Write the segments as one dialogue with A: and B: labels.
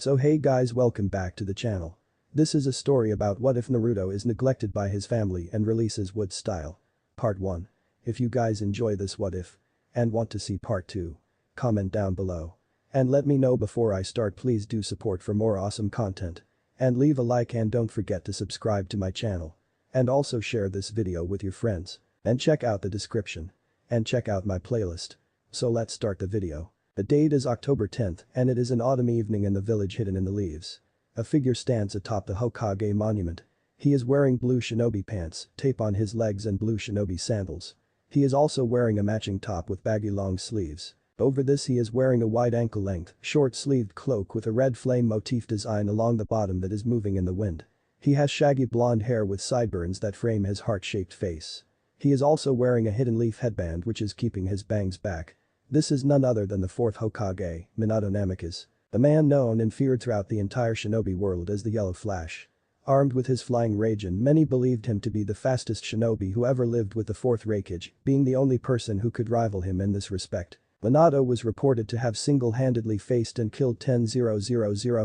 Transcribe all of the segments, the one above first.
A: So hey guys, welcome back to the channel. This is a story about what if Naruto is neglected by his family and releases Wood style. Part 1. If you guys enjoy this what if and want to see part 2, comment down below. And let me know before I start. Please do support for more awesome content. And leave a like and don't forget to subscribe to my channel. And also share this video with your friends. And check out the description. And check out my playlist. So let's start the video. The date is October 10th and it is an autumn evening in the village hidden in the leaves. A figure stands atop the Hokage monument. He is wearing blue shinobi pants, tape on his legs and blue shinobi sandals. He is also wearing a matching top with baggy long sleeves. Over this he is wearing a wide ankle-length, short-sleeved cloak with a red flame motif design along the bottom that is moving in the wind. He has shaggy blonde hair with sideburns that frame his heart-shaped face. He is also wearing a hidden leaf headband which is keeping his bangs back. This is none other than the fourth Hokage, Minato Namikaze. A man known and feared throughout the entire shinobi world as the Yellow Flash. Armed with his flying Raijin, many believed him to be the fastest shinobi who ever lived, with the fourth Raikage being the only person who could rival him in this respect. Minato was reported to have single-handedly faced and killed 10,000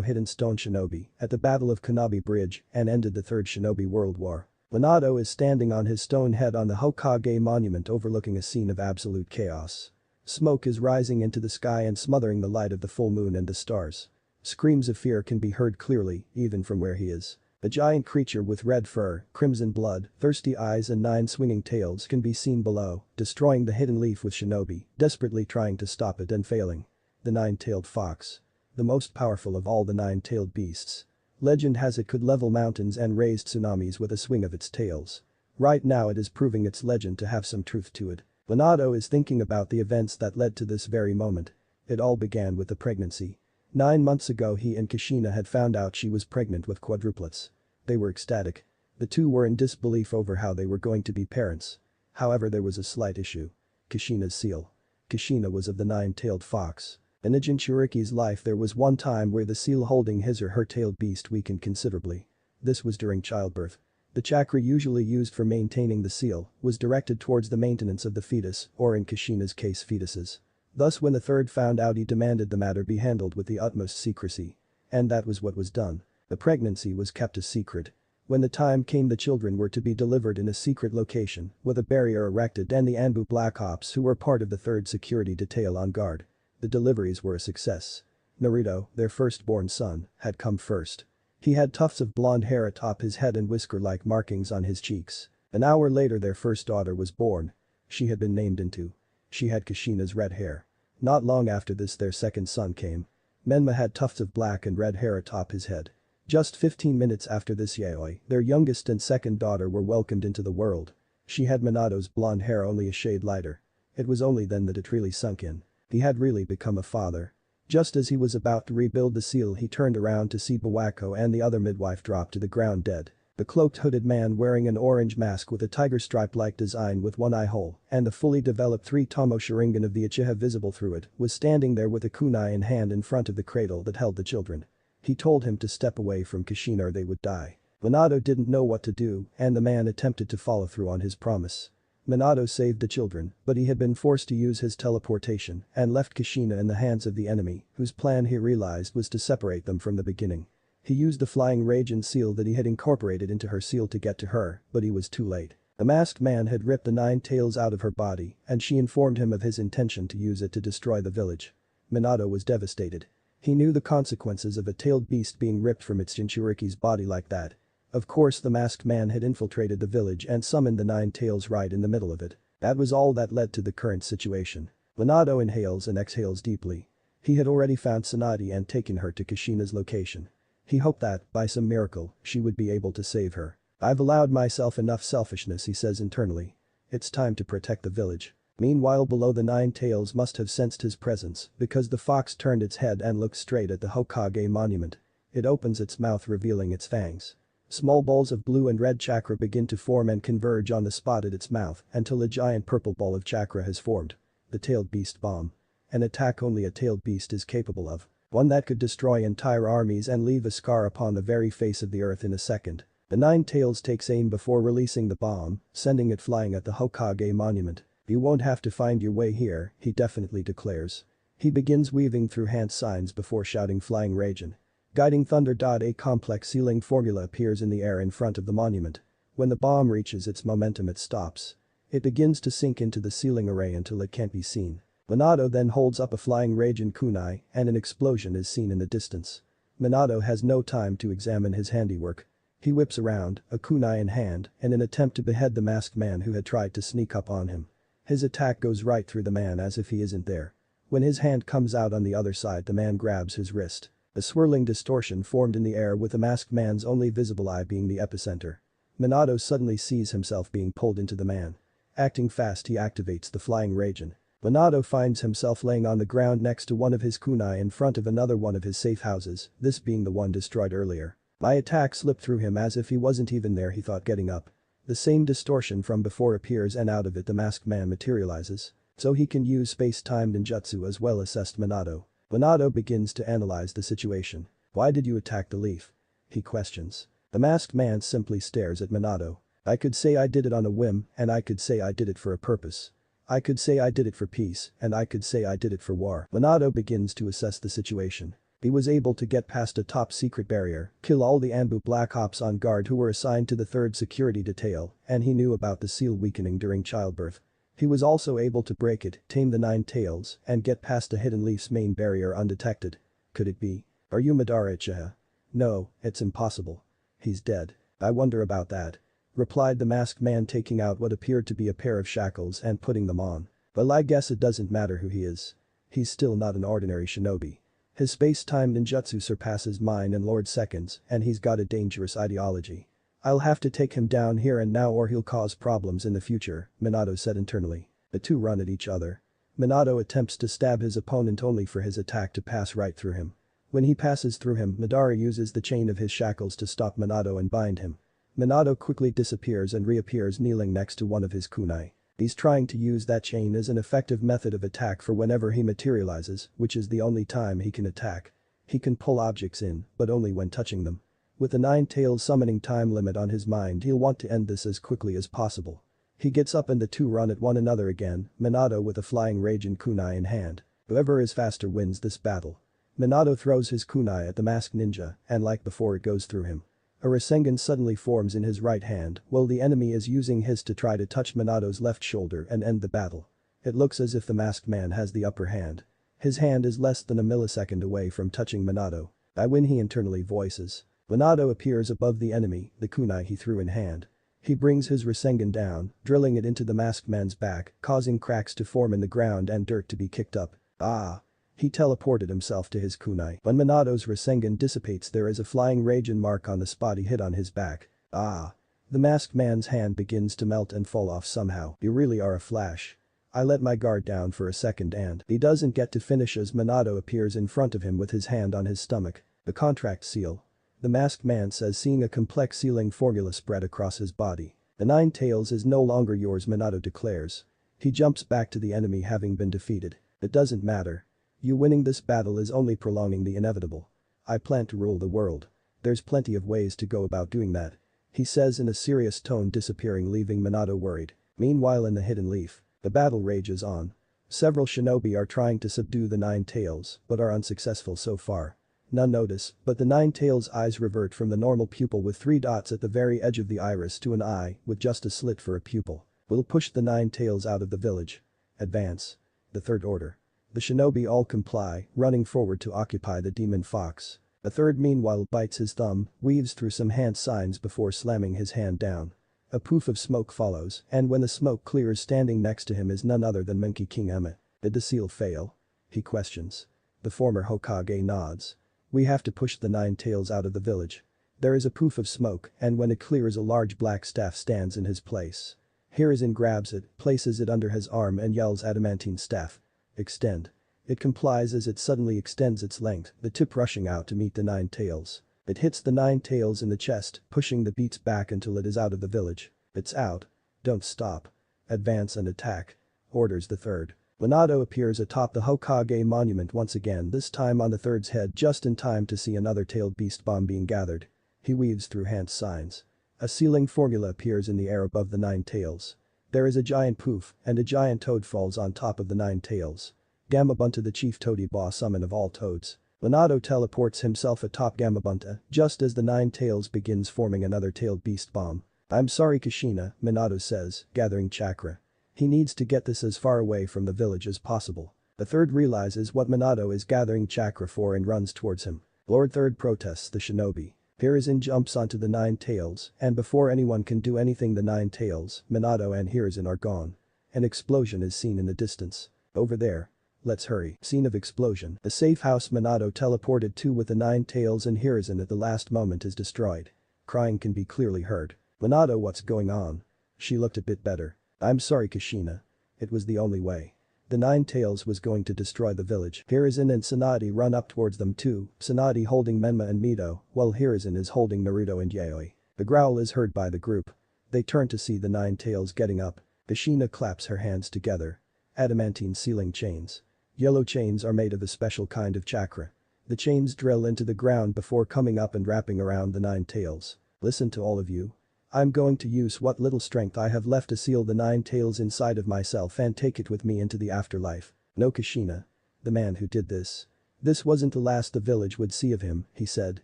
A: hidden stone shinobi at the Battle of Kanabi Bridge and ended the Third Shinobi World War. Minato is standing on his stone head on the Hokage monument overlooking a scene of absolute chaos. Smoke is rising into the sky and smothering the light of the full moon and the stars. Screams of fear can be heard clearly, even from where he is. A giant creature with red fur, crimson blood, thirsty eyes and 9 swinging tails can be seen below, destroying the hidden leaf with shinobi, desperately trying to stop it and failing. The 9-tailed fox. The most powerful of all the 9-tailed beasts. Legend has it could level mountains and raise tsunamis with a swing of its tails. Right now it is proving its legend to have some truth to it. Minato is thinking about the events that led to this very moment. It all began with the pregnancy. 9 months ago he and Kushina had found out she was pregnant with quadruplets. They were ecstatic. The two were in disbelief over how they were going to be parents. However, there was a slight issue. Kushina's seal. Kushina was of the 9-tailed fox. In a Jinchuriki's life there was one time where the seal holding his or her tailed beast weakened considerably. This was during childbirth. The chakra usually used for maintaining the seal was directed towards the maintenance of the fetus, or in Kushina's case fetuses. Thus when the third found out he demanded the matter be handled with the utmost secrecy. And that was what was done. The pregnancy was kept a secret. When the time came the children were to be delivered in a secret location with a barrier erected and the Anbu Black Ops who were part of the third security detail on guard. The deliveries were a success. Naruto, their firstborn son, had come first. He had tufts of blonde hair atop his head and whisker-like markings on his cheeks. An hour later their first daughter was born. She had been named Into. She had Kushina's red hair. Not long after this their second son came. Menma had tufts of black and red hair atop his head. Just 15 minutes after this Yaoi, their youngest and second daughter were welcomed into the world. She had Minato's blonde hair only a shade lighter. It was only then that it really sunk in. He had really become a father. Just as he was about to rebuild the seal he turned around to see Bawako and the other midwife drop to the ground dead. The cloaked hooded man wearing an orange mask with a tiger stripe-like design with one eye hole and the fully developed 3-tomo Sharingan of the Uchiha visible through it was standing there with a kunai in hand in front of the cradle that held the children. He told him to step away from Kushina or they would die. Minato didn't know what to do and the man attempted to follow through on his promise. Minato saved the children, but he had been forced to use his teleportation and left Kushina in the hands of the enemy, whose plan he realized was to separate them from the beginning. He used the flying Raijin seal that he had incorporated into her seal to get to her, but he was too late. The masked man had ripped the 9 tails out of her body and she informed him of his intention to use it to destroy the village. Minato was devastated. He knew the consequences of a tailed beast being ripped from its Jinchuriki's body like that. Of course the masked man had infiltrated the village and summoned the 9 tails right in the middle of it. That was all that led to the current situation. Minato inhales and exhales deeply. He had already found Tsunade and taken her to Kushina's location. He hoped that, by some miracle, she would be able to save her. I've allowed myself enough selfishness, he says internally. It's time to protect the village. Meanwhile below the 9 tails must have sensed his presence because the fox turned its head and looked straight at the Hokage monument. It opens its mouth revealing its fangs. Small balls of blue and red chakra begin to form and converge on the spot at its mouth until a giant purple ball of chakra has formed. The tailed beast bomb. An attack only a tailed beast is capable of. One that could destroy entire armies and leave a scar upon the very face of the earth in a second. The 9 tails takes aim before releasing the bomb, sending it flying at the Hokage monument. You won't have to find your way here, he definitely declares. He begins weaving through hand signs before shouting flying Raijin. Guiding thunder. A complex sealing formula appears in the air in front of the monument. When the bomb reaches its momentum it stops. It begins to sink into the sealing array until it can't be seen. Minato then holds up a flying Raijin kunai and an explosion is seen in the distance. Minato has no time to examine his handiwork. He whips around, a kunai in hand, in an attempt to behead the masked man who had tried to sneak up on him. His attack goes right through the man as if he isn't there. When his hand comes out on the other side the man grabs his wrist. A swirling distortion formed in the air with the masked man's only visible eye being the epicenter. Minato suddenly sees himself being pulled into the man. Acting fast he activates the flying Raijin. Minato finds himself laying on the ground next to one of his kunai in front of another one of his safe houses, this being the one destroyed earlier. My attack slipped through him as if he wasn't even there, he thought, getting up. The same distortion from before appears and out of it the masked man materializes. So he can use space-time ninjutsu as well, assessed Minato. Minato begins to analyze the situation. Why did you attack the leaf? He questions. The masked man simply stares at Minato. I could say I did it on a whim and I could say I did it for a purpose. I could say I did it for peace and I could say I did it for war. Minato begins to assess the situation. He was able to get past a top secret barrier, kill all the Anbu Black Ops on guard who were assigned to the 3rd security detail, and he knew about the seal weakening during childbirth. He was also able to break it, tame the 9 tails, and get past a hidden leaf's main barrier undetected. Could it be? Are you Madara Uchiha? No, it's impossible. He's dead. I wonder about that. Replied the masked man, taking out what appeared to be a pair of shackles and putting them on. Well, I guess it doesn't matter who he is. He's still not an ordinary shinobi. His space-time ninjutsu surpasses mine and Lord Second's, and he's got a dangerous ideology. I'll have to take him down here and now or he'll cause problems in the future, Minato said internally. The two run at each other. Minato attempts to stab his opponent only for his attack to pass right through him. When he passes through him, Madara uses the chain of his shackles to stop Minato and bind him. Minato quickly disappears and reappears kneeling next to one of his kunai. He's trying to use that chain as an effective method of attack for whenever he materializes, which is the only time he can attack. He can pull objects in, but only when touching them. With the 9 tails summoning time limit on his mind, he'll want to end this as quickly as possible. He gets up and the two run at one another again, Minato with a flying Raijin kunai in hand. Whoever is faster wins this battle. Minato throws his kunai at the masked ninja, and like before it goes through him. A Rasengan suddenly forms in his right hand while the enemy is using his to try to touch Minato's left shoulder and end the battle. It looks as if the masked man has the upper hand. His hand is less than a millisecond away from touching Minato. I win, he internally voices. Minato appears above the enemy, the kunai he threw in hand. He brings his Rasengan down, drilling it into the masked man's back, causing cracks to form in the ground and dirt to be kicked up. Ah! He teleported himself to his kunai. When Minato's Rasengan dissipates, there is a flying Raijin mark on the spot he hit on his back. Ah! The masked man's hand begins to melt and fall off somehow. You really are a flash. I let my guard down for a second and he doesn't get to finish as Minato appears in front of him with his hand on his stomach. The contract seal. The masked man says, seeing a complex sealing formula spread across his body. The 9 tails is no longer yours, Minato declares. He jumps back to the enemy having been defeated. It doesn't matter. You winning this battle is only prolonging the inevitable. I plan to rule the world. There's plenty of ways to go about doing that. He says in a serious tone, disappearing, leaving Minato worried. Meanwhile in the hidden leaf, the battle rages on. Several shinobi are trying to subdue the 9 tails, but are unsuccessful so far. None notice, but the 9 tails' eyes revert from the normal pupil with 3 dots at the very edge of the iris to an eye with just a slit for a pupil. We'll push the 9 tails out of the village. Advance. The third order. The shinobi all comply, running forward to occupy the demon fox. A third meanwhile bites his thumb, weaves through some hand signs before slamming his hand down. A poof of smoke follows, and when the smoke clears, standing next to him is none other than Monkey King Ema. Did the seal fail? He questions. The former Hokage nods. We have to push the 9 tails out of the village. There is a poof of smoke, and when it clears, a large black staff stands in his place. Hiruzen grabs it, places it under his arm and yells, adamantine staff. Extend. It complies as it suddenly extends its length, the tip rushing out to meet the 9 tails. It hits the 9 tails in the chest, pushing the beats back until it is out of the village. It's out. Don't stop. Advance and attack. Orders the third. Minato appears atop the Hokage monument once again, this time on the third's head, just in time to see another tailed beast bomb being gathered. He weaves through hand signs. A sealing formula appears in the air above the 9 tails. There is a giant poof, and a giant toad falls on top of the 9 tails. Gamabunta, the chief toady boss summon of all toads. Minato teleports himself atop Gamabunta just as the Nine Tails begins forming another tailed beast bomb. "I'm sorry Kushina," Minato says, gathering chakra. He needs to get this as far away from the village as possible. The third realizes what Minato is gathering chakra for and runs towards him. Lord Third protests the shinobi. Hiruzen jumps onto the Nine Tails, and before anyone can do anything the Nine Tails, Minato and Hiruzen are gone. An explosion is seen in the distance. Over there. Let's hurry. Scene of explosion. The safe house Minato teleported to with the Nine Tails and Hiruzen at the last moment is destroyed. Crying can be clearly heard. "Minato, what's going on?" She looked a bit better. "I'm sorry Kushina. It was the only way. The Nine Tails was going to destroy the village." Hiruzen and Tsunade run up towards them too, Tsunade holding Menma and Mito, while Hiruzen is holding Naruto and Yaoi. The growl is heard by the group. They turn to see the Nine Tails getting up. Kushina claps her hands together. Adamantine sealing chains. Yellow chains are made of a special kind of chakra. The chains drill into the ground before coming up and wrapping around the Nine Tails. "Listen to all of you. I'm going to use what little strength I have left to seal the Nine Tails inside of myself and take it with me into the afterlife." "No Kushina. The man who did this. This wasn't the last the village would see of him," he said,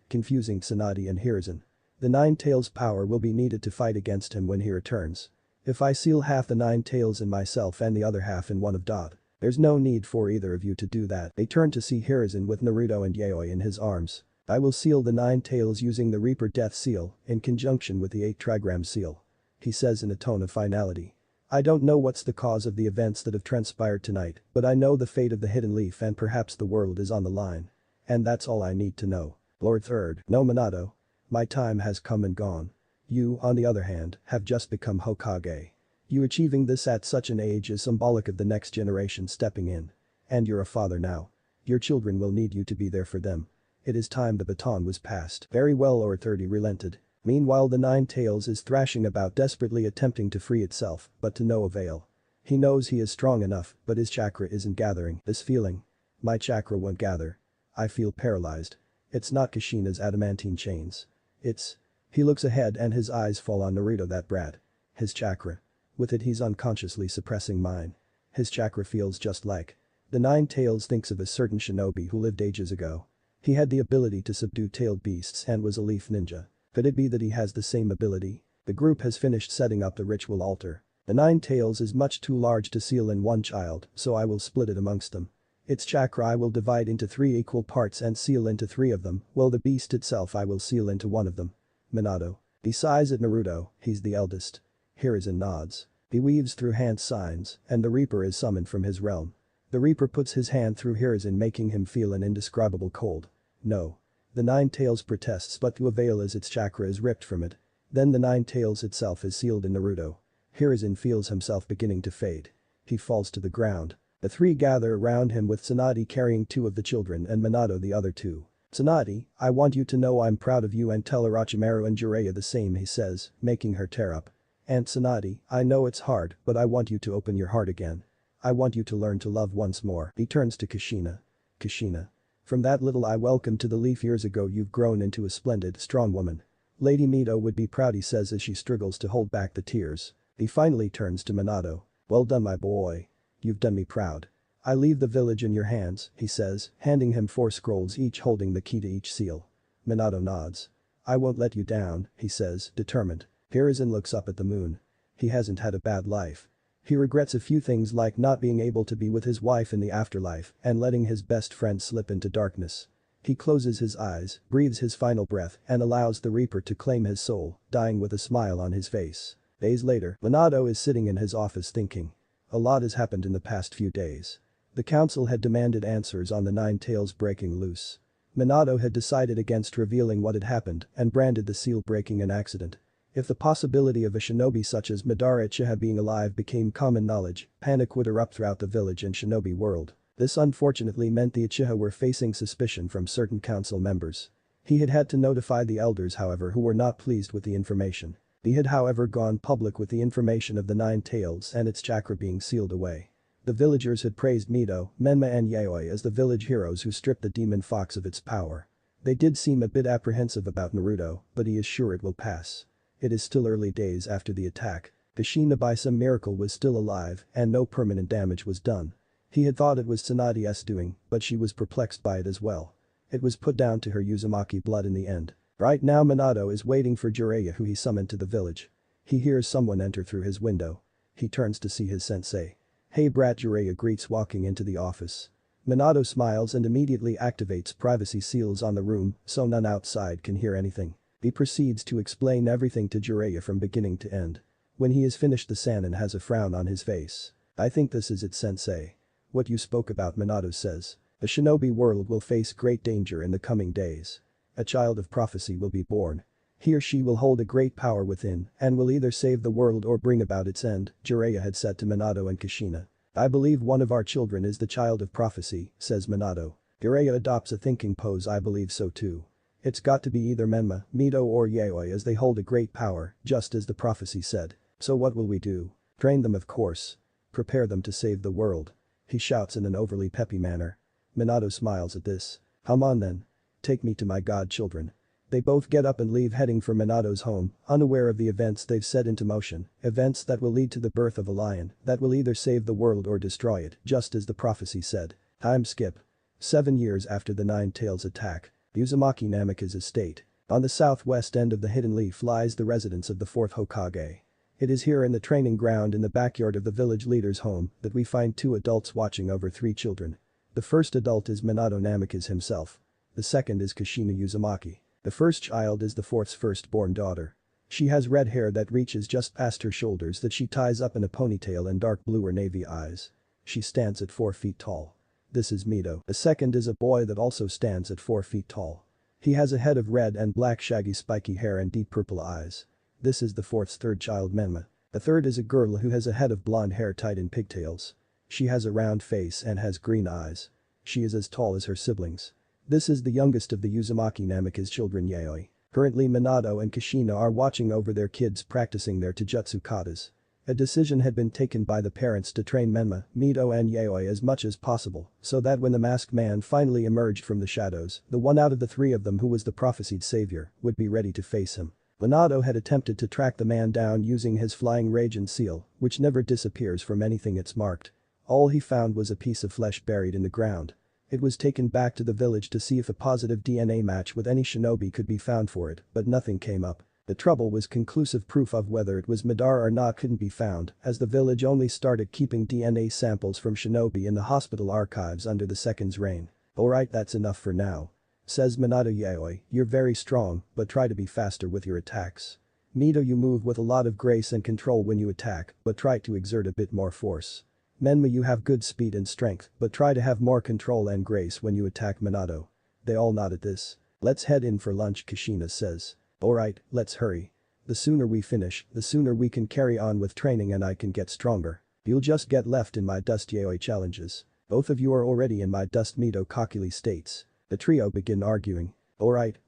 A: confusing Tsunade and Hiruzen. "The Nine Tails' power will be needed to fight against him when he returns. If I seal half the Nine Tails in myself and the other half in one of Dot. There's no need for either of you to do that." They turn to see Hiruzen with Naruto and Yaoi in his arms. "I will seal the Nine Tails using the Reaper Death Seal in conjunction with the 8 Trigram Seal," he says in a tone of finality. "I don't know what's the cause of the events that have transpired tonight, but I know the fate of the Hidden Leaf and perhaps the world is on the line. And that's all I need to know." Lord Third. "No Minato. My time has come and gone. You, on the other hand, have just become Hokage. You achieving this at such an age is symbolic of the next generation stepping in. And you're a father now. Your children will need you to be there for them. It is time the baton was passed." "Very well," Lord 30 relented. Meanwhile the Nine Tails is thrashing about desperately attempting to free itself, but to no avail. He knows he is strong enough, but his chakra isn't gathering. This feeling. "My chakra won't gather. I feel paralyzed. It's not Kushina's adamantine chains. It's..." He looks ahead and his eyes fall on Naruto, that brat. His chakra. With it he's unconsciously suppressing mine. His chakra feels just like. The Nine Tails thinks of a certain shinobi who lived ages ago. He had the ability to subdue tailed beasts and was a leaf ninja. Could it be that he has the same ability? The group has finished setting up the ritual altar. The Nine Tails is much too large to seal in one child, so I will split it amongst them. Its chakra I will divide into 3 equal parts and seal into 3 of them, while the beast itself I will seal into 1 of them. Minato. He sighs at Naruto, he's the eldest. Hiruzen nods. He weaves through hand signs, and the Reaper is summoned from his realm. The Reaper puts his hand through Hiruzen, making him feel an indescribable cold. "No." The Nine Tails protests, but to avail as its chakra is ripped from it. Then the Nine Tails itself is sealed in Naruto. Hiruzen feels himself beginning to fade. He falls to the ground. The 3 gather around him with Tsunade carrying 2 of the children and Minato the other 2. "Tsunade, I want you to know I'm proud of you and tell Orochimaru and Jiraiya the same," he says, making her tear up. "And Tsunade, I know it's hard, but I want you to open your heart again. I want you to learn to love once more." He turns to Kushina. "Kushina. From that little I welcomed to the leaf years ago you've grown into a splendid, strong woman. Lady Mito would be proud," he says as she struggles to hold back the tears. He finally turns to Minato. "Well done my boy. You've done me proud. I leave the village in your hands," he says, handing him 4 scrolls each holding the key to each seal. Minato nods. "I won't let you down," he says, determined. Hiruzen looks up at the moon. He hasn't had a bad life. He regrets a few things like not being able to be with his wife in the afterlife and letting his best friend slip into darkness. He closes his eyes, breathes his final breath and allows the Reaper to claim his soul, dying with a smile on his face. Days later, Minato is sitting in his office thinking. A lot has happened in the past few days. The council had demanded answers on the Nine Tails breaking loose. Minato had decided against revealing what had happened and branded the seal breaking an accident. If the possibility of a shinobi such as Madara Uchiha being alive became common knowledge, panic would erupt throughout the village and shinobi world. This unfortunately meant the Uchiha were facing suspicion from certain council members. He had had to notify the elders however who were not pleased with the information. He had however gone public with the information of the Nine Tails and its chakra being sealed away. The villagers had praised Mito, Menma and Yaoi as the village heroes who stripped the demon fox of its power. They did seem a bit apprehensive about Naruto, but he is sure it will pass. It is still early days after the attack. Kushina by some miracle was still alive and no permanent damage was done. He had thought it was Tsunade's doing, but she was perplexed by it as well. It was put down to her Uzumaki blood in the end. Right now Minato is waiting for Jiraiya, who he summoned to the village. He hears someone enter through his window. He turns to see his sensei. "Hey brat," Jiraiya greets walking into the office. Minato smiles and immediately activates privacy seals on the room so none outside can hear anything. He proceeds to explain everything to Jiraiya from beginning to end. When he is finished, the Sannin has a frown on his face. "I think this is it, sensei. What you spoke about," Minato says. "The shinobi world will face great danger in the coming days. A child of prophecy will be born. He or she will hold a great power within and will either save the world or bring about its end," Jiraiya had said to Minato and Kushina. "I believe one of our children is the child of prophecy," says Minato. Jiraiya adopts a thinking pose. "I believe so too. It's got to be either Menma, Mito or Yaoi, as they hold a great power, just as the prophecy said. So what will we do? Train them, of course. Prepare them to save the world," he shouts in an overly peppy manner. Minato smiles at this. "Come on then. Take me to my godchildren." They both get up and leave, heading for Minato's home, unaware of the events they've set into motion, events that will lead to the birth of a lion that will either save the world or destroy it, just as the prophecy said. Time skip. 7 years after the Nine Tails attack. Uzumaki Namika's estate. On the southwest end of the Hidden Leaf lies the residence of the 4th Hokage. It is here in the training ground in the backyard of the village leader's home that we find 2 adults watching over 3 children. The first adult is Minato Namikaze himself. The second is Kushina Uzumaki. The first child is the 4th's firstborn daughter. She has red hair that reaches just past her shoulders that she ties up in a ponytail and dark blue or navy eyes. She stands at 4 feet tall. This is Mito. The second is a boy that also stands at 4 feet tall. He has a head of red and black shaggy spiky hair and deep purple eyes. This is the 4th's third child, Menma. The third is a girl who has a head of blonde hair tied in pigtails. She has a round face and has green eyes. She is as tall as her siblings. This is the youngest of the Uzumaki Namika's children, Yaoi. Currently Minato and Kushina are watching over their kids practicing their taijutsu katas. A decision had been taken by the parents to train Menma, Mito and Yaoi as much as possible so that when the masked man finally emerged from the shadows, the one out of the 3 of them who was the prophesied savior would be ready to face him. Minato had attempted to track the man down using his flying Raijin seal, which never disappears from anything it's marked. All he found was a piece of flesh buried in the ground. It was taken back to the village to see if a positive DNA match with any shinobi could be found for it, but nothing came up. The trouble was conclusive proof of whether it was Madara or not couldn't be found, as the village only started keeping DNA samples from shinobi in the hospital archives under the second's reign. "Alright, that's enough for now," says Minato. "Yaoi, you're very strong, but try to be faster with your attacks. Mito, you move with a lot of grace and control when you attack, but try to exert a bit more force. Menma, you have good speed and strength, but try to have more control and grace when you attack." Minato. They all nod at this. "Let's head in for lunch," Kushina says. "Alright, let's hurry. The sooner we finish, the sooner we can carry on with training and I can get stronger. You'll just get left in my dust," Yaoi challenges. "Both of you are already in my dust," Mito cockily states. The trio begin arguing. Alright,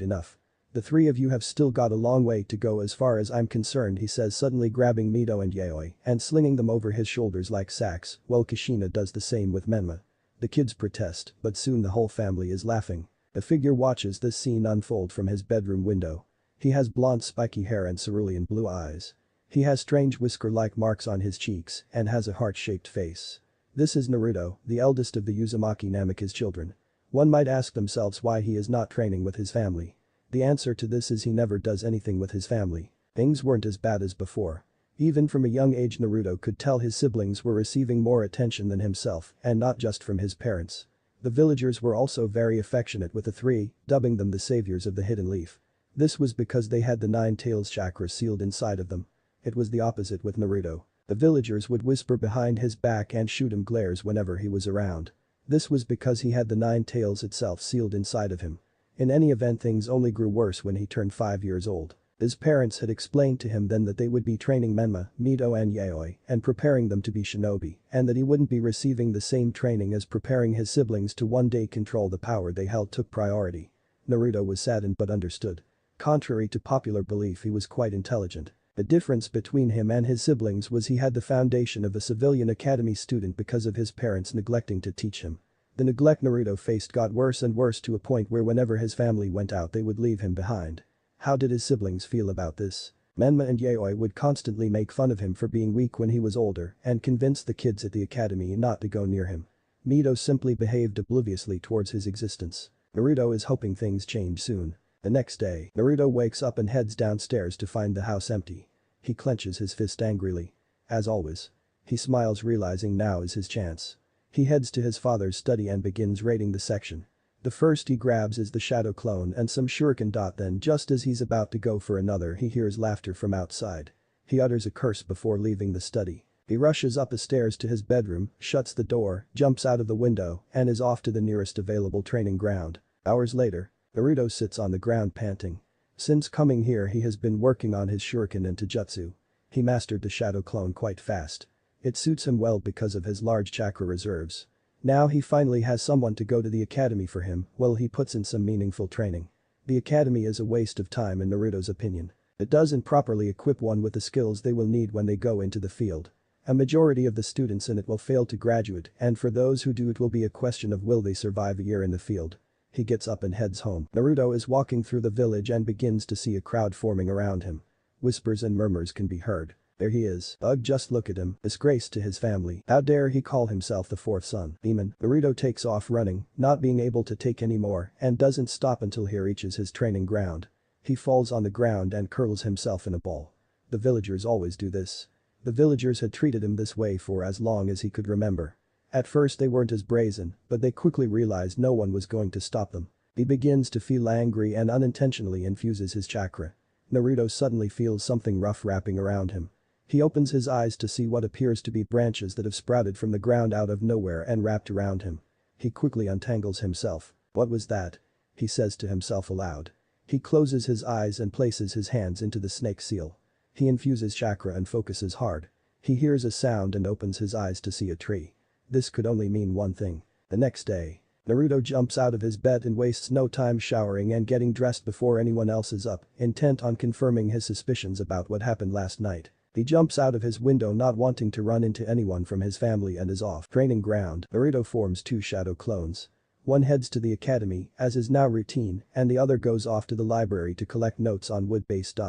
A: enough. "The 3 of you have still got a long way to go as far as I'm concerned," he says, suddenly grabbing Mito and Yaoi and slinging them over his shoulders like sacks, while Kushina does the same with Menma. The kids protest, but soon the whole family is laughing. The figure watches this scene unfold from his bedroom window. He has blonde spiky hair and cerulean blue eyes. He has strange whisker-like marks on his cheeks and has a heart-shaped face. This is Naruto, the eldest of the Uzumaki Namika's children. One might ask themselves why he is not training with his family. The answer to this is he never does anything with his family. Things weren't as bad as before. Even from a young age Naruto could tell his siblings were receiving more attention than himself, and not just from his parents. The villagers were also very affectionate with the 3, dubbing them the saviors of the Hidden Leaf. This was because they had the 9 tails chakra sealed inside of them. It was the opposite with Naruto. The villagers would whisper behind his back and shoot him glares whenever he was around. This was because he had the 9 tails itself sealed inside of him. In any event, things only grew worse when he turned 5 years old. His parents had explained to him then that they would be training Menma, Mito and Yaoi and preparing them to be shinobi, and that he wouldn't be receiving the same training as preparing his siblings to one day control the power they held took priority. Naruto was saddened but understood. Contrary to popular belief, he was quite intelligent. The difference between him and his siblings was he had the foundation of a civilian academy student because of his parents neglecting to teach him. The neglect Naruto faced got worse and worse to a point where whenever his family went out they would leave him behind. How did his siblings feel about this? Menma and Yaoi would constantly make fun of him for being weak when he was older and convince the kids at the academy not to go near him. Mito simply behaved obliviously towards his existence. Naruto is hoping things change soon. The next day, Naruto wakes up and heads downstairs to find the house empty. He clenches his fist angrily. As always. He smiles realizing now is his chance. He heads to his father's study and begins raiding the section. The first he grabs is the shadow clone and some shuriken. Then just as he's about to go for another he hears laughter from outside. He utters a curse before leaving the study. He rushes up the stairs to his bedroom, shuts the door, jumps out of the window, and is off to the nearest available training ground. Hours later, Naruto sits on the ground panting. Since coming here he has been working on his shuriken and taijutsu. He mastered the shadow clone quite fast. It suits him well because of his large chakra reserves. Now he finally has someone to go to the academy for him while he puts in some meaningful training. The academy is a waste of time in Naruto's opinion. It doesn't properly equip one with the skills they will need when they go into the field. A majority of the students in it will fail to graduate, and for those who do it will be a question of will they survive a year in the field. He gets up and heads home. Naruto is walking through the village and begins to see a crowd forming around him. Whispers and murmurs can be heard. There he is. Ugh, just look at him. Disgrace to his family. How dare he call himself the fourth son? Demon. Naruto takes off running, not being able to take any more, and doesn't stop until he reaches his training ground. He falls on the ground and curls himself in a ball. The villagers always do this. The villagers had treated him this way for as long as he could remember. At first they weren't as brazen, but they quickly realized no one was going to stop them. He begins to feel angry and unintentionally infuses his chakra. Naruto suddenly feels something rough wrapping around him. He opens his eyes to see what appears to be branches that have sprouted from the ground out of nowhere and wrapped around him. He quickly untangles himself. What was that? He says to himself aloud. He closes his eyes and places his hands into the snake seal. He infuses chakra and focuses hard. He hears a sound and opens his eyes to see a tree. This could only mean one thing. The next day, Naruto jumps out of his bed and wastes no time showering and getting dressed before anyone else is up, intent on confirming his suspicions about what happened last night. He jumps out of his window not wanting to run into anyone from his family and is off. Training ground. Naruto forms two shadow clones. One heads to the academy, as is now routine, and the other goes off to the library to collect notes on wood-based.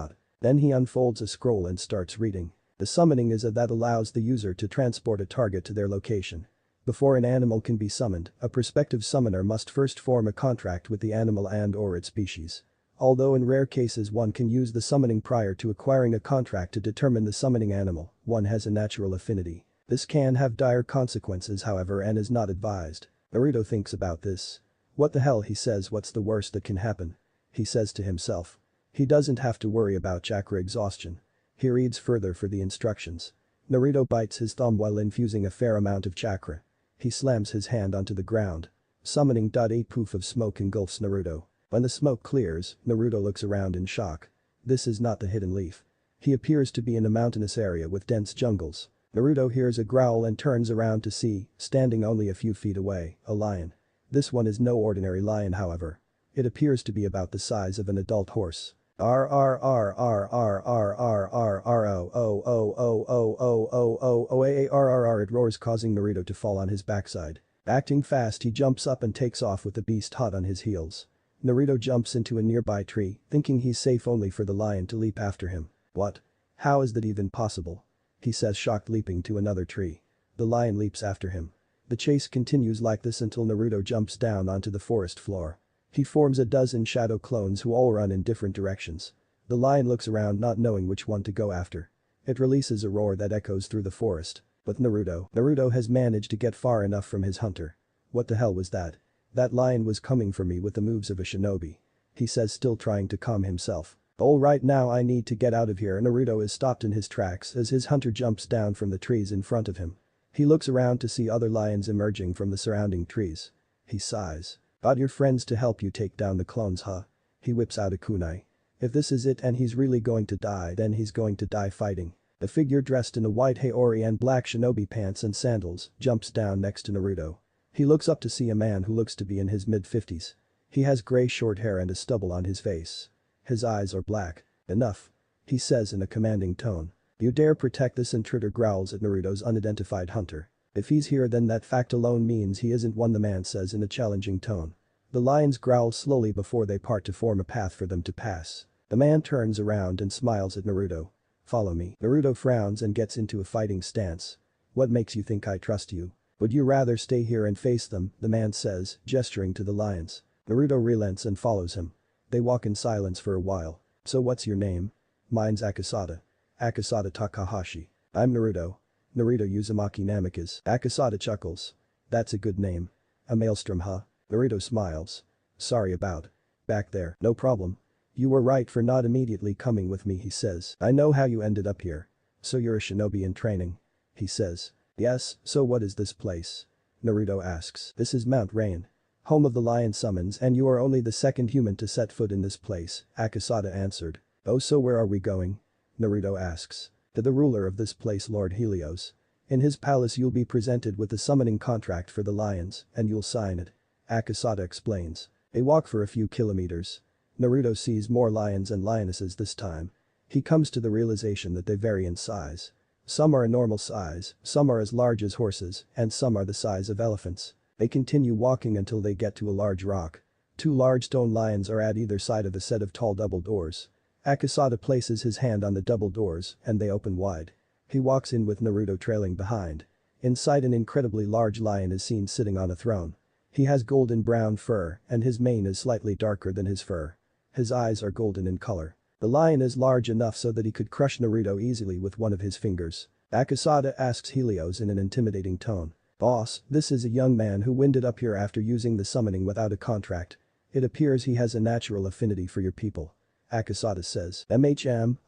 A: Then he unfolds a scroll and starts reading. The summoning is a that allows the user to transport a target to their location. Before an animal can be summoned, a prospective summoner must first form a contract with the animal and/or its species. Although in rare cases one can use the summoning prior to acquiring a contract to determine the summoning animal, one has a natural affinity. This can have dire consequences however and is not advised. Naruto thinks about this. What the hell, he says, what's the worst that can happen? He says to himself. He doesn't have to worry about chakra exhaustion. He reads further for the instructions. Naruto bites his thumb while infusing a fair amount of chakra. He slams his hand onto the ground. Summoning. A poof of smoke engulfs Naruto. When the smoke clears, Naruto looks around in shock. This is not the hidden leaf. He appears to be in a mountainous area with dense jungles. Naruto hears a growl and turns around to see, standing only a few feet away, a lion. This one is no ordinary lion however. It appears to be about the size of an adult horse. R R R R R R R R R O O O O O O O O O A R R R. It roars, causing Naruto to fall on his backside. Acting fast, he jumps up and takes off with the beast hot on his heels. Naruto jumps into a nearby tree, thinking he's safe only for the lion to leap after him. What? How is that even possible? He says, shocked, leaping to another tree. The lion leaps after him. The chase continues like this until Naruto jumps down onto the forest floor. He forms a dozen shadow clones who all run in different directions. The lion looks around not knowing which one to go after. It releases a roar that echoes through the forest. But Naruto has managed to get far enough from his hunter. What the hell was that? That lion was coming for me with the moves of a shinobi. He says, still trying to calm himself. Alright, now I need to get out of here. Naruto is stopped in his tracks as his hunter jumps down from the trees in front of him. He looks around to see other lions emerging from the surrounding trees. He sighs. Got your friends to help you take down the clones, huh? He whips out a kunai. If this is it and he's really going to die, then he's going to die fighting. A figure dressed in a white haori and black shinobi pants and sandals jumps down next to Naruto. He looks up to see a man who looks to be in his mid-50s. He has gray short hair and a stubble on his face. His eyes are black. Enough. He says in a commanding tone. You dare protect this intruder, growls at Naruto's unidentified hunter. If he's here then that fact alone means he isn't one, the man says in a challenging tone. The lions growl slowly before they part to form a path for them to pass. The man turns around and smiles at Naruto. Follow me. Naruto frowns and gets into a fighting stance. What makes you think I trust you? Would you rather stay here and face them, the man says, gesturing to the lions. Naruto relents and follows him. They walk in silence for a while. So what's your name? Mine's Akasada. Akasada Takahashi. I'm Naruto. Naruto Uzumaki Namikaze. Akasada chuckles. That's a good name. A maelstrom, huh? Naruto smiles. Sorry about back there. No problem. You were right for not immediately coming with me, he says. I know how you ended up here. So you're a shinobi in training? He says. Yes, so what is this place? Naruto asks. This is Mount Rain. Home of the lion summons, and you are only the second human to set foot in this place, Akasada answered. Oh, so where are we going? Naruto asks. To the ruler of this place, Lord Helios. In his palace you'll be presented with the summoning contract for the lions, and you'll sign it. Akasada explains. They walk for a few kilometers. Naruto sees more lions and lionesses this time. He comes to the realization that they vary in size. Some are a normal size, some are as large as horses, and some are the size of elephants. They continue walking until they get to a large rock. Two large stone lions are at either side of a set of tall double doors. Akasada places his hand on the double doors, and they open wide. He walks in with Naruto trailing behind. Inside, an incredibly large lion is seen sitting on a throne. He has golden brown fur, and his mane is slightly darker than his fur. His eyes are golden in color. The lion is large enough so that he could crush Naruto easily with one of his fingers. Akasada asks Helios in an intimidating tone. Boss, this is a young man who winded up here after using the summoning without a contract. It appears he has a natural affinity for your people. Akasada says.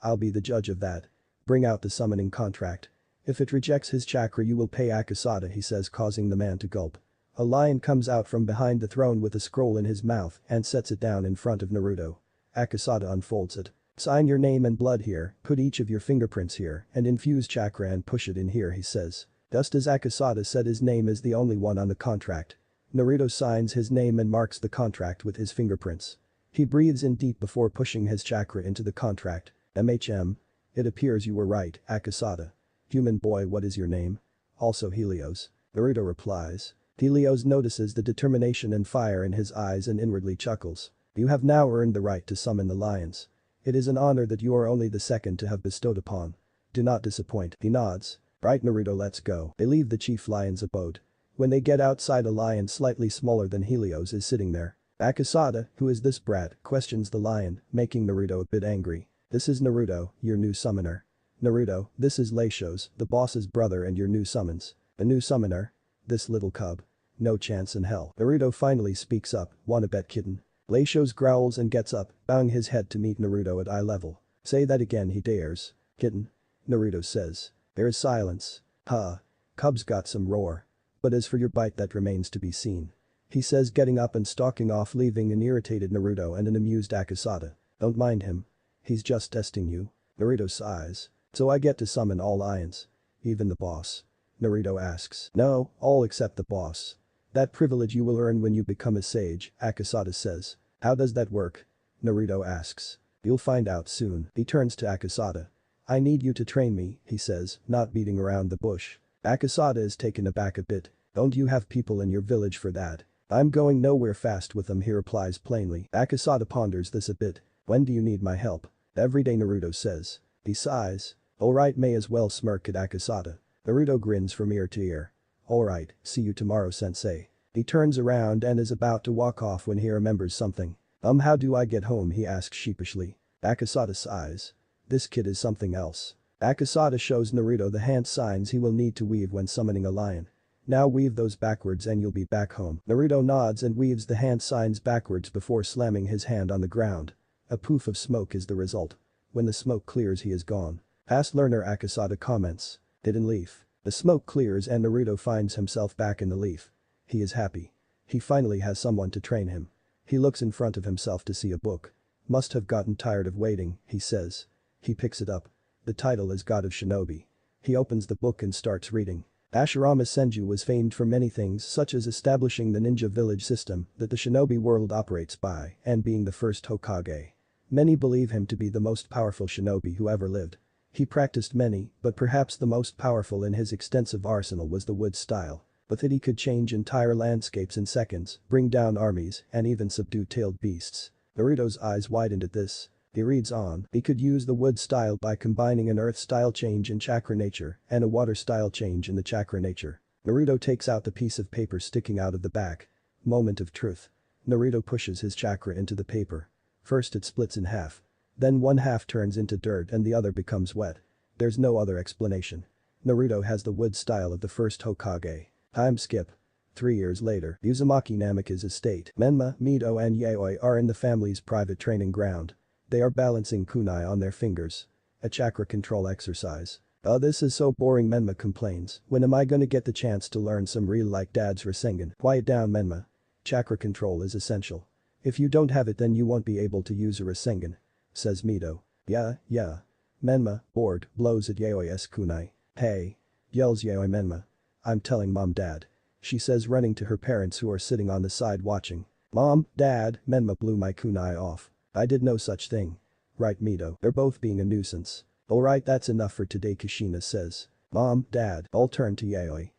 A: I'll be the judge of that. Bring out the summoning contract. If it rejects his chakra you will pay Akasada, he says, causing the man to gulp. A lion comes out from behind the throne with a scroll in his mouth and sets it down in front of Naruto. Akasada unfolds it. Sign your name and blood here, put each of your fingerprints here, and infuse chakra and push it in here, he says. Just as Akasada said, his name is the only one on the contract. Naruto signs his name and marks the contract with his fingerprints. He breathes in deep before pushing his chakra into the contract. It appears you were right, Akasada. Human boy, what is your name? Also Helios. Naruto replies. Helios notices the determination and fire in his eyes and inwardly chuckles. You have now earned the right to summon the lions. It is an honor that you are only the second to have bestowed upon. Do not disappoint. He nods. Right, Naruto, let's go. They leave the chief lion's abode. When they get outside, a lion slightly smaller than Helios is sitting there. Akasada, who is this brat, questions the lion, making Naruto a bit angry. This is Naruto, your new summoner. Naruto, this is Leishos, the boss's brother and your new summons. A new summoner? This little cub. No chance in hell. Naruto finally speaks up. Wanna bet, kitten? Leishos growls and gets up, bowing his head to meet Naruto at eye level. Say that again, he dares. Kitten? Naruto says. There is silence. Cub's got some roar. But as for your bite, that remains to be seen. He says, getting up and stalking off, leaving an irritated Naruto and an amused Akasada. Don't mind him. He's just testing you. Naruto sighs. So I get to summon all lions? Even the boss? Naruto asks. No, all except the boss. That privilege you will earn when you become a sage, Akasada says. How does that work? Naruto asks. You'll find out soon. He turns to Akasada. I need you to train me, he says, not beating around the bush. Akasada is taken aback a bit. Don't you have people in your village for that? I'm going nowhere fast with them, he replies plainly. Akasada ponders this a bit. When do you need my help? Every day, Naruto says. He sighs. Alright, may as well smirk at Akasada. Naruto grins from ear to ear. Alright, see you tomorrow, sensei. He turns around and is about to walk off when he remembers something. How do I get home, he asks sheepishly. Akasada sighs. This kid is something else. Akasada shows Naruto the hand signs he will need to weave when summoning a lion. Now weave those backwards and you'll be back home. Naruto nods and weaves the hand signs backwards before slamming his hand on the ground. A poof of smoke is the result. When the smoke clears, he is gone. Past learner, Akasada comments. Hidden leaf. The smoke clears and Naruto finds himself back in the leaf. He is happy. He finally has someone to train him. He looks in front of himself to see a book. Must have gotten tired of waiting, he says. He picks it up. The title is God of Shinobi. He opens the book and starts reading. Ashirama Senju was famed for many things, such as establishing the ninja village system that the shinobi world operates by and being the first Hokage. Many believe him to be the most powerful shinobi who ever lived. He practiced many, but perhaps the most powerful in his extensive arsenal was the wood style. With it he could change entire landscapes in seconds, bring down armies, and even subdue tailed beasts. Naruto's eyes widened at this. He reads on. He could use the wood style by combining an earth style change in chakra nature and a water style change in the chakra nature. Naruto takes out the piece of paper sticking out of the back. Moment of truth. Naruto pushes his chakra into the paper. First it splits in half. Then one half turns into dirt and the other becomes wet. There's no other explanation. Naruto has the wood style of the first Hokage. Time skip. 3 years later, Uzumaki Namika's estate. Menma, Mito and Yaoi are in the family's private training ground. They are balancing kunai on their fingers. A chakra control exercise. "Oh, this is so boring," Menma complains. "When am I gonna get the chance to learn some real like dad's Rasengan?" "Quiet down, Menma. Chakra control is essential. If you don't have it then you won't be able to use a Rasengan," says Mito. Yeah. Menma, bored, blows at Yaoi's kunai. "Hey!" yells Yaoi Menma. "I'm telling mom dad," she says, running to her parents who are sitting on the side watching. "Mom, dad, Menma blew my kunai off. I did no such thing." "Right, Mito, they're both being a nuisance." "Alright, that's enough for today," Kushina says. "Mom, dad," all turn to Yaoi.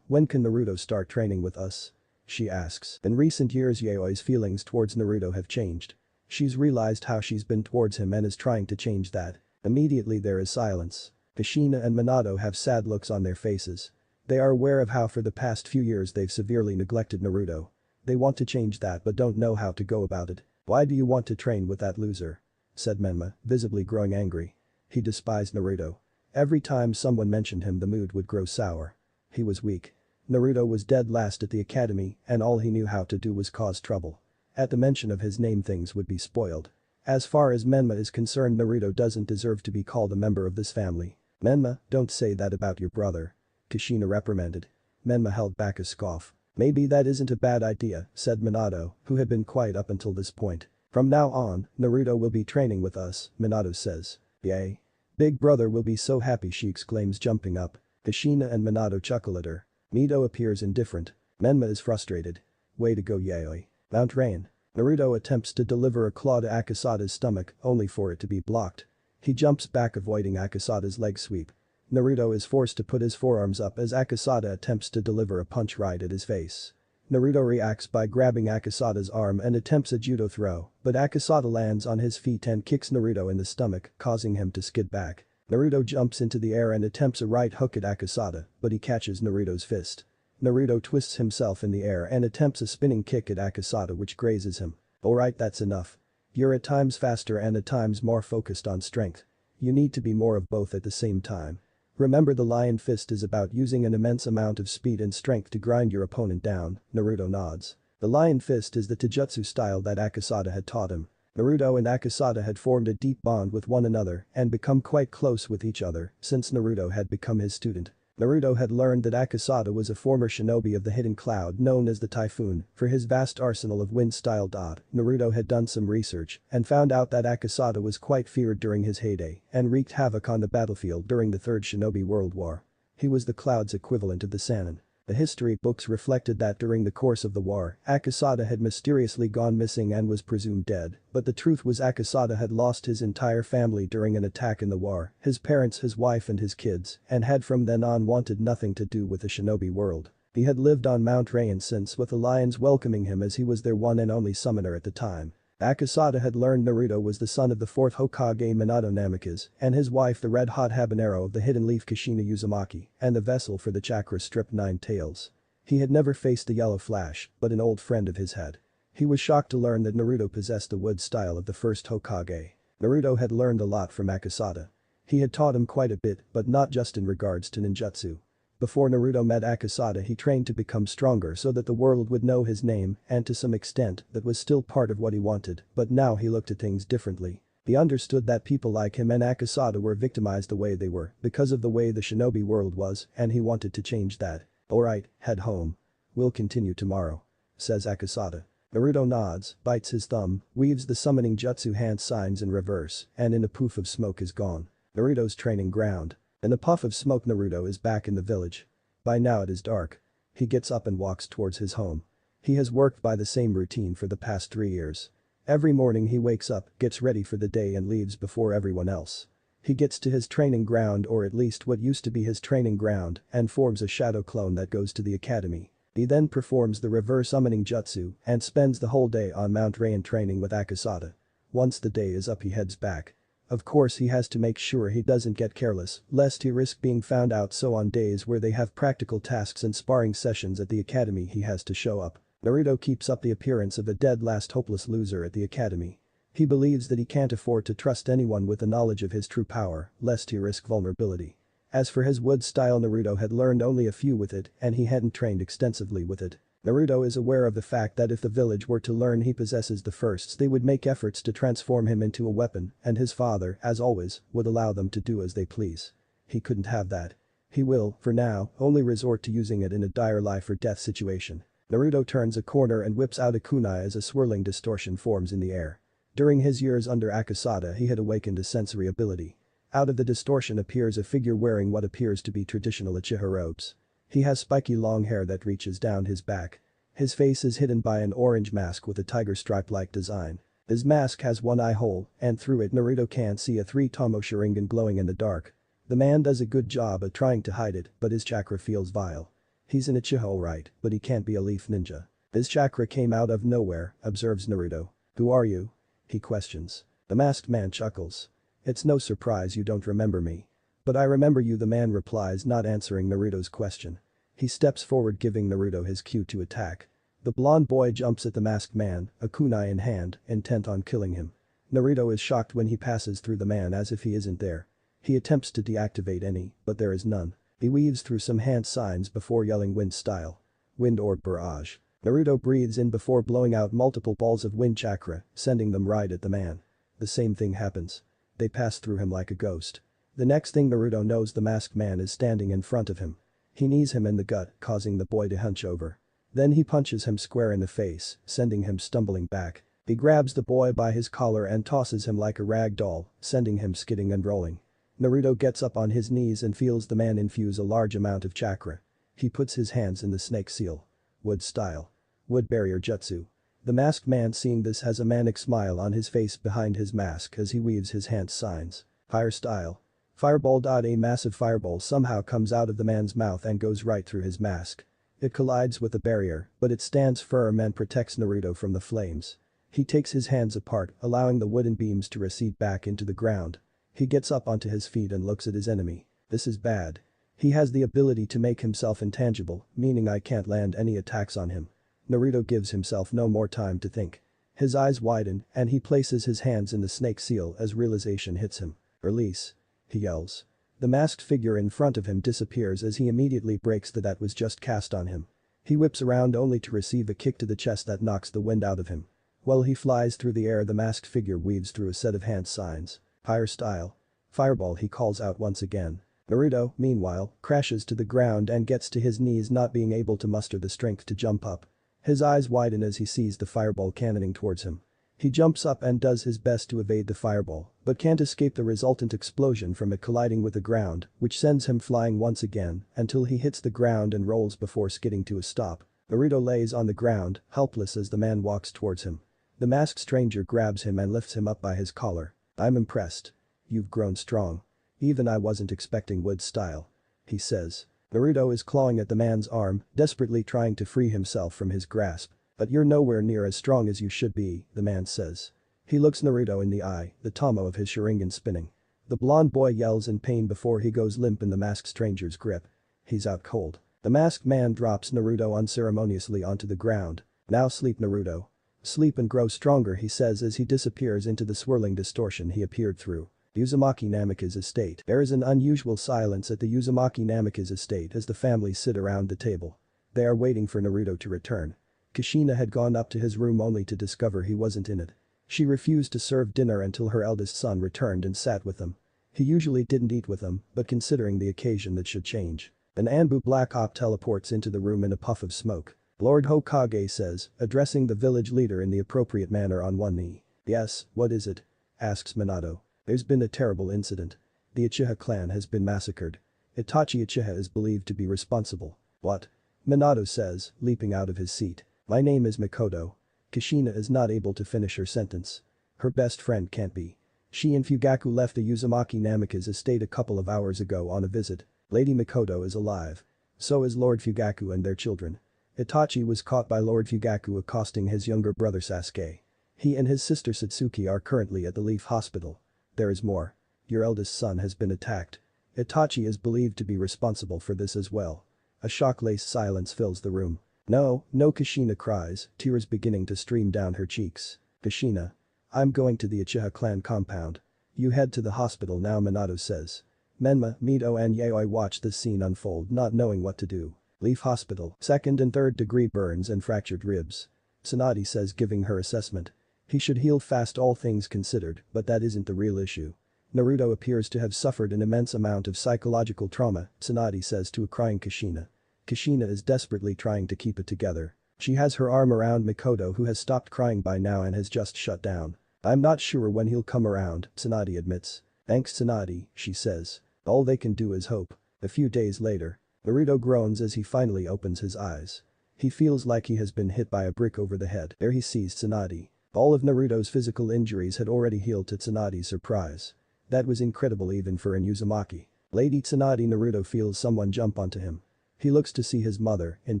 A: When can Naruto start training with us?" she asks. In recent years Yaoi's feelings towards Naruto have changed. She's realized how she's been towards him and is trying to change that. Immediately there is silence. Kushina and Minato have sad looks on their faces. They are aware of how for the past few years they've severely neglected Naruto. They want to change that but don't know how to go about it. "Why do you want to train with that loser?" said Menma, visibly growing angry. He despised Naruto. Every time someone mentioned him the mood would grow sour. He was weak. Naruto was dead last at the academy and all he knew how to do was cause trouble. At the mention of his name things would be spoiled. As far as Menma is concerned Naruto doesn't deserve to be called a member of this family. "Menma, don't say that about your brother," Kushina reprimanded. Menma held back a scoff. "Maybe that isn't a bad idea," said Minato, who had been quiet up until this point. "From now on, Naruto will be training with us," Minato says. "Yay. Big brother will be so happy," she exclaims, jumping up. Kushina and Minato chuckle at her. Mito appears indifferent. Menma is frustrated. "Way to go, Yaoi. Mount Rain." Naruto attempts to deliver a claw to Akasada's stomach only for it to be blocked. He jumps back avoiding Akasada's leg sweep. Naruto is forced to put his forearms up as Akasada attempts to deliver a punch right at his face. Naruto reacts by grabbing Akasada's arm and attempts a judo throw, but Akasada lands on his feet and kicks Naruto in the stomach, causing him to skid back. Naruto jumps into the air and attempts a right hook at Akasada, but he catches Naruto's fist. Naruto twists himself in the air and attempts a spinning kick at Akasada which grazes him. "Alright, that's enough. You're at times faster and at times more focused on strength. You need to be more of both at the same time. Remember the Lion Fist is about using an immense amount of speed and strength to grind your opponent down." Naruto nods. The Lion Fist is the taijutsu style that Akasada had taught him. Naruto and Akasada had formed a deep bond with one another and become quite close with each other since Naruto had become his student. Naruto had learned that Akasada was a former shinobi of the hidden cloud known as the Typhoon. For his vast arsenal of wind-style dot, Naruto had done some research and found out that Akasada was quite feared during his heyday and wreaked havoc on the battlefield during the Third Shinobi World War. He was the cloud's equivalent of the Sannin. The history books reflected that during the course of the war, Akasada had mysteriously gone missing and was presumed dead, but the truth was Akasada had lost his entire family during an attack in the war, his parents, his wife and his kids, and had from then on wanted nothing to do with the shinobi world. He had lived on Mount Rain since with the lions welcoming him as he was their one and only summoner at the time. Akasada had learned Naruto was the son of the fourth Hokage Minato Namikaze and his wife the red-hot habanero of the hidden leaf Kushina Uzumaki and the vessel for the chakra strip Nine Tails. He had never faced the Yellow Flash, but an old friend of his had. He was shocked to learn that Naruto possessed the wood style of the first Hokage. Naruto had learned a lot from Akasada. He had taught him quite a bit, but not just in regards to ninjutsu. Before Naruto met Akasada he trained to become stronger so that the world would know his name and to some extent that was still part of what he wanted, but now he looked at things differently. He understood that people like him and Akasada were victimized the way they were because of the way the shinobi world was and he wanted to change that. "Alright, head home. We'll continue tomorrow," says Akasada. Naruto nods, bites his thumb, weaves the summoning jutsu hand signs in reverse and in a poof of smoke is gone. Naruto's training ground. In a puff of smoke Naruto is back in the village. By now it is dark. He gets up and walks towards his home. He has worked by the same routine for the past 3 years. Every morning he wakes up, gets ready for the day and leaves before everyone else. He gets to his training ground or at least what used to be his training ground and forms a shadow clone that goes to the academy. He then performs the reverse summoning jutsu and spends the whole day on Mount Rain training with Akasada. Once the day is up he heads back. Of course he has to make sure he doesn't get careless, lest he risk being found out, so on days where they have practical tasks and sparring sessions at the academy he has to show up. Naruto keeps up the appearance of a dead last hopeless loser at the academy. He believes that he can't afford to trust anyone with the knowledge of his true power, lest he risk vulnerability. As for his wood style, Naruto had learned only a few with it and he hadn't trained extensively with it. Naruto is aware of the fact that if the village were to learn he possesses the firsts, they would make efforts to transform him into a weapon, and his father, as always, would allow them to do as they please. He couldn't have that. He will, for now, only resort to using it in a dire life or death situation. Naruto turns a corner and whips out a kunai as a swirling distortion forms in the air. During his years under Akasada he had awakened a sensory ability. Out of the distortion appears a figure wearing what appears to be traditional Uchiha robes. He has spiky long hair that reaches down his back. His face is hidden by an orange mask with a tiger stripe-like design. His mask has one eye hole, and through it Naruto can see a 3-tomo Sharingan glowing in the dark. The man does a good job at trying to hide it, but his chakra feels vile. He's an Uchiha alright, but he can't be a leaf ninja. His chakra came out of nowhere, observes Naruto. Who are you? He questions. The masked man chuckles. It's no surprise you don't remember me. But I remember you, the man replies, not answering Naruto's question. He steps forward, giving Naruto his cue to attack. The blonde boy jumps at the masked man, a kunai in hand, intent on killing him. Naruto is shocked when he passes through the man as if he isn't there. He attempts to deactivate any, but there is none. He weaves through some hand signs before yelling wind style. Wind orb barrage. Naruto breathes in before blowing out multiple balls of wind chakra, sending them right at the man. The same thing happens. They pass through him like a ghost. The next thing Naruto knows, the masked man is standing in front of him. He knees him in the gut, causing the boy to hunch over. Then he punches him square in the face, sending him stumbling back. He grabs the boy by his collar and tosses him like a rag doll, sending him skidding and rolling. Naruto gets up on his knees and feels the man infuse a large amount of chakra. He puts his hands in the snake seal. Wood style. Wood barrier jutsu. The masked man, seeing this, has a manic smile on his face behind his mask as he weaves his hand signs. Fire style. Fireball. A massive fireball somehow comes out of the man's mouth and goes right through his mask. It collides with the barrier, but it stands firm and protects Naruto from the flames. He takes his hands apart, allowing the wooden beams to recede back into the ground. He gets up onto his feet and looks at his enemy. This is bad. He has the ability to make himself intangible, meaning I can't land any attacks on him. Naruto gives himself no more time to think. His eyes widen and he places his hands in the snake seal as realization hits him. Release. He yells. The masked figure in front of him disappears as he immediately breaks that was just cast on him. He whips around only to receive a kick to the chest that knocks the wind out of him. While he flies through the air, the masked figure weaves through a set of hand signs. Fire style. Fireball, he calls out once again. Naruto, meanwhile, crashes to the ground and gets to his knees, not being able to muster the strength to jump up. His eyes widen as he sees the fireball cannoning towards him. He jumps up and does his best to evade the fireball, but can't escape the resultant explosion from it colliding with the ground, which sends him flying once again until he hits the ground and rolls before skidding to a stop. Naruto lays on the ground, helpless as the man walks towards him. The masked stranger grabs him and lifts him up by his collar. I'm impressed. You've grown strong. Even I wasn't expecting wood style. He says. Naruto is clawing at the man's arm, desperately trying to free himself from his grasp. But you're nowhere near as strong as you should be, the man says. He looks Naruto in the eye, the tomo of his Sharingan spinning. The blonde boy yells in pain before he goes limp in the masked stranger's grip. He's out cold. The masked man drops Naruto unceremoniously onto the ground. Now sleep, Naruto. Sleep and grow stronger, he says as he disappears into the swirling distortion he appeared through. Uzumaki Namika's estate. There is an unusual silence at the Uzumaki Namika's estate as the family sit around the table. They are waiting for Naruto to return. Kushina had gone up to his room only to discover he wasn't in it. She refused to serve dinner until her eldest son returned and sat with them. He usually didn't eat with them, but considering the occasion that should change. An Anbu Black Op teleports into the room in a puff of smoke. Lord Hokage says, addressing the village leader in the appropriate manner on one knee. Yes, what is it? Asks Minato. There's been a terrible incident. The Uchiha clan has been massacred. Itachi Uchiha is believed to be responsible. What? Minato says, leaping out of his seat. My name is Mikoto. Kushina is not able to finish her sentence. Her best friend can't be. She and Fugaku left the Uzumaki Namika's estate a couple of hours ago on a visit. Lady Mikoto is alive. So is Lord Fugaku and their children. Itachi was caught by Lord Fugaku accosting his younger brother Sasuke. He and his sister Satsuki are currently at the Leaf Hospital. There is more. Your eldest son has been attacked. Itachi is believed to be responsible for this as well. A shock-laced silence fills the room. No, no, Kushina cries, tears beginning to stream down her cheeks. Kushina. I'm going to the Uchiha clan compound. You head to the hospital now, Minato says. Menma, Mito and Yaoi watch this scene unfold, not knowing what to do. Leave hospital, second and third degree burns and fractured ribs. Tsunade says, giving her assessment. He should heal fast, all things considered, but that isn't the real issue. Naruto appears to have suffered an immense amount of psychological trauma, Tsunade says to a crying Kushina. Kushina is desperately trying to keep it together. She has her arm around Mikoto, who has stopped crying by now and has just shut down. I'm not sure when he'll come around, Tsunade admits. Thanks Tsunade, she says. All they can do is hope. A few days later. Naruto groans as he finally opens his eyes. He feels like he has been hit by a brick over the head. There he sees Tsunade. All of Naruto's physical injuries had already healed, to Tsunade's surprise. That was incredible even for an Uzumaki. Lady Tsunade. Naruto feels someone jump onto him. He looks to see his mother, in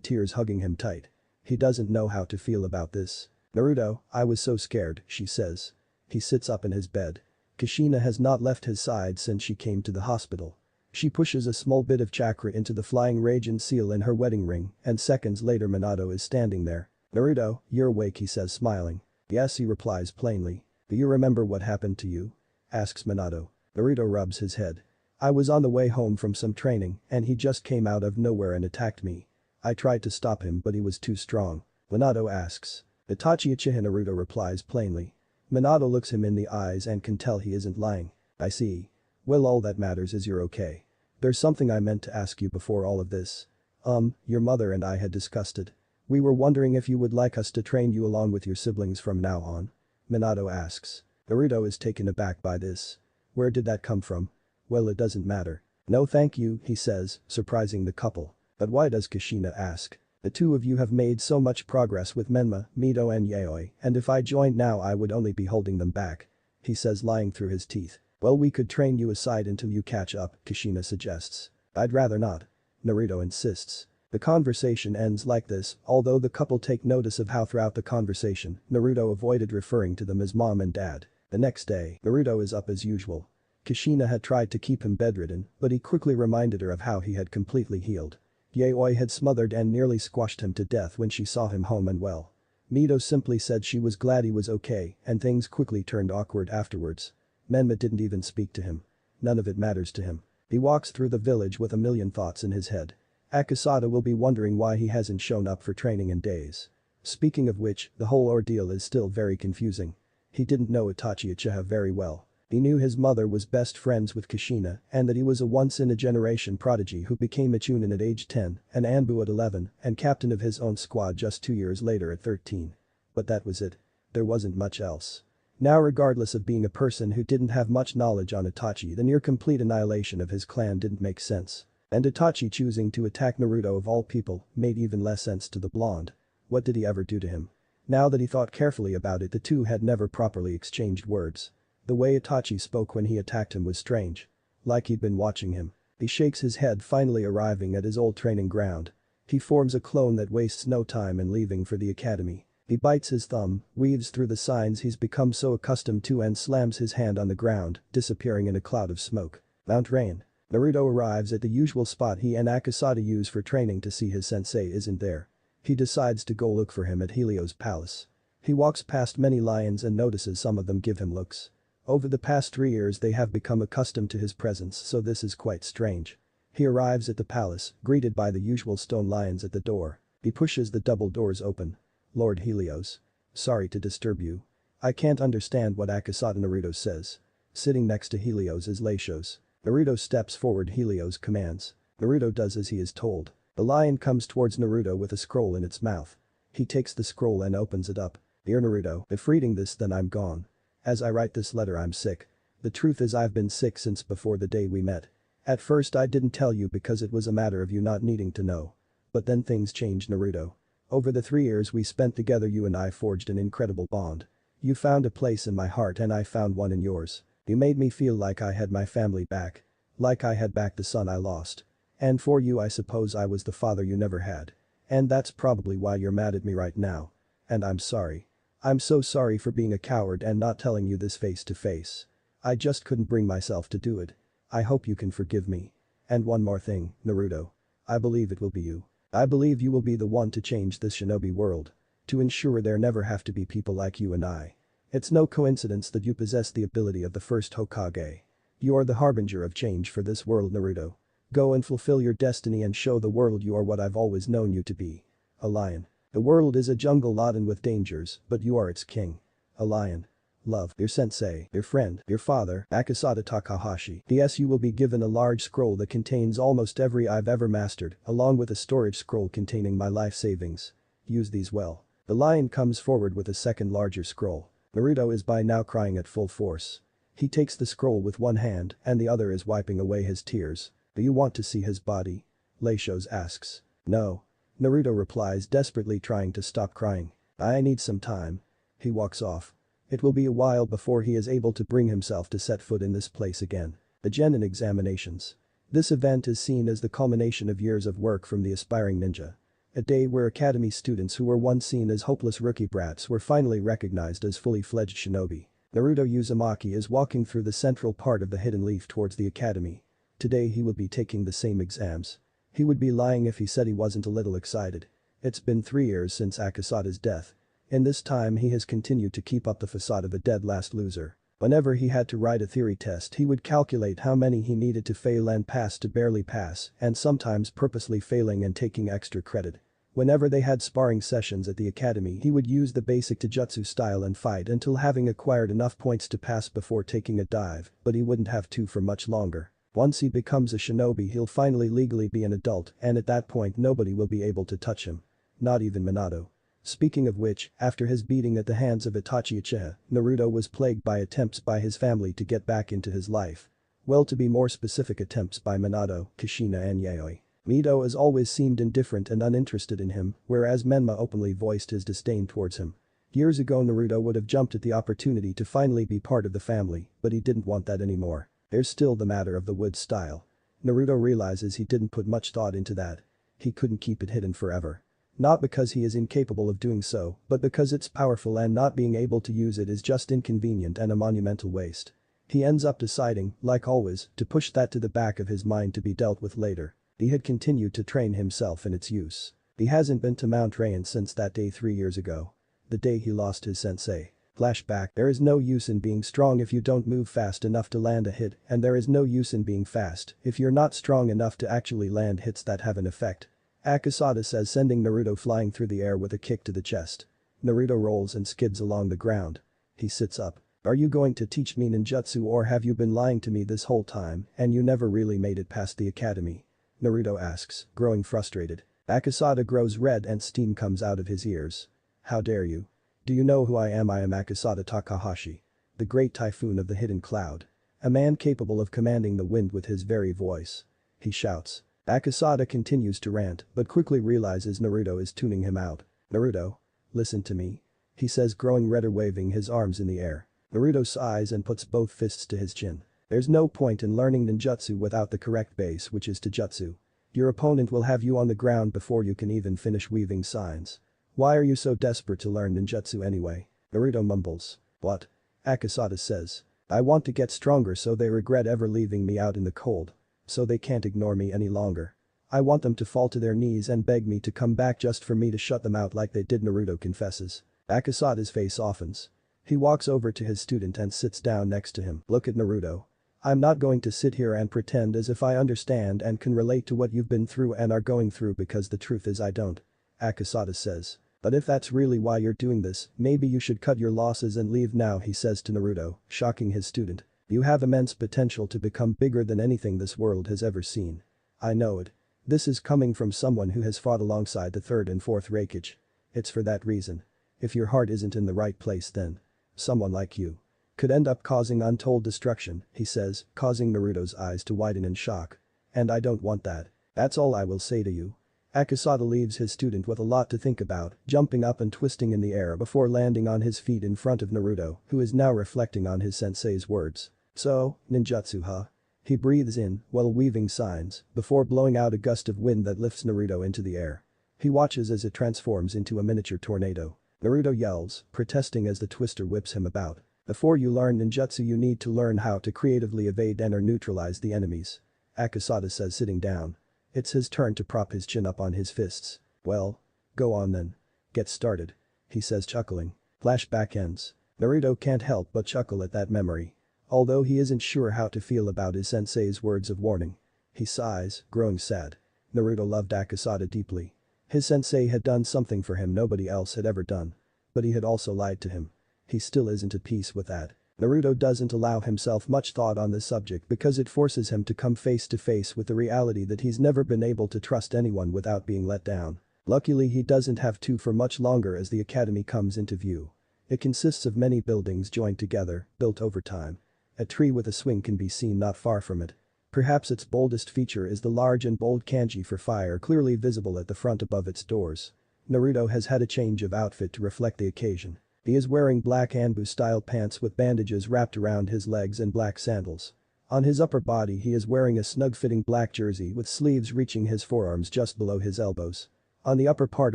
A: tears, hugging him tight. He doesn't know how to feel about this. Naruto, I was so scared, she says. He sits up in his bed. Kushina has not left his side since she came to the hospital. She pushes a small bit of chakra into the flying radiant seal in her wedding ring, and seconds later Minato is standing there. Naruto, you're awake, he says, smiling. Yes, he replies plainly. Do you remember what happened to you? Asks Minato. Naruto rubs his head. I was on the way home from some training and he just came out of nowhere and attacked me. I tried to stop him but he was too strong. Minato asks. Itachi Uchiha. Naruto replies plainly. Minato looks him in the eyes and can tell he isn't lying. I see. Well, all that matters is you're okay. There's something I meant to ask you before all of this. Your mother and I had discussed it. We were wondering if you would like us to train you along with your siblings from now on. Minato asks. Naruto is taken aback by this. Where did that come from? Well, it doesn't matter. No thank you, he says, surprising the couple. But why does Kushina ask? The two of you have made so much progress with Menma, Mito and Yaoi, and if I joined now I would only be holding them back. He says, lying through his teeth. Well, we could train you aside until you catch up, Kushina suggests. I'd rather not. Naruto insists. The conversation ends like this, although the couple take notice of how throughout the conversation, Naruto avoided referring to them as mom and dad. The next day, Naruto is up as usual. Kushina had tried to keep him bedridden, but he quickly reminded her of how he had completely healed. Yaoi had smothered and nearly squashed him to death when she saw him home and well. Mito simply said she was glad he was okay, and things quickly turned awkward afterwards. Menma didn't even speak to him. None of it matters to him. He walks through the village with a million thoughts in his head. Akasada will be wondering why he hasn't shown up for training in days. Speaking of which, the whole ordeal is still very confusing. He didn't know Itachi Uchiha very well. He knew his mother was best friends with Kushina and that he was a once-in-a-generation prodigy who became a chunin at age 10, an Anbu at 11, and captain of his own squad just 2 years later at 13. But that was it. There wasn't much else. Now, regardless of being a person who didn't have much knowledge on Itachi, the near-complete annihilation of his clan didn't make sense. And Itachi choosing to attack Naruto of all people made even less sense to the blonde. What did he ever do to him? Now that he thought carefully about it, the two had never properly exchanged words. The way Itachi spoke when he attacked him was strange. Like he'd been watching him. He shakes his head, finally arriving at his old training ground. He forms a clone that wastes no time in leaving for the academy. He bites his thumb, weaves through the signs he's become so accustomed to and slams his hand on the ground, disappearing in a cloud of smoke. Mount Rain. Naruto arrives at the usual spot he and Akasada use for training to see his sensei isn't there. He decides to go look for him at Helio's palace. He walks past many lions and notices some of them give him looks. Over the past 3 years they have become accustomed to his presence, so this is quite strange. He arrives at the palace, greeted by the usual stone lions at the door. He pushes the double doors open. Lord Helios. Sorry to disturb you. I can't understand what Akasada. Naruto says. Sitting next to Helios is Latios. Naruto steps forward. Helios commands. Naruto does as he is told. The lion comes towards Naruto with a scroll in its mouth. He takes the scroll and opens it up. Dear Naruto, if reading this then I'm gone. As I write this letter I'm sick. The truth is I've been sick since before the day we met. At first I didn't tell you because it was a matter of you not needing to know. But then things changed, Naruto. Over the 3 years we spent together you and I forged an incredible bond. You found a place in my heart and I found one in yours. You made me feel like I had my family back. Like I had back the son I lost. And for you I suppose I was the father you never had. And that's probably why you're mad at me right now. And I'm sorry. I'm so sorry for being a coward and not telling you this face to face. I just couldn't bring myself to do it. I hope you can forgive me. And one more thing, Naruto. I believe it will be you. I believe you will be the one to change this shinobi world. To ensure there never have to be people like you and I. It's no coincidence that you possess the ability of the first Hokage. You are the harbinger of change for this world, Naruto. Go and fulfill your destiny and show the world you are what I've always known you to be. A lion. The world is a jungle laden with dangers, but you are its king. A lion. Love, your sensei, your friend, your father, Akasada Takahashi. Yes, you will be given a large scroll that contains almost every I've ever mastered, along with a storage scroll containing my life savings. Use these well. The lion comes forward with a second larger scroll. Naruto is by now crying at full force. He takes the scroll with one hand and the other is wiping away his tears. Do you want to see his body? Leishos asks. No. Naruto replies, desperately trying to stop crying. I need some time. He walks off. It will be a while before he is able to bring himself to set foot in this place again. The Genin examinations. This event is seen as the culmination of years of work from the aspiring ninja. A day where academy students who were once seen as hopeless rookie brats were finally recognized as fully fledged shinobi. Naruto Uzumaki is walking through the central part of the hidden leaf towards the academy. Today he will be taking the same exams. He would be lying if he said he wasn't a little excited. It's been 3 years since Akasada's death. In this time he has continued to keep up the facade of a dead last loser. Whenever he had to write a theory test he would calculate how many he needed to fail and pass to barely pass and sometimes purposely failing and taking extra credit. Whenever they had sparring sessions at the academy he would use the basic taijutsu style and fight until having acquired enough points to pass before taking a dive, but he wouldn't have to for much longer. Once he becomes a shinobi he'll finally legally be an adult and at that point nobody will be able to touch him. Not even Minato. Speaking of which, after his beating at the hands of Itachi Uchiha, Naruto was plagued by attempts by his family to get back into his life. Well, to be more specific, attempts by Minato, Kushina and Yayoi. Mito has always seemed indifferent and uninterested in him, whereas Menma openly voiced his disdain towards him. Years ago Naruto would have jumped at the opportunity to finally be part of the family, but he didn't want that anymore. There's still the matter of the wood style. Naruto realizes he didn't put much thought into that. He couldn't keep it hidden forever. Not because he is incapable of doing so, but because it's powerful and not being able to use it is just inconvenient and a monumental waste. He ends up deciding, like always, to push that to the back of his mind to be dealt with later. He had continued to train himself in its use. He hasn't been to Mount Rayan since that day 3 years ago. The day he lost his sensei. Flashback. There is no use in being strong if you don't move fast enough to land a hit, and there is no use in being fast if you're not strong enough to actually land hits that have an effect. Akasada says, sending Naruto flying through the air with a kick to the chest. Naruto rolls and skids along the ground. He sits up. Are you going to teach me ninjutsu or have you been lying to me this whole time and you never really made it past the academy? Naruto asks, growing frustrated. Akasada grows red and steam comes out of his ears. How dare you? Do you know who I am? I am Akasada Takahashi. The great typhoon of the hidden cloud. A man capable of commanding the wind with his very voice. He shouts. Akasada continues to rant but quickly realizes Naruto is tuning him out. Naruto. Listen to me. He says, growing redder, waving his arms in the air. Naruto sighs and puts both fists to his chin. There's no point in learning ninjutsu without the correct base, which is taijutsu. Your opponent will have you on the ground before you can even finish weaving signs. Why are you so desperate to learn ninjutsu anyway? Naruto mumbles. What? Akasada says. I want to get stronger so they regret ever leaving me out in the cold. So they can't ignore me any longer. I want them to fall to their knees and beg me to come back just for me to shut them out like they did. Naruto confesses. Akasada's face softens. He walks over to his student and sits down next to him. Look at Naruto. I'm not going to sit here and pretend as if I understand and can relate to what you've been through and are going through because the truth is I don't. Akasada says. But if that's really why you're doing this, maybe you should cut your losses and leave now, he says to Naruto, shocking his student. You have immense potential to become bigger than anything this world has ever seen. I know it. This is coming from someone who has fought alongside the 3rd and 4th Raikage. It's for that reason. If your heart isn't in the right place then someone like you could end up causing untold destruction, he says, causing Naruto's eyes to widen in shock. And I don't want that. That's all I will say to you. Akasada leaves his student with a lot to think about, jumping up and twisting in the air before landing on his feet in front of Naruto, who is now reflecting on his sensei's words. So, ninjutsu huh? He breathes in, while weaving signs, before blowing out a gust of wind that lifts Naruto into the air. He watches as it transforms into a miniature tornado. Naruto yells, protesting as the twister whips him about. Before you learn ninjutsu you need to learn how to creatively evade and or neutralize the enemies. Akasada says, sitting down. It's his turn to prop his chin up on his fists. "Well, go on then. Get started," he says chuckling. Flashback ends. Naruto can't help but chuckle at that memory. Although he isn't sure how to feel about his sensei's words of warning. He sighs, growing sad. Naruto loved Akasada deeply. His sensei had done something for him nobody else had ever done. But he had also lied to him. He still isn't at peace with that. Naruto doesn't allow himself much thought on this subject because it forces him to come face to face with the reality that he's never been able to trust anyone without being let down. Luckily he doesn't have to for much longer as the academy comes into view. It consists of many buildings joined together, built over time. A tree with a swing can be seen not far from it. Perhaps its boldest feature is the large and bold kanji for fire clearly visible at the front above its doors. Naruto has had a change of outfit to reflect the occasion. He is wearing black Anbu-style pants with bandages wrapped around his legs and black sandals. On his upper body he is wearing a snug-fitting black jersey with sleeves reaching his forearms just below his elbows. On the upper part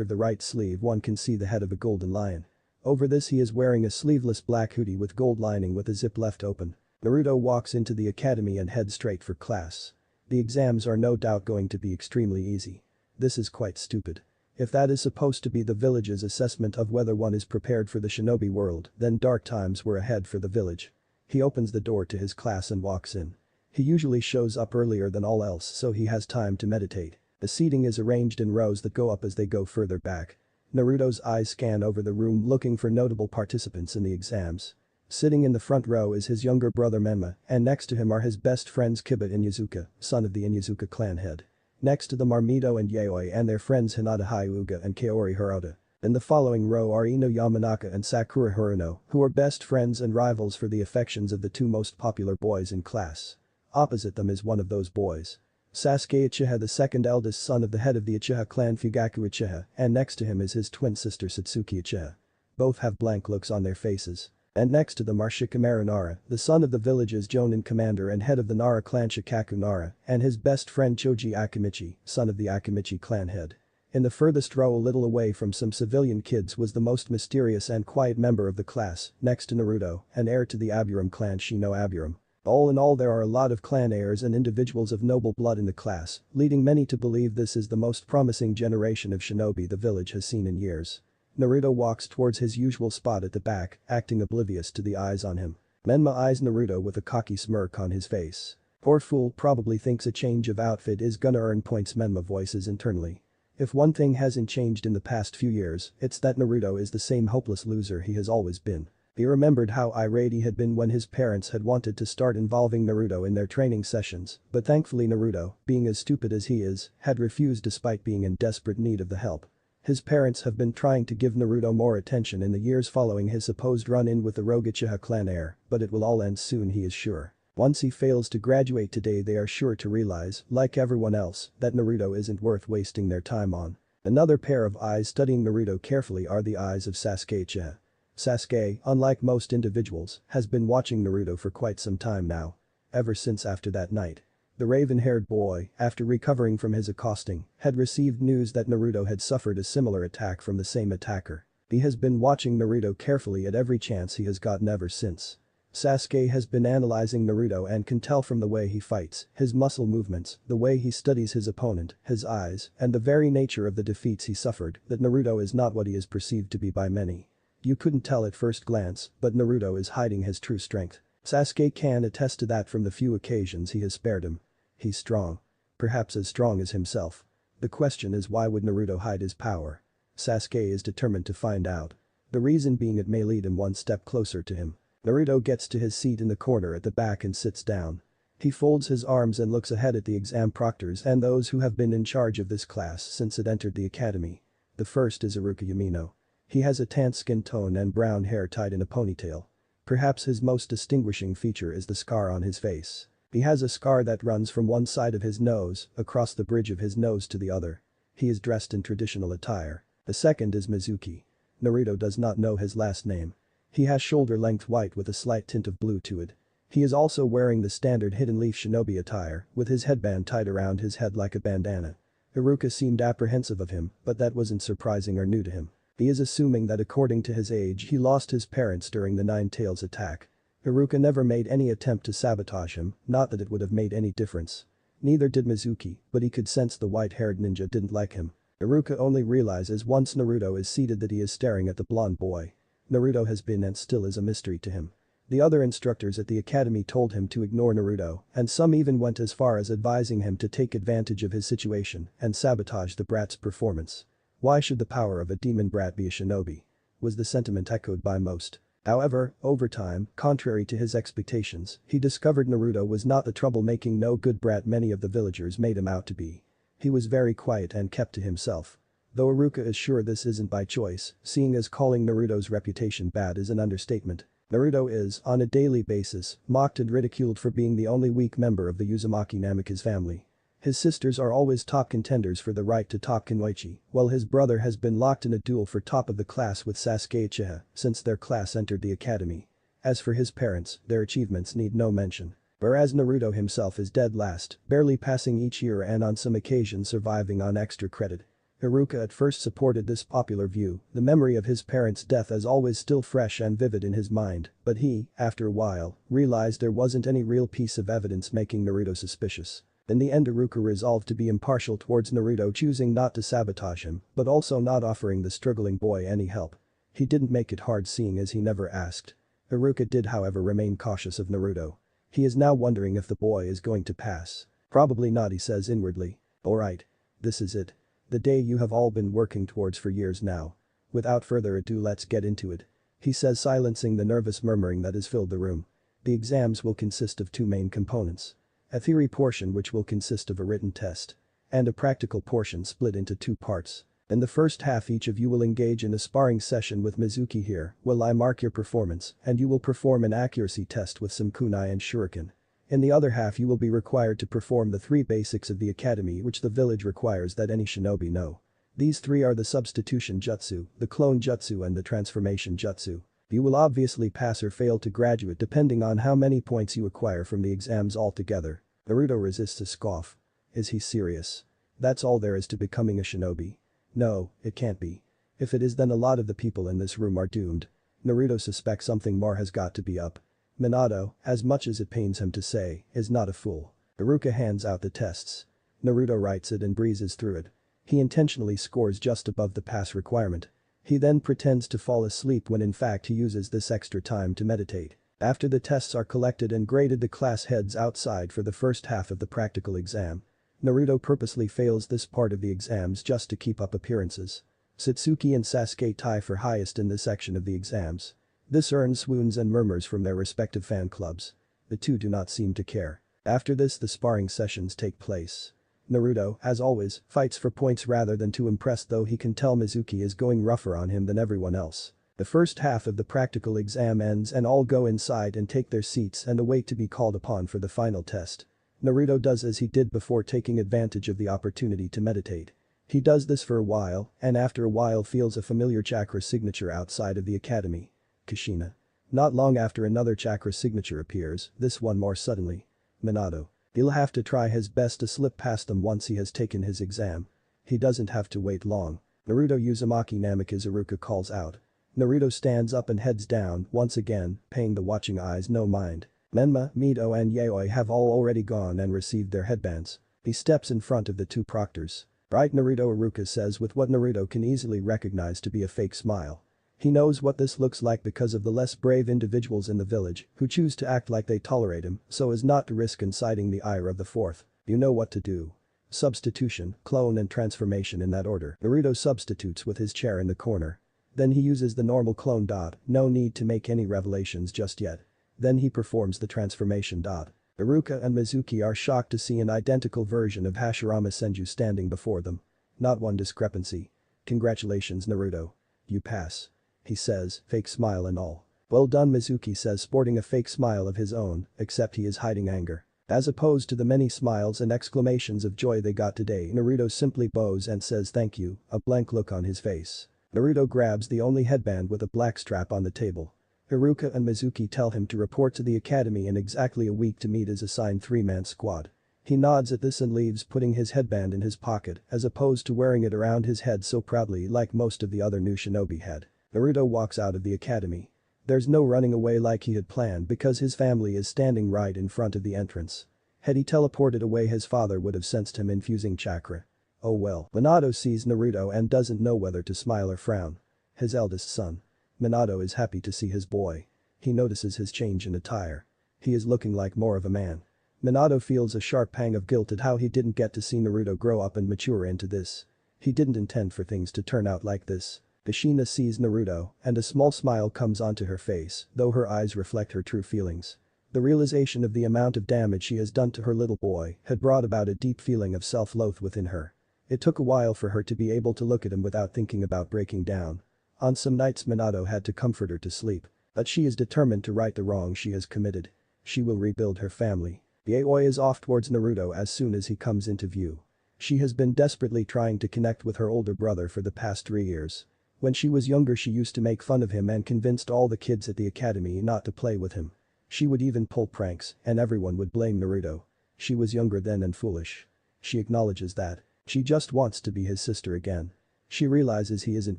A: of the right sleeve one can see the head of a golden lion. Over this he is wearing a sleeveless black hoodie with gold lining with a zip left open. Naruto walks into the academy and heads straight for class. The exams are no doubt going to be extremely easy. This is quite stupid. If that is supposed to be the village's assessment of whether one is prepared for the shinobi world, then dark times were ahead for the village. He opens the door to his class and walks in. He usually shows up earlier than all else so he has time to meditate. The seating is arranged in rows that go up as they go further back. Naruto's eyes scan over the room looking for notable participants in the exams. Sitting in the front row is his younger brother Menma, and next to him are his best friends Kiba Inyazuka, son of the Inyazuka clan head. Next to them are Mito and Yaoi and their friends Hinata Hyuga and Kaori Hirota. In the following row are Ino Yamanaka and Sakura Haruno, who are best friends and rivals for the affections of the two most popular boys in class. Opposite them is one of those boys. Sasuke Uchiha, the second eldest son of the head of the Uchiha clan Fugaku Uchiha, and next to him is his twin sister Satsuki Uchiha. Both have blank looks on their faces. And next to them are Shikamaru Nara, the son of the village's Jonin commander and head of the Nara clan Shikaku Nara, and his best friend Choji Akimichi, son of the Akimichi clan head. In the furthest row a little away from some civilian kids was the most mysterious and quiet member of the class, next to Naruto, an heir to the Aburam clan Shino Aburam. All in all there are a lot of clan heirs and individuals of noble blood in the class, leading many to believe this is the most promising generation of shinobi the village has seen in years. Naruto walks towards his usual spot at the back, acting oblivious to the eyes on him. Menma eyes Naruto with a cocky smirk on his face. Poor fool probably thinks a change of outfit is gonna earn points, Menma voices internally. If one thing hasn't changed in the past few years, it's that Naruto is the same hopeless loser he has always been. He remembered how irate he had been when his parents had wanted to start involving Naruto in their training sessions, but thankfully Naruto, being as stupid as he is, had refused despite being in desperate need of the help. His parents have been trying to give Naruto more attention in the years following his supposed run-in with the rogue Uchiha clan heir, but it will all end soon he is sure. Once he fails to graduate today they are sure to realize, like everyone else, that Naruto isn't worth wasting their time on. Another pair of eyes studying Naruto carefully are the eyes of Sasuke Uchiha. Sasuke, unlike most individuals, has been watching Naruto for quite some time now. Ever since after that night. The raven-haired boy, after recovering from his accosting, had received news that Naruto had suffered a similar attack from the same attacker. He has been watching Naruto carefully at every chance he has gotten ever since. Sasuke has been analyzing Naruto and can tell from the way he fights, his muscle movements, the way he studies his opponent, his eyes, and the very nature of the defeats he suffered, that Naruto is not what he is perceived to be by many. You couldn't tell at first glance, but Naruto is hiding his true strength. Sasuke can attest to that from the few occasions he has spared him. He's strong. Perhaps as strong as himself. The question is why would Naruto hide his power? Sasuke is determined to find out. The reason being it may lead him one step closer to him. Naruto gets to his seat in the corner at the back and sits down. He folds his arms and looks ahead at the exam proctors and those who have been in charge of this class since it entered the academy. The first is Iruka Yamino. He has a tan skin tone and brown hair tied in a ponytail. Perhaps his most distinguishing feature is the scar on his face. He has a scar that runs from one side of his nose, across the bridge of his nose to the other. He is dressed in traditional attire. The second is Mizuki. Naruto does not know his last name. He has shoulder-length white with a slight tint of blue to it. He is also wearing the standard hidden leaf shinobi attire, with his headband tied around his head like a bandana. Iruka seemed apprehensive of him, but that wasn't surprising or new to him. He is assuming that according to his age he lost his parents during the Nine Tails attack. Iruka never made any attempt to sabotage him, not that it would have made any difference. Neither did Mizuki, but he could sense the white-haired ninja didn't like him. Iruka only realizes once Naruto is seated that he is staring at the blonde boy. Naruto has been and still is a mystery to him. The other instructors at the academy told him to ignore Naruto, and some even went as far as advising him to take advantage of his situation and sabotage the brat's performance. Why should the power of a demon brat be a shinobi? Was the sentiment echoed by most. However, over time, contrary to his expectations, he discovered Naruto was not the troublemaking no-good brat many of the villagers made him out to be. He was very quiet and kept to himself. Though Iruka is sure this isn't by choice, seeing as calling Naruto's reputation bad is an understatement. Naruto is, on a daily basis, mocked and ridiculed for being the only weak member of the Uzumaki Namikaze family. His sisters are always top contenders for the right to top Kunoichi, while his brother has been locked in a duel for top of the class with Sasuke Uchiha since their class entered the academy. As for his parents, their achievements need no mention. Whereas Naruto himself is dead last, barely passing each year and on some occasions surviving on extra credit. Iruka at first supported this popular view, the memory of his parents' death as always still fresh and vivid in his mind, but he, after a while, realized there wasn't any real piece of evidence making Naruto suspicious. In the end Iruka resolved to be impartial towards Naruto, choosing not to sabotage him, but also not offering the struggling boy any help. He didn't make it hard seeing as he never asked. Iruka did however remain cautious of Naruto. He is now wondering if the boy is going to pass. Probably not, he says inwardly. Alright. This is it. The day you have all been working towards for years now. Without further ado, let's get into it. He says, silencing the nervous murmuring that has filled the room. The exams will consist of two main components. A theory portion which will consist of a written test. And a practical portion split into two parts. In the first half each of you will engage in a sparring session with Mizuki here, while I mark your performance, and you will perform an accuracy test with some kunai and shuriken. In the other half you will be required to perform the three basics of the academy which the village requires that any shinobi know. These three are the substitution jutsu, the clone jutsu and the transformation jutsu. You will obviously pass or fail to graduate depending on how many points you acquire from the exams altogether. Naruto resists a scoff. Is he serious? That's all there is to becoming a shinobi? No, it can't be. If it is, then a lot of the people in this room are doomed. Naruto suspects something more has got to be up. Minato, as much as it pains him to say, is not a fool. Iruka hands out the tests. Naruto writes it and breezes through it. He intentionally scores just above the pass requirement. He then pretends to fall asleep when in fact he uses this extra time to meditate. After the tests are collected and graded, the class heads outside for the first half of the practical exam. Naruto purposely fails this part of the exams just to keep up appearances. Satsuki and Sasuke tie for highest in this section of the exams. This earns swoons and murmurs from their respective fan clubs. The two do not seem to care. After this the sparring sessions take place. Naruto, as always, fights for points rather than to impress, though he can tell Mizuki is going rougher on him than everyone else. The first half of the practical exam ends and all go inside and take their seats and await to be called upon for the final test. Naruto does as he did before, taking advantage of the opportunity to meditate. He does this for a while and after a while feels a familiar chakra signature outside of the academy. Kushina. Not long after another chakra signature appears, this one more suddenly. Minato. He'll have to try his best to slip past them once he has taken his exam. He doesn't have to wait long. Naruto Uzumaki Namikaze, Iruka calls out. Naruto stands up and heads down, once again, paying the watching eyes no mind. Menma, Mito and Yaoi have all already gone and received their headbands. He steps in front of the two proctors. Right, Naruto, Iruka says with what Naruto can easily recognize to be a fake smile. He knows what this looks like because of the less brave individuals in the village who choose to act like they tolerate him so as not to risk inciting the ire of the fourth. You know what to do. Substitution, clone and transformation in that order. Naruto substitutes with his chair in the corner. Then he uses the normal clone dot, no need to make any revelations just yet. Then he performs the transformation dot. Iruka and Mizuki are shocked to see an identical version of Hashirama Senju standing before them. Not one discrepancy. Congratulations, Naruto. You pass. He says, fake smile and all. Well done, Mizuki says, sporting a fake smile of his own, except he is hiding anger. As opposed to the many smiles and exclamations of joy they got today, Naruto simply bows and says thank you, a blank look on his face. Naruto grabs the only headband with a black strap on the table. Iruka and Mizuki tell him to report to the academy in exactly a week to meet his assigned three-man squad. He nods at this and leaves, putting his headband in his pocket as opposed to wearing it around his head so proudly like most of the other new shinobi had. Naruto walks out of the academy. There's no running away like he had planned because his family is standing right in front of the entrance. Had he teleported away, his father would have sensed him infusing chakra. Oh well. Minato sees Naruto and doesn't know whether to smile or frown. His eldest son. Minato is happy to see his boy. He notices his change in attire. He is looking like more of a man. Minato feels a sharp pang of guilt at how he didn't get to see Naruto grow up and mature into this. He didn't intend for things to turn out like this. Kushina sees Naruto, and a small smile comes onto her face, though her eyes reflect her true feelings. The realization of the amount of damage she has done to her little boy had brought about a deep feeling of self-loath within her. It took a while for her to be able to look at him without thinking about breaking down. On some nights Minato had to comfort her to sleep. But she is determined to right the wrong she has committed. She will rebuild her family. Yaoi is off towards Naruto as soon as he comes into view. She has been desperately trying to connect with her older brother for the past 3 years. When she was younger she used to make fun of him and convinced all the kids at the academy not to play with him. She would even pull pranks and everyone would blame Naruto. She was younger then and foolish. She acknowledges that. She just wants to be his sister again. She realizes he isn't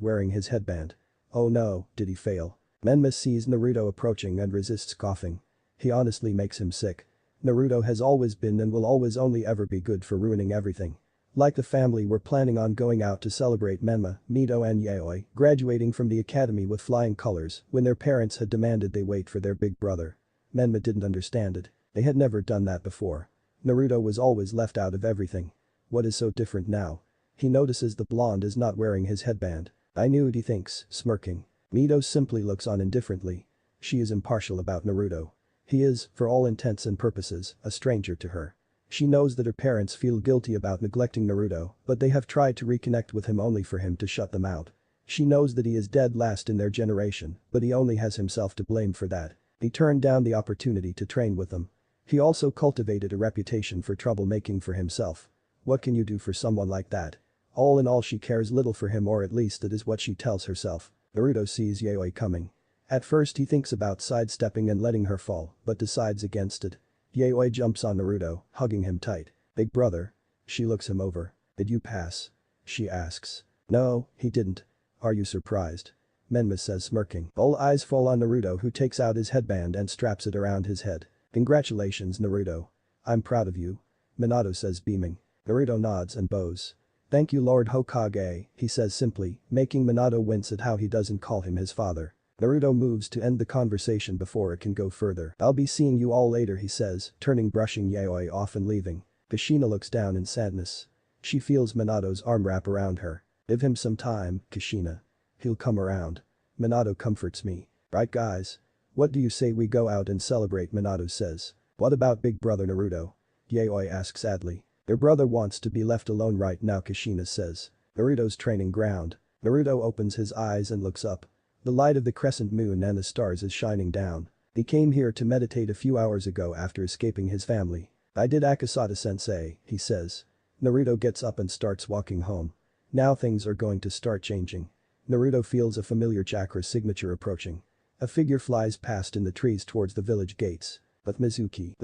A: wearing his headband. Oh no, did he fail? Menma sees Naruto approaching and resists coughing. He honestly makes him sick. Naruto has always been and will always only ever be good for ruining everything. Like the family were planning on going out to celebrate Menma, Mito and Yaoi graduating from the academy with flying colors when their parents had demanded they wait for their big brother. Menma didn't understand it. They had never done that before. Naruto was always left out of everything. What is so different now? He notices the blonde is not wearing his headband. I knew it, he thinks, smirking. Mito simply looks on indifferently. She is impartial about Naruto. He is, for all intents and purposes, a stranger to her. She knows that her parents feel guilty about neglecting Naruto, but they have tried to reconnect with him only for him to shut them out. She knows that he is dead last in their generation, but he only has himself to blame for that. He turned down the opportunity to train with them. He also cultivated a reputation for troublemaking for himself. What can you do for someone like that? All in all, she cares little for him, or at least that is what she tells herself. Naruto sees Yaoi coming. At first he thinks about sidestepping and letting her fall, but decides against it. Yaoi jumps on Naruto, hugging him tight. Big brother. She looks him over. Did you pass? She asks. No, he didn't. Are you surprised? Menma says, smirking. All eyes fall on Naruto, who takes out his headband and straps it around his head. Congratulations, Naruto. I'm proud of you. Minato says, beaming. Naruto nods and bows. Thank you, Lord Hokage, he says simply, making Minato wince at how he doesn't call him his father. Naruto moves to end the conversation before it can go further. I'll be seeing you all later, he says, turning brushing Yaoi off and leaving. Kushina looks down in sadness. She feels Minato's arm wrap around her. Give him some time, Kushina. He'll come around. Minato comforts me. Right guys? What do you say we go out and celebrate, Minato says. What about big brother Naruto? Yaoi asks sadly. Their brother wants to be left alone right now, Kushina says. Naruto's training ground. Naruto opens his eyes and looks up. The light of the crescent moon and the stars is shining down. He came here to meditate a few hours ago after escaping his family. I did, Akasada-sensei, he says. Naruto gets up and starts walking home. Now things are going to start changing. Naruto feels a familiar chakra signature approaching. A figure flies past in the trees towards the village gates. But Mizuki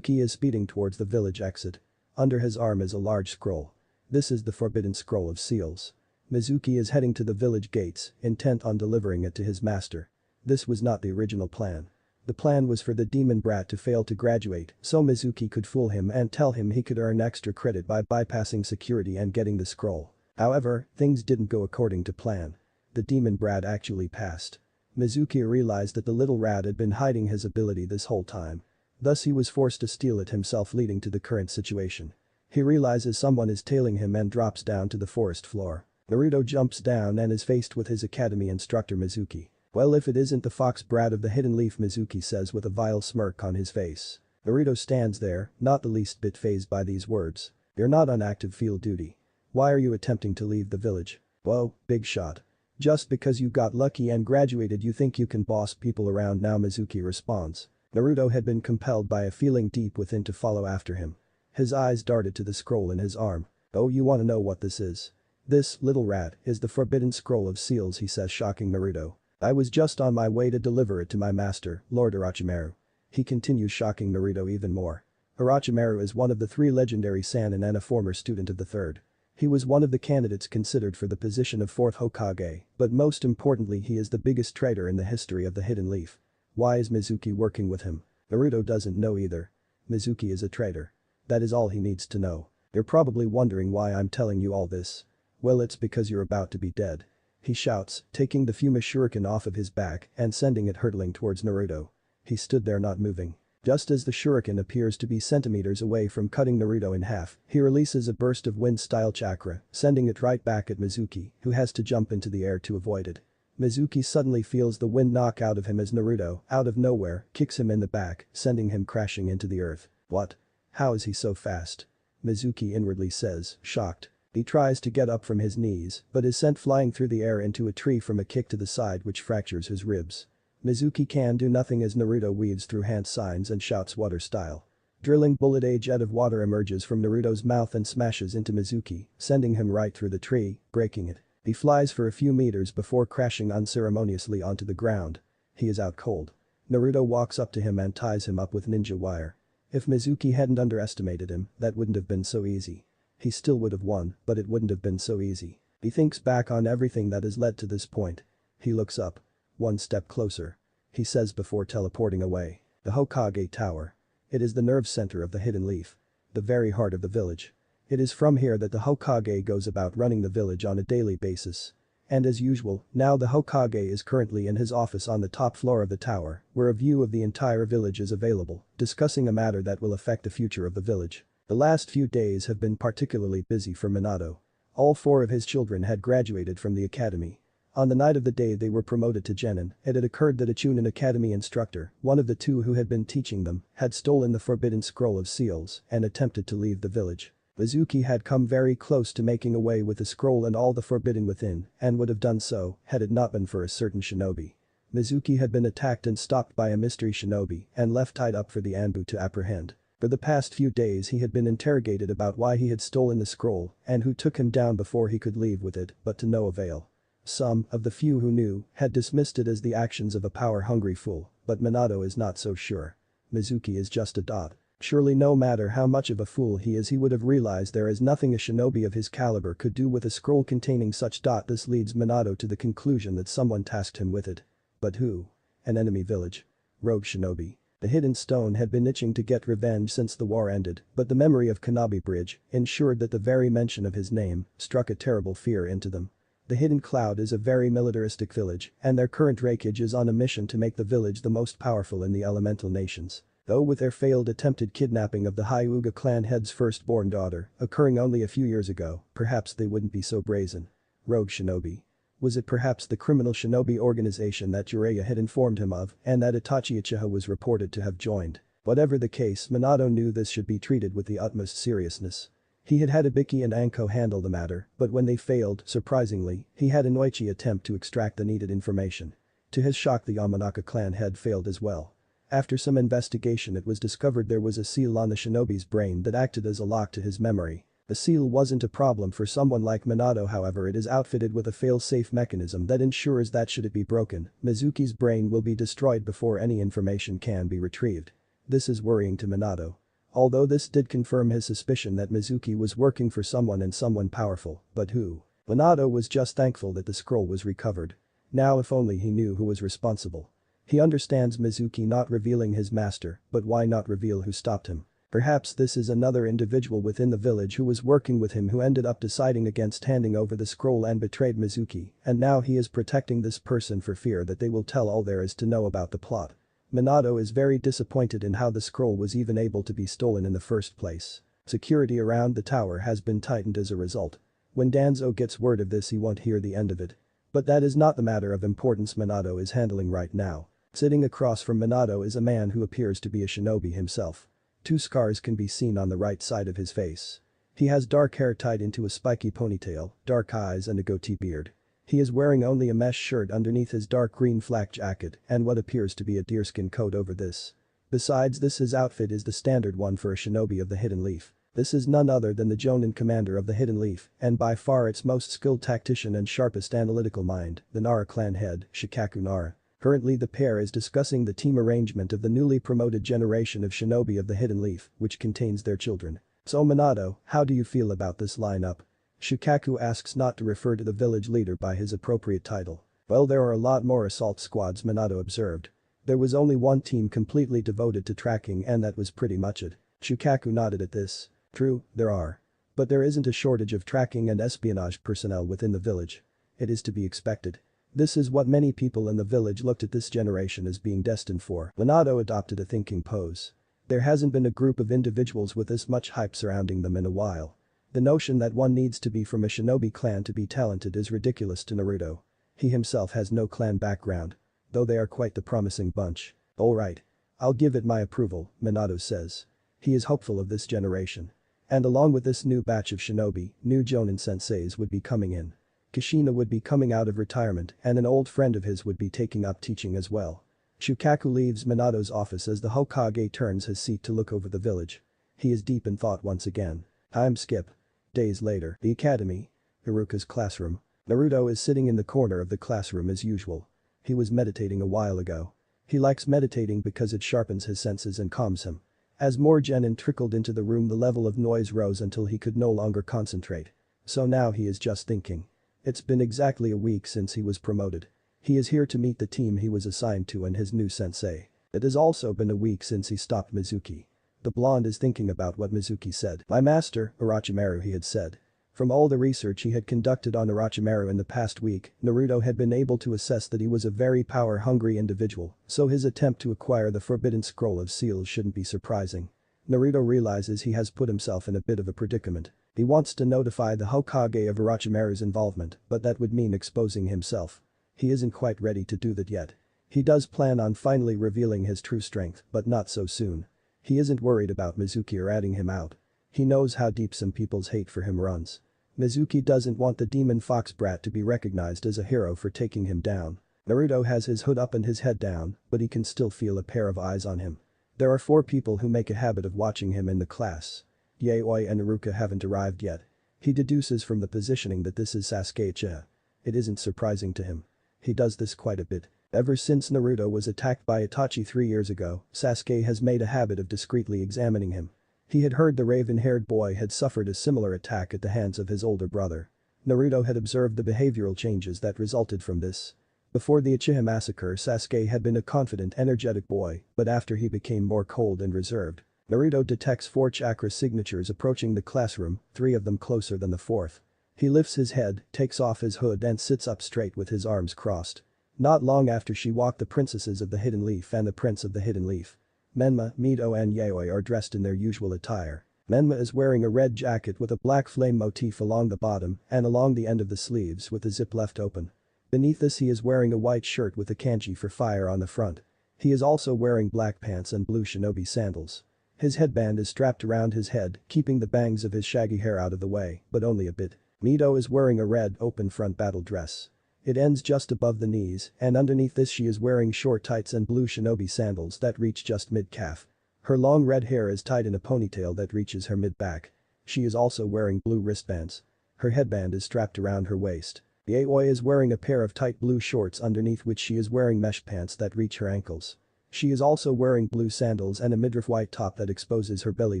A: is speeding towards the village exit. Under his arm is a large scroll. This is the Forbidden Scroll of Seals. Mizuki is heading to the village gates, intent on delivering it to his master. This was not the original plan. The plan was for the demon brat to fail to graduate, so Mizuki could fool him and tell him he could earn extra credit by bypassing security and getting the scroll. However, things didn't go according to plan. The demon brat actually passed. Mizuki realized that the little rat had been hiding his ability this whole time. Thus he was forced to steal it himself, leading to the current situation. He realizes someone is tailing him and drops down to the forest floor. Naruto jumps down and is faced with his academy instructor Mizuki. Well, if it isn't the fox brat of the Hidden Leaf, Mizuki says with a vile smirk on his face. Naruto stands there, not the least bit fazed by these words. You're not on active field duty. Why are you attempting to leave the village? Whoa, big shot. Just because you got lucky and graduated you think you can boss people around now, Mizuki responds. Naruto had been compelled by a feeling deep within to follow after him. His eyes darted to the scroll in his arm. Oh, you want to know what this is? This, little rat, is the Forbidden Scroll of Seals, he says, shocking Naruto. I was just on my way to deliver it to my master, Lord Orochimaru. He continues, shocking Naruto even more. Orochimaru is one of the 3 legendary Sannin and a former student of the 3rd. He was one of the candidates considered for the position of 4th Hokage, but most importantly he is the biggest traitor in the history of the Hidden Leaf. Why is Mizuki working with him? Naruto doesn't know either. Mizuki is a traitor. That is all he needs to know. You're probably wondering why I'm telling you all this. Well, it's because you're about to be dead. He shouts, taking the Fuma shuriken off of his back and sending it hurtling towards Naruto. He stood there not moving. Just as the shuriken appears to be centimeters away from cutting Naruto in half, he releases a burst of wind-style chakra, sending it right back at Mizuki, who has to jump into the air to avoid it. Mizuki suddenly feels the wind knock out of him as Naruto, out of nowhere, kicks him in the back, sending him crashing into the earth. What? How is he so fast? Mizuki inwardly says, shocked. He tries to get up from his knees, but is sent flying through the air into a tree from a kick to the side which fractures his ribs. Mizuki can do nothing as Naruto weaves through hand signs and shouts water style. Drilling bullet a jet of water emerges from Naruto's mouth and smashes into Mizuki, sending him right through the tree, breaking it. He flies for a few meters before crashing unceremoniously onto the ground. He is out cold. Naruto walks up to him and ties him up with ninja wire. If Mizuki hadn't underestimated him, that wouldn't have been so easy. He still would have won, but it wouldn't have been so easy. He thinks back on everything that has led to this point. He looks up. One step closer. He says before teleporting away. The Hokage Tower. It is the nerve center of the Hidden Leaf. The very heart of the village. It is from here that the Hokage goes about running the village on a daily basis. And as usual, now the Hokage is currently in his office on the top floor of the tower, where a view of the entire village is available, discussing a matter that will affect the future of the village. The last few days have been particularly busy for Minato. All 4 of his children had graduated from the academy. On the night of the day they were promoted to genin, it had occurred that a Chunin Academy instructor, one of the 2 who had been teaching them, had stolen the forbidden scroll of seals and attempted to leave the village. Mizuki had come very close to making away with the scroll and all the forbidden within, and would have done so had it not been for a certain shinobi. Mizuki had been attacked and stopped by a mystery shinobi and left tied up for the Anbu to apprehend. For the past few days he had been interrogated about why he had stolen the scroll and who took him down before he could leave with it, but to no avail. Some, of the few who knew, had dismissed it as the actions of a power-hungry fool, but Minato is not so sure. Mizuki is just a dot. Surely no matter how much of a fool he is, he would have realized there is nothing a shinobi of his caliber could do with a scroll containing such. This leads Minato to the conclusion that someone tasked him with it. But who? An enemy village. Rogue shinobi. The hidden stone had been itching to get revenge since the war ended, but the memory of Kanabi Bridge ensured that the very mention of his name struck a terrible fear into them. The Hidden Cloud is a very militaristic village, and their current Raikage is on a mission to make the village the most powerful in the elemental nations. Though with their failed attempted kidnapping of the Hyuga clan head's firstborn daughter, occurring only a few years ago, perhaps they wouldn't be so brazen. Rogue shinobi. Was it perhaps the criminal shinobi organization that Jiraiya had informed him of and that Itachi Uchiha was reported to have joined? Whatever the case, Minato knew this should be treated with the utmost seriousness. He had had Ibiki and Anko handle the matter, but when they failed, surprisingly, he had Inoichi attempt to extract the needed information. To his shock, the Yamanaka clan head failed as well. After some investigation, it was discovered there was a seal on the shinobi's brain that acted as a lock to his memory. The seal wasn't a problem for someone like Minato, however it is outfitted with a fail-safe mechanism that ensures that should it be broken, Mizuki's brain will be destroyed before any information can be retrieved. This is worrying to Minato. Although this did confirm his suspicion that Mizuki was working for someone and someone powerful, but who? Minato was just thankful that the scroll was recovered. Now if only he knew who was responsible. He understands Mizuki not revealing his master, but why not reveal who stopped him? Perhaps this is another individual within the village who was working with him who ended up deciding against handing over the scroll and betrayed Mizuki, and now he is protecting this person for fear that they will tell all there is to know about the plot. Minato is very disappointed in how the scroll was even able to be stolen in the first place. Security around the tower has been tightened as a result. When Danzo gets word of this, he won't hear the end of it. But that is not the matter of importance Minato is handling right now. Sitting across from Minato is a man who appears to be a shinobi himself. 2 scars can be seen on the right side of his face. He has dark hair tied into a spiky ponytail, dark eyes and a goatee beard. He is wearing only a mesh shirt underneath his dark green flak jacket and what appears to be a deerskin coat over this. Besides this, his outfit is the standard one for a shinobi of the Hidden Leaf. This is none other than the Jonin commander of the Hidden Leaf, and by far its most skilled tactician and sharpest analytical mind, the Nara clan head, Shikaku Nara. Currently the pair is discussing the team arrangement of the newly promoted generation of shinobi of the Hidden Leaf, which contains their children. So Minato, how do you feel about this lineup? Shikaku asks not to refer to the village leader by his appropriate title. Well, there are a lot more assault squads, Minato observed. There was only one team completely devoted to tracking and that was pretty much it. Shukaku nodded at this. True, there are. But there isn't a shortage of tracking and espionage personnel within the village. It is to be expected. This is what many people in the village looked at this generation as being destined for. Minato adopted a thinking pose. There hasn't been a group of individuals with this much hype surrounding them in a while. The notion that one needs to be from a shinobi clan to be talented is ridiculous to Naruto. He himself has no clan background. Though they are quite the promising bunch. Alright. I'll give it my approval, Minato says. He is hopeful of this generation. And along with this new batch of shinobi, new Jonin senseis would be coming in. Kushina would be coming out of retirement and an old friend of his would be taking up teaching as well. Shukaku leaves Minato's office as the Hokage turns his seat to look over the village. He is deep in thought once again. I'm Skip. Days later, the academy. Iruka's classroom. Naruto is sitting in the corner of the classroom as usual. He was meditating a while ago. He likes meditating because it sharpens his senses and calms him. As more genin trickled into the room, the level of noise rose until he could no longer concentrate. So now he is just thinking. It's been exactly a week since he was promoted. He is here to meet the team he was assigned to and his new sensei. It has also been a week since he stopped Mizuki. The blonde is thinking about what Mizuki said. My master, Orochimaru, he had said. From all the research he had conducted on Orochimaru in the past week, Naruto had been able to assess that he was a very power-hungry individual, so his attempt to acquire the Forbidden Scroll of Seals shouldn't be surprising. Naruto realizes he has put himself in a bit of a predicament. He wants to notify the Hokage of Orochimaru's involvement, but that would mean exposing himself. He isn't quite ready to do that yet. He does plan on finally revealing his true strength, but not so soon. He isn't worried about Mizuki or adding him out. He knows how deep some people's hate for him runs. Mizuki doesn't want the demon fox brat to be recognized as a hero for taking him down. Naruto has his hood up and his head down, but he can still feel a pair of eyes on him. There are 4 people who make a habit of watching him in the class. Yaoi and Iruka haven't arrived yet. He deduces from the positioning that this is Sasuke Uchiha. It isn't surprising to him. He does this quite a bit. Ever since Naruto was attacked by Itachi 3 years ago, Sasuke has made a habit of discreetly examining him. He had heard the raven-haired boy had suffered a similar attack at the hands of his older brother. Naruto had observed the behavioral changes that resulted from this. Before the Uchiha massacre, Sasuke had been a confident, energetic boy, but after he became more cold and reserved. Naruto detects 4 chakra signatures approaching the classroom, 3 of them closer than the 4th. He lifts his head, takes off his hood and sits up straight with his arms crossed. Not long after she walked the princesses of the Hidden Leaf and the prince of the Hidden Leaf. Menma, Mito and Yaoi are dressed in their usual attire. Menma is wearing a red jacket with a black flame motif along the bottom and along the end of the sleeves with the zip left open. Beneath this he is wearing a white shirt with a kanji for fire on the front. He is also wearing black pants and blue shinobi sandals. His headband is strapped around his head, keeping the bangs of his shaggy hair out of the way, but only a bit. Mito is wearing a red open front battle dress. It ends just above the knees and underneath this she is wearing short tights and blue shinobi sandals that reach just mid-calf. Her long red hair is tied in a ponytail that reaches her mid-back. She is also wearing blue wristbands. Her headband is strapped around her waist. Yaoi is wearing a pair of tight blue shorts underneath which she is wearing mesh pants that reach her ankles. She is also wearing blue sandals and a midriff white top that exposes her belly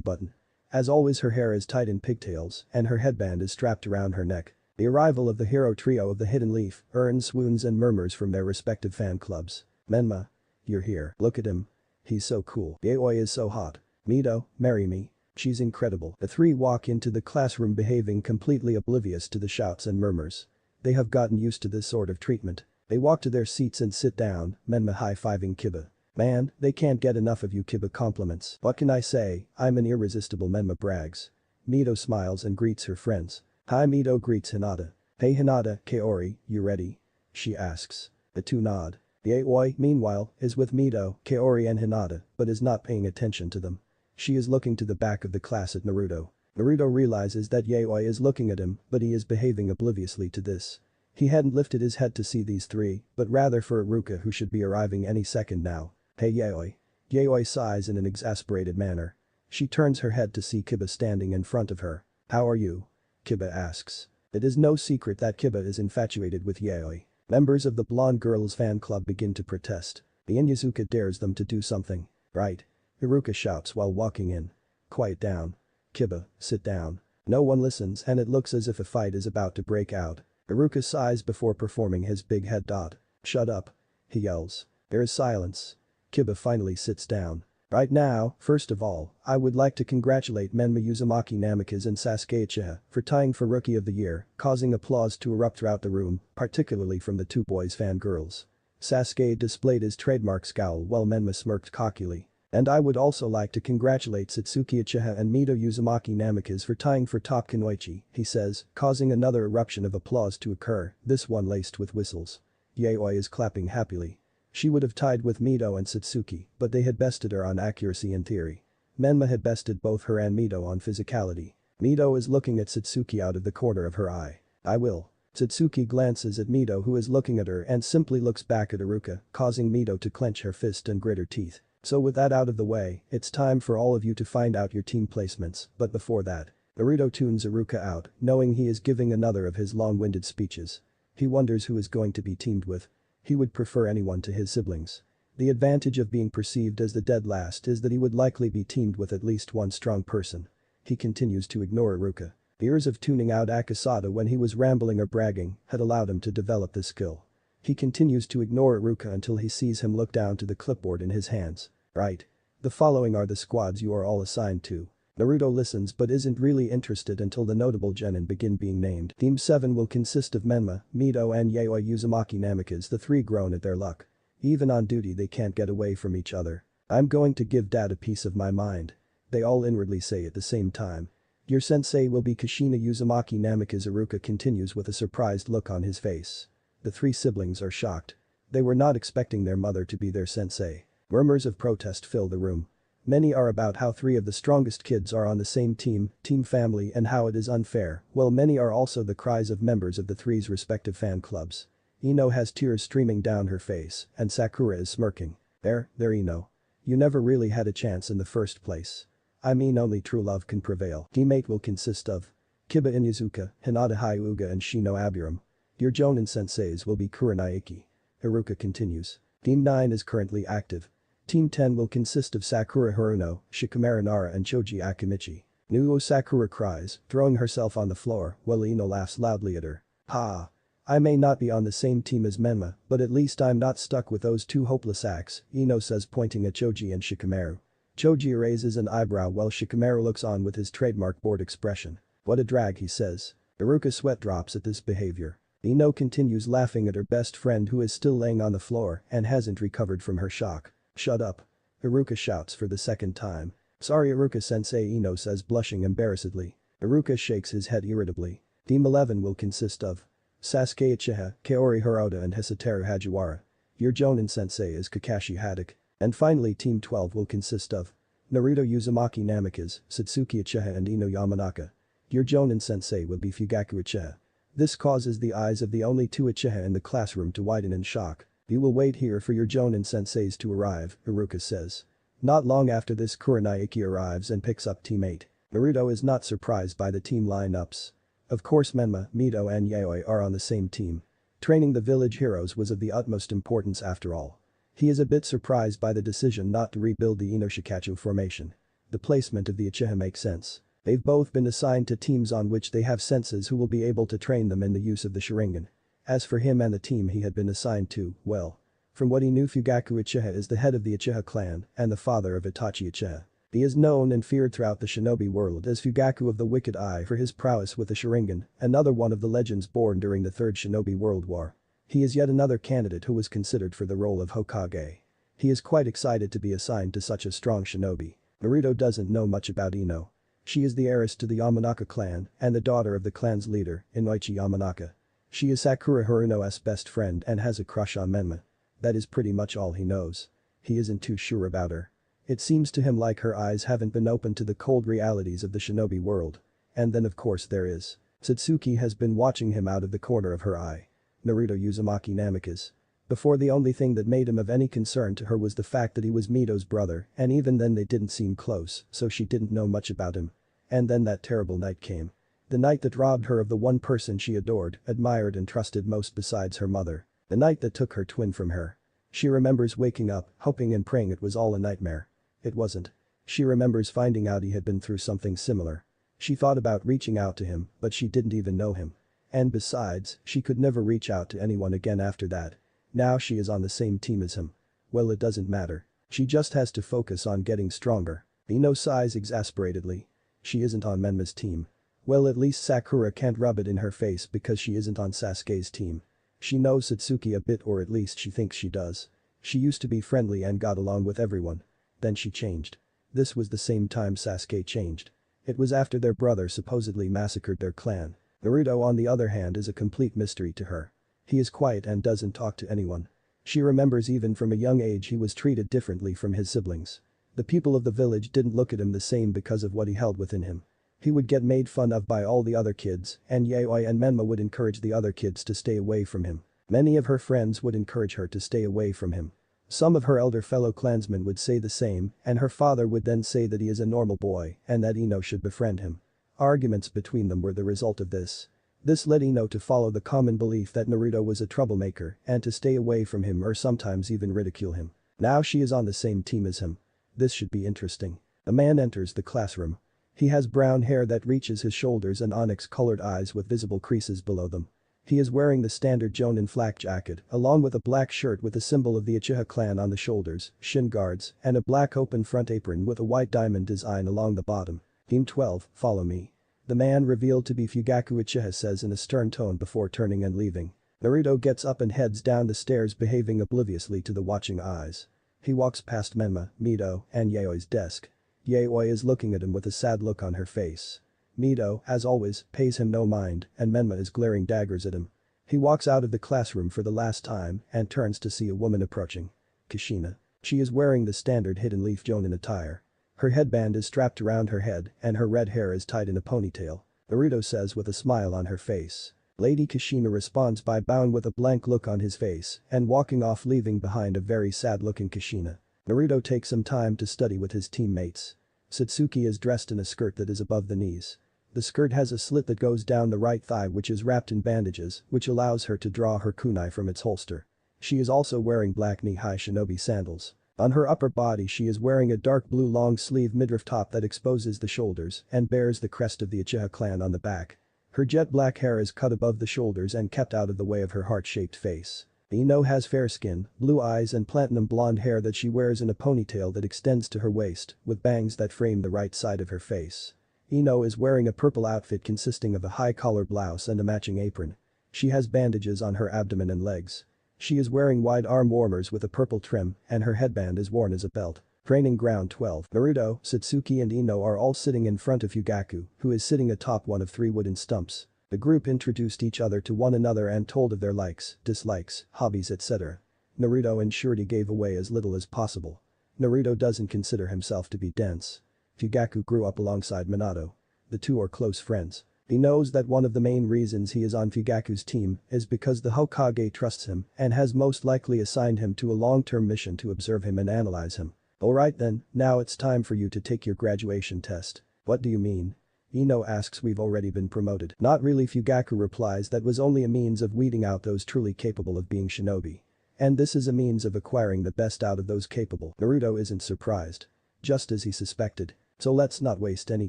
A: button. As always her hair is tied in pigtails and her headband is strapped around her neck. The arrival of the hero trio of the Hidden Leaf earns swoons and murmurs from their respective fan clubs. Menma. You're here. Look at him. He's so cool. Yaoi is so hot. Mito, marry me. She's incredible. The 3 walk into the classroom behaving completely oblivious to the shouts and murmurs. They have gotten used to this sort of treatment. They walk to their seats and sit down, Menma high-fiving Kiba. Man, they can't get enough of you Kiba compliments. What can I say, I'm an irresistible Menma brags. Mito smiles and greets her friends. Hi Mito greets Hinata. Hey Hinata, Kaori, you ready? She asks. The 2 nod. Yaoi, meanwhile, is with Mito, Kaori and Hinata, but is not paying attention to them. She is looking to the back of the class at Naruto. Naruto realizes that Yaoi is looking at him, but he is behaving obliviously to this. He hadn't lifted his head to see these 3, but rather for Iruka who should be arriving any second now. Hey Yaoi. Yaoi sighs in an exasperated manner. She turns her head to see Kiba standing in front of her. How are you? Kiba asks. It is no secret that Kiba is infatuated with Yaoi. Members of the blonde girl's fan club begin to protest. The Inyazuka dares them to do something. Right. Iruka shouts while walking in. Quiet down. Kiba, sit down. No one listens and it looks as if a fight is about to break out. Iruka sighs before performing his big head dot. Shut up. He yells. There is silence. Kiba finally sits down. Right now, first of all, I would like to congratulate Menma Uzumaki Namikaze and Sasuke Uchiha for tying for Rookie of the Year, causing applause to erupt throughout the room, particularly from the two boys' fangirls. Sasuke displayed his trademark scowl while Menma smirked cockily. And I would also like to congratulate Satsuki Uchiha and Mito Uzumaki Namikaze for tying for top Kunoichi, he says, causing another eruption of applause to occur, this one laced with whistles. Yaoi is clapping happily. She would have tied with Mito and Satsuki, but they had bested her on accuracy and theory. Menma had bested both her and Mito on physicality. Mito is looking at Satsuki out of the corner of her eye. I will. Satsuki glances at Mito, who is looking at her, and simply looks back at Iruka, causing Mito to clench her fist and grit her teeth. So with that out of the way, it's time for all of you to find out your team placements, but before that, Naruto tunes Iruka out, knowing he is giving another of his long-winded speeches. He wonders who is going to be teamed with. He would prefer anyone to his siblings. The advantage of being perceived as the dead last is that he would likely be teamed with at least one strong person. He continues to ignore Iruka. Years of tuning out Akasada when he was rambling or bragging had allowed him to develop this skill. He continues to ignore Iruka until he sees him look down to the clipboard in his hands. Right. The following are the squads you are all assigned to. Naruto listens but isn't really interested until the notable genin begin being named. Team 7 will consist of Menma, Mito and Yaoi Uzumaki Namikaze, the three grown at their luck. Even on duty they can't get away from each other. I'm going to give Dad a piece of my mind. They all inwardly say at the same time. Your sensei will be Kushina Uzumaki Namikaze. Iruka continues with a surprised look on his face. The three siblings are shocked. They were not expecting their mother to be their sensei. Murmurs of protest fill the room. Many are about how three of the strongest kids are on the same team family, and how it is unfair, while many are also the cries of members of the three's respective fan clubs. Ino has tears streaming down her face, and Sakura is smirking. There Ino. You never really had a chance in the first place. I mean, only true love can prevail. Teammate will consist of Kiba Inuzuka, Hinata Hyuga and Shino Aburam. Your Jonin senseis will be Kuranaiki. Iruka continues. Team 9 is currently active. Team 10 will consist of Sakura Haruno, Shikamaru Nara and Choji Akimichi. Nuo Sakura cries, throwing herself on the floor, while Ino laughs loudly at her. Ha! I may not be on the same team as Menma, but at least I'm not stuck with those two hopeless acts, Ino says, pointing at Choji and Shikamaru. Choji raises an eyebrow while Shikamaru looks on with his trademark bored expression. What a drag, he says. Iruka's sweat drops at this behavior. Ino continues laughing at her best friend, who is still laying on the floor and hasn't recovered from her shock. Shut up. Iruka shouts for the second time. Sorry Iruka-sensei, Ino says, blushing embarrassedly. Iruka shakes his head irritably. Team 11 will consist of Sasuke Uchiha, Kaori Hirota and Hisateru Hajiwara. Your Jonin sensei is Kakashi Haddock. And finally Team 12 will consist of Naruto Uzumaki Namikaze, Satsuki Uchiha and Ino Yamanaka. Your Jonin sensei will be Fugaku Uchiha. This causes the eyes of the only two Uchiha in the classroom to widen in shock. You will wait here for your Jonin senseis to arrive, Iruka says. Not long after this, Kuranaiki arrives and picks up Team 8. Naruto is not surprised by the team lineups. Of course Menma, Mito and Yaoi are on the same team. Training the village heroes was of the utmost importance after all. He is a bit surprised by the decision not to rebuild the Inoshikachu formation. The placement of the Uchiha makes sense. They've both been assigned to teams on which they have senses who will be able to train them in the use of the Sharingan. As for him and the team he had been assigned to, well. From what he knew, Fugaku Uchiha is the head of the Uchiha clan and the father of Itachi Uchiha. He is known and feared throughout the shinobi world as Fugaku of the Wicked Eye for his prowess with the Sharingan, another one of the legends born during the Third Shinobi World War. He is yet another candidate who was considered for the role of Hokage. He is quite excited to be assigned to such a strong shinobi. Naruto doesn't know much about Ino. She is the heiress to the Yamanaka clan and the daughter of the clan's leader, Inoichi Yamanaka. She is Sakura Haruno's best friend and has a crush on Menma. That is pretty much all he knows. He isn't too sure about her. It seems to him like her eyes haven't been opened to the cold realities of the shinobi world. And then of course there is. Satsuki has been watching him out of the corner of her eye. Naruto Uzumaki Namikaze. Before, the only thing that made him of any concern to her was the fact that he was Mito's brother, and even then they didn't seem close, so she didn't know much about him. And then that terrible night came. The night that robbed her of the one person she adored, admired and trusted most besides her mother. The night that took her twin from her. She remembers waking up, hoping and praying it was all a nightmare. It wasn't. She remembers finding out he had been through something similar. She thought about reaching out to him, but she didn't even know him. And besides, she could never reach out to anyone again after that. Now she is on the same team as him. Well, it doesn't matter. She just has to focus on getting stronger. Ino sighs exasperatedly. She isn't on Menma's team. Well, at least Sakura can't rub it in her face because she isn't on Sasuke's team. She knows Satsuki a bit, or at least she thinks she does. She used to be friendly and got along with everyone. Then she changed. This was the same time Sasuke changed. It was after their brother supposedly massacred their clan. Naruto, on the other hand, is a complete mystery to her. He is quiet and doesn't talk to anyone. She remembers even from a young age he was treated differently from his siblings. The people of the village didn't look at him the same because of what he held within him. He would get made fun of by all the other kids, and Yaoi and Menma would encourage the other kids to stay away from him. Many of her friends would encourage her to stay away from him. Some of her elder fellow clansmen would say the same, and her father would then say that he is a normal boy and that Ino should befriend him. Arguments between them were the result of this. This led Ino to follow the common belief that Naruto was a troublemaker and to stay away from him or sometimes even ridicule him. Now she is on the same team as him. This should be interesting. A man enters the classroom. He has brown hair that reaches his shoulders and onyx-colored eyes with visible creases below them. He is wearing the standard Jonin flak jacket along with a black shirt with the symbol of the Uchiha clan on the shoulders, shin guards, and a black open front apron with a white diamond design along the bottom. Team 12, follow me. The man revealed to be Fugaku Uchiha says in a stern tone before turning and leaving. Naruto gets up and heads down the stairs, behaving obliviously to the watching eyes. He walks past Menma, Mito, and Yaoi's desk. Yaoi is looking at him with a sad look on her face. Mito, as always, pays him no mind, and Menma is glaring daggers at him. He walks out of the classroom for the last time and turns to see a woman approaching. Kushina. She is wearing the standard hidden leaf Jonin attire. Her headband is strapped around her head and her red hair is tied in a ponytail. Naruto says with a smile on her face. Lady Kushina responds by bowing with a blank look on his face and walking off, leaving behind a very sad-looking Kushina. Naruto takes some time to study with his teammates. Satsuki is dressed in a skirt that is above the knees. The skirt has a slit that goes down the right thigh which is wrapped in bandages, which allows her to draw her kunai from its holster. She is also wearing black knee-high shinobi sandals. On her upper body she is wearing a dark blue long-sleeve midriff top that exposes the shoulders and bears the crest of the Uchiha clan on the back. Her jet black hair is cut above the shoulders and kept out of the way of her heart-shaped face. Ino has fair skin, blue eyes and platinum blonde hair that she wears in a ponytail that extends to her waist, with bangs that frame the right side of her face. Ino is wearing a purple outfit consisting of a high-collar blouse and a matching apron. She has bandages on her abdomen and legs. She is wearing wide arm warmers with a purple trim and her headband is worn as a belt. Training ground 12. Naruto, Satsuki and Ino are all sitting in front of Fugaku, who is sitting atop one of 3 wooden stumps. The group introduced each other to one another and told of their likes, dislikes, hobbies, etc. Naruto ensured he gave away as little as possible. Naruto doesn't consider himself to be dense. Fugaku grew up alongside Minato. The two are close friends. He knows that one of the main reasons he is on Fugaku's team is because the Hokage trusts him and has most likely assigned him to a long-term mission to observe him and analyze him. Alright then, now it's time for you to take your graduation test. What do you mean? Ino asks. We've already been promoted. Not really, Fugaku replies. That was only a means of weeding out those truly capable of being shinobi. And this is a means of acquiring the best out of those capable. Naruto isn't surprised. Just as he suspected. So let's not waste any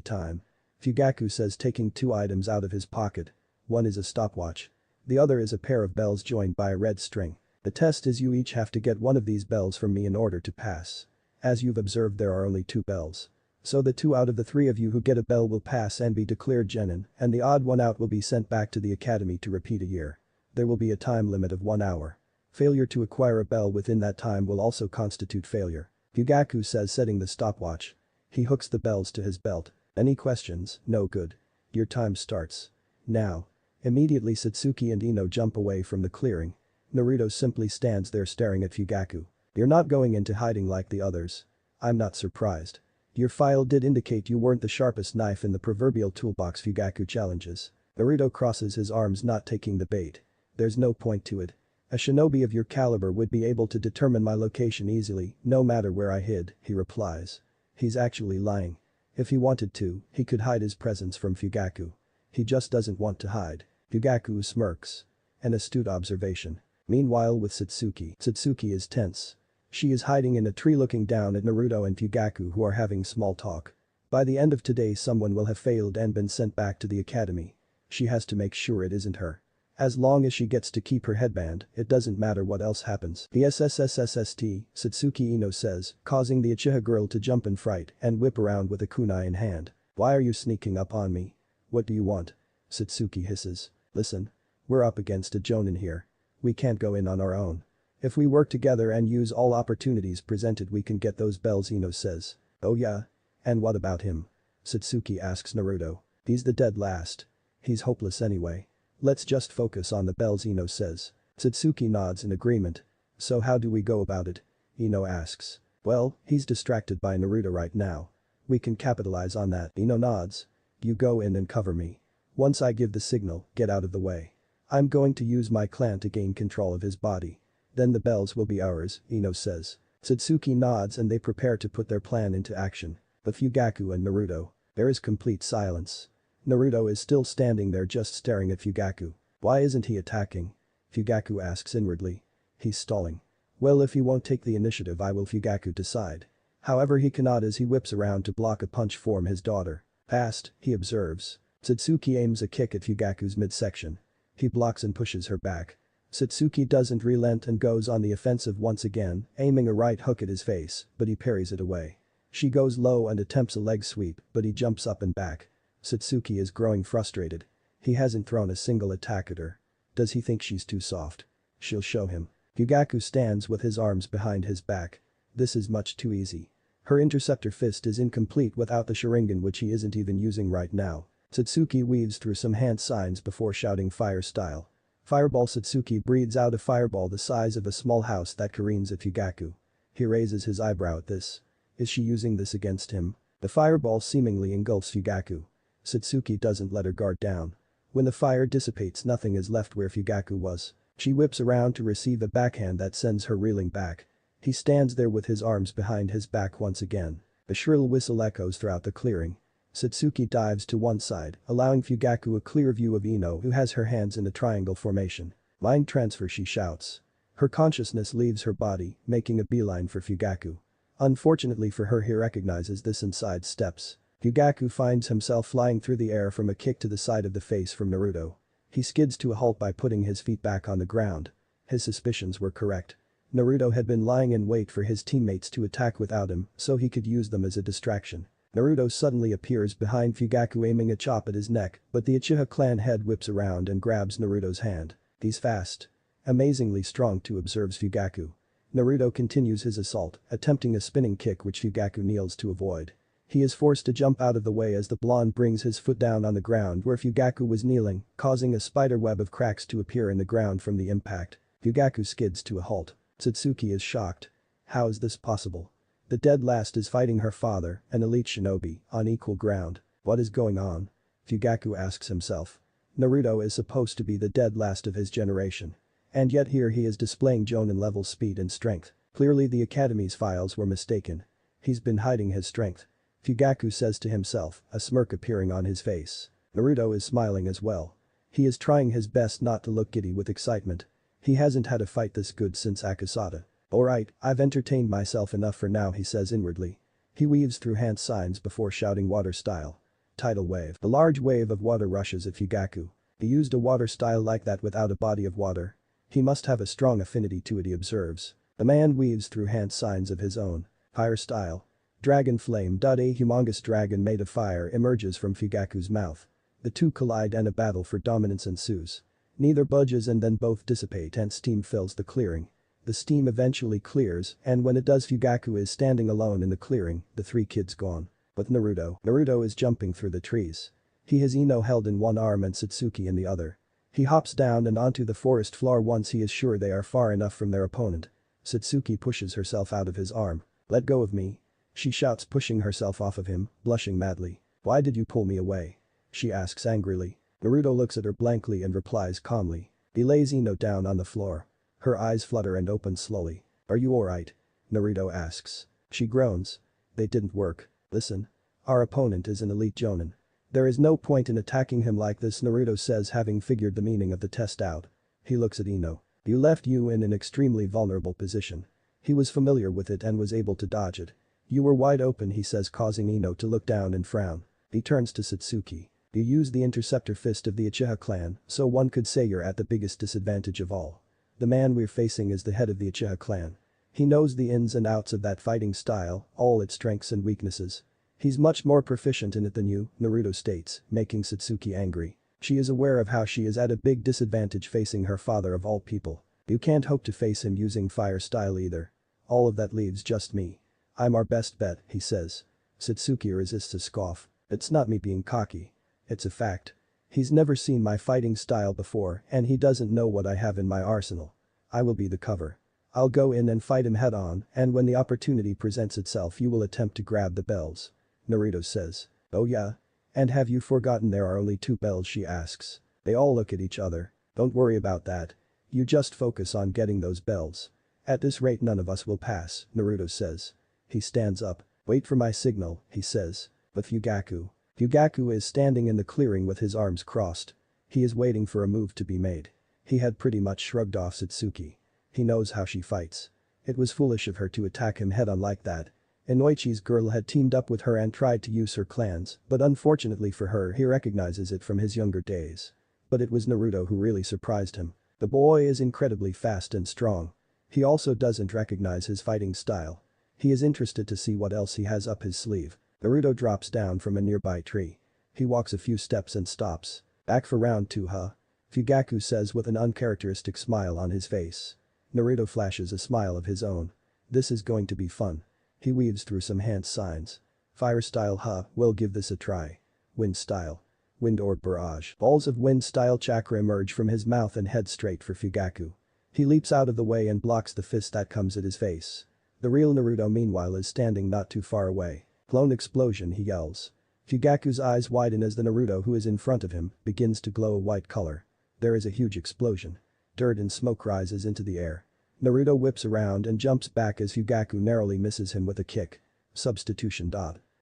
A: time. Fugaku says, taking 2 items out of his pocket. One is a stopwatch. The other is a pair of bells joined by a red string. The test is you each have to get one of these bells from me in order to pass. As you've observed, there are only 2 bells. So the 2 out of the 3 of you who get a bell will pass and be declared genin, and the odd one out will be sent back to the academy to repeat a year. There will be a time limit of 1 hour. Failure to acquire a bell within that time will also constitute failure. Fugaku says, setting the stopwatch. He hooks the bells to his belt. Any questions? No good. Your time starts. Now. Immediately Satsuki and Ino jump away from the clearing. Naruto simply stands there staring at Fugaku. You're not going into hiding like the others. I'm not surprised. Your file did indicate you weren't the sharpest knife in the proverbial toolbox, Fugaku challenges. Naruto crosses his arms, not taking the bait. There's no point to it. A shinobi of your caliber would be able to determine my location easily, no matter where I hid, he replies. He's actually lying. If he wanted to, he could hide his presence from Fugaku. He just doesn't want to hide. Fugaku smirks. An astute observation. Meanwhile with Satsuki is tense. She is hiding in a tree looking down at Naruto and Fugaku, who are having small talk. By the end of today someone will have failed and been sent back to the academy. She has to make sure it isn't her. As long as she gets to keep her headband, it doesn't matter what else happens. BSSSSST, Satsuki Ino says, causing the Uchiha girl to jump in fright and whip around with a kunai in hand. Why are you sneaking up on me? What do you want? Satsuki hisses. Listen. We're up against a jonin here. We can't go in on our own. If we work together and use all opportunities presented we can get those bells, Ino says. Oh yeah? And what about him? Satsuki asks Naruto. He's the dead last. He's hopeless anyway. Let's just focus on the bells, Ino says. Satsuki nods in agreement. So how do we go about it? Ino asks. Well, he's distracted by Naruto right now. We can capitalize on that. Ino nods. You go in and cover me. Once I give the signal, get out of the way. I'm going to use my clan to gain control of his body. Then the bells will be ours, Ino says. Satsuki nods and they prepare to put their plan into action. But Fugaku and Naruto. There is complete silence. Naruto is still standing there just staring at Fugaku. Why isn't he attacking? Fugaku asks inwardly. He's stalling. Well, if he won't take the initiative I will, Fugaku decide. However, he cannot as he whips around to block a punch from his daughter. Past, he observes. Satsuki aims a kick at Fugaku's midsection. He blocks and pushes her back. Satsuki doesn't relent and goes on the offensive once again, aiming a right hook at his face, but he parries it away. She goes low and attempts a leg sweep, but he jumps up and back. Satsuki is growing frustrated. He hasn't thrown a single attack at her. Does he think she's too soft? She'll show him. Fugaku stands with his arms behind his back. This is much too easy. Her interceptor fist is incomplete without the Sharingan which he isn't even using right now. Satsuki weaves through some hand signs before shouting fire style. Fireball. Satsuki breathes out a fireball the size of a small house that careens at Fugaku. He raises his eyebrow at this. Is she using this against him? The fireball seemingly engulfs Fugaku. Satsuki doesn't let her guard down. When the fire dissipates nothing is left where Fugaku was. She whips around to receive a backhand that sends her reeling back. He stands there with his arms behind his back once again. A shrill whistle echoes throughout the clearing. Satsuki dives to one side, allowing Fugaku a clear view of Ino who has her hands in a triangle formation. Mind transfer, she shouts. Her consciousness leaves her body, making a beeline for Fugaku. Unfortunately for her, he recognizes this and sidesteps. Fugaku finds himself flying through the air from a kick to the side of the face from Naruto. He skids to a halt by putting his feet back on the ground. His suspicions were correct. Naruto had been lying in wait for his teammates to attack without him so he could use them as a distraction. Naruto suddenly appears behind Fugaku aiming a chop at his neck, but the Uchiha clan head whips around and grabs Naruto's hand. He's fast. Amazingly strong too, observes Fugaku. Naruto continues his assault, attempting a spinning kick which Fugaku kneels to avoid. He is forced to jump out of the way as the blonde brings his foot down on the ground where Fugaku was kneeling, causing a spider web of cracks to appear in the ground from the impact. Fugaku skids to a halt. Satsuki is shocked. How is this possible? The dead last is fighting her father, an elite shinobi, on equal ground. What is going on? Fugaku asks himself. Naruto is supposed to be the dead last of his generation. And yet here he is displaying Jonin level speed and strength. Clearly the academy's files were mistaken. He's been hiding his strength. Fugaku says to himself, a smirk appearing on his face. Naruto is smiling as well. He is trying his best not to look giddy with excitement. He hasn't had a fight this good since Akasada. Alright, I've entertained myself enough for now, he says inwardly. He weaves through hand signs before shouting water style. Tidal wave. A large wave of water rushes at Fugaku. He used a water style like that without a body of water. He must have a strong affinity to it, he observes. The man weaves through hand signs of his own. Fire style. Dragon flame. A humongous dragon made of fire emerges from Fugaku's mouth. The two collide and a battle for dominance ensues. Neither budges and then both dissipate and steam fills the clearing. The steam eventually clears and when it does Fugaku is standing alone in the clearing, the three kids gone. But Naruto is jumping through the trees. He has Ino held in one arm and Satsuki in the other. He hops down and onto the forest floor once he is sure they are far enough from their opponent. Satsuki pushes herself out of his arm. Let go of me. She shouts, pushing herself off of him, blushing madly. Why did you pull me away? She asks angrily. Naruto looks at her blankly and replies calmly. He lays Ino down on the floor. Her eyes flutter and open slowly. Are you alright? Naruto asks. She groans. They didn't work. Listen. Our opponent is an elite jonin. There is no point in attacking him like this, Naruto says, having figured the meaning of the test out. He looks at Ino. You left you in an extremely vulnerable position. He was familiar with it and was able to dodge it. You were wide open, he says, causing Ino to look down and frown. He turns to Satsuki. You use the interceptor fist of the Uchiha clan, so one could say you're at the biggest disadvantage of all. The man we're facing is the head of the Uchiha clan. He knows the ins and outs of that fighting style, all its strengths and weaknesses. He's much more proficient in it than you, Naruto states, making Satsuki angry. She is aware of how she is at a big disadvantage facing her father of all people. You can't hope to face him using fire style either. All of that leaves just me. I'm our best bet, he says. Satsuki resists a scoff. It's not me being cocky. It's a fact. He's never seen my fighting style before and he doesn't know what I have in my arsenal. I will be the cover. I'll go in and fight him head on and when the opportunity presents itself you will attempt to grab the bells. Naruto says. Oh yeah? And have you forgotten there are only 2 bells, she asks. They all look at each other. Don't worry about that. You just focus on getting those bells. At this rate none of us will pass, Naruto says. He stands up. Wait for my signal, he says. But Fugaku. Fugaku is standing in the clearing with his arms crossed. He is waiting for a move to be made. He had pretty much shrugged off Satsuki. He knows how she fights. It was foolish of her to attack him head on like that. Inoichi's girl had teamed up with her and tried to use her clans, but unfortunately for her he recognizes it from his younger days. But it was Naruto who really surprised him. The boy is incredibly fast and strong. He also doesn't recognize his fighting style. He is interested to see what else he has up his sleeve. Naruto drops down from a nearby tree. He walks a few steps and stops. Back for round 2 huh? Fugaku says with an uncharacteristic smile on his face. Naruto flashes a smile of his own. This is going to be fun. He weaves through some hand signs. Fire style huh, we'll give this a try. Wind style. Wind or barrage. Balls of wind style chakra emerge from his mouth and head straight for Fugaku. He leaps out of the way and blocks the fist that comes at his face. The real Naruto meanwhile is standing not too far away. Clone explosion, he yells. Fugaku's eyes widen as the Naruto who is in front of him begins to glow a white color. There is a huge explosion. Dirt and smoke rises into the air. Naruto whips around and jumps back as Fugaku narrowly misses him with a kick. Substitution.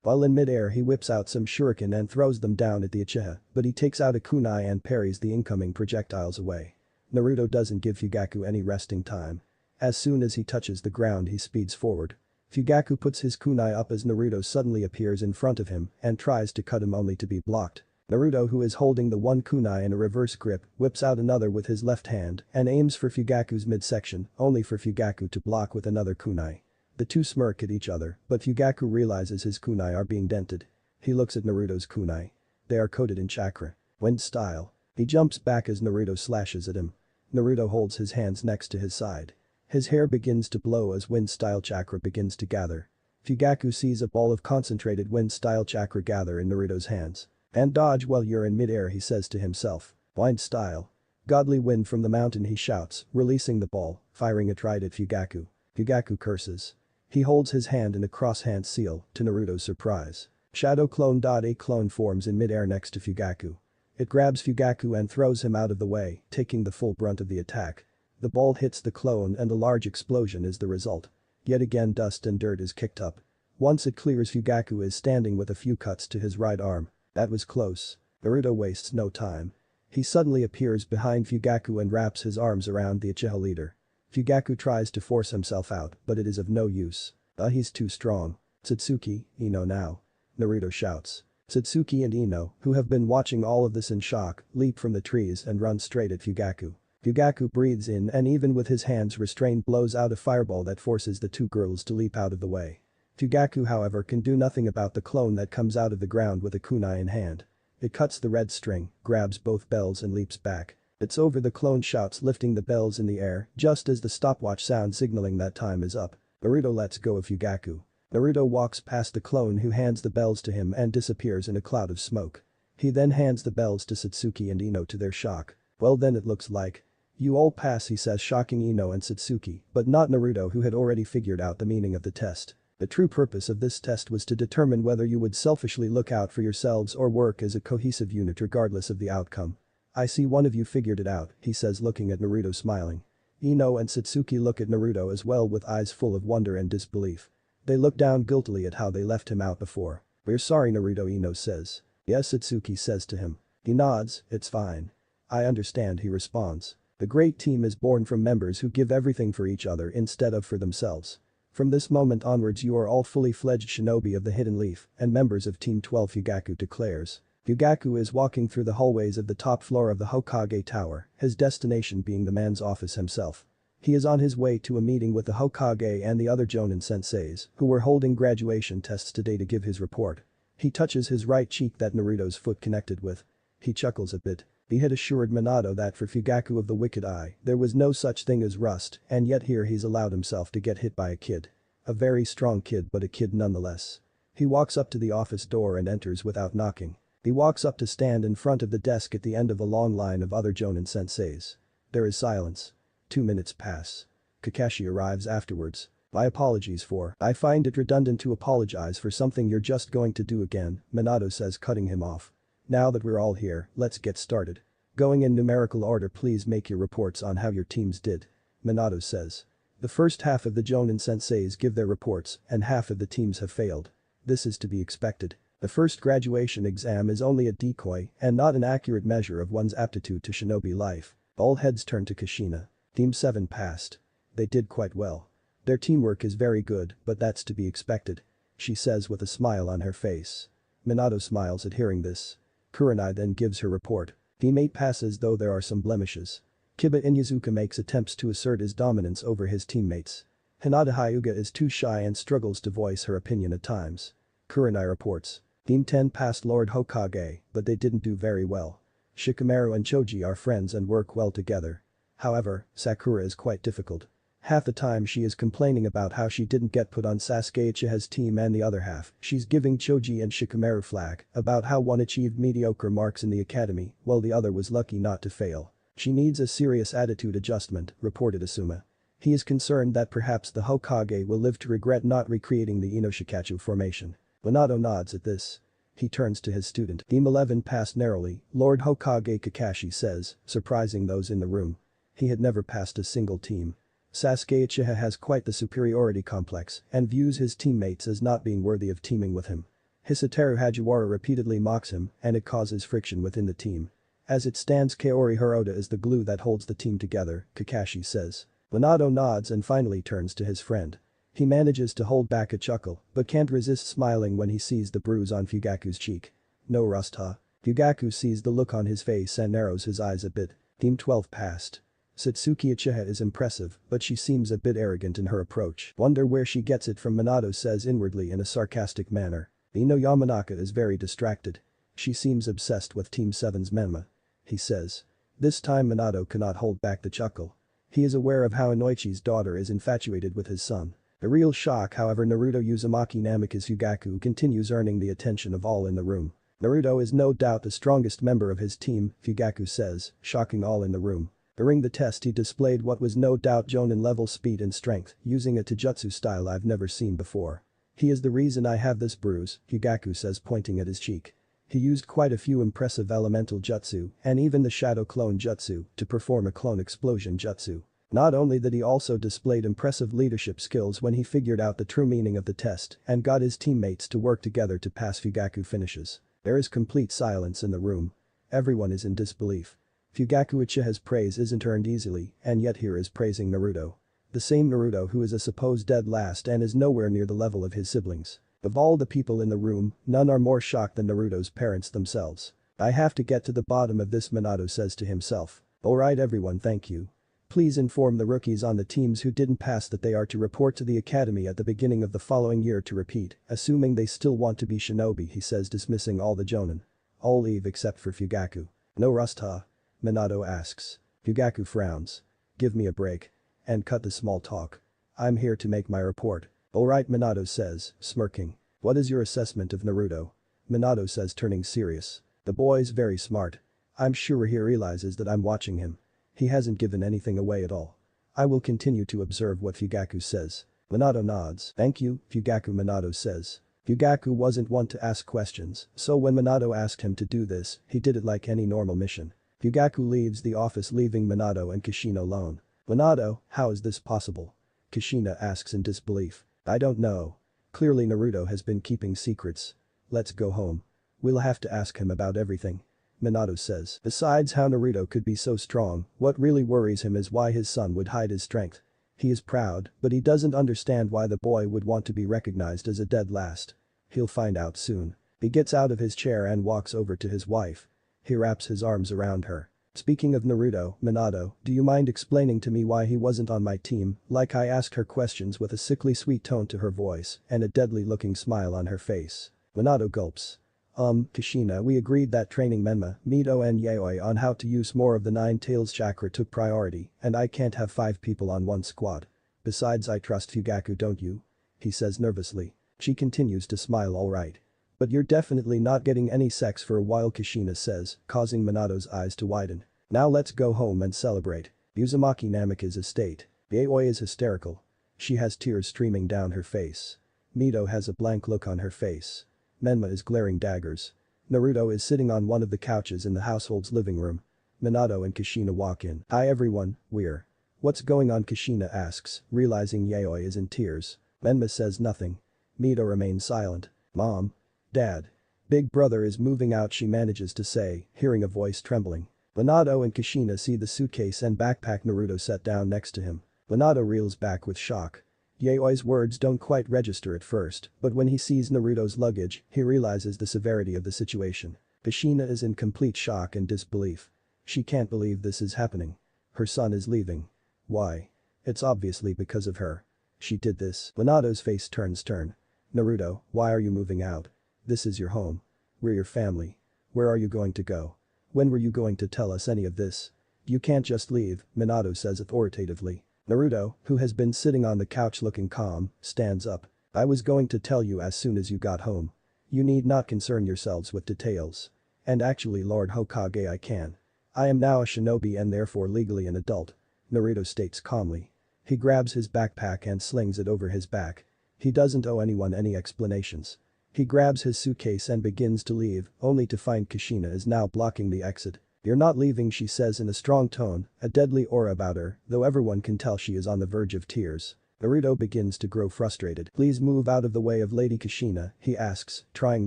A: While in midair he whips out some shuriken and throws them down at the Uchiha, but he takes out a kunai and parries the incoming projectiles away. Naruto doesn't give Fugaku any resting time. As soon as he touches the ground he speeds forward. Fugaku puts his kunai up as Naruto suddenly appears in front of him and tries to cut him only to be blocked. Naruto, who is holding the one kunai in a reverse grip, whips out another with his left hand and aims for Fugaku's midsection, only for Fugaku to block with another kunai. The two smirk at each other, but Fugaku realizes his kunai are being dented. He looks at Naruto's kunai. They are coated in chakra. Wind style. He jumps back as Naruto slashes at him. Naruto holds his hands next to his side. His hair begins to blow as wind style chakra begins to gather. Fugaku sees a ball of concentrated wind style chakra gather in Naruto's hands. And dodge while you're in midair, he says to himself. Wind style. Godly wind from the mountain, he shouts, releasing the ball, firing it right at Fugaku. Fugaku curses. He holds his hand in a cross-hand seal, to Naruto's surprise. Shadow clone. A clone forms in midair next to Fugaku. It grabs Fugaku and throws him out of the way, taking the full brunt of the attack. The ball hits the clone and a large explosion is the result. Yet again dust and dirt is kicked up. Once it clears, Fugaku is standing with a few cuts to his right arm. That was close. Naruto wastes no time. He suddenly appears behind Fugaku and wraps his arms around the Uchiha leader. Fugaku tries to force himself out, but it is of no use. He's too strong. Satsuki, Ino now. Naruto shouts. Satsuki and Ino, who have been watching all of this in shock, leap from the trees and run straight at Fugaku. Fugaku breathes in and even with his hands restrained blows out a fireball that forces the two girls to leap out of the way. Fugaku, however, can do nothing about the clone that comes out of the ground with a kunai in hand. It cuts the red string, grabs both bells and leaps back. It's over, the clone shouts, lifting the bells in the air just as the stopwatch sounds signaling that time is up. Naruto lets go of Fugaku. Naruto walks past the clone who hands the bells to him and disappears in a cloud of smoke. He then hands the bells to Satsuki and Ino to their shock. Well then it looks like. You all pass, he says, shocking Ino and Satsuki, but not Naruto, who had already figured out the meaning of the test. The true purpose of this test was to determine whether you would selfishly look out for yourselves or work as a cohesive unit regardless of the outcome. I see one of you figured it out, he says, looking at Naruto smiling. Ino and Satsuki look at Naruto as well with eyes full of wonder and disbelief. They look down guiltily at how they left him out before. We're sorry, Naruto, Ino says. Yes, Satsuki says to him. He nods, it's fine. I understand, he responds. The great team is born from members who give everything for each other instead of for themselves. From this moment onwards you are all fully fledged shinobi of the Hidden Leaf and members of Team 12, Fugaku declares. Fugaku is walking through the hallways of the top floor of the Hokage Tower, his destination being the man's office himself. He is on his way to a meeting with the Hokage and the other Jonin senseis, who were holding graduation tests today to give his report. He touches his right cheek that Naruto's foot connected with. He chuckles a bit. He had assured Minato that for Fugaku of the Wicked Eye, there was no such thing as rust, and yet here he's allowed himself to get hit by a kid. A very strong kid, but a kid nonetheless. He walks up to the office door and enters without knocking. He walks up to stand in front of the desk at the end of a long line of other Jonin senseis. There is silence. 2 minutes pass. Kakashi arrives afterwards. My apologies for. I find it redundant to apologize for something you're just going to do again, Minato says, cutting him off. Now that we're all here, let's get started. Going in numerical order, please make your reports on how your teams did. Minato says. The first half of the Jonin senseis give their reports and half of the teams have failed. This is to be expected. The first graduation exam is only a decoy and not an accurate measure of one's aptitude to shinobi life. All heads turn to Kushina. Team 7 passed. They did quite well. Their teamwork is very good, but that's to be expected. She says with a smile on her face. Minato smiles at hearing this. Kurenai then gives her report. Team 8 passes though there are some blemishes. Kiba Inyazuka makes attempts to assert his dominance over his teammates. Hinata Hyuga is too shy and struggles to voice her opinion at times. Kurenai reports. Team 10 passed Lord Hokage, but they didn't do very well. Shikamaru and Choji are friends and work well together. However, Sakura is quite difficult. Half the time she is complaining about how she didn't get put on Sasuke Uchiha's team, and the other half, she's giving Choji and Shikamaru flack about how one achieved mediocre marks in the academy while the other was lucky not to fail. She needs a serious attitude adjustment, reported Asuma. He is concerned that perhaps the Hokage will live to regret not recreating the Inoshikatsu formation. Minato nods at this. He turns to his student. Team 11 passed narrowly, Lord Hokage Kakashi says, surprising those in the room. He had never passed a single team. Sasuke Uchiha has quite the superiority complex and views his teammates as not being worthy of teaming with him. Hisateru Hajiwara repeatedly mocks him and it causes friction within the team. As it stands, Kaori Hirota is the glue that holds the team together, Kakashi says. Minato nods and finally turns to his friend. He manages to hold back a chuckle but can't resist smiling when he sees the bruise on Fugaku's cheek. No rust, huh? Fugaku sees the look on his face and narrows his eyes a bit. Team 12 passed. Satsuki Uchiha is impressive, but she seems a bit arrogant in her approach. Wonder where she gets it from, Minato says inwardly in a sarcastic manner. Ino Yamanaka is very distracted. She seems obsessed with Team 7's Menma. He says. This time Minato cannot hold back the chuckle. He is aware of how Inoichi's daughter is infatuated with his son. The real shock, however, Naruto Uzumaki Namikaze Fugaku continues earning the attention of all in the room. Naruto is no doubt the strongest member of his team, Fugaku says, shocking all in the room. During the test he displayed what was no doubt Jonin level speed and strength, using a taijutsu style I've never seen before. He is the reason I have this bruise, Fugaku says, pointing at his cheek. He used quite a few impressive elemental jutsu and even the shadow clone jutsu to perform a clone explosion jutsu. Not only that, he also displayed impressive leadership skills when he figured out the true meaning of the test and got his teammates to work together to pass Fugaku finishes. There is complete silence in the room. Everyone is in disbelief. Fugaku Uchiha's praise isn't earned easily, and yet here is praising Naruto. The same Naruto who is a supposed dead last and is nowhere near the level of his siblings. Of all the people in the room, none are more shocked than Naruto's parents themselves. I have to get to the bottom of this, Minato says to himself. Alright everyone, thank you. Please inform the rookies on the teams who didn't pass that they are to report to the academy at the beginning of the following year to repeat, assuming they still want to be shinobi, he says, dismissing all the Jonin. All leave except for Fugaku. No rust, huh? Minato asks. Fugaku frowns. Give me a break. And cut the small talk. I'm here to make my report. Alright, Minato says, smirking. What is your assessment of Naruto? Minato says, turning serious. The boy's very smart. I'm sure he realizes that I'm watching him. He hasn't given anything away at all. I will continue to observe what Fugaku says. Minato nods. Thank you, Fugaku, Minato says. Fugaku wasn't one to ask questions, so when Minato asked him to do this, he did it like any normal mission. Fugaku leaves the office, leaving Minato and Kushina alone. Minato, how is this possible? Kushina asks in disbelief. I don't know. Clearly Naruto has been keeping secrets. Let's go home. We'll have to ask him about everything. Minato says. Besides how Naruto could be so strong, what really worries him is why his son would hide his strength. He is proud, but he doesn't understand why the boy would want to be recognized as a dead last. He'll find out soon. He gets out of his chair and walks over to his wife. He wraps his arms around her. Speaking of Naruto, Minato, do you mind explaining to me why he wasn't on my team? Like I ask her questions with a sickly sweet tone to her voice and a deadly looking smile on her face. Minato gulps. Kushina, we agreed that training Menma, Mito and Yaoi on how to use more of the Nine Tails chakra took priority, and I can't have 5 people on one squad. Besides, I trust Fugaku, don't you? He says nervously. She continues to smile. Alright. But you're definitely not getting any sex for a while, Kushina says, causing Minato's eyes to widen. Now let's go home and celebrate. Uzumaki Namika's estate. Yaoi is hysterical. She has tears streaming down her face. Mito has a blank look on her face. Menma is glaring daggers. Naruto is sitting on one of the couches in the household's living room. Minato and Kushina walk in. Hi everyone, we're. What's going on? Kushina asks, realizing Yaoi is in tears. Menma says nothing. Mito remains silent. Mom. Dad. Big brother is moving out, she manages to say, hearing a voice trembling. Minato and Kushina see the suitcase and backpack Naruto set down next to him. Minato reels back with shock. Yaoi's words don't quite register at first, but when he sees Naruto's luggage, he realizes the severity of the situation. Kushina is in complete shock and disbelief. She can't believe this is happening. Her son is leaving. Why? It's obviously because of her. She did this. Minato's face turns stern. Naruto, why are you moving out? This is your home. We're your family. Where are you going to go? When were you going to tell us any of this? You can't just leave, Minato says authoritatively. Naruto, who has been sitting on the couch looking calm, stands up. I was going to tell you as soon as you got home. You need not concern yourselves with details. And actually, Lord Hokage, I can. I am now a shinobi and therefore legally an adult. Naruto states calmly. He grabs his backpack and slings it over his back. He doesn't owe anyone any explanations. He grabs his suitcase and begins to leave, only to find Kushina is now blocking the exit. You're not leaving, she says in a strong tone, a deadly aura about her, though everyone can tell she is on the verge of tears. Naruto begins to grow frustrated. Please move out of the way of Lady Kushina, he asks, trying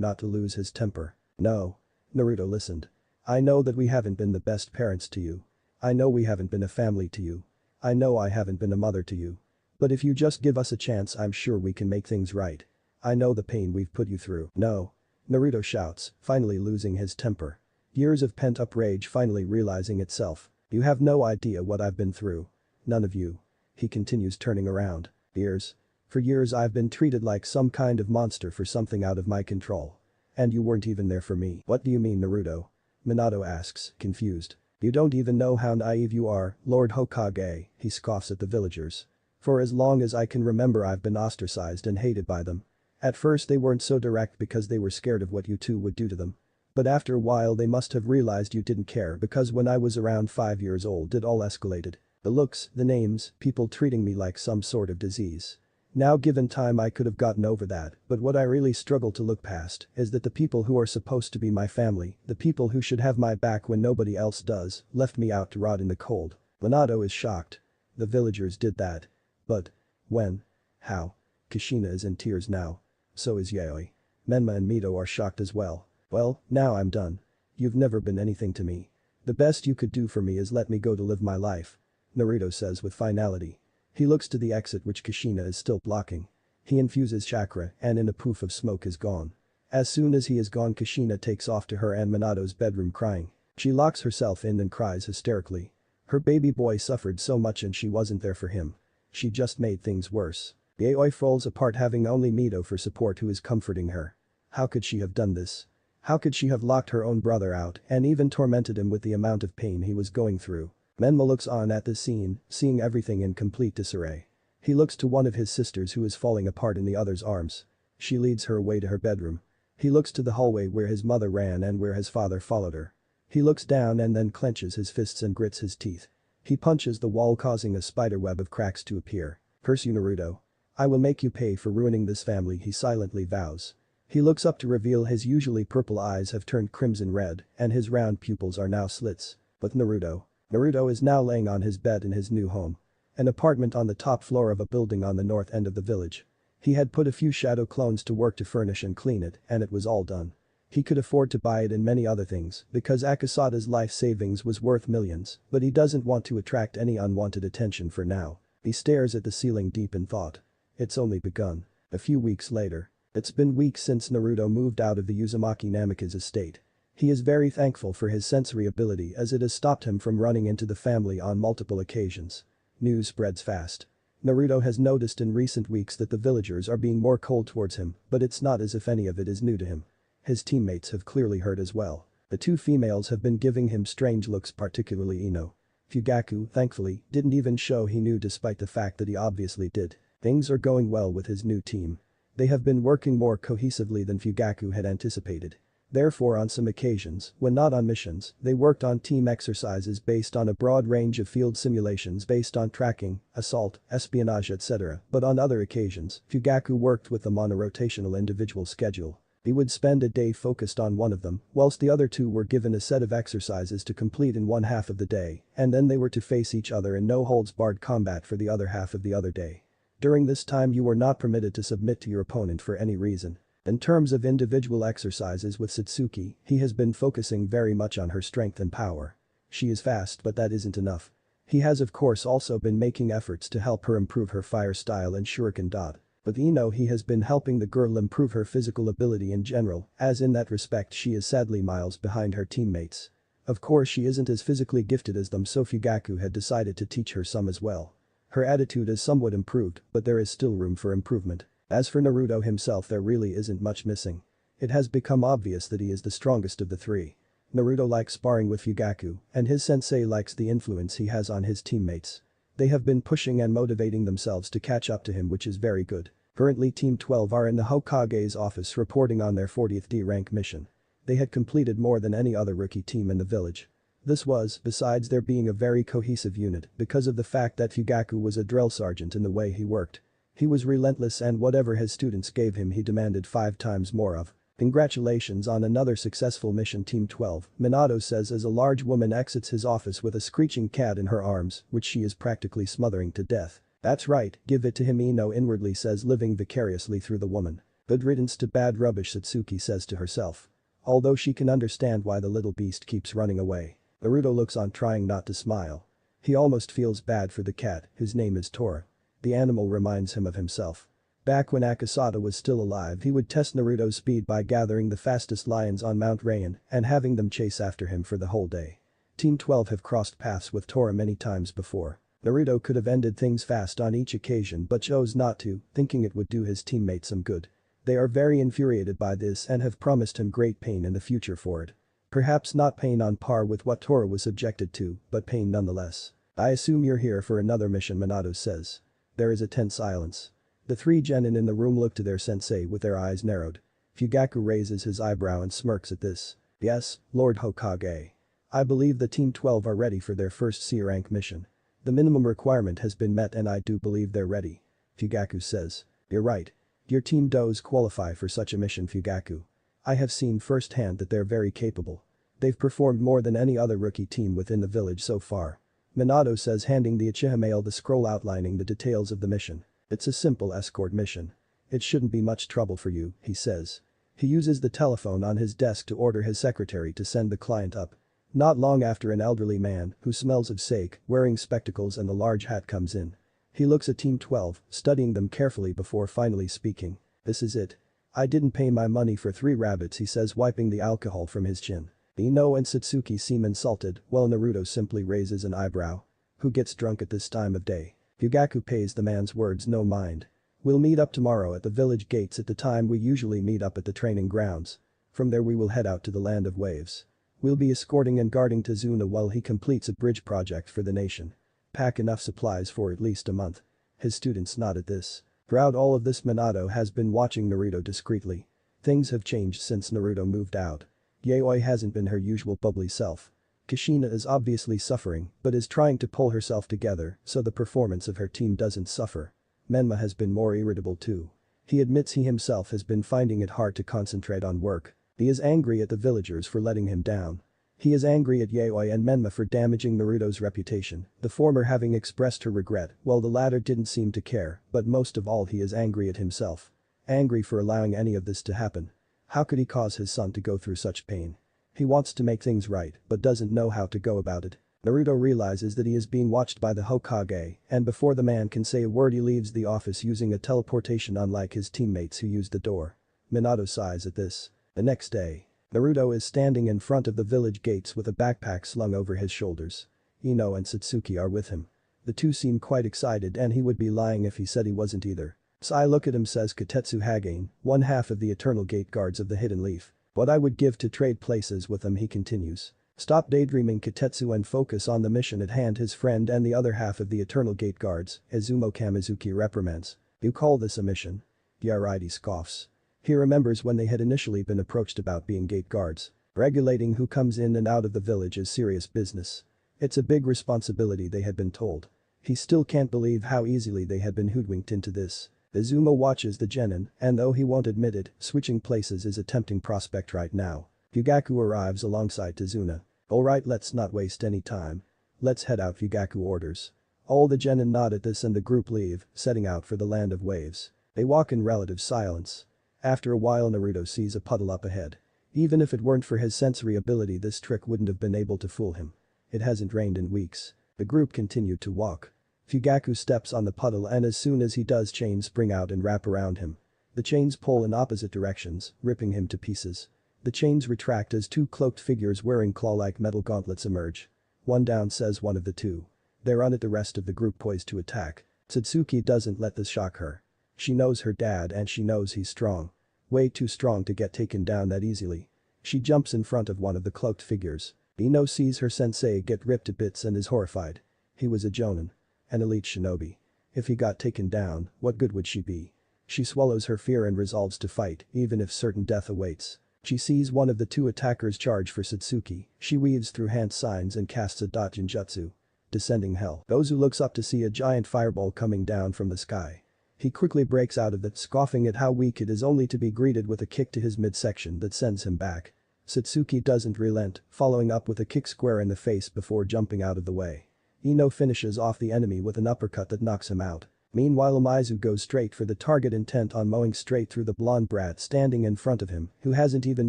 A: not to lose his temper. No. Naruto listened. I know that we haven't been the best parents to you. I know we haven't been a family to you. I know I haven't been a mother to you. But if you just give us a chance, I'm sure we can make things right. I know the pain we've put you through. No. Naruto shouts, finally losing his temper. Years of pent-up rage finally realizing itself. You have no idea what I've been through. None of you. He continues, turning around. Years. For years I've been treated like some kind of monster for something out of my control. And you weren't even there for me. What do you mean, Naruto? Minato asks, confused. You don't even know how naive you are, Lord Hokage, he scoffs at the villagers. For as long as I can remember I've been ostracized and hated by them. At first they weren't so direct because they were scared of what you two would do to them. But after a while they must have realized you didn't care because when I was around 5 years old it all escalated. The looks, the names, people treating me like some sort of disease. Now given time I could have gotten over that, but what I really struggle to look past is that the people who are supposed to be my family, the people who should have my back when nobody else does, left me out to rot in the cold. Minato is shocked. The villagers did that. But. When? How? Kushina is in tears now. So is Yaoi. Menma and Mito are shocked as well. Well, now I'm done. You've never been anything to me. The best you could do for me is let me go to live my life. Naruto says with finality. He looks to the exit which Kushina is still blocking. He infuses chakra and in a poof of smoke is gone. As soon as he is gone, Kushina takes off to her and Minato's bedroom crying. She locks herself in and cries hysterically. Her baby boy suffered so much and she wasn't there for him. She just made things worse. Yaoi falls apart having only Mito for support who is comforting her. How could she have done this? How could she have locked her own brother out and even tormented him with the amount of pain he was going through? Menma looks on at this scene, seeing everything in complete disarray. He looks to one of his sisters who is falling apart in the other's arms. She leads her away to her bedroom. He looks to the hallway where his mother ran and where his father followed her. He looks down and then clenches his fists and grits his teeth. He punches the wall causing a spiderweb of cracks to appear. Curse you, Naruto. I will make you pay for ruining this family, he silently vows. He looks up to reveal his usually purple eyes have turned crimson red and his round pupils are now slits. But Naruto is now laying on his bed in his new home. An apartment on the top floor of a building on the north end of the village. He had put a few shadow clones to work to furnish and clean it and it was all done. He could afford to buy it and many other things because Akasada's life savings was worth millions, but he doesn't want to attract any unwanted attention for now. He stares at the ceiling deep in thought. It's only begun. A few weeks later. It's been weeks since Naruto moved out of the Uzumaki Namika's estate. He is very thankful for his sensory ability as it has stopped him from running into the family on multiple occasions. News spreads fast. Naruto has noticed in recent weeks that the villagers are being more cold towards him, but it's not as if any of it is new to him. His teammates have clearly heard as well. The two females have been giving him strange looks, particularly Ino. Fugaku, thankfully, didn't even show he knew despite the fact that he obviously did. Things are going well with his new team. They have been working more cohesively than Fugaku had anticipated. Therefore on some occasions, when not on missions, they worked on team exercises based on a broad range of field simulations based on tracking, assault, espionage etc. But on other occasions, Fugaku worked with them on a rotational individual schedule. He would spend a day focused on one of them, whilst the other two were given a set of exercises to complete in one half of the day, and then they were to face each other in no-holds-barred combat for the other half of the other day. During this time you were not permitted to submit to your opponent for any reason. In terms of individual exercises with Satsuki, he has been focusing very much on her strength and power. She is fast but that isn't enough. He has of course also been making efforts to help her improve her fire style and shuriken dot. But he has been helping the girl improve her physical ability in general, as in that respect she is sadly miles behind her teammates. Of course she isn't as physically gifted as them, so Fugaku had decided to teach her some as well. Her attitude is somewhat improved, but there is still room for improvement. As for Naruto himself, there really isn't much missing. It has become obvious that he is the strongest of the three. Naruto likes sparring with Fugaku, and his sensei likes the influence he has on his teammates. They have been pushing and motivating themselves to catch up to him, which is very good. Currently Team 12 are in the Hokage's office reporting on their 40th D rank mission. They had completed more than any other rookie team in the village. This was, besides there being a very cohesive unit, because of the fact that Fugaku was a drill sergeant in the way he worked. He was relentless and whatever his students gave him he demanded 5 times more of. Congratulations on another successful mission Team 12, Minato says as a large woman exits his office with a screeching cat in her arms, which she is practically smothering to death. That's right, give it to him, Ino inwardly says, living vicariously through the woman. Good riddance to bad rubbish, Satsuki says to herself. Although she can understand why the little beast keeps running away. Naruto looks on, trying not to smile. He almost feels bad for the cat, whose name is Tora. The animal reminds him of himself. Back when Akasada was still alive, he would test Naruto's speed by gathering the fastest lions on Mount Rayan and having them chase after him for the whole day. Team 12 have crossed paths with Tora many times before. Naruto could have ended things fast on each occasion but chose not to, thinking it would do his teammates some good. They are very infuriated by this and have promised him great pain in the future for it. Perhaps not pain on par with what Tora was subjected to, but pain nonetheless. I assume you're here for another mission, Minato says. There is a tense silence. The 3 genin in the room look to their sensei with their eyes narrowed. Fugaku raises his eyebrow and smirks at this. Yes, Lord Hokage. I believe the Team 12 are ready for their first C-rank mission. The minimum requirement has been met and I do believe they're ready. Fugaku says. You're right. Your team does qualify for such a mission, Fugaku. I have seen firsthand that they're very capable. They've performed more than any other rookie team within the village so far. Minato says, handing the Uchiha male the scroll outlining the details of the mission. It's a simple escort mission. It shouldn't be much trouble for you, he says. He uses the telephone on his desk to order his secretary to send the client up. Not long after, an elderly man, who smells of sake, wearing spectacles and a large hat, comes in. He looks at Team 12, studying them carefully before finally speaking. This is it. I didn't pay my money for 3 rabbits, he says, wiping the alcohol from his chin. Ino and Satsuki seem insulted, while Naruto simply raises an eyebrow. Who gets drunk at this time of day? Fugaku pays the man's words no mind. We'll meet up tomorrow at the village gates at the time we usually meet up at the training grounds. From there we will head out to the land of waves. We'll be escorting and guarding Tazuna while he completes a bridge project for the nation. Pack enough supplies for at least a month. His students nod at this. Throughout all of this, Minato has been watching Naruto discreetly. Things have changed since Naruto moved out. Yaoi hasn't been her usual bubbly self. Kushina is obviously suffering but is trying to pull herself together so the performance of her team doesn't suffer. Menma has been more irritable too. He admits he himself has been finding it hard to concentrate on work. He is angry at the villagers for letting him down. He is angry at Yaoi and Menma for damaging Naruto's reputation, the former having expressed her regret while the latter didn't seem to care, but most of all he is angry at himself. Angry for allowing any of this to happen. How could he cause his son to go through such pain? He wants to make things right but doesn't know how to go about it. Naruto realizes that he is being watched by the Hokage and before the man can say a word he leaves the office using a teleportation unlike his teammates who used the door. Minato sighs at this. The next day. Naruto is standing in front of the village gates with a backpack slung over his shoulders. Ino and Satsuki are with him. The two seem quite excited and he would be lying if he said he wasn't either. "I look at him," says Kotetsu Hagane, one half of the eternal gate guards of the Hidden Leaf. "What I would give to trade places with them," he continues. "Stop daydreaming, Kotetsu, and focus on the mission at hand," his friend and the other half of the eternal gate guards, Izumo Kamizuki, reprimands. "You call this a mission?" "Yeah right," he scoffs. He remembers when they had initially been approached about being gate guards. Regulating who comes in and out of the village is serious business. It's a big responsibility, they had been told. He still can't believe how easily they had been hoodwinked into this. Izumo watches the genin, and though he won't admit it, switching places is a tempting prospect right now. Fugaku arrives alongside Tazuna. "Alright, let's not waste any time. Let's head out," Fugaku orders. All the genin nod at this and the group leave, setting out for the land of waves. They walk in relative silence. After a while Naruto sees a puddle up ahead. Even if it weren't for his sensory ability, this trick wouldn't have been able to fool him. It hasn't rained in weeks. The group continued to walk. Fugaku steps on the puddle and as soon as he does, chains spring out and wrap around him. The chains pull in opposite directions, ripping him to pieces. The chains retract as two cloaked figures wearing claw-like metal gauntlets emerge. "One down," says one of the two. They're on it, the rest of the group poised to attack. Satsuki doesn't let this shock her. She knows her dad and she knows he's strong. Way too strong to get taken down that easily. She jumps in front of one of the cloaked figures. Ino sees her sensei get ripped to bits and is horrified. He was a jonin. An elite shinobi. If he got taken down, what good would she be? She swallows her fear and resolves to fight, even if certain death awaits. She sees one of the two attackers charge for Satsuki. She weaves through hand signs and casts a dojin jutsu. Descending hell. Gozu looks up to see a giant fireball coming down from the sky. He quickly breaks out of it, scoffing at how weak it is, only to be greeted with a kick to his midsection that sends him back. Satsuki doesn't relent, following up with a kick square in the face before jumping out of the way. Ino finishes off the enemy with an uppercut that knocks him out. Meanwhile Umezu goes straight for the target, intent on mowing straight through the blonde brat standing in front of him, who hasn't even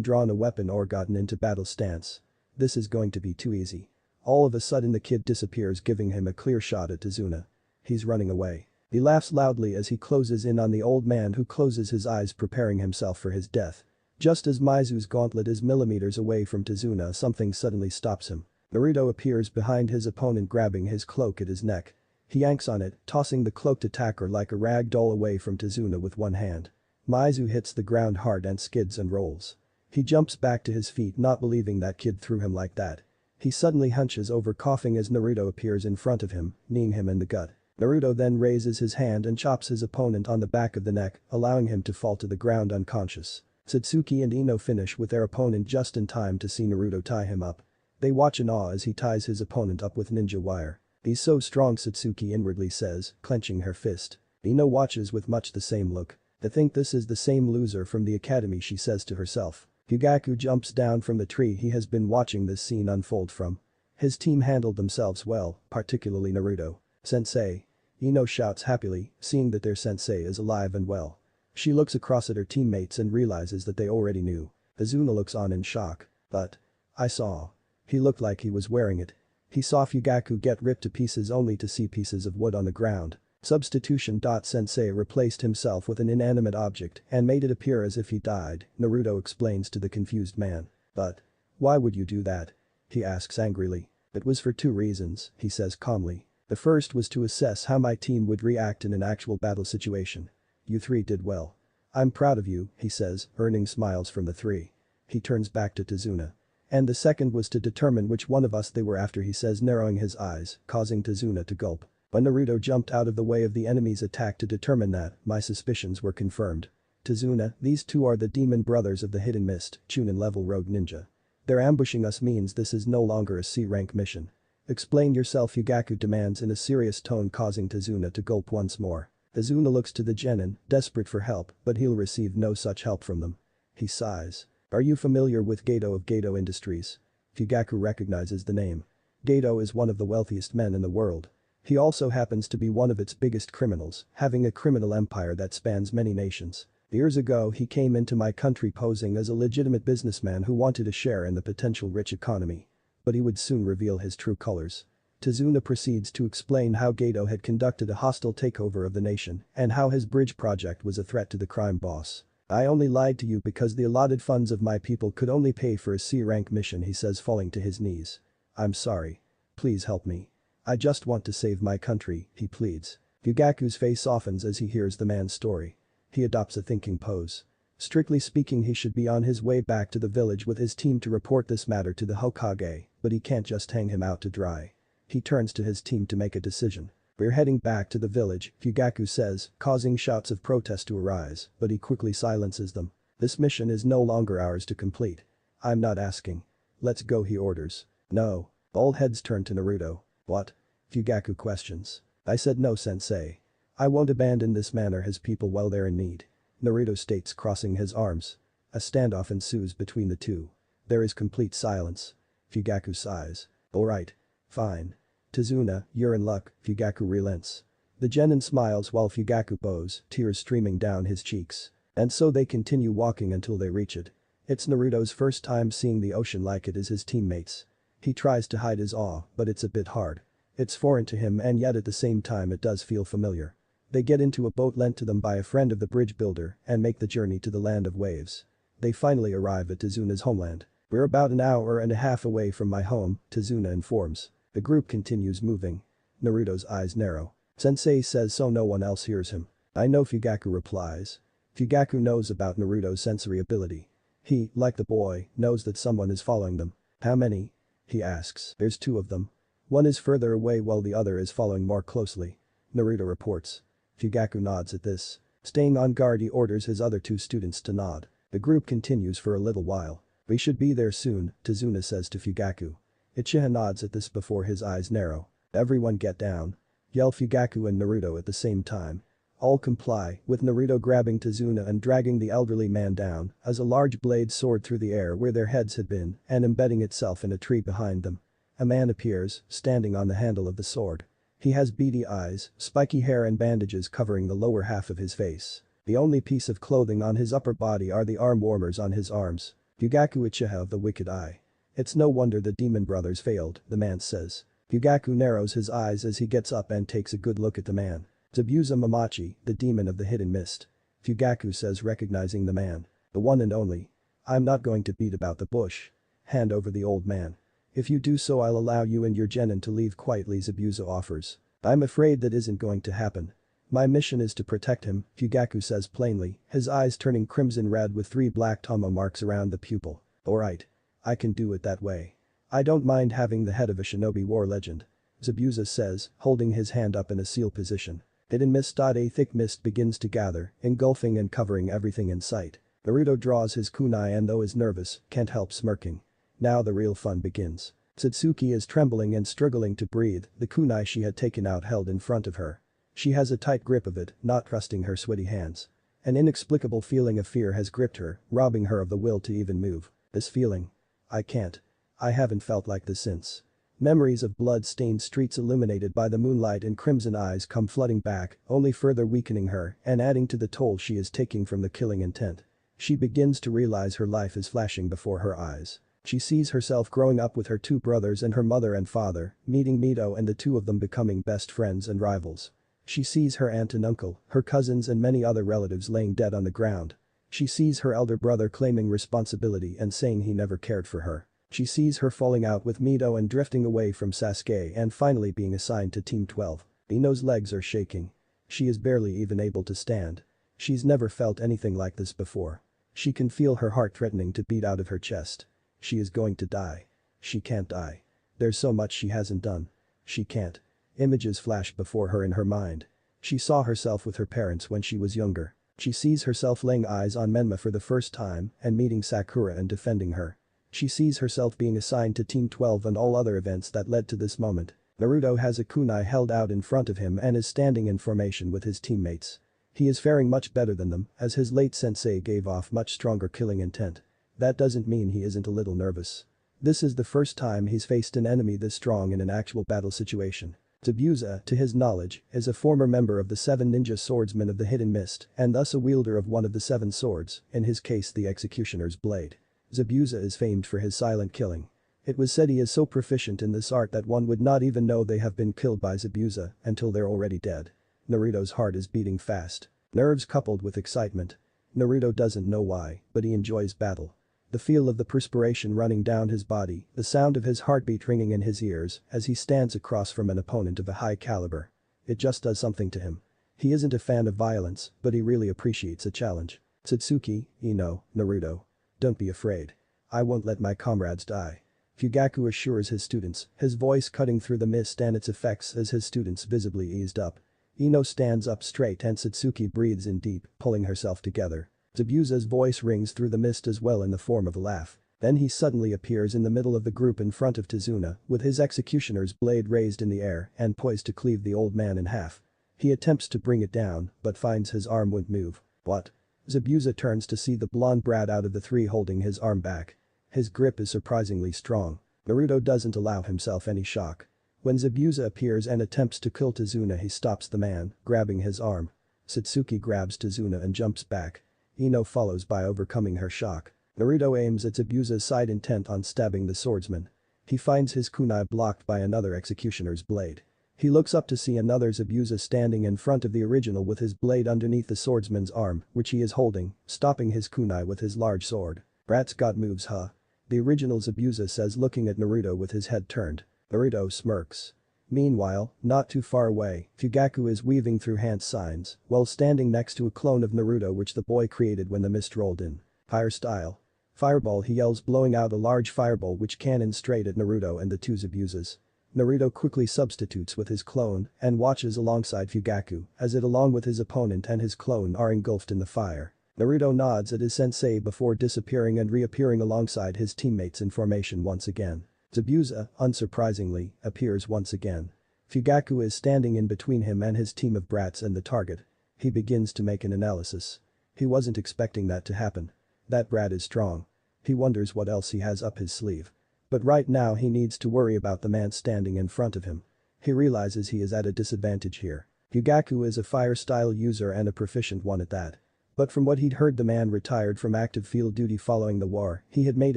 A: drawn a weapon or gotten into battle stance. This is going to be too easy. All of a sudden the kid disappears, giving him a clear shot at Tazuna. He's running away. He laughs loudly as he closes in on the old man, who closes his eyes, preparing himself for his death. Just as Mizu's gauntlet is millimeters away from Tazuna, something suddenly stops him. Naruto appears behind his opponent, grabbing his cloak at his neck. He yanks on it, tossing the cloaked attacker like a rag doll away from Tazuna with one hand. Mizu hits the ground hard and skids and rolls. He jumps back to his feet, not believing that kid threw him like that. He suddenly hunches over, coughing as Naruto appears in front of him, kneeing him in the gut. Naruto then raises his hand and chops his opponent on the back of the neck, allowing him to fall to the ground unconscious. Satsuki and Ino finish with their opponent just in time to see Naruto tie him up. They watch in awe as he ties his opponent up with ninja wire. "He's so strong," Satsuki inwardly says, clenching her fist. Ino watches with much the same look. "To think this is the same loser from the academy," she says to herself. Fugaku jumps down from the tree he has been watching this scene unfold from. His team handled themselves well, particularly Naruto. "Sensei." Ino shouts happily, seeing that their sensei is alive and well. She looks across at her teammates and realizes that they already knew. Azuna looks on in shock. "But I saw. He looked like he was wearing it." He saw Fugaku get ripped to pieces only to see pieces of wood on the ground. Substitution. Sensei replaced himself with an inanimate object and made it appear as if he died, Naruto explains to the confused man. "But why would you do that?" he asks angrily. "It was for two reasons," he says calmly. "The first was to assess how my team would react in an actual battle situation. You three did well. I'm proud of you," he says, earning smiles from the three. He turns back to Tazuna. "And the second was to determine which one of us they were after," he says, narrowing his eyes, causing Tazuna to gulp. "When Naruto jumped out of the way of the enemy's attack to determine that, my suspicions were confirmed. Tazuna, these two are the demon brothers of the Hidden Mist, Chunin level rogue ninja. Their ambushing us means this is no longer a C-rank mission." "Explain yourself," Fugaku demands in a serious tone, causing Tazuna to gulp once more. Tazuna looks to the genin, desperate for help, but he'll receive no such help from them. He sighs. "Are you familiar with Gato of Gato Industries?" Fugaku recognizes the name. Gato is one of the wealthiest men in the world. He also happens to be one of its biggest criminals, having a criminal empire that spans many nations. Years ago he came into my country posing as a legitimate businessman who wanted a share in the potential rich economy. But he would soon reveal his true colors. Tazuna proceeds to explain how Gato had conducted a hostile takeover of the nation and how his bridge project was a threat to the crime boss. I only lied to you because the allotted funds of my people could only pay for a C-rank mission, he says, falling to his knees. I'm sorry. Please help me. I just want to save my country, he pleads. Fugaku's face softens as he hears the man's story. He adopts a thinking pose. Strictly speaking, he should be on his way back to the village with his team to report this matter to the Hokage, but he can't just hang him out to dry. He turns to his team to make a decision. We're heading back to the village, Fugaku says, causing shouts of protest to arise, but he quickly silences them. This mission is no longer ours to complete. I'm not asking. Let's go, he orders. No. All heads turn to Naruto. What? Fugaku questions. I said no, sensei. I won't abandon this manor his people while they're in need. Naruto states, crossing his arms. A standoff ensues between the two. There is complete silence. Fugaku sighs. Alright. Fine. Tazuna, you're in luck, Fugaku relents. The genin smiles while Fugaku bows, tears streaming down his cheeks. And so they continue walking until they reach it. It's Naruto's first time seeing the ocean like it is his teammates. He tries to hide his awe, but it's a bit hard. It's foreign to him, and yet at the same time it does feel familiar. They get into a boat lent to them by a friend of the bridge builder and make the journey to the land of waves. They finally arrive at Tazuna's homeland. We're about an hour and a half away from my home, Tazuna informs. The group continues moving. Naruto's eyes narrow. Sensei says so no one else hears him. I know, Fugaku replies. Fugaku knows about Naruto's sensory ability. He, like the boy, knows that someone is following them. How many? He asks. There's 2 of them. One is further away while the other is following more closely. Naruto reports. Fugaku nods at this. Staying on guard, he orders his other 2 students to nod. The group continues for a little while. We should be there soon, Tazuna says to Fugaku. Uchiha nods at this before his eyes narrow. Everyone get down. Yell Fugaku and Naruto at the same time. All comply, with Naruto grabbing Tazuna and dragging the elderly man down as a large blade soared through the air where their heads had been and embedding itself in a tree behind them. A man appears, standing on the handle of the sword. He has beady eyes, spiky hair and bandages covering the lower half of his face. The only piece of clothing on his upper body are the arm warmers on his arms. Fugaku Uchiha of the Wicked Eye. It's no wonder the demon brothers failed, the man says. Fugaku narrows his eyes as he gets up and takes a good look at the man. Zabuza Mamachi, the demon of the hidden mist. Fugaku says, recognizing the man. The one and only. I'm not going to beat about the bush. Hand over the old man. If you do so, I'll allow you and your genin to leave quietly, Zabuza offers. I'm afraid that isn't going to happen. My mission is to protect him, Fugaku says plainly, his eyes turning crimson red with 3 black tomo marks around the pupil. Alright. I can do it that way. I don't mind having the head of a shinobi war legend. Zabuza says, holding his hand up in a seal position. Hidden mist. A thick mist begins to gather, engulfing and covering everything in sight. Naruto draws his kunai and though is nervous, can't help smirking. Now the real fun begins. Satsuki is trembling and struggling to breathe, the kunai she had taken out held in front of her. She has a tight grip of it, not trusting her sweaty hands. An inexplicable feeling of fear has gripped her, robbing her of the will to even move. This feeling. I can't. I haven't felt like this since. Memories of blood-stained streets illuminated by the moonlight and crimson eyes come flooding back, only further weakening her and adding to the toll she is taking from the killing intent. She begins to realize her life is flashing before her eyes. She sees herself growing up with her 2 brothers and her mother and father, meeting Mito and the 2 of them becoming best friends and rivals. She sees her aunt and uncle, her cousins and many other relatives laying dead on the ground. She sees her elder brother claiming responsibility and saying he never cared for her. She sees her falling out with Mito and drifting away from Sasuke and finally being assigned to Team 12. Ino's legs are shaking. She is barely even able to stand. She's never felt anything like this before. She can feel her heart threatening to beat out of her chest. She is going to die. She can't die. There's so much she hasn't done. She can't. Images flash before her in her mind. She saw herself with her parents when she was younger. She sees herself laying eyes on Menma for the first time and meeting Sakura and defending her. She sees herself being assigned to Team 12 and all other events that led to this moment. Naruto has a kunai held out in front of him and is standing in formation with his teammates. He is faring much better than them as his late sensei gave off much stronger killing intent. That doesn't mean he isn't a little nervous. This is the first time he's faced an enemy this strong in an actual battle situation. Zabuza, to his knowledge, is a former member of the 7 ninja swordsmen of the Hidden Mist and thus a wielder of one of the 7 swords, in his case the Executioner's Blade. Zabuza is famed for his silent killing. It was said he is so proficient in this art that one would not even know they have been killed by Zabuza until they're already dead. Naruto's heart is beating fast. Nerves coupled with excitement. Naruto doesn't know why, but he enjoys battle. The feel of the perspiration running down his body, the sound of his heartbeat ringing in his ears as he stands across from an opponent of a high caliber. It just does something to him. He isn't a fan of violence, but he really appreciates a challenge. Satsuki, Naruto. Don't be afraid. I won't let my comrades die. Fugaku assures his students, his voice cutting through the mist and its effects as his students visibly eased up. Ino stands up straight and Satsuki breathes in deep, pulling herself together. Zabuza's voice rings through the mist as well in the form of a laugh. Then he suddenly appears in the middle of the group in front of Tazuna, with his executioner's blade raised in the air and poised to cleave the old man in half. He attempts to bring it down, but finds his arm won't move. What? Zabuza turns to see the blonde brat out of the three holding his arm back. His grip is surprisingly strong. Naruto doesn't allow himself any shock. When Zabuza appears and attempts to kill Tazuna, he stops the man, grabbing his arm. Satsuki grabs Tazuna and jumps back. Ino follows by overcoming her shock. Naruto aims at Zabuza's side intent on stabbing the swordsman. He finds his kunai blocked by another executioner's blade. He looks up to see another Zabuza standing in front of the original with his blade underneath the swordsman's arm, which he is holding, stopping his kunai with his large sword. Brat's got moves, huh? The original Zabuza says, looking at Naruto with his head turned. Naruto smirks. Meanwhile, not too far away, Fugaku is weaving through hand signs while standing next to a clone of Naruto which the boy created when the mist rolled in. Fire style. Fireball, he yells, blowing out a large fireball which cannons straight at Naruto and the two Zabuzas. Naruto quickly substitutes with his clone and watches alongside Fugaku as it along with his opponent and his clone are engulfed in the fire. Naruto nods at his sensei before disappearing and reappearing alongside his teammates in formation once again. Zabuza, unsurprisingly, appears once again. Fugaku is standing in between him and his team of brats and the target. He begins to make an analysis. He wasn't expecting that to happen. That brat is strong. He wonders what else he has up his sleeve. But right now he needs to worry about the man standing in front of him. He realizes he is at a disadvantage here. Fugaku is a fire style user and a proficient one at that. But from what he'd heard, the man retired from active field duty following the war. He had made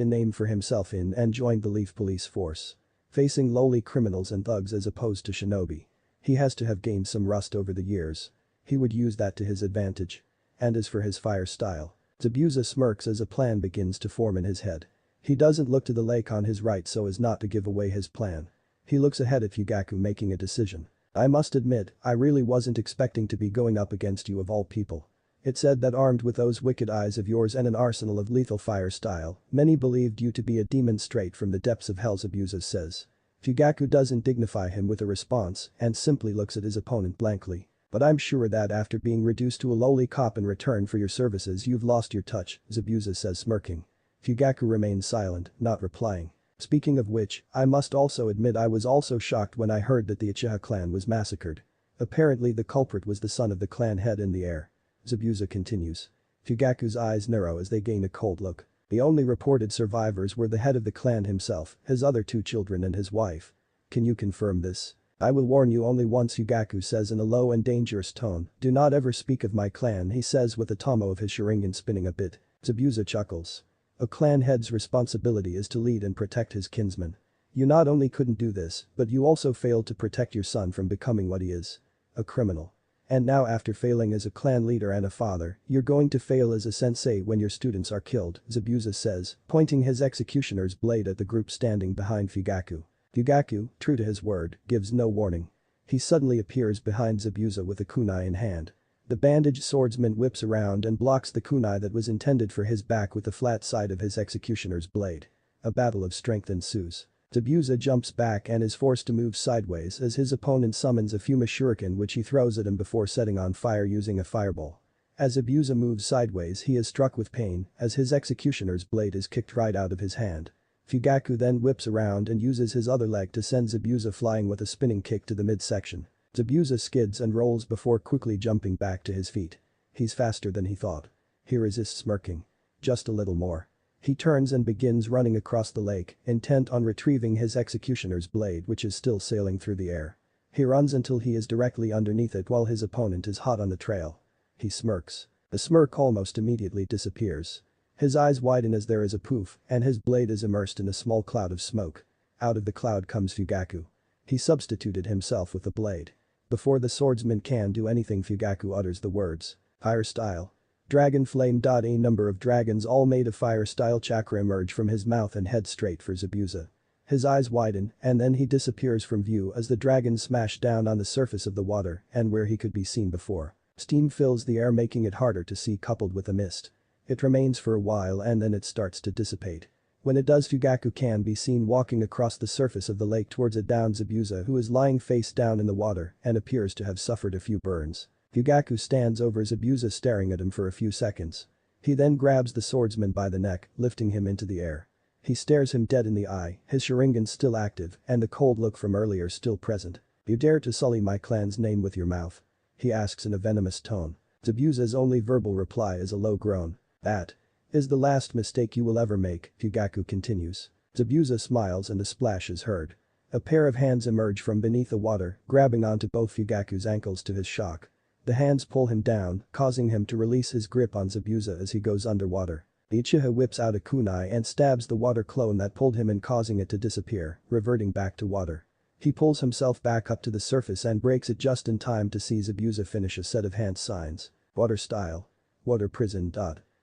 A: a name for himself in and joined the Leaf Police Force. Facing lowly criminals and thugs as opposed to shinobi. He has to have gained some rust over the years. He would use that to his advantage. And as for his fire style, Zabuza smirks as a plan begins to form in his head. He doesn't look to the lake on his right so as not to give away his plan. He looks ahead at Fugaku making a decision. I must admit, I really wasn't expecting to be going up against you of all people. It said that armed with those wicked eyes of yours and an arsenal of lethal fire style, many believed you to be a demon straight from the depths of hell, Zabuza says. Fugaku doesn't dignify him with a response and simply looks at his opponent blankly. But I'm sure that after being reduced to a lowly cop in return for your services you've lost your touch, Zabuza says, smirking. Fugaku remains silent, not replying. Speaking of which, I must also admit I was also shocked when I heard that the Uchiha clan was massacred. Apparently the culprit was the son of the clan head in the air. Zabuza continues. Fugaku's eyes narrow as they gain a cold look. The only reported survivors were the head of the clan himself, his other two children and his wife. Can you confirm this? I will warn you only once, Fugaku says in a low and dangerous tone. Do not ever speak of my clan, he says with the tomo of his Sharingan spinning a bit. Zabuza chuckles. A clan head's responsibility is to lead and protect his kinsmen. You not only couldn't do this, but you also failed to protect your son from becoming what he is. A criminal. And now after failing as a clan leader and a father, you're going to fail as a sensei when your students are killed, Zabuza says, pointing his executioner's blade at the group standing behind Fugaku. Fugaku, true to his word, gives no warning. He suddenly appears behind Zabuza with a kunai in hand. The bandaged swordsman whips around and blocks the kunai that was intended for his back with the flat side of his executioner's blade. A battle of strength ensues. Zabuza jumps back and is forced to move sideways as his opponent summons a Fuma shuriken which he throws at him before setting on fire using a fireball. As Zabuza moves sideways he is struck with pain as his executioner's blade is kicked right out of his hand. Fugaku then whips around and uses his other leg to send Zabuza flying with a spinning kick to the midsection. Zabuza skids and rolls before quickly jumping back to his feet. He's faster than he thought. He resists, smirking. Just a little more. He turns and begins running across the lake, intent on retrieving his executioner's blade which is still sailing through the air. He runs until he is directly underneath it while his opponent is hot on the trail. He smirks. The smirk almost immediately disappears. His eyes widen as there is a poof and his blade is immersed in a small cloud of smoke. Out of the cloud comes Fugaku. He substituted himself with the blade. Before the swordsman can do anything, Fugaku utters the words. Fire style. Dragon flame. A number of dragons all made of fire-style chakra emerge from his mouth and head straight for Zabuza. His eyes widen, and then he disappears from view as the dragons smash down on the surface of the water and where he could be seen before. Steam fills the air, making it harder to see, coupled with a mist. It remains for a while and then it starts to dissipate. When it does, Fugaku can be seen walking across the surface of the lake towards a downed Zabuza, who is lying face down in the water and appears to have suffered a few burns. Fugaku stands over Zabuza, staring at him for a few seconds. He then grabs the swordsman by the neck, lifting him into the air. He stares him dead in the eye, his Sharingan still active and the cold look from earlier still present. "You dare to sully my clan's name with your mouth?" he asks in a venomous tone. Zabuza's only verbal reply is a low groan. "That is the last mistake you will ever make," Fugaku continues. Zabuza smiles and a splash is heard. A pair of hands emerge from beneath the water, grabbing onto both Fugaku's ankles to his shock. The hands pull him down, causing him to release his grip on Zabuza as he goes underwater. The Uchiha whips out a kunai and stabs the water clone that pulled him in, causing it to disappear, reverting back to water. He pulls himself back up to the surface and breaks it just in time to see Zabuza finish a set of hand signs. "Water style. Water prison.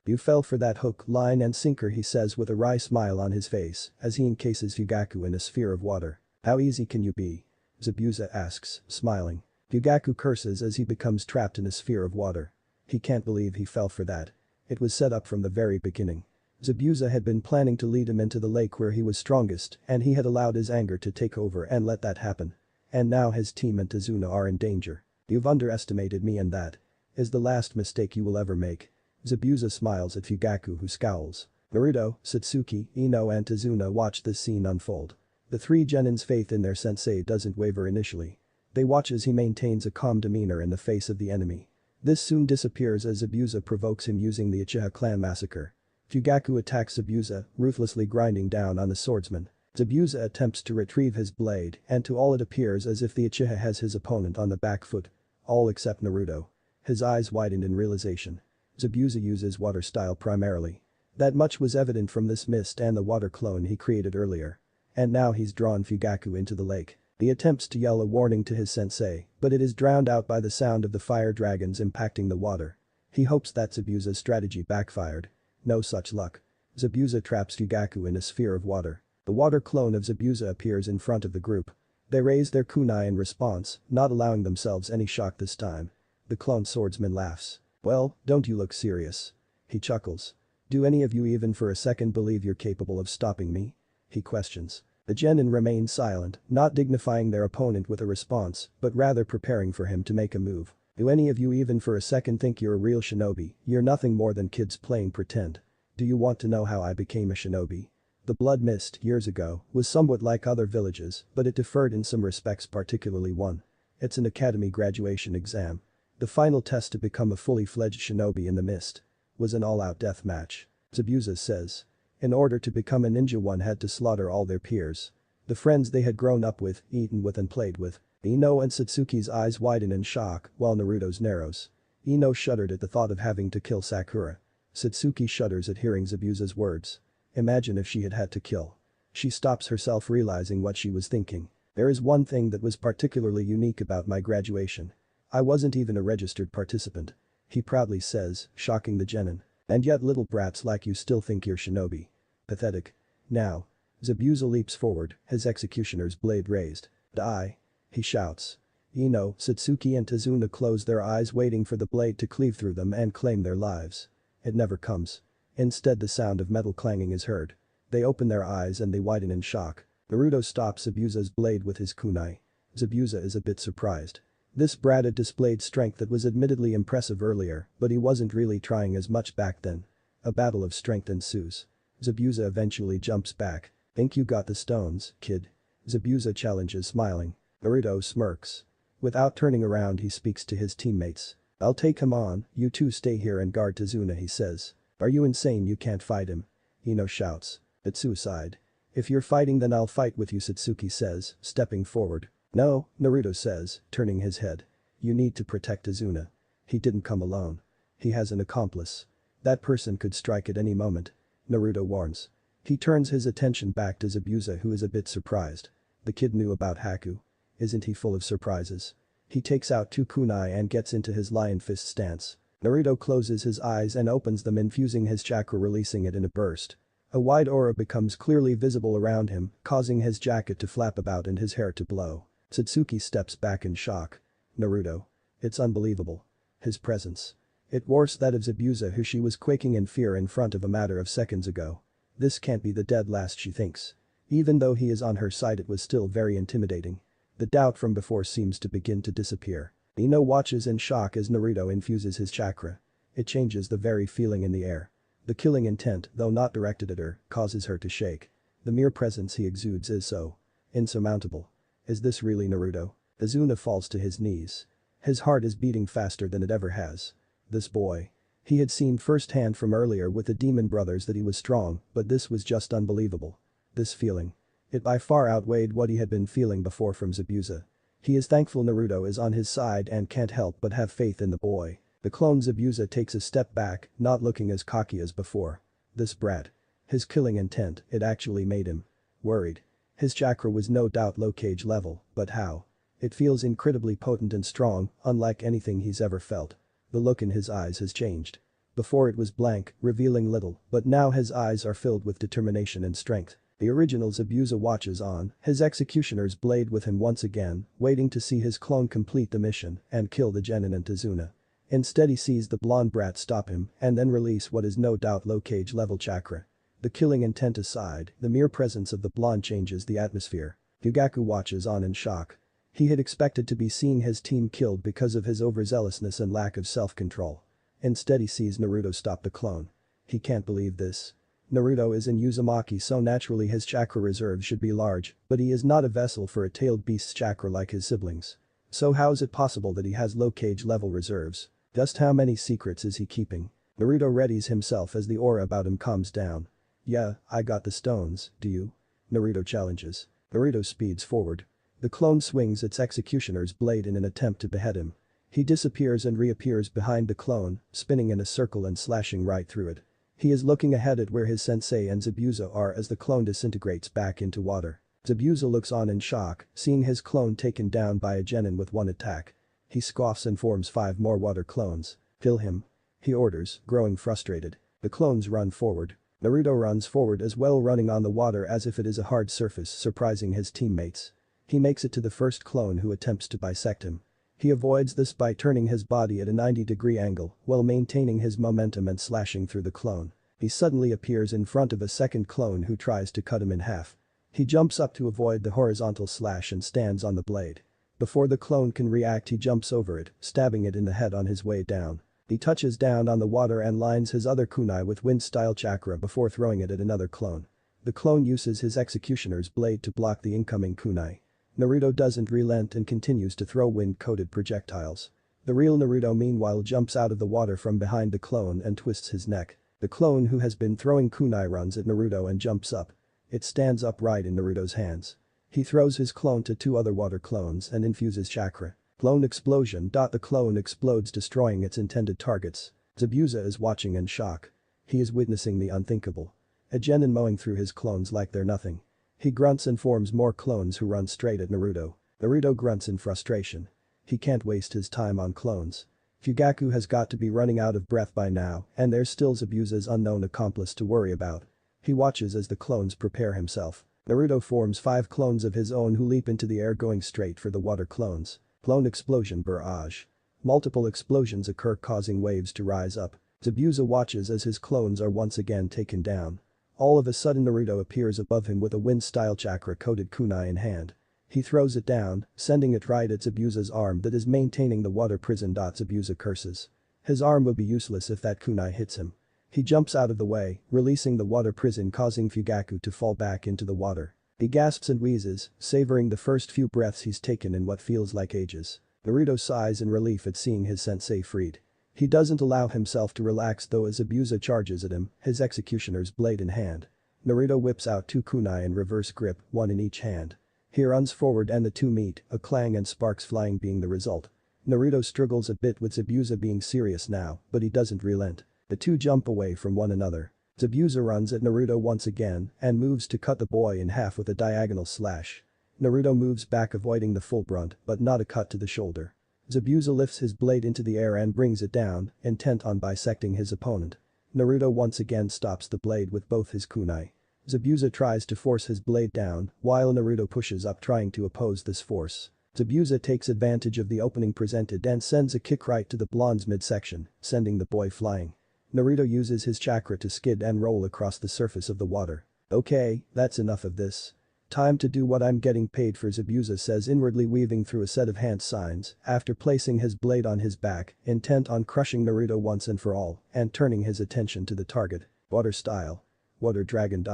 A: You fell for that hook, line and sinker," he says with a wry smile on his face as he encases Fugaku in a sphere of water. "How easy can you be?" Zabuza asks, smiling. Fugaku curses as he becomes trapped in a sphere of water. He can't believe he fell for that. It was set up from the very beginning. Zabuza had been planning to lead him into the lake where he was strongest, and he had allowed his anger to take over and let that happen. And now his team and Tazuna are in danger. "You've underestimated me, and that is the last mistake you will ever make." Zabuza smiles at Fugaku, who scowls. Naruto, Satsuki, Ino and Tazuna watch this scene unfold. The three genins' faith in their sensei doesn't waver initially. They watch as he maintains a calm demeanor in the face of the enemy. This soon disappears as Zabuza provokes him using the Uchiha clan massacre. Fugaku attacks Zabuza, ruthlessly grinding down on the swordsman. Zabuza attempts to retrieve his blade, and to all it appears as if the Uchiha has his opponent on the back foot. All except Naruto. His eyes widened in realization. Zabuza uses water style primarily. That much was evident from this mist and the water clone he created earlier. And now he's drawn Fugaku into the lake. He attempts to yell a warning to his sensei, but it is drowned out by the sound of the fire dragons impacting the water. He hopes that Zabuza's strategy backfired. No such luck. Zabuza traps Fugaku in a sphere of water. The water clone of Zabuza appears in front of the group. They raise their kunai in response, not allowing themselves any shock this time. The clone swordsman laughs. "Well, don't you look serious?" he chuckles. "Do any of you even for a second believe you're capable of stopping me?" he questions. The genin remain silent, not dignifying their opponent with a response, but rather preparing for him to make a move. "Do any of you even for a second think you're a real shinobi? You're nothing more than kids playing pretend. Do you want to know how I became a shinobi?" The Blood Mist, years ago, was somewhat like other villages, but it differed in some respects, particularly one. It's an academy graduation exam. The final test to become a fully fledged shinobi in the mist was an all-out death match. Zabuza says. In order to become a ninja, one had to slaughter all their peers. The friends they had grown up with, eaten with and played with. Ino and Satsuki's eyes widen in shock, while Naruto's narrows. Ino shuddered at the thought of having to kill Sakura. Satsuki shudders at hearing Zabuza's words. Imagine if she had had to kill. She stops herself, realizing what she was thinking. There is one thing that was particularly unique about my graduation. I wasn't even a registered participant. He proudly says, shocking the genin. And yet little brats like you still think you're shinobi. Pathetic. Now. Zabuza leaps forward, his executioner's blade raised. Die. He shouts. Ino, Satsuki and Tazuna close their eyes, waiting for the blade to cleave through them and claim their lives. It never comes. Instead, the sound of metal clanging is heard. They open their eyes and they widen in shock. Naruto stops Zabuza's blade with his kunai. Zabuza is a bit surprised. This brat had displayed strength that was admittedly impressive earlier, but he wasn't really trying as much back then. A battle of strength ensues. Zabuza eventually jumps back. Think you got the stones, kid? Zabuza challenges, smiling. Naruto smirks. Without turning around, he speaks to his teammates. I'll take him on, you two stay here and guard Tazuna, he says. Are you insane? You can't fight him. Ino shouts. It's suicide. If you're fighting, then I'll fight with you, Satsuki says, stepping forward. No, Naruto says, turning his head. You need to protect Tazuna. He didn't come alone. He has an accomplice. That person could strike at any moment. Naruto warns. He turns his attention back to Zabuza, who is a bit surprised. The kid knew about Haku. Isn't he full of surprises? He takes out two kunai and gets into his lion fist stance. Naruto closes his eyes and opens them, infusing his chakra, releasing it in a burst. A wide aura becomes clearly visible around him, causing his jacket to flap about and his hair to blow. Satsuki steps back in shock. Naruto. It's unbelievable. His presence. It worse that of Zabuza, who she was quaking in fear in front of a matter of seconds ago. This can't be the dead last, she thinks. Even though he is on her side, it was still very intimidating. The doubt from before seems to begin to disappear. Ino watches in shock as Naruto infuses his chakra. It changes the very feeling in the air. The killing intent, though not directed at her, causes her to shake. The mere presence he exudes is so insurmountable. Is this really Naruto? Azuna falls to his knees. His heart is beating faster than it ever has. This boy. He had seen firsthand from earlier with the demon brothers that he was strong, but this was just unbelievable. This feeling. It by far outweighed what he had been feeling before from Zabuza. He is thankful Naruto is on his side and can't help but have faith in the boy. The clone Zabuza takes a step back, not looking as cocky as before. This brat. His killing intent, it actually made him worried. His chakra was no doubt low cage level, but how? It feels incredibly potent and strong, unlike anything he's ever felt. The look in his eyes has changed. Before it was blank, revealing little, but now his eyes are filled with determination and strength. The original Zabuza watches on, his executioner's blade with him once again, waiting to see his clone complete the mission and kill the genin and Azuna. Instead he sees the blonde brat stop him and then release what is no doubt low cage level chakra. The killing intent aside, the mere presence of the blonde changes the atmosphere. Fugaku watches on in shock. He had expected to be seeing his team killed because of his overzealousness and lack of self-control. Instead he sees Naruto stop the clone. He can't believe this. Naruto is in Uzumaki, so naturally his chakra reserves should be large, but he is not a vessel for a tailed beast's chakra like his siblings. So how is it possible that he has low cage level reserves? Just how many secrets is he keeping? Naruto readies himself as the aura about him calms down. Yeah, I got the stones, do you? Naruto challenges. Naruto speeds forward. The clone swings its executioner's blade in an attempt to behead him. He disappears and reappears behind the clone, spinning in a circle and slashing right through it. He is looking ahead at where his sensei and Zabuza are as the clone disintegrates back into water. Zabuza looks on in shock, seeing his clone taken down by a genin with one attack. He scoffs and forms 5 more water clones. Kill him. He orders, growing frustrated. The clones run forward. Naruto runs forward as well, running on the water as if it is a hard surface, surprising his teammates. He makes it to the first clone who attempts to bisect him. He avoids this by turning his body at a 90-degree angle while maintaining his momentum and slashing through the clone. He suddenly appears in front of a second clone who tries to cut him in half. He jumps up to avoid the horizontal slash and stands on the blade. Before the clone can react, he jumps over it, stabbing it in the head on his way down. He touches down on the water and lines his other kunai with wind-style chakra before throwing it at another clone. The clone uses his executioner's blade to block the incoming kunai. Naruto doesn't relent and continues to throw wind-coated projectiles. The real Naruto meanwhile jumps out of the water from behind the clone and twists his neck. The clone who has been throwing kunai runs at Naruto and jumps up. It stands upright in Naruto's hands. He throws his clone to 2 other water clones and infuses chakra. Clone explosion. The clone explodes, destroying its intended targets. Zabuza is watching in shock. He is witnessing the unthinkable. A genin mowing through his clones like they're nothing. He grunts and forms more clones who run straight at Naruto. Naruto grunts in frustration. He can't waste his time on clones. Fugaku has got to be running out of breath by now, and there's still Zabuza's unknown accomplice to worry about. He watches as the clones prepare himself. Naruto forms 5 clones of his own who leap into the air, going straight for the water clones. Clone explosion barrage. Multiple explosions occur, causing waves to rise up. Zabuza watches as his clones are once again taken down. All of a sudden Naruto appears above him with a wind-style chakra-coated kunai in hand. He throws it down, sending it right at Zabuza's arm that is maintaining the water prison. Zabuza curses. His arm would be useless if that kunai hits him. He jumps out of the way, releasing the water prison, causing Fugaku to fall back into the water. He gasps and wheezes, savoring the first few breaths he's taken in what feels like ages. Naruto sighs in relief at seeing his sensei freed. He doesn't allow himself to relax though as Zabuza charges at him, his executioner's blade in hand. Naruto whips out 2 kunai in reverse grip, 1 in each hand. He runs forward and the 2 meet, a clang and sparks flying being the result. Naruto struggles a bit with Zabuza being serious now, but he doesn't relent. The 2 jump away from one another. Zabuza runs at Naruto once again and moves to cut the boy in half with a diagonal slash. Naruto moves back, avoiding the full brunt, but not a cut to the shoulder. Zabuza lifts his blade into the air and brings it down, intent on bisecting his opponent. Naruto once again stops the blade with both his kunai. Zabuza tries to force his blade down, while Naruto pushes up trying to oppose this force. Zabuza takes advantage of the opening presented and sends a kick right to the blonde's midsection, sending the boy flying. Naruto uses his chakra to skid and roll across the surface of the water. Okay, that's enough of this. Time to do what I'm getting paid for, Zabuza says, inwardly weaving through a set of hand signs after placing his blade on his back, intent on crushing Naruto once and for all, and turning his attention to the target. Water style. Water dragon.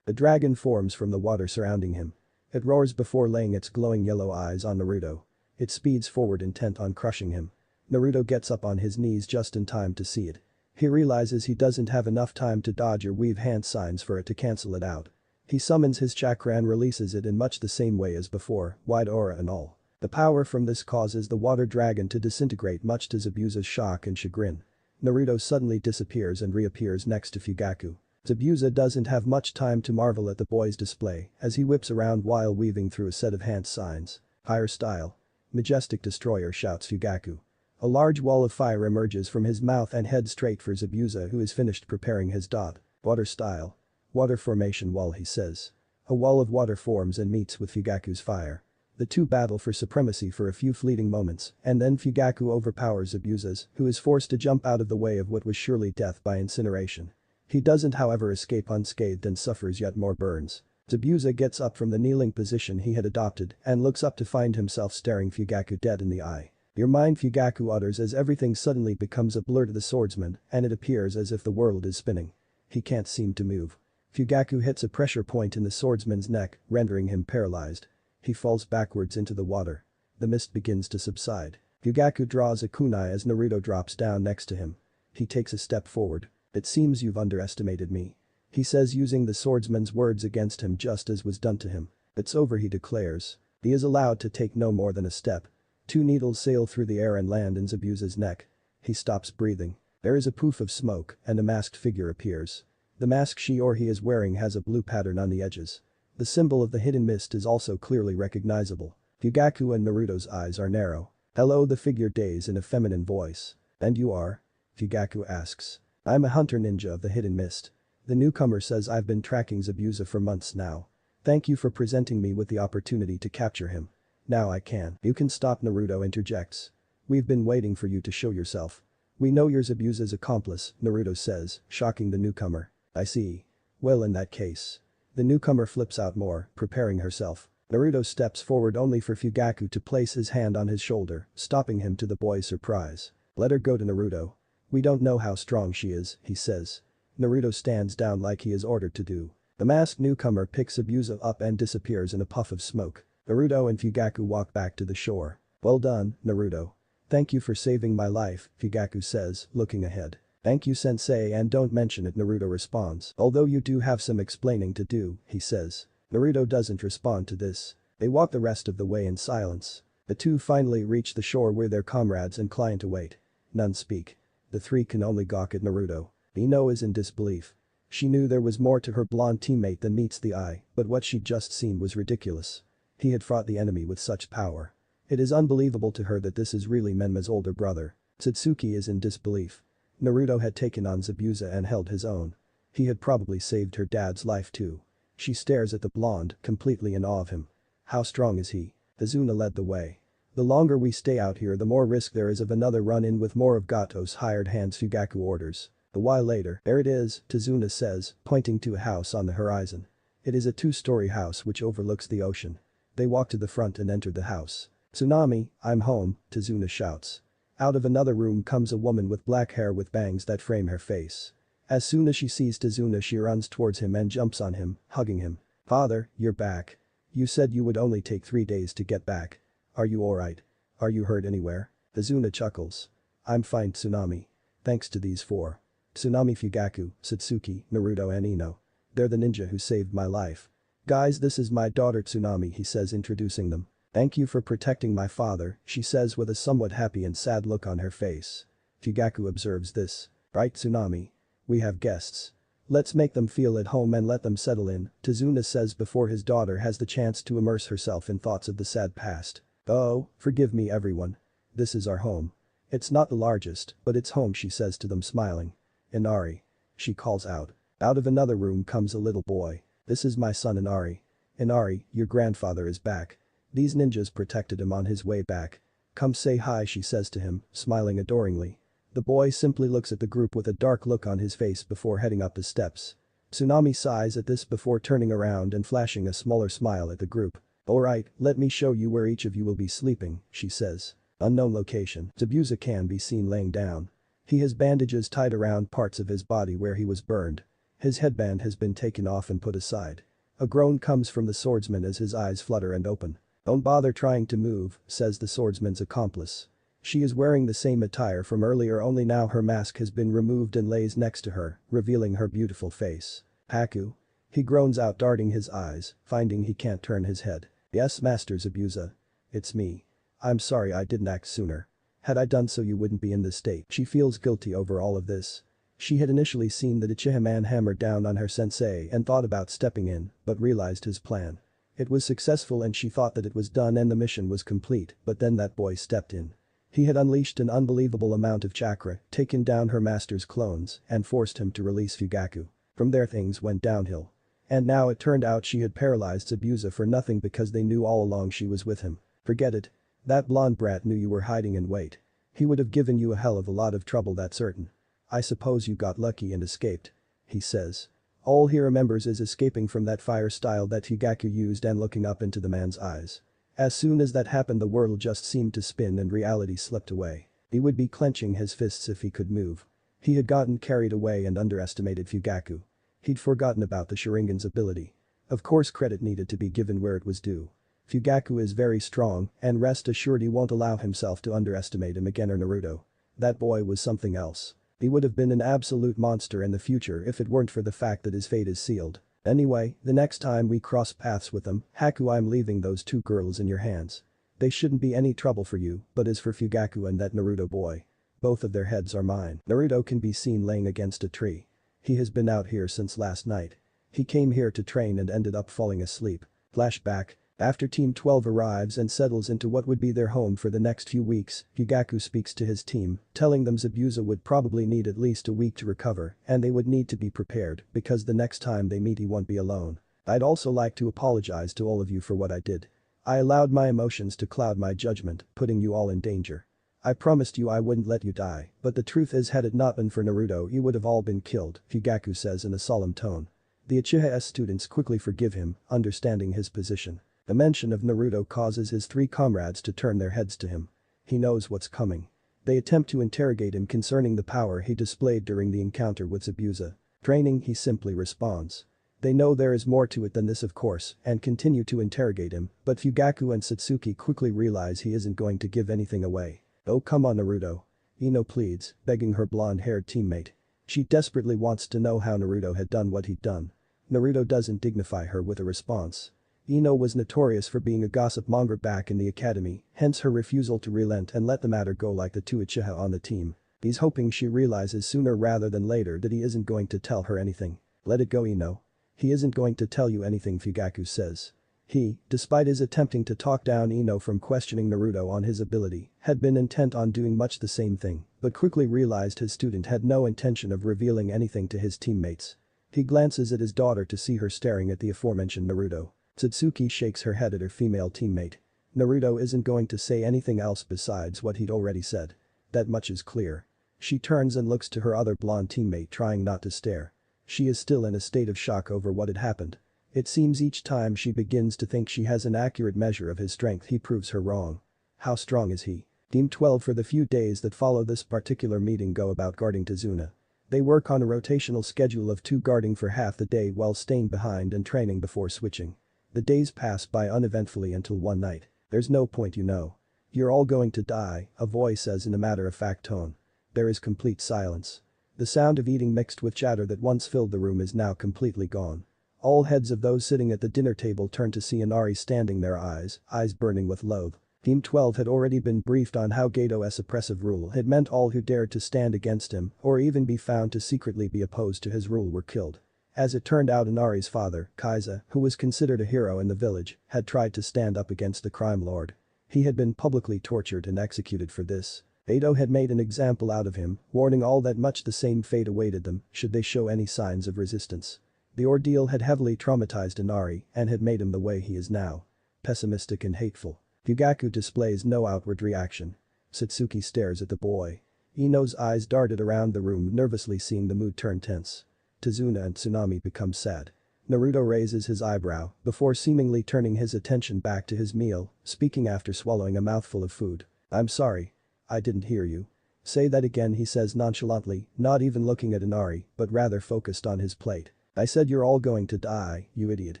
A: A dragon forms from the water surrounding him. It roars before laying its glowing yellow eyes on Naruto. It speeds forward intent on crushing him. Naruto gets up on his knees just in time to see it. He realizes he doesn't have enough time to dodge or weave hand signs for it to cancel it out. He summons his chakra and releases it in much the same way as before, wide aura and all. The power from this causes the water dragon to disintegrate, much to Zabuza's shock and chagrin. Naruto suddenly disappears and reappears next to Fugaku. Zabuza doesn't have much time to marvel at the boy's display as he whips around while weaving through a set of hand signs. Higher style. Majestic destroyer, shouts Fugaku. A large wall of fire emerges from his mouth and heads straight for Zabuza, who is finished preparing his dot. Water style. Water formation wall, he says. A wall of water forms and meets with Fugaku's fire. The two battle for supremacy for a few fleeting moments, and then Fugaku overpowers Zabuza's, who is forced to jump out of the way of what was surely death by incineration. He doesn't, however, escape unscathed and suffers yet more burns. Zabuza gets up from the kneeling position he had adopted and looks up to find himself staring Fugaku dead in the eye. "Your mind," Fugaku utters as everything suddenly becomes a blur to the swordsman, and it appears as if the world is spinning. He can't seem to move. Fugaku hits a pressure point in the swordsman's neck, rendering him paralyzed. He falls backwards into the water. The mist begins to subside. Fugaku draws a kunai as Naruto drops down next to him. He takes a step forward. "It seems you've underestimated me," he says, using the swordsman's words against him just as was done to him. "It's over," he declares. He is allowed to take no more than a step. Two needles sail through the air and land in Zabuza's neck. He stops breathing. There is a poof of smoke and a masked figure appears. The mask she or he is wearing has a blue pattern on the edges. The symbol of the hidden mist is also clearly recognizable. Fugaku and Naruto's eyes are narrow. "Hello," the figure days in a feminine voice. "And you are?" Fugaku asks. "I'm a hunter ninja of the hidden mist." The newcomer says, "I've been tracking Zabuza for months now. Thank you for presenting me with the opportunity to capture him. Now I can." "You can stop," Naruto interjects. "We've been waiting for you to show yourself." "We know you're Zabuza's accomplice," Naruto says, shocking the newcomer. "I see. Well, in that case." The newcomer flips out more, preparing herself. Naruto steps forward only for Fugaku to place his hand on his shoulder, stopping him to the boy's surprise. "Let her go," to Naruto. "We don't know how strong she is," he says. Naruto stands down like he is ordered to do. The masked newcomer picks Zabuza up and disappears in a puff of smoke. Naruto and Fugaku walk back to the shore. "Well done, Naruto. Thank you for saving my life," Fugaku says, looking ahead. "Thank you, sensei, and don't mention it," Naruto responds. "Although you do have some explaining to do," he says. Naruto doesn't respond to this. They walk the rest of the way in silence. The two finally reach the shore where their comrades and client await. None speak. The three can only gawk at Naruto. Ino is in disbelief. She knew there was more to her blonde teammate than meets the eye, but what she'd just seen was ridiculous. He had fought the enemy with such power. It is unbelievable to her that this is really Menma's older brother. Satsuki is in disbelief. Naruto had taken on Zabuza and held his own. He had probably saved her dad's life too. She stares at the blonde, completely in awe of him. How strong is he? Azuna led the way. "The longer we stay out here, the more risk there is of another run-in with more of Gato's hired hands," Fugaku orders. A while later, "There it is," Tazuna says, pointing to a house on the horizon. It is a two-story house which overlooks the ocean. They walk to the front and enter the house. "Tsunami, I'm home," Tazuna shouts. Out of another room comes a woman with black hair with bangs that frame her face. As soon as she sees Tazuna, she runs towards him and jumps on him, hugging him. "Father, you're back. You said you would only take 3 days to get back. Are you alright? Are you hurt anywhere?" Tazuna chuckles. "I'm fine, Tsunami. Thanks to these four. Tsunami, Fugaku, Satsuki, Naruto and Ino. They're the ninja who saved my life. Guys, this is my daughter Tsunami," he says, introducing them. "Thank you for protecting my father," she says with a somewhat happy and sad look on her face. Fugaku observes this. "Right, Tsunami. We have guests. Let's make them feel at home and let them settle in," Tazuna says before his daughter has the chance to immerse herself in thoughts of the sad past. "Oh, forgive me everyone. This is our home. It's not the largest, but it's home, she says to them, smiling. Inari. She calls out. Out of another room comes a little boy. This is my son Inari. Inari, your grandfather is back. These ninjas protected him on his way back. Come say hi, she says to him, smiling adoringly. The boy simply looks at the group with a dark look on his face before heading up the steps. Tsunami sighs at this before turning around and flashing a smaller smile at the group. Alright, let me show you where each of you will be sleeping, she says. Unknown location. Zabuza can be seen laying down. He has bandages tied around parts of his body where he was burned. His headband has been taken off and put aside. A groan comes from the swordsman as his eyes flutter and open. Don't bother trying to move, says the swordsman's accomplice. She is wearing the same attire from earlier, only now her mask has been removed and lays next to her, revealing her beautiful face. Haku? He groans out, darting his eyes, finding he can't turn his head. Yes, Master Zabuza. It's me. I'm sorry I didn't act sooner. Had I done so you wouldn't be in this state. She feels guilty over all of this. She had initially seen the Uchiha man hammer down on her sensei and thought about stepping in, but realized his plan. It was successful and she thought that it was done and the mission was complete, but then that boy stepped in. He had unleashed an unbelievable amount of chakra, taken down her master's clones, and forced him to release Fugaku. From there things went downhill. And now it turned out she had paralyzed Zabuza for nothing because they knew all along she was with him. Forget it. That blonde brat knew you were hiding in wait. He would have given you a hell of a lot of trouble, that's certain. I suppose you got lucky and escaped. He says. All he remembers is escaping from that fire style that Fugaku used and looking up into the man's eyes. As soon as that happened the world just seemed to spin and reality slipped away. He would be clenching his fists if he could move. He had gotten carried away and underestimated Fugaku. He'd forgotten about the Sharingan's ability. Of course credit needed to be given where it was due. Fugaku is very strong, and rest assured he won't allow himself to underestimate him again or Naruto. That boy was something else. He would have been an absolute monster in the future if it weren't for the fact that his fate is sealed. Anyway, the next time we cross paths with them, Haku, I'm leaving those two girls in your hands. They shouldn't be any trouble for you, but as for Fugaku and that Naruto boy, both of their heads are mine. Naruto can be seen laying against a tree. He has been out here since last night. He came here to train and ended up falling asleep. Flashback. After Team 12 arrives and settles into what would be their home for the next few weeks, Fugaku speaks to his team, telling them Zabuza would probably need at least a week to recover and they would need to be prepared because the next time they meet he won't be alone. I'd also like to apologize to all of you for what I did. I allowed my emotions to cloud my judgment, putting you all in danger. I promised you I wouldn't let you die, but the truth is had it not been for Naruto you would have all been killed, Fugaku says in a solemn tone. The Uchiha students quickly forgive him, understanding his position. The mention of Naruto causes his three comrades to turn their heads to him. He knows what's coming. They attempt to interrogate him concerning the power he displayed during the encounter with Zabuza. Training, he simply responds. They know there is more to it than this of course, and continue to interrogate him, but Fugaku and Satsuki quickly realize he isn't going to give anything away. Oh come on Naruto. Ino pleads, begging her blonde-haired teammate. She desperately wants to know how Naruto had done what he'd done. Naruto doesn't dignify her with a response. Ino was notorious for being a gossip monger back in the academy, hence her refusal to relent and let the matter go like the two Uchiha on the team. He's hoping she realizes sooner rather than later that he isn't going to tell her anything. Let it go Ino. He isn't going to tell you anything, Fugaku says. He, despite his attempting to talk down Ino from questioning Naruto on his ability, had been intent on doing much the same thing, but quickly realized his student had no intention of revealing anything to his teammates. He glances at his daughter to see her staring at the aforementioned Naruto. Satsuki shakes her head at her female teammate. Naruto isn't going to say anything else besides what he'd already said. That much is clear. She turns and looks to her other blonde teammate trying not to stare. She is still in a state of shock over what had happened. It seems each time she begins to think she has an accurate measure of his strength he proves her wrong. How strong is he? Team 12 for the few days that follow this particular meeting go about guarding Tazuna. They work on a rotational schedule of 2 guarding for half the day while staying behind and training before switching. The days pass by uneventfully until one night. There's no point you know. You're all going to die, a voice says in a matter-of-fact tone. There is complete silence. The sound of eating mixed with chatter that once filled the room is now completely gone. All heads of those sitting at the dinner table turn to see Inari standing there, eyes burning with loath. Team 12 had already been briefed on how Gato's oppressive rule had meant all who dared to stand against him or even be found to secretly be opposed to his rule were killed. As it turned out, Inari's father, Kaiza, who was considered a hero in the village, had tried to stand up against the crime lord. He had been publicly tortured and executed for this. Edo had made an example out of him, warning all that much the same fate awaited them should they show any signs of resistance. The ordeal had heavily traumatized Inari and had made him the way he is now. Pessimistic and hateful. Fugaku displays no outward reaction. Satsuki stares at the boy. Ino's eyes darted around the room, nervously seeing the mood turn tense. Tazuna and Tsunami become sad. Naruto raises his eyebrow before seemingly turning his attention back to his meal, speaking after swallowing a mouthful of food. "I'm sorry. I didn't hear you." "Say that again," he says nonchalantly, not even looking at Inari, but rather focused on his plate. "I said you're all going to die, you idiot.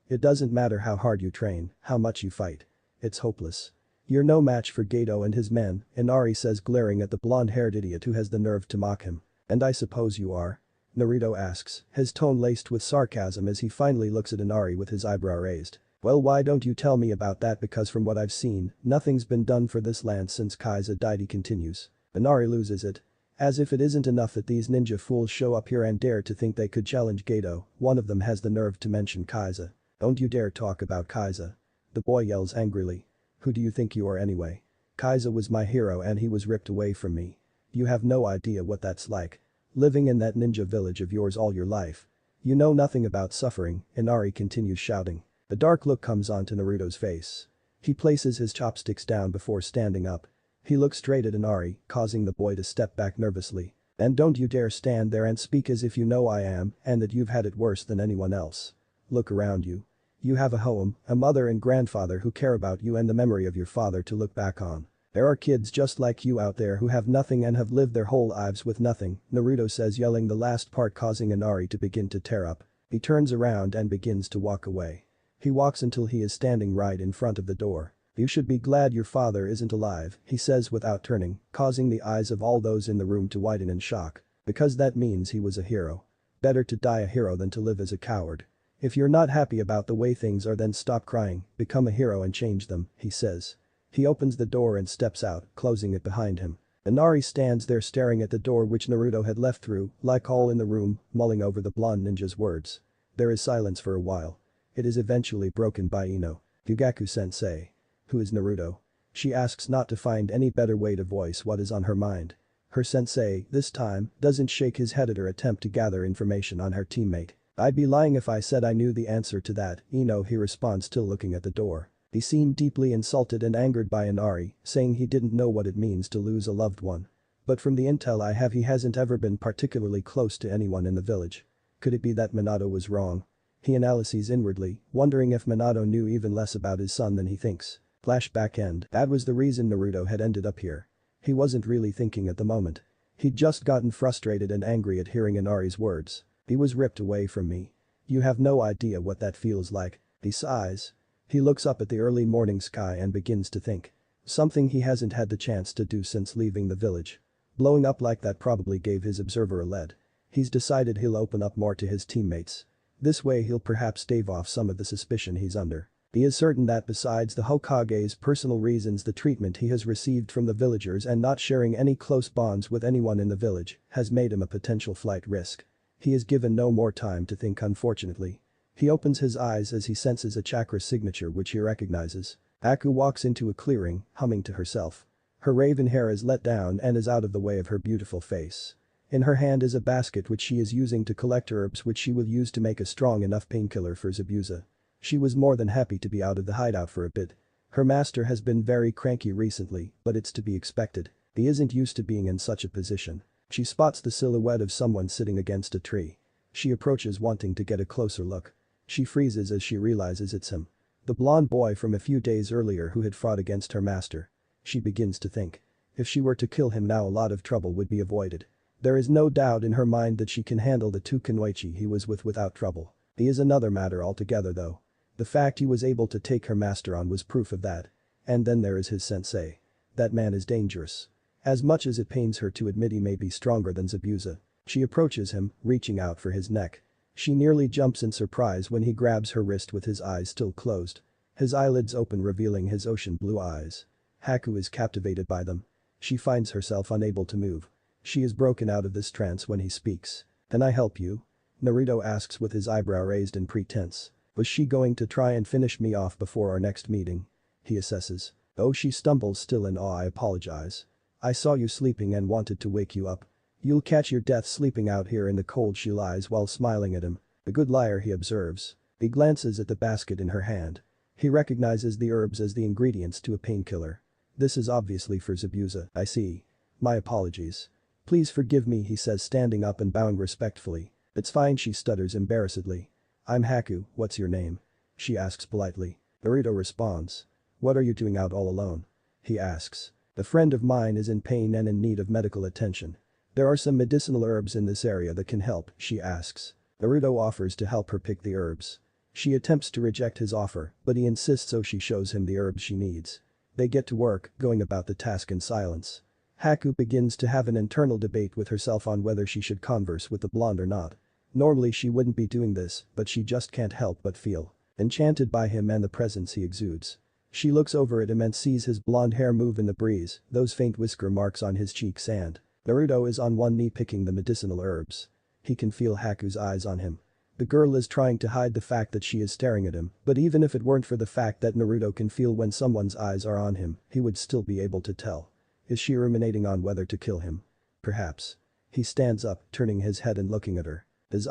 A: It doesn't matter how hard you train, how much you fight. It's hopeless. You're no match for Gato and his men," Inari says, glaring at the blonde-haired idiot who has the nerve to mock him. "And I suppose you are?" Naruto asks, his tone laced with sarcasm as he finally looks at Inari with his eyebrow raised. "Well, why don't you tell me about that, because from what I've seen, nothing's been done for this land since Kaiza died," he continues. Inari loses it. As if it isn't enough that these ninja fools show up here and dare to think they could challenge Gato, one of them has the nerve to mention Kaiza. "Don't you dare talk about Kaiza." The boy yells angrily. "Who do you think you are anyway? Kaiza was my hero and he was ripped away from me. You have no idea what that's like. Living in that ninja village of yours all your life. You know nothing about suffering," Inari continues shouting. A dark look comes onto Naruto's face. He places his chopsticks down before standing up. He looks straight at Inari, causing the boy to step back nervously. "And don't you dare stand there and speak as if you know I am and that you've had it worse than anyone else. Look around you. You have a home, a mother and grandfather who care about you and the memory of your father to look back on. There are kids just like you out there who have nothing and have lived their whole lives with nothing," Naruto says, yelling the last part, causing Inari to begin to tear up. He turns around and begins to walk away. He walks until he is standing right in front of the door. "You should be glad your father isn't alive," he says without turning, causing the eyes of all those in the room to widen in shock. "Because that means he was a hero. Better to die a hero than to live as a coward. If you're not happy about the way things are, then stop crying, become a hero and change them," he says. He opens the door and steps out, closing it behind him. Inari stands there staring at the door which Naruto had left through, like all in the room, mulling over the blonde ninja's words. There is silence for a while. It is eventually broken by Ino. "Fugaku-sensei. Who is Naruto?" She asks, not to find any better way to voice what is on her mind. Her sensei, this time, doesn't shake his head at her attempt to gather information on her teammate. "I'd be lying if I said I knew the answer to that, Ino," he responds, still looking at the door. He seemed deeply insulted and angered by Inari, saying he didn't know what it means to lose a loved one. "But from the intel I have, he hasn't ever been particularly close to anyone in the village. Could it be that Minato was wrong?" He analyzes inwardly, wondering if Minato knew even less about his son than he thinks. Flashback end. That was the reason Naruto had ended up here. He wasn't really thinking at the moment. He'd just gotten frustrated and angry at hearing Inari's words. "He was ripped away from me. You have no idea what that feels like." He sighs. He looks up at the early morning sky and begins to think. Something he hasn't had the chance to do since leaving the village. Blowing up like that probably gave his observer a lead. He's decided he'll open up more to his teammates. This way he'll perhaps stave off some of the suspicion he's under. He is certain that besides the Hokage's personal reasons, the treatment he has received from the villagers and not sharing any close bonds with anyone in the village has made him a potential flight risk. He is given no more time to think, unfortunately. He opens his eyes as he senses a chakra signature which he recognizes. Aku walks into a clearing, humming to herself. Her raven hair is let down and is out of the way of her beautiful face. In her hand is a basket which she is using to collect herbs which she will use to make a strong enough painkiller for Zabuza. She was more than happy to be out of the hideout for a bit. Her master has been very cranky recently, but it's to be expected. He isn't used to being in such a position. She spots the silhouette of someone sitting against a tree. She approaches, wanting to get a closer look. She freezes as she realizes it's him. The blonde boy from a few days earlier who had fought against her master. She begins to think. If she were to kill him now, a lot of trouble would be avoided. There is no doubt in her mind that she can handle the two Kunoichi he was with without trouble. He is another matter altogether though. The fact he was able to take her master on was proof of that. And then there is his sensei. That man is dangerous. As much as it pains her to admit, he may be stronger than Zabuza. She approaches him, reaching out for his neck. She nearly jumps in surprise when he grabs her wrist with his eyes still closed. His eyelids open, revealing his ocean blue eyes. Haku is captivated by them. She finds herself unable to move. She is broken out of this trance when he speaks. "Can I help you?" Naruto asks with his eyebrow raised in pretense. Was she going to try and finish me off before our next meeting? He assesses. Oh, she stumbles, still in awe. I apologize. I saw you sleeping and wanted to wake you up. You'll catch your death sleeping out here in the cold, she lies while smiling at him. A good liar, he observes. He glances at the basket in her hand. He recognizes the herbs as the ingredients to a painkiller. This is obviously for Zabuza. I see. My apologies. Please forgive me, he says, standing up and bowing respectfully. It's fine, she stutters embarrassedly. I'm Haku, what's your name? She asks politely. Naruto responds. What are you doing out all alone? He asks. A friend of mine is in pain and in need of medical attention. There are some medicinal herbs in this area that can help, she asks. Naruto offers to help her pick the herbs. She attempts to reject his offer, but he insists, so she shows him the herbs she needs. They get to work, going about the task in silence. Haku begins to have an internal debate with herself on whether she should converse with the blonde or not. Normally she wouldn't be doing this, but she just can't help but feel enchanted by him and the presence he exudes. She looks over at him and sees his blonde hair move in the breeze, those faint whisker marks on his cheeks, and Naruto is on one knee picking the medicinal herbs. He can feel Haku's eyes on him. The girl is trying to hide the fact that she is staring at him, but even if it weren't for the fact that Naruto can feel when someone's eyes are on him, he would still be able to tell. Is she ruminating on whether to kill him? Perhaps. He stands up, turning his head and looking at her. His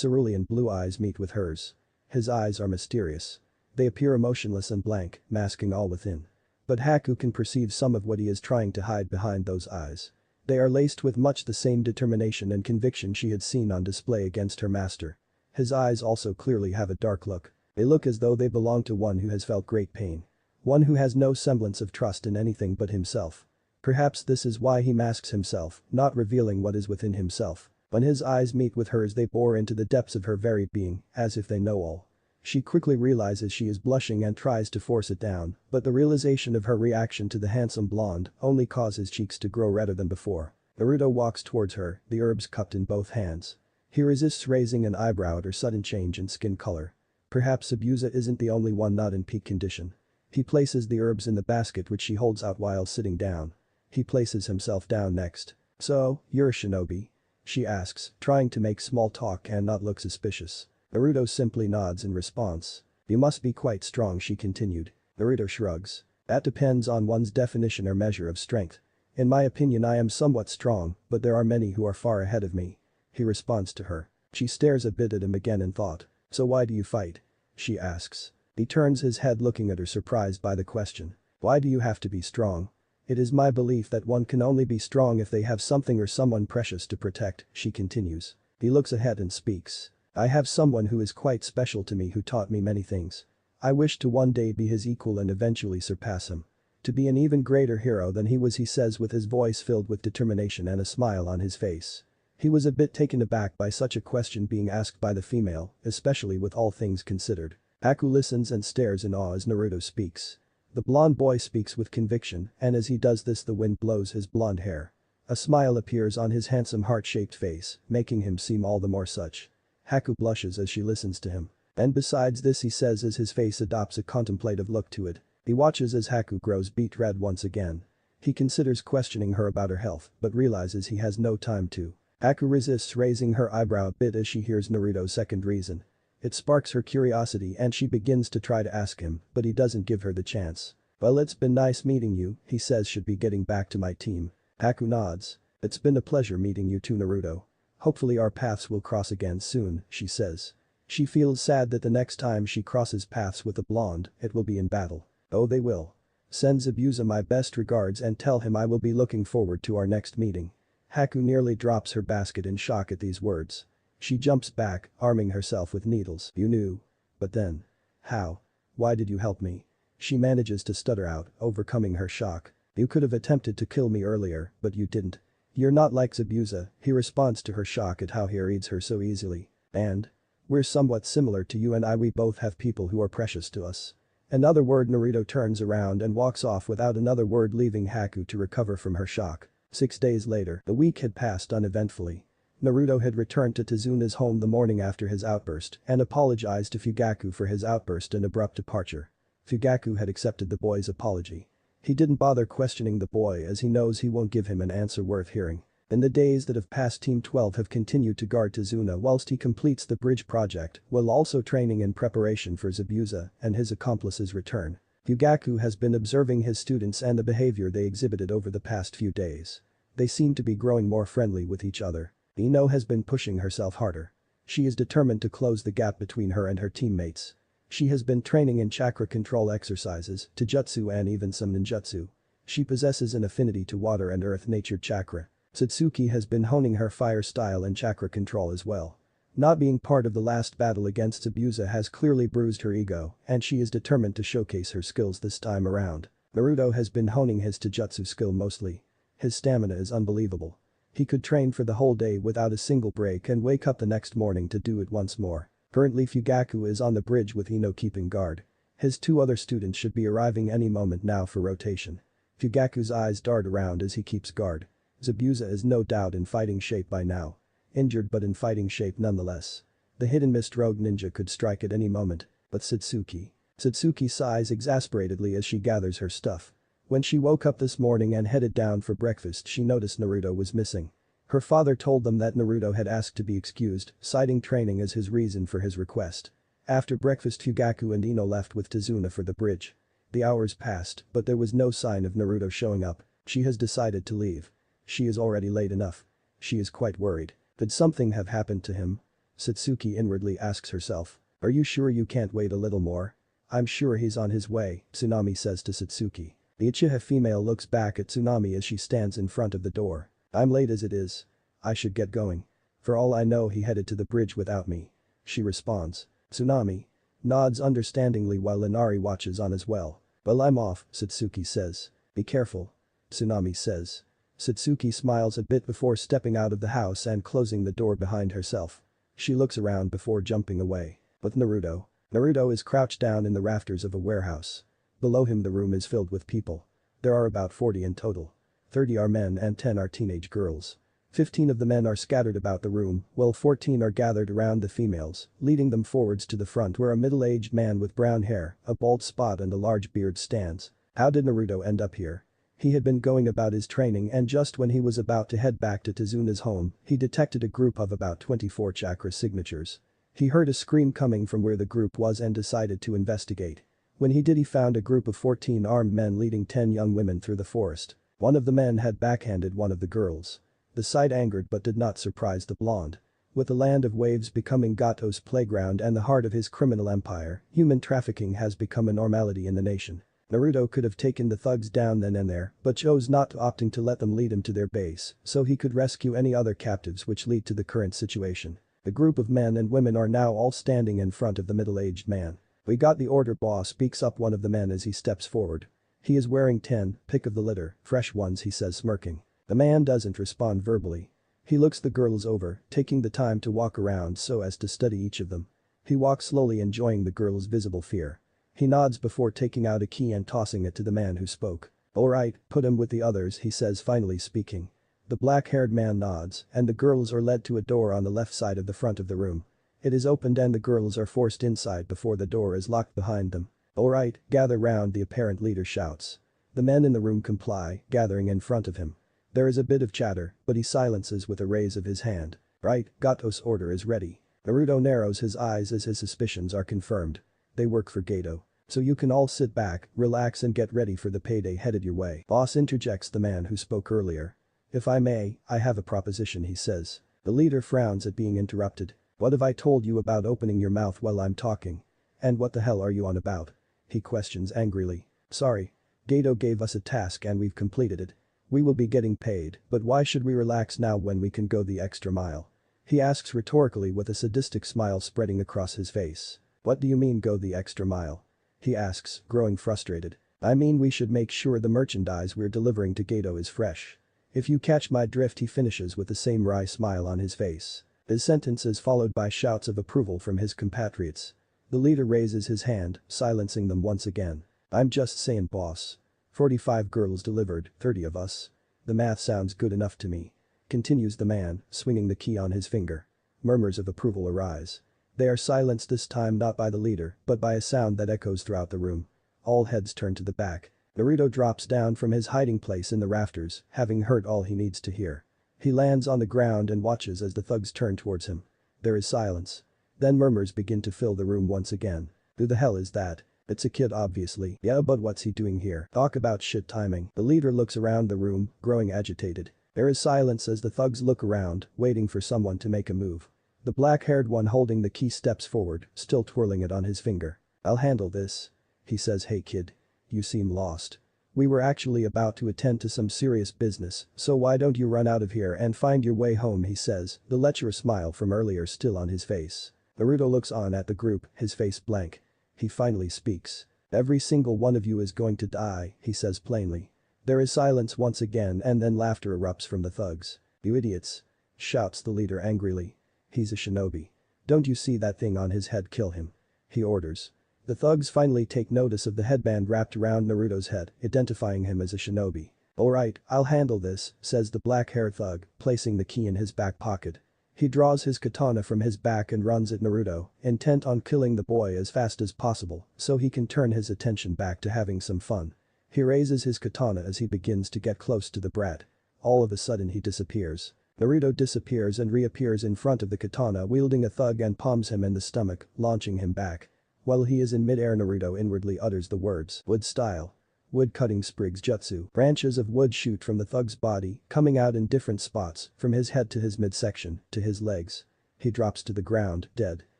A: cerulean blue eyes meet with hers. His eyes are mysterious. They appear emotionless and blank, masking all within. But Haku can perceive some of what he is trying to hide behind those eyes. They are laced with much the same determination and conviction she had seen on display against her master. His eyes also clearly have a dark look. They look as though they belong to one who has felt great pain. One who has no semblance of trust in anything but himself. Perhaps this is why he masks himself, not revealing what is within himself. When his eyes meet with hers, they bore into the depths of her very being, as if they know all. She quickly realizes she is blushing and tries to force it down, but the realization of her reaction to the handsome blonde only causes cheeks to grow redder than before. Naruto walks towards her, the herbs cupped in both hands. He resists raising an eyebrow at her sudden change in skin color. Perhaps Zabuza isn't the only one not in peak condition. He places the herbs in the basket which she holds out while sitting down. He places himself down next. So, you're a shinobi? She asks, trying to make small talk and not look suspicious. Naruto simply nods in response. You must be quite strong, she continued. Naruto shrugs. That depends on one's definition or measure of strength. In my opinion, I am somewhat strong, but there are many who are far ahead of me. He responds to her. She stares a bit at him again in thought. So why do you fight? She asks. He turns his head, looking at her, surprised by the question. Why do you have to be strong? It is my belief that one can only be strong if they have something or someone precious to protect, she continues. He looks ahead and speaks. I have someone who is quite special to me, who taught me many things. I wish to one day be his equal and eventually surpass him. To be an even greater hero than he was, he says with his voice filled with determination and a smile on his face. He was a bit taken aback by such a question being asked by the female, especially with all things considered. Haku listens and stares in awe as Naruto speaks. The blonde boy speaks with conviction, and as he does this, the wind blows his blonde hair. A smile appears on his handsome heart-shaped face, making him seem all the more such. Haku blushes as she listens to him. And besides this, he says as his face adopts a contemplative look to it. He watches as Haku grows beet red once again. He considers questioning her about her health, but realizes he has no time to. Haku resists raising her eyebrow a bit as she hears Naruto's second reason. It sparks her curiosity and she begins to try to ask him, but he doesn't give her the chance. Well, it's been nice meeting you, he says. Should be getting back to my team. Haku nods. It's been a pleasure meeting you too, Naruto. Hopefully our paths will cross again soon, she says. She feels sad that the next time she crosses paths with a blonde, it will be in battle. Oh, they will. Send Zabuza my best regards and tell him I will be looking forward to our next meeting. Haku nearly drops her basket in shock at these words. She jumps back, arming herself with needles. You knew. But then. How? Why did you help me? She manages to stutter out, overcoming her shock. You could have attempted to kill me earlier, but you didn't. You're not like Zabuza, he responds to her shock at how he reads her so easily. And? We're somewhat similar to you and we both have people who are precious to us. Another word. Naruto turns around and walks off without another word, leaving Haku to recover from her shock. 6 days later, the week had passed uneventfully. Naruto had returned to Tezuna's home the morning after his outburst and apologized to Fugaku for his outburst and abrupt departure. Fugaku had accepted the boy's apology. He didn't bother questioning the boy as he knows he won't give him an answer worth hearing. In the days that have passed, Team 12 have continued to guard Tezuna whilst he completes the bridge project, while also training in preparation for Zabuza and his accomplice's return. Fugaku has been observing his students and the behavior they exhibited over the past few days. They seem to be growing more friendly with each other. Ino has been pushing herself harder. She is determined to close the gap between her and her teammates. She has been training in chakra control exercises, taijutsu and even some ninjutsu. She possesses an affinity to water and earth nature chakra. Satsuki has been honing her fire style and chakra control as well. Not being part of the last battle against Zabuza has clearly bruised her ego, and she is determined to showcase her skills this time around. Naruto has been honing his taijutsu skill mostly. His stamina is unbelievable. He could train for the whole day without a single break and wake up the next morning to do it once more. Currently Fugaku is on the bridge with Ino keeping guard. His two other students should be arriving any moment now for rotation. Fugaku's eyes dart around as he keeps guard. Zabuza is no doubt in fighting shape by now. Injured but in fighting shape nonetheless. The hidden mist rogue ninja could strike at any moment, but Satsuki. Satsuki sighs exasperatedly as she gathers her stuff. When she woke up this morning and headed down for breakfast she noticed Naruto was missing. Her father told them that Naruto had asked to be excused, citing training as his reason for his request. After breakfast Fugaku and Ino left with Tazuna for the bridge. The hours passed, but there was no sign of Naruto showing up. She has decided to leave. She is already late enough. She is quite worried. Could something have happened to him? Satsuki inwardly asks herself. Are you sure you can't wait a little more? I'm sure he's on his way, Tsunami says to Satsuki. The Uchiha female looks back at Tsunami as she stands in front of the door. I'm late as it is. I should get going. For all I know he headed to the bridge without me. She responds. Tsunami nods understandingly while Inari watches on as well. Well, I'm off, Satsuki says. Be careful. Tsunami says. Satsuki smiles a bit before stepping out of the house and closing the door behind herself. She looks around before jumping away. But Naruto. Naruto is crouched down in the rafters of a warehouse. Below him the room is filled with people. There are about 40 in total. 30 are men and 10 are teenage girls. 15 of the men are scattered about the room, while 14 are gathered around the females, leading them forwards to the front where a middle-aged man with brown hair, a bald spot and a large beard stands. How did Naruto end up here? He had been going about his training and just when he was about to head back to Tazuna's home, he detected a group of about 24 chakra signatures. He heard a scream coming from where the group was and decided to investigate. When he did he found a group of 14 armed men leading 10 young women through the forest. One of the men had backhanded one of the girls. The sight angered but did not surprise the blonde. With the land of waves becoming Gato's playground and the heart of his criminal empire, human trafficking has become a normality in the nation. Naruto could have taken the thugs down then and there, but chose not to, opting to let them lead him to their base, so he could rescue any other captives which lead to the current situation. The group of men and women are now all standing in front of the middle-aged man. We got the order, boss, speaks up one of the men as he steps forward. He is wearing 10, pick of the litter, fresh ones, he says smirking. The man doesn't respond verbally. He looks the girls over, taking the time to walk around so as to study each of them. He walks slowly, enjoying the girl's visible fear. He nods before taking out a key and tossing it to the man who spoke. Alright, put him with the others, he says, finally speaking. The black-haired man nods, and the girls are led to a door on the left side of the front of the room. It is opened and the girls are forced inside before the door is locked behind them. Alright, gather round, the apparent leader shouts. The men in the room comply, gathering in front of him. There is a bit of chatter, but he silences with a raise of his hand. Right, Gato's order is ready. Naruto narrows his eyes as his suspicions are confirmed. They work for Gato. So you can all sit back, relax and get ready for the payday headed your way. Boss, interjects the man who spoke earlier. If I may, I have a proposition, he says. The leader frowns at being interrupted. What have I told you about opening your mouth while I'm talking? And what the hell are you on about? He questions angrily. Sorry. Gato gave us a task and we've completed it. We will be getting paid, but why should we relax now when we can go the extra mile? He asks rhetorically with a sadistic smile spreading across his face. What do you mean go the extra mile? He asks, growing frustrated. I mean we should make sure the merchandise we're delivering to Gato is fresh. If you catch my drift, he finishes with the same wry smile on his face. His sentence is followed by shouts of approval from his compatriots. The leader raises his hand, silencing them once again. I'm just saying, boss. 45 girls delivered, 30 of us. The math sounds good enough to me. Continues the man, swinging the key on his finger. Murmurs of approval arise. They are silenced this time not by the leader, but by a sound that echoes throughout the room. All heads turn to the back. Naruto drops down from his hiding place in the rafters, having heard all he needs to hear. He lands on the ground and watches as the thugs turn towards him. There is silence. Then murmurs begin to fill the room once again. Who the hell is that? It's a kid obviously. Yeah, but what's he doing here? Talk about shit timing. The leader looks around the room, growing agitated. There is silence as the thugs look around, waiting for someone to make a move. The black-haired one holding the key steps forward, still twirling it on his finger. I'll handle this. He says, hey kid. You seem lost. We were actually about to attend to some serious business, so why don't you run out of here and find your way home, he says, the lecherous smile from earlier still on his face. Naruto looks on at the group, his face blank. He finally speaks. Every single one of you is going to die, he says plainly. There is silence once again and then laughter erupts from the thugs. You idiots. Shouts the leader angrily. He's a shinobi. Don't you see that thing on his head? Kill him. He orders. The thugs finally take notice of the headband wrapped around Naruto's head, identifying him as a shinobi. Alright, I'll handle this, says the black-haired thug, placing the key in his back pocket. He draws his katana from his back and runs at Naruto, intent on killing the boy as fast as possible so he can turn his attention back to having some fun. He raises his katana as he begins to get close to the brat. All of a sudden he disappears. Naruto disappears and reappears in front of the katana wielding a thug and palms him in the stomach, launching him back. While he is in mid-air, Naruto inwardly utters the words, wood style. Wood cutting sprigs jutsu. Branches of wood shoot from the thug's body, coming out in different spots, from his head to his midsection, to his legs. He drops to the ground, dead.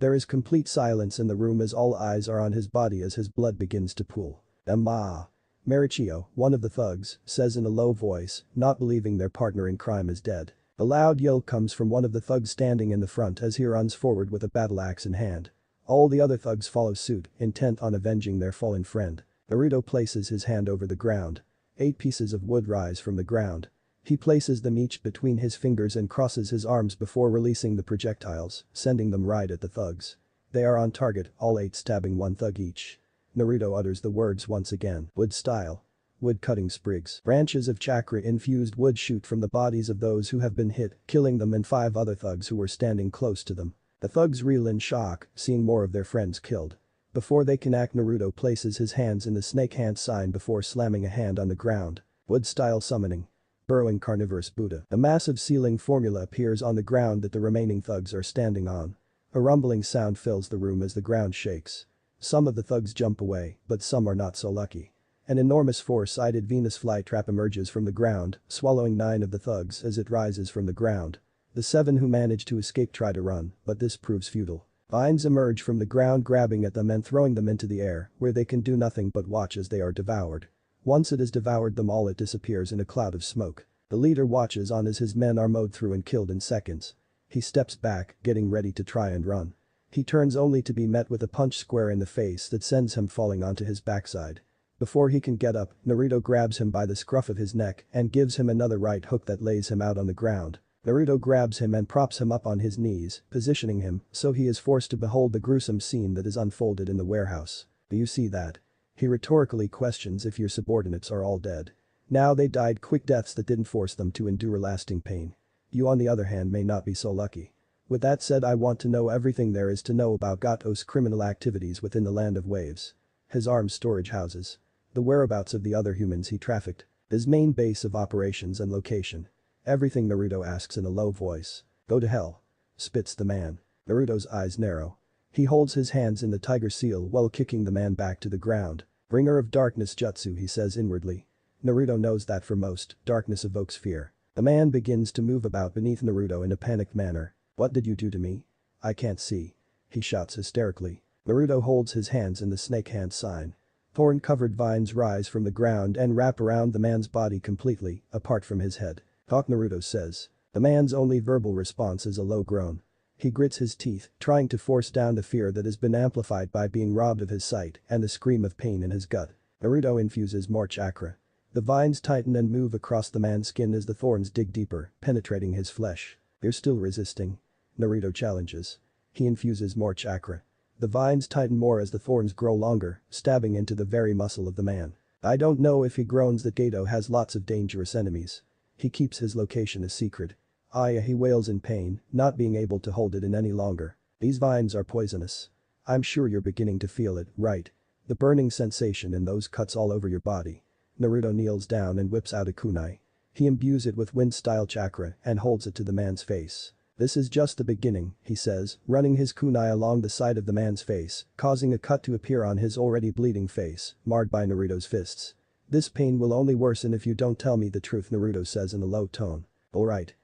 A: There is complete silence in the room as all eyes are on his body as his blood begins to pool. Marichio, one of the thugs, says in a low voice, not believing their partner in crime is dead. A loud yell comes from one of the thugs standing in the front as he runs forward with a battle axe in hand. All the other thugs follow suit, intent on avenging their fallen friend. Naruto places his hand over the ground. 8 pieces of wood rise from the ground. He places them each between his fingers and crosses his arms before releasing the projectiles, sending them right at the thugs. They are on target, all 8 stabbing one thug each. Naruto utters the words once again, wood style. Wood cutting sprigs. Branches of chakra-infused wood shoot from the bodies of those who have been hit, killing them and 5 other thugs who were standing close to them. The thugs reel in shock, seeing more of their friends killed. Before they can act, Naruto places his hands in the snake hand sign before slamming a hand on the ground. Wood-style summoning. Burrowing carnivorous Buddha. A massive ceiling formula appears on the ground that the remaining thugs are standing on. A rumbling sound fills the room as the ground shakes. Some of the thugs jump away, but some are not so lucky. An enormous 4-sided Venus flytrap emerges from the ground, swallowing 9 of the thugs as it rises from the ground. The 7 who manage to escape try to run, but this proves futile. Vines emerge from the ground grabbing at them and throwing them into the air, where they can do nothing but watch as they are devoured. Once it has devoured them all, it disappears in a cloud of smoke. The leader watches on as his men are mowed through and killed in seconds. He steps back, getting ready to try and run. He turns only to be met with a punch square in the face that sends him falling onto his backside. Before he can get up, Naruto grabs him by the scruff of his neck and gives him another right hook that lays him out on the ground. Naruto grabs him and props him up on his knees, positioning him so he is forced to behold the gruesome scene that is unfolded in the warehouse. Do you see that? He rhetorically questions if your subordinates are all dead. Now they died quick deaths that didn't force them to endure lasting pain. You on the other hand may not be so lucky. With that said, I want to know everything there is to know about Gato's criminal activities within the Land of Waves. His arms storage houses. The whereabouts of the other humans he trafficked. His main base of operations and location. Everything, Naruto asks in a low voice. Go to hell. Spits the man. Naruto's eyes narrow. He holds his hands in the tiger seal while kicking the man back to the ground. Bringer of darkness jutsu, he says inwardly. Naruto knows that for most, darkness evokes fear. The man begins to move about beneath Naruto in a panicked manner. What did you do to me? I can't see. He shouts hysterically. Naruto holds his hands in the snake hand sign. Thorn-covered vines rise from the ground and wrap around the man's body completely, apart from his head. Talk, Naruto says. The man's only verbal response is a low groan. He grits his teeth, trying to force down the fear that has been amplified by being robbed of his sight and the scream of pain in his gut. Naruto infuses more chakra. The vines tighten and move across the man's skin as the thorns dig deeper, penetrating his flesh. You're still resisting? Naruto challenges. He infuses more chakra. The vines tighten more as the thorns grow longer, stabbing into the very muscle of the man. I don't know if he groans that Gato has lots of dangerous enemies. He keeps his location a secret. He wails in pain, not being able to hold it in any longer. These vines are poisonous. I'm sure you're beginning to feel it, right? The burning sensation in those cuts all over your body. Naruto kneels down and whips out a kunai. He imbues it with wind-style chakra and holds it to the man's face. "This is just the beginning," he says, running his kunai along the side of the man's face, causing a cut to appear on his already bleeding face, marred by Naruto's fists. "This pain will only worsen if you don't tell me the truth," Naruto says in a low tone. Alright.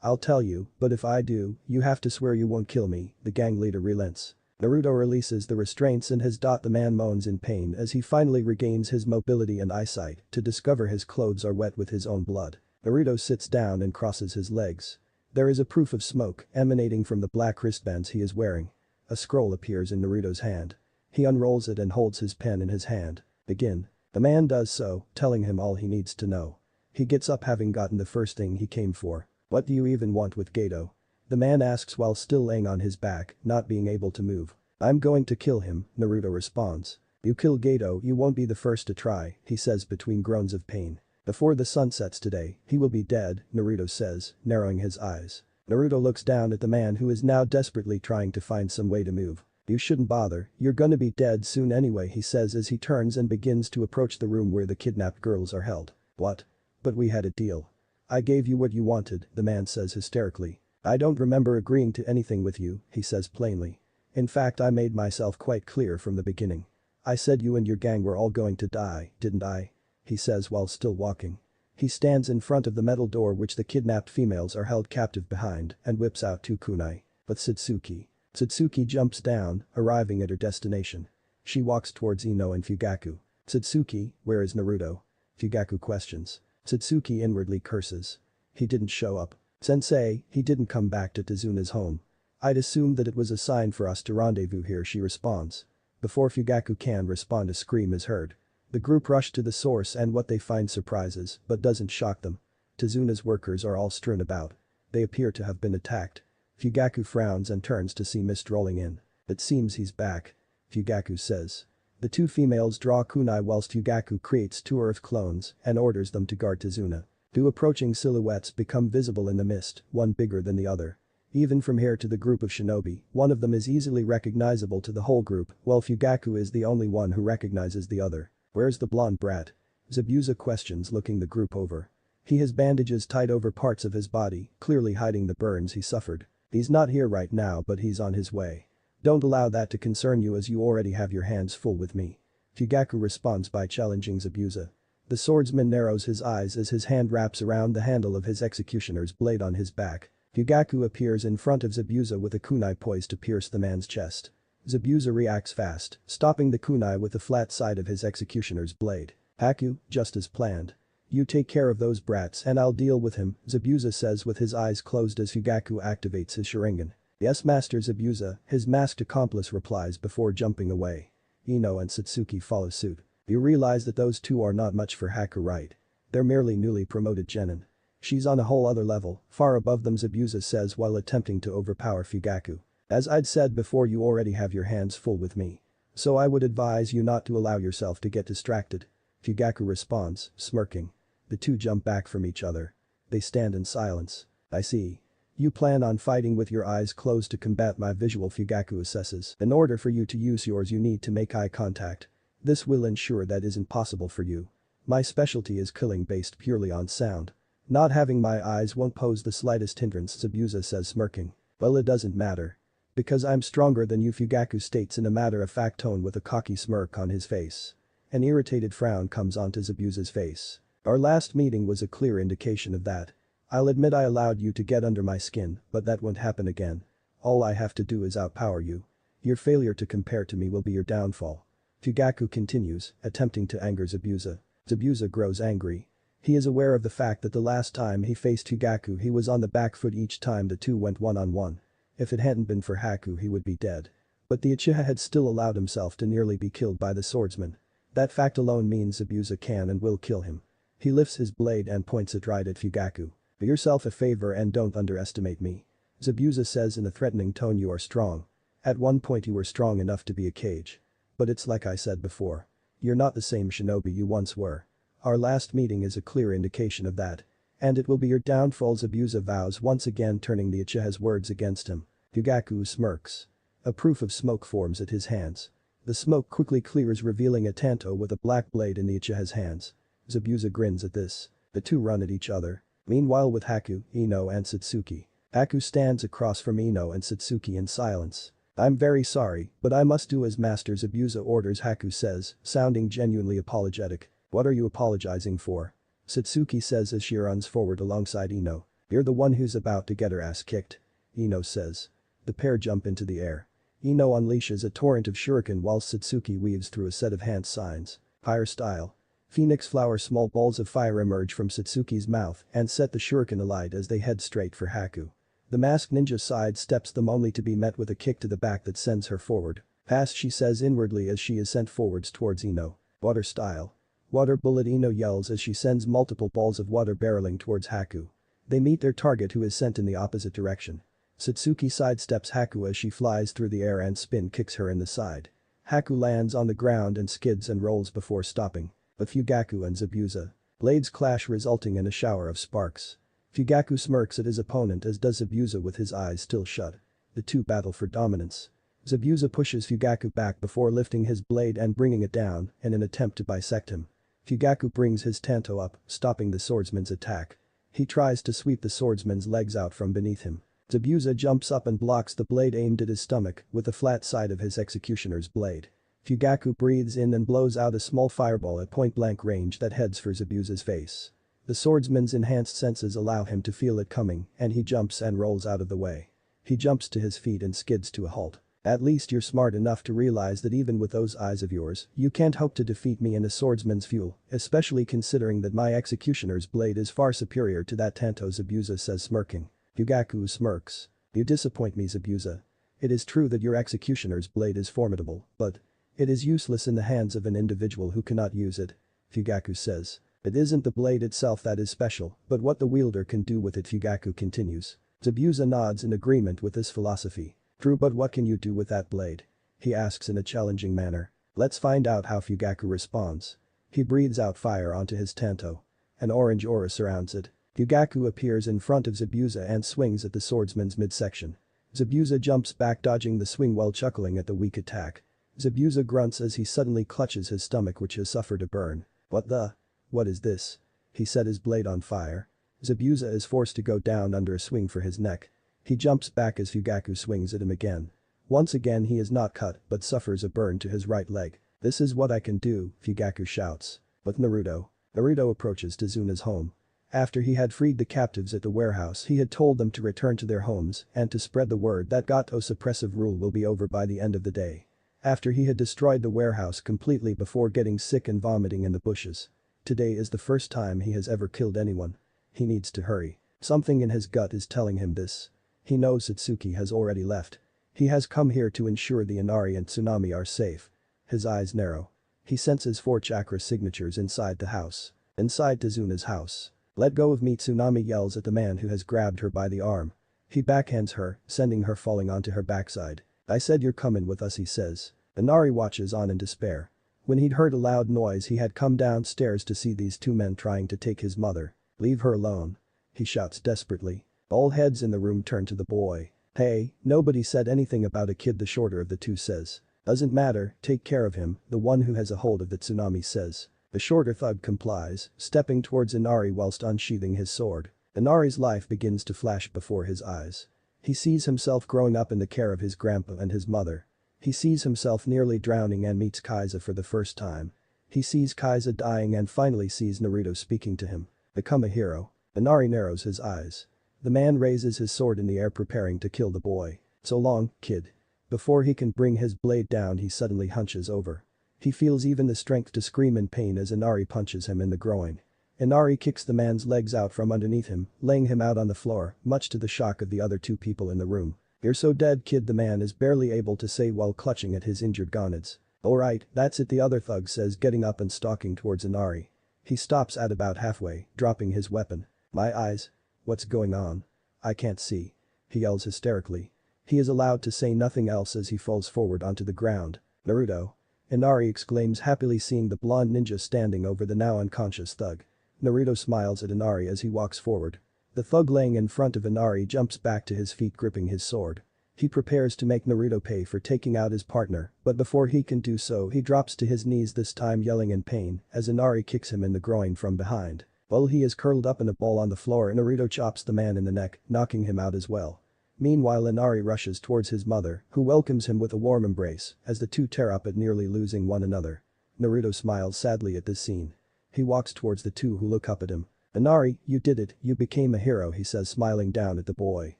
A: I'll tell you, but if I do, you have to swear you won't kill me," the gang leader relents. Naruto releases the restraints and the man moans in pain as he finally regains his mobility and eyesight to discover his clothes are wet with his own blood. Naruto sits down and crosses his legs. There is a proof of smoke emanating from the black wristbands he is wearing. A scroll appears in Naruto's hand. He unrolls it and holds his pen in his hand. "Begin." The man does so, telling him all he needs to know. He gets up having gotten the first thing he came for. "What do you even want with Gato?" The man asks while still laying on his back, not being able to move. "I'm going to kill him," Naruto responds. "You kill Gato, you won't be the first to try," he says between groans of pain. "Before the sun sets today, he will be dead," Naruto says, narrowing his eyes. Naruto looks down at the man who is now desperately trying to find some way to move. "You shouldn't bother, you're gonna be dead soon anyway," he says as he turns and begins to approach the room where the kidnapped girls are held. "What? But we had a deal. I gave you what you wanted," the man says hysterically. "I don't remember agreeing to anything with you," he says plainly. "In fact, I made myself quite clear from the beginning. I said you and your gang were all going to die, didn't I?" he says while still walking. He stands in front of the metal door which the kidnapped females are held captive behind and whips out 2 kunai. But Satsuki jumps down, arriving at her destination. She walks towards Ino and Fugaku. "Satsuki, where is Naruto?" Fugaku questions. Satsuki inwardly curses. "He didn't show up. Sensei, he didn't come back to Tazuna's home. I'd assumed that it was a sign for us to rendezvous here," she responds. Before Fugaku can respond, a scream is heard. The group rush to the source and what they find surprises but doesn't shock them. Tazuna's workers are all strewn about. They appear to have been attacked. Fugaku frowns and turns to see Mist rolling in. "It seems he's back," Fugaku says. The 2 females draw kunai whilst Fugaku creates 2 earth clones and orders them to guard Tazuna. 2 approaching silhouettes become visible in the mist, one bigger than the other. Even from here to the group of shinobi, one of them is easily recognizable to the whole group, while Fugaku is the only one who recognizes the other. "Where's the blonde brat?" Zabuza questions, looking the group over. He has bandages tied over parts of his body, clearly hiding the burns he suffered. "He's not here right now, but he's on his way. Don't allow that to concern you as you already have your hands full with me." Fugaku responds by challenging Zabuza. The swordsman narrows his eyes as his hand wraps around the handle of his executioner's blade on his back. Fugaku appears in front of Zabuza with a kunai poised to pierce the man's chest. Zabuza reacts fast, stopping the kunai with the flat side of his executioner's blade. "Haku, just as planned. You take care of those brats and I'll deal with him," Zabuza says with his eyes closed as Fugaku activates his Sharingan. "Yes, Master Zabuza," his masked accomplice replies before jumping away. Ino and Satsuki follow suit. You realize that those 2 are not much for Haku, right? They're merely newly promoted genin. She's on a whole other level, far above them, Zabuza says while attempting to overpower Fugaku. "As I'd said before, you already have your hands full with me. So I would advise you not to allow yourself to get distracted." Fugaku responds, smirking. The 2 jump back from each other. They stand in silence. "I see. You plan on fighting with your eyes closed to combat my visual," Fugaku assesses. "In order for you to use yours, you need to make eye contact. This will ensure that isn't possible for you. My specialty is killing based purely on sound. Not having my eyes won't pose the slightest hindrance," Zabuza says, smirking. "Well, it doesn't matter. Because I'm stronger than you," Fugaku states in a matter-of-fact tone with a cocky smirk on his face. An irritated frown comes onto Zabuza's face. "Our last meeting was a clear indication of that. I'll admit I allowed you to get under my skin, but that won't happen again. All I have to do is outpower you. Your failure to compare to me will be your downfall." Fugaku continues, attempting to anger Zabuza. Zabuza grows angry. He is aware of the fact that the last time he faced Fugaku he was on the back foot each time the 2 went one-on-one. If it hadn't been for Haku he would be dead. But the Uchiha had still allowed himself to nearly be killed by the swordsman. That fact alone means Zabuza can and will kill him. He lifts his blade and points it right at Fugaku. "Do yourself a favor and don't underestimate me," Zabuza says in a threatening tone. "You are strong. At one point you were strong enough to be a cage. But it's like I said before. You're not the same shinobi you once were. Our last meeting is a clear indication of that. And it will be your downfall," Zabuza vows, once again turning the Uchiha's words against him. Fugaku smirks. A proof of smoke forms at his hands. The smoke quickly clears, revealing a tanto with a black blade in the Uchiha's hands. Zabuza grins at this. The 2 run at each other. Meanwhile with Haku, Ino and Satsuki. Haku stands across from Ino and Satsuki in silence. I'm very sorry, but I must do as Master Zabuza orders, Haku says, sounding genuinely apologetic. What are you apologizing for? Satsuki says as she runs forward alongside Ino. You're the one who's about to get her ass kicked. Ino says. The pair jump into the air. Ino unleashes a torrent of shuriken while Satsuki weaves through a set of hand signs. Fire style. Phoenix flower, small balls of fire emerge from Satsuki's mouth and set the shuriken alight as they head straight for Haku. The masked ninja sidesteps them only to be met with a kick to the back that sends her forward. Pass, she says inwardly as she is sent forwards towards Ino. Water style. Water bullet, Ino yells as she sends multiple balls of water barreling towards Haku. They meet their target, who is sent in the opposite direction. Satsuki sidesteps Haku as she flies through the air and spin kicks her in the side. Haku lands on the ground and skids and rolls before stopping. But Fugaku and Zabuza. Blades clash, resulting in a shower of sparks. Fugaku smirks at his opponent, as does Zabuza with his eyes still shut. The two battle for dominance. Zabuza pushes Fugaku back before lifting his blade and bringing it down in an attempt to bisect him. Fugaku brings his tanto up, stopping the swordsman's attack. He tries to sweep the swordsman's legs out from beneath him. Zabuza jumps up and blocks the blade aimed at his stomach with the flat side of his executioner's blade. Fugaku breathes in and blows out a small fireball at point-blank range that heads for Zabuza's face. The swordsman's enhanced senses allow him to feel it coming, and he jumps and rolls out of the way. He jumps to his feet and skids to a halt. At least you're smart enough to realize that even with those eyes of yours, you can't hope to defeat me in a swordsman's fuel, especially considering that my executioner's blade is far superior to that tanto, Zabuza says, smirking. Fugaku smirks. You disappoint me, Zabuza. It is true that your executioner's blade is formidable, but it is useless in the hands of an individual who cannot use it, Fugaku says. It isn't the blade itself that is special, but what the wielder can do with it, Fugaku continues. Zabuza nods in agreement with this philosophy. True, but what can you do with that blade? He asks in a challenging manner. Let's find out how Fugaku responds. He breathes out fire onto his tanto. An orange aura surrounds it. Fugaku appears in front of Zabuza and swings at the swordsman's midsection. Zabuza jumps back, dodging the swing while chuckling at the weak attack. Zabuza grunts as he suddenly clutches his stomach, which has suffered a burn. What is this? He set his blade on fire. Zabuza is forced to go down under a swing for his neck. He jumps back as Fugaku swings at him again. Once again he is not cut but suffers a burn to his right leg. This is what I can do, Fugaku shouts. But Naruto approaches Tazuna's home. After he had freed the captives at the warehouse, he had told them to return to their homes and to spread the word that Gato's oppressive rule will be over by the end of the day. After he had destroyed the warehouse completely before getting sick and vomiting in the bushes. Today is the first time he has ever killed anyone. He needs to hurry. Something in his gut is telling him this. He knows Satsuki has already left. He has come here to ensure the Inari and Tsunami are safe. His eyes narrow. He senses 4 chakra signatures inside the house. Inside Tazuna's house. Let go of me, Tsunami yells at the man who has grabbed her by the arm. He backhands her, sending her falling onto her backside. I said you're coming with us, he says. Inari watches on in despair. When he'd heard a loud noise, he had come downstairs to see these 2 men trying to take his mother. Leave her alone. He shouts desperately. All heads in the room turn to the boy. Hey, nobody said anything about a kid, the shorter of the 2 says. Doesn't matter, take care of him, the one who has a hold of the Tsunami says. The shorter thug complies, stepping towards Inari whilst unsheathing his sword. Inari's life begins to flash before his eyes. He sees himself growing up in the care of his grandpa and his mother. He sees himself nearly drowning and meets Kaiza for the first time. He sees Kaiza dying and finally sees Naruto speaking to him. Become a hero. Inari narrows his eyes. The man raises his sword in the air, preparing to kill the boy. So long, kid. Before he can bring his blade down, he suddenly hunches over. He feels even the strength to scream in pain as Inari punches him in the groin. Inari kicks the man's legs out from underneath him, laying him out on the floor, much to the shock of the other 2 people in the room. You're so dead, kid, the man is barely able to say while clutching at his injured gonads. Alright, that's it, the other thug says, getting up and stalking towards Inari. He stops at about halfway, dropping his weapon. My eyes. What's going on? I can't see. He yells hysterically. He is allowed to say nothing else as he falls forward onto the ground. Naruto. Inari exclaims, happily seeing the blonde ninja standing over the now unconscious thug. Naruto smiles at Inari as he walks forward. The thug laying in front of Inari jumps back to his feet, gripping his sword. He prepares to make Naruto pay for taking out his partner, but before he can do so, he drops to his knees, this time yelling in pain as Inari kicks him in the groin from behind. While he is curled up in a ball on the floor, Naruto chops the man in the neck, knocking him out as well. Meanwhile, Inari rushes towards his mother, who welcomes him with a warm embrace as the two tear up at nearly losing one another. Naruto smiles sadly at this scene. He walks towards the two who look up at him. "Inari, you did it, you became a hero," he says, smiling down at the boy.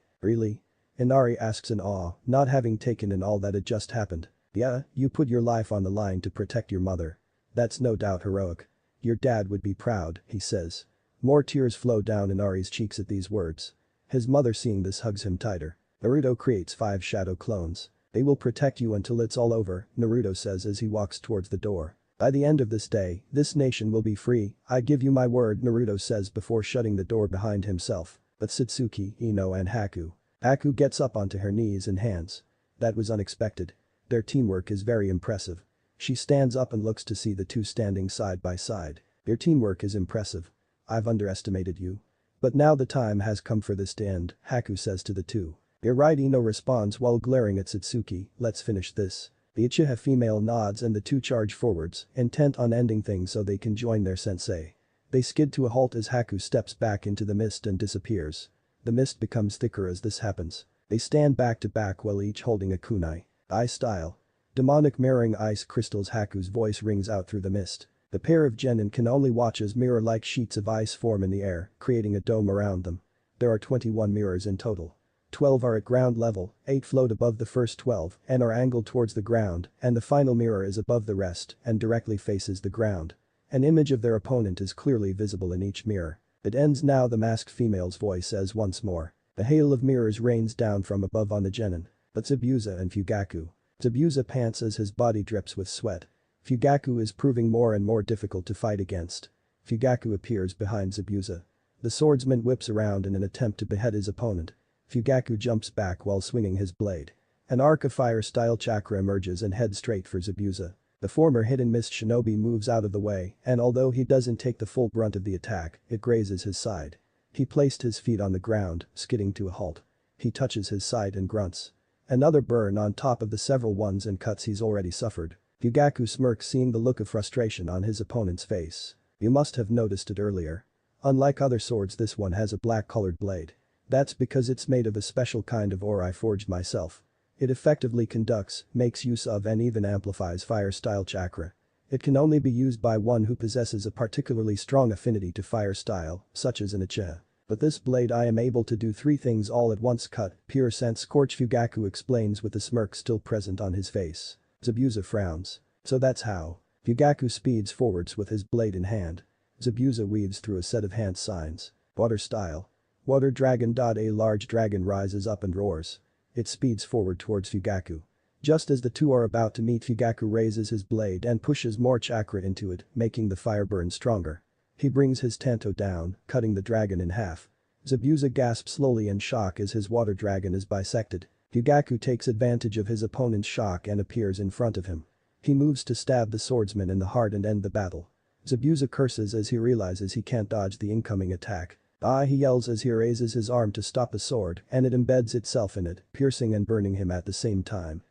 A: "Really?" Inari asks in awe, not having taken in all that had just happened. "Yeah, you put your life on the line to protect your mother. That's no doubt heroic. Your dad would be proud," he says. More tears flow down Inari's cheeks at these words. His mother, seeing this, hugs him tighter. Naruto creates 5 shadow clones. "They will protect you until it's all over," Naruto says as he walks towards the door. "By the end of this day, this nation will be free, I give you my word," Naruto says before shutting the door behind himself. But Satsuki, Ino and Haku gets up onto her knees and hands. That was unexpected. Their teamwork is very impressive. She stands up and looks to see the two standing side by side. "Your teamwork is impressive. I've underestimated you. But now the time has come for this to end," Haku says to the two. "You're right," Ino responds while glaring at Satsuki. "Let's finish this." The Uchiha female nods and the two charge forwards, intent on ending things so they can join their sensei. They skid to a halt as Haku steps back into the mist and disappears. The mist becomes thicker as this happens. They stand back to back while each holding a kunai. "Ice style. Demonic mirroring ice crystals," Haku's voice rings out through the mist. The pair of genin can only watch as mirror-like sheets of ice form in the air, creating a dome around them. There are 21 mirrors in total. 12 are at ground level, 8 float above the first 12 and are angled towards the ground, and the final mirror is above the rest and directly faces the ground. An image of their opponent is clearly visible in each mirror. "It ends now," the masked female's voice says once more. A hail of mirrors rains down from above on the genin. But Zabuza and Fugaku. Zabuza pants as his body drips with sweat. Fugaku is proving more and more difficult to fight against. Fugaku appears behind Zabuza. The swordsman whips around in an attempt to behead his opponent. Fugaku jumps back while swinging his blade. An arc of fire-style chakra emerges and heads straight for Zabuza. The former hidden mist shinobi moves out of the way, and although he doesn't take the full brunt of the attack, it grazes his side. He placed his feet on the ground, skidding to a halt. He touches his side and grunts. Another burn on top of the several ones and cuts he's already suffered. Fugaku smirks, seeing the look of frustration on his opponent's face. "You must have noticed it earlier. Unlike other swords, this one has a black-colored blade. That's because it's made of a special kind of ore I forged myself. It effectively conducts, makes use of and even amplifies fire-style chakra. It can only be used by one who possesses a particularly strong affinity to fire style, such as an Uchiha. But this blade I am able to do 3 things all at once: cut, pure sense, scorch," Fugaku explains with the smirk still present on his face. Zabuza frowns. "So that's how." Fugaku speeds forwards with his blade in hand. Zabuza weaves through a set of hand signs. "Water style. Water dragon." A large dragon rises up and roars. It speeds forward towards Fugaku. Just as the two are about to meet, Fugaku raises his blade and pushes more chakra into it, making the fire burn stronger. He brings his tanto down, cutting the dragon in half. Zabuza gasps slowly in shock as his water dragon is bisected. Fugaku takes advantage of his opponent's shock and appears in front of him. He moves to stab the swordsman in the heart and end the battle. Zabuza curses as he realizes he can't dodge the incoming attack. "Ah!" he yells as he raises his arm to stop a sword, and it embeds itself in it, piercing and burning him at the same time.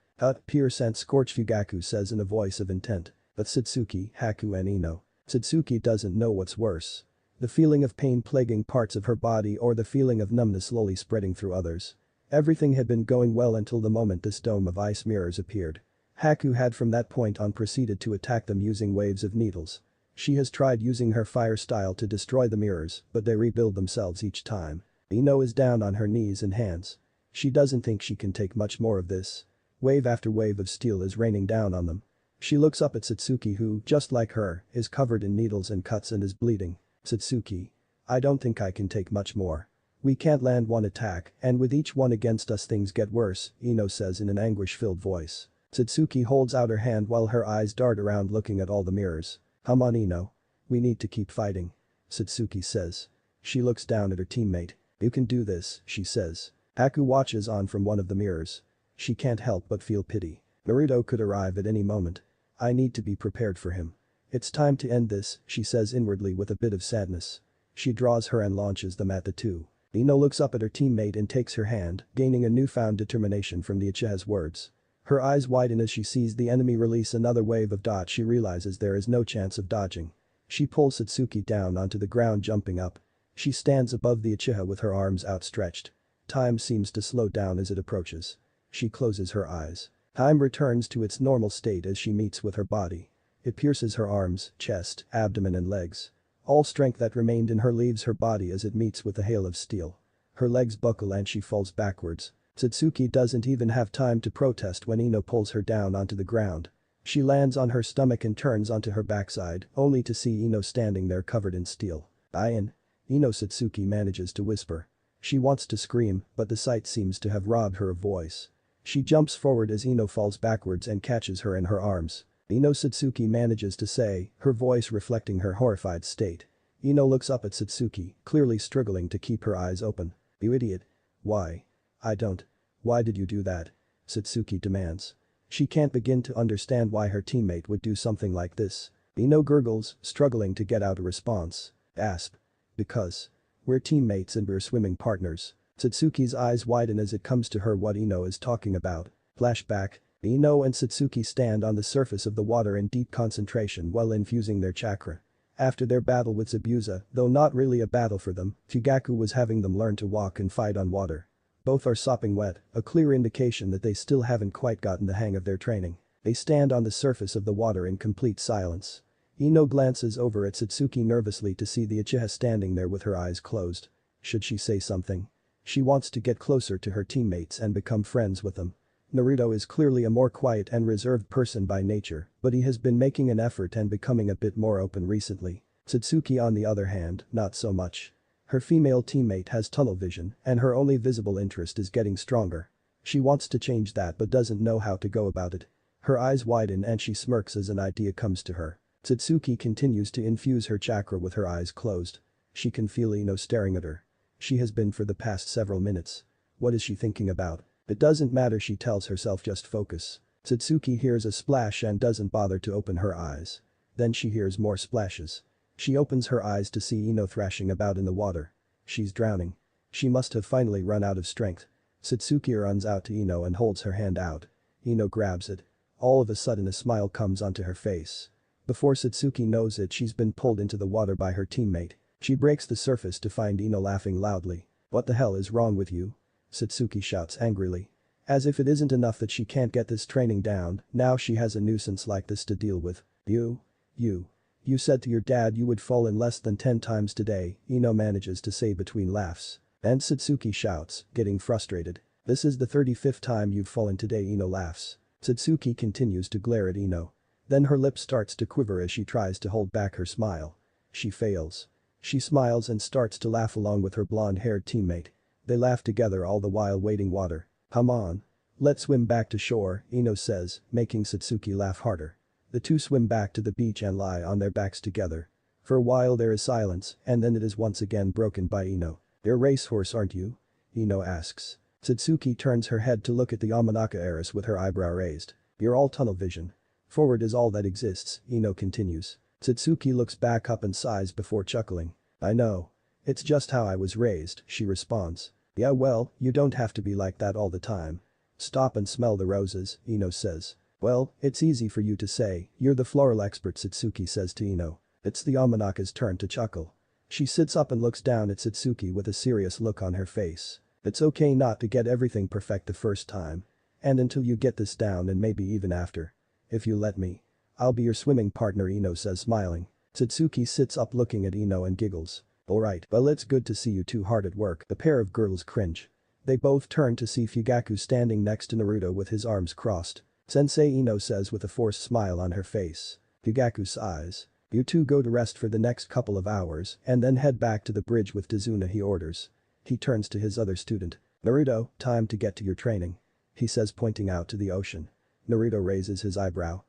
A: Pure sense, scorch," Fugaku says in a voice of intent. But Satsuki, Haku and Ino. Satsuki doesn't know what's worse. The feeling of pain plaguing parts of her body or the feeling of numbness slowly spreading through others. Everything had been going well until the moment this dome of ice mirrors appeared. Haku had from that point on proceeded to attack them using waves of needles. She has tried using her fire style to destroy the mirrors, but they rebuild themselves each time. Ino is down on her knees and hands. She doesn't think she can take much more of this. Wave after wave of steel is raining down on them. She looks up at Satsuki, who, just like her, is covered in needles and cuts and is bleeding. "Satsuki. I don't think I can take much more. We can't land one attack, and with each one against us things get worse," Ino says in an anguish-filled voice. Satsuki holds out her hand while her eyes dart around looking at all the mirrors. "Come on, Ino. We need to keep fighting," Satsuki says. She looks down at her teammate. "You can do this," she says. Haku watches on from one of the mirrors. She can't help but feel pity. Naruto could arrive at any moment. I need to be prepared for him. "It's time to end this," she says inwardly with a bit of sadness. She draws her and launches them at the two. Ino looks up at her teammate and takes her hand, gaining a newfound determination from the Uchiha's words. Her eyes widen as she sees the enemy release another wave of dot. She realizes there is no chance of dodging. She pulls Satsuki down onto the ground, jumping up. She stands above the Uchiha with her arms outstretched. Time seems to slow down as it approaches. She closes her eyes. Time returns to its normal state as she meets with her body. It pierces her arms, chest, abdomen and legs. All strength that remained in her leaves her body as it meets with a hail of steel. Her legs buckle and she falls backwards. Satsuki doesn't even have time to protest when Ino pulls her down onto the ground. She lands on her stomach and turns onto her backside, only to see Ino standing there covered in steel. "Ian." Ino, Satsuki manages to whisper. She wants to scream, but the sight seems to have robbed her of voice. She jumps forward as Ino falls backwards and catches her in her arms. "Ino," Satsuki manages to say, her voice reflecting her horrified state. Ino looks up at Satsuki, clearly struggling to keep her eyes open. "You idiot. Why?" "I don't. Why did you do that?" Satsuki demands. She can't begin to understand why her teammate would do something like this. Ino gurgles, struggling to get out a response. Asp. "Because. We're teammates and we're swimming partners." Satsuki's eyes widen as it comes to her what Ino is talking about. Flashback. Ino and Satsuki stand on the surface of the water in deep concentration while infusing their chakra. After their battle with Zabuza, though not really a battle for them, Fugaku was having them learn to walk and fight on water. Both are sopping wet, a clear indication that they still haven't quite gotten the hang of their training. They stand on the surface of the water in complete silence. Ino glances over at Satsuki nervously to see the Uchiha standing there with her eyes closed. Should she say something? She wants to get closer to her teammates and become friends with them. Naruto is clearly a more quiet and reserved person by nature, but he has been making an effort and becoming a bit more open recently. Satsuki, on the other hand, not so much. Her female teammate has tunnel vision, and her only visible interest is getting stronger. She wants to change that but doesn't know how to go about it. Her eyes widen and she smirks as an idea comes to her. Satsuki continues to infuse her chakra with her eyes closed. She can feel Ino staring at her. She has been for the past several minutes. What is she thinking about? It doesn't matter, she tells herself, just focus. Satsuki hears a splash and doesn't bother to open her eyes. Then she hears more splashes. She opens her eyes to see Ino thrashing about in the water. She's drowning. She must have finally run out of strength. Satsuki runs out to Ino and holds her hand out. Ino grabs it. All of a sudden a smile comes onto her face. Before Satsuki knows it, she's been pulled into the water by her teammate. She breaks the surface to find Ino laughing loudly. "What the hell is wrong with you?" Satsuki shouts angrily. As if it isn't enough that she can't get this training down, now she has a nuisance like this to deal with. You said to your dad you would fall in less than 10 times today," Ino manages to say between laughs. And Satsuki shouts, getting frustrated. "This is the 35th time you've fallen today," Ino laughs. Satsuki continues to glare at Ino. Then her lip starts to quiver as she tries to hold back her smile. She fails. She smiles and starts to laugh along with her blonde-haired teammate. They laugh together all the while wading water. "Come on. Let's swim back to shore," Ino says, making Satsuki laugh harder. The two swim back to the beach and lie on their backs together. For a while there is silence, and then it is once again broken by Ino. "You're a racehorse, aren't you?" Ino asks. Satsuki turns her head to look at the Yamanaka heiress with her eyebrow raised. "You're all tunnel vision. Forward is all that exists," Ino continues. Satsuki looks back up and sighs before chuckling. "I know. It's just how I was raised," she responds. "Yeah, well, you don't have to be like that all the time." "Stop and smell the roses," Ino says. "Well, it's easy for you to say, you're the floral expert," Satsuki says to Ino. It's the Yamanaka's turn to chuckle. She sits up and looks down at Satsuki with a serious look on her face. "It's okay not to get everything perfect the first time. And until you get this down and maybe even after. If you let me. I'll be your swimming partner," Ino says, smiling. Satsuki sits up looking at Ino and giggles. "Alright, well, it's good to see you two hard at work." The pair of girls cringe. They both turn to see Fugaku standing next to Naruto with his arms crossed. "Sensei," Ino says with a forced smile on her face. Fugaku sighs. "You two go to rest for the next couple of hours and then head back to the bridge with Tazuna," he orders. He turns to his other student. "Naruto, time to get to your training," he says, pointing out to the ocean. Naruto raises his eyebrow.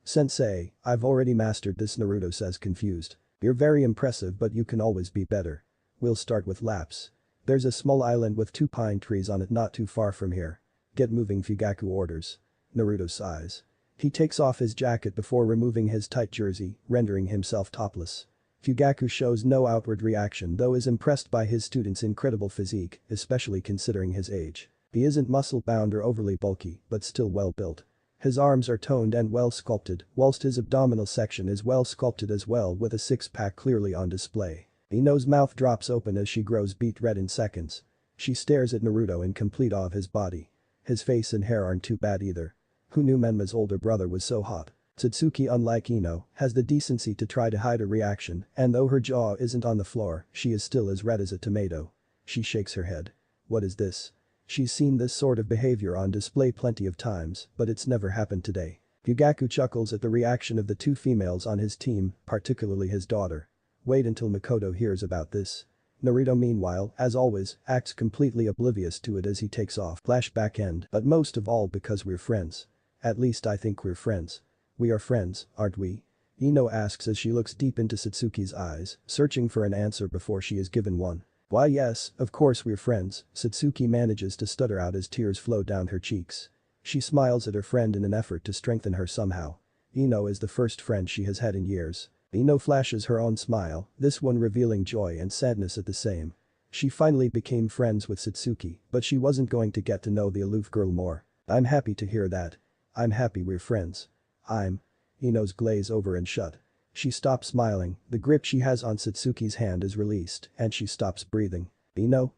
A: Sensei, I've already mastered this," Naruto says, confused. "You're very impressive, but you can always be better. We'll start with laps. There's a small island with 2 pine trees on it not too far from here. Get moving," Fugaku orders. Naruto sighs. He takes off his jacket before removing his tight jersey, rendering himself topless. Fugaku shows no outward reaction, though is impressed by his student's incredible physique, especially considering his age. He isn't muscle-bound or overly bulky, but still well-built. His arms are toned and well sculpted, whilst his abdominal section is well sculpted as well with a six-pack clearly on display. Ino's mouth drops open as she grows beet red in seconds. She stares at Naruto in complete awe of his body. His face and hair aren't too bad either. Who knew Menma's older brother was so hot? Satsuki, unlike Ino, has the decency to try to hide a reaction, and though her jaw isn't on the floor, she is still as red as a tomato. She shakes her head. What is this? She's seen this sort of behavior on display plenty of times, but it's never happened today. Fugaku chuckles at the reaction of the two females on his team, particularly his daughter. Wait until Makoto hears about this. Naruto meanwhile, as always, acts completely oblivious to it as he takes off. Flashback end, but most of all because we're friends. At least I think we're friends. We are friends, aren't we? Ino asks as she looks deep into Satsuki's eyes, searching for an answer before she is given one. Why yes, of course we're friends, Satsuki manages to stutter out as tears flow down her cheeks. She smiles at her friend in an effort to strengthen her somehow. Ino is the first friend she has had in years. Ino flashes her own smile, this one revealing joy and sadness at the same. She finally became friends with Satsuki, but she wasn't going to get to know the aloof girl more. I'm happy to hear that. I'm happy we're friends. Ino's glaze over and shut. She stops smiling, the grip she has on Satsuki's hand is released, and she stops breathing. Ino.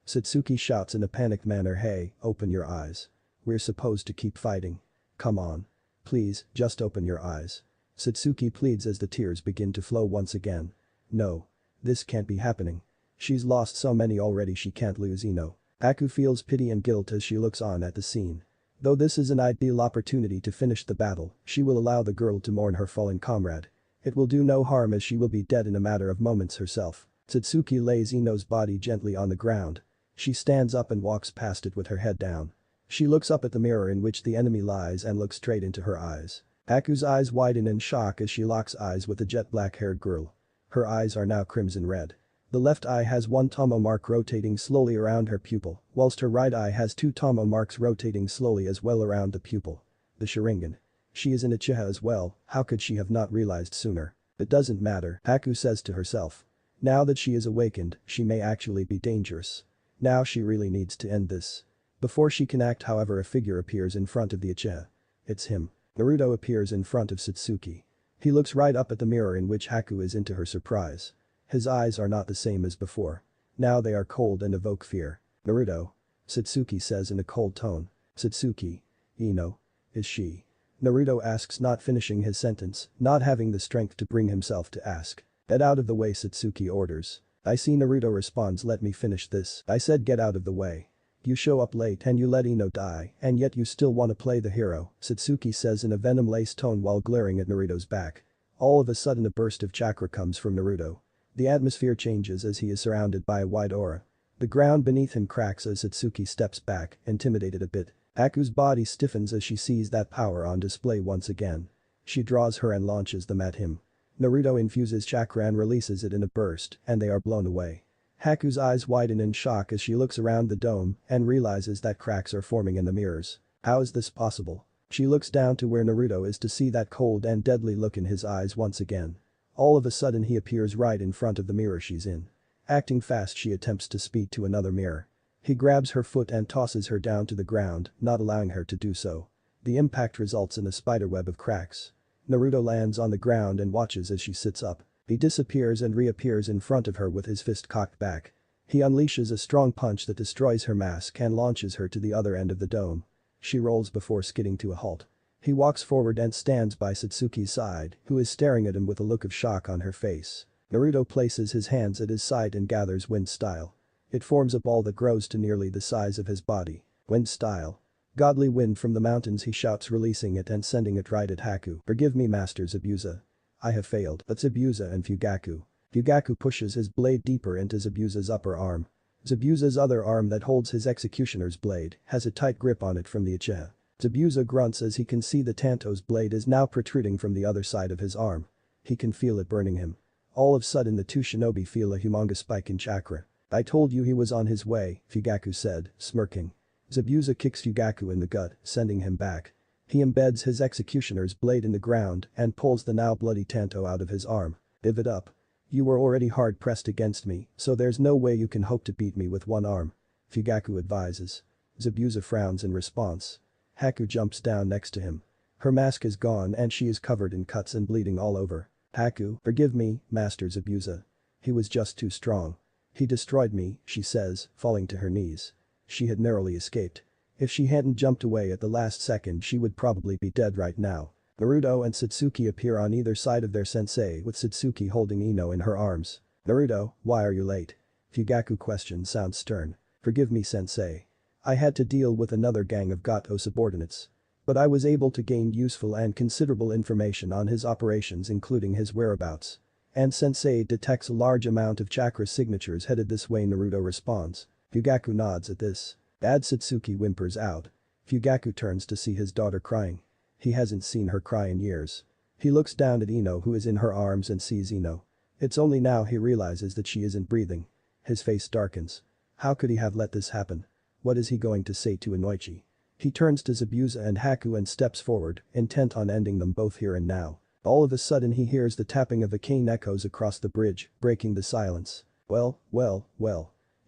A: Satsuki shouts in a panicked manner, hey, open your eyes. We're supposed to keep fighting. Come on. Please, just open your eyes. Satsuki pleads as the tears begin to flow once again. No. This can't be happening. She's lost so many already she can't lose Ino. Aku feels pity and guilt as she looks on at the scene. Though this is an ideal opportunity to finish the battle, she will allow the girl to mourn her fallen comrade. It will do no harm as she will be dead in a matter of moments herself. Satsuki lays Ino's body gently on the ground. She stands up and walks past it with her head down. She looks up at the mirror in which the enemy lies and looks straight into her eyes. Aku's eyes widen in shock as she locks eyes with the jet black-haired girl. Her eyes are now crimson red. The left eye has one Tomo mark rotating slowly around her pupil, whilst her right eye has two Tomo marks rotating slowly as well around the pupil. The Sharingan. She is an Uchiha as well, how could she have not realized sooner? It doesn't matter, Aku says to herself. Now that she is awakened, she may actually be dangerous. Now she really needs to end this. Before she can act, however, a figure appears in front of the Uchiha. It's him. Naruto appears in front of Satsuki. He looks right up at the mirror in which Aku is, into her surprise. His eyes are not the same as before. Now they are cold and evoke fear. Naruto. Satsuki says in a cold tone. Satsuki. Ino. Is she? Naruto asks, not finishing his sentence, not having the strength to bring himself to ask. Get out of the way, Satsuki orders. I see. Naruto responds, let me finish this. I said get out of the way. You show up late and you let Ino die, and yet you still want to play the hero, Satsuki says in a venom-laced tone while glaring at Naruto's back. All of a sudden a burst of chakra comes from Naruto. The atmosphere changes as he is surrounded by a wide aura. The ground beneath him cracks as Satsuki steps back, intimidated a bit. Aku's body stiffens as she sees that power on display once again. She draws her and launches them at him. Naruto infuses chakra and releases it in a burst, and they are blown away. Haku's eyes widen in shock as she looks around the dome and realizes that cracks are forming in the mirrors. How is this possible? She looks down to where Naruto is to see that cold and deadly look in his eyes once again. All of a sudden he appears right in front of the mirror she's in. Acting fast, she attempts to speed to another mirror. He grabs her foot and tosses her down to the ground, not allowing her to do so. The impact results in a spiderweb of cracks. Naruto lands on the ground and watches as she sits up. He disappears and reappears in front of her with his fist cocked back. He unleashes a strong punch that destroys her mask and launches her to the other end of the dome. She rolls before skidding to a halt. He walks forward and stands by Satsuki's side, who is staring at him with a look of shock on her face. Naruto places his hands at his side and gathers wind style. It forms a ball that grows to nearly the size of his body. Wind style. Godly wind from the mountains, he shouts, releasing it and sending it right at Haku. Forgive me, Master Zabuza. I have failed. But Zabuza and Fugaku. Fugaku pushes his blade deeper into Zabuza's upper arm. Zabuza's other arm that holds his executioner's blade has a tight grip on it from the Uchiha. Zabuza grunts as he can see the Tanto's blade is now protruding from the other side of his arm. He can feel it burning him. All of a sudden the two shinobi feel a humongous spike in chakra. I told you he was on his way, Fugaku said, smirking. Zabuza kicks Fugaku in the gut, sending him back. He embeds his executioner's blade in the ground and pulls the now bloody Tanto out of his arm. Give it up. You were already hard pressed against me, so there's no way you can hope to beat me with one arm. Fugaku advises. Zabuza frowns in response. Haku jumps down next to him. Her mask is gone and she is covered in cuts and bleeding all over. Haku, forgive me, Master Zabuza. He was just too strong. He destroyed me, she says, falling to her knees. She had narrowly escaped. If she hadn't jumped away at the last second she would probably be dead right now. Naruto and Satsuki appear on either side of their sensei with Satsuki holding Ino in her arms. Naruto, why are you late? Fugaku question sounds stern. Forgive me sensei. I had to deal with another gang of Gato subordinates. But I was able to gain useful and considerable information on his operations including his whereabouts. And sensei detects a large amount of chakra signatures headed this way. Naruto responds. Fugaku nods at this. Dad Satsuki whimpers out. Fugaku turns to see his daughter crying. He hasn't seen her cry in years. He looks down at Ino who is in her arms and sees Ino. It's only now he realizes that she isn't breathing. His face darkens. How could he have let this happen? What is he going to say to Inoichi? He turns to Zabuza and Haku and steps forward, intent on ending them both here and now. All of a sudden he hears the tapping of a cane echoes across the bridge, breaking the silence. Well.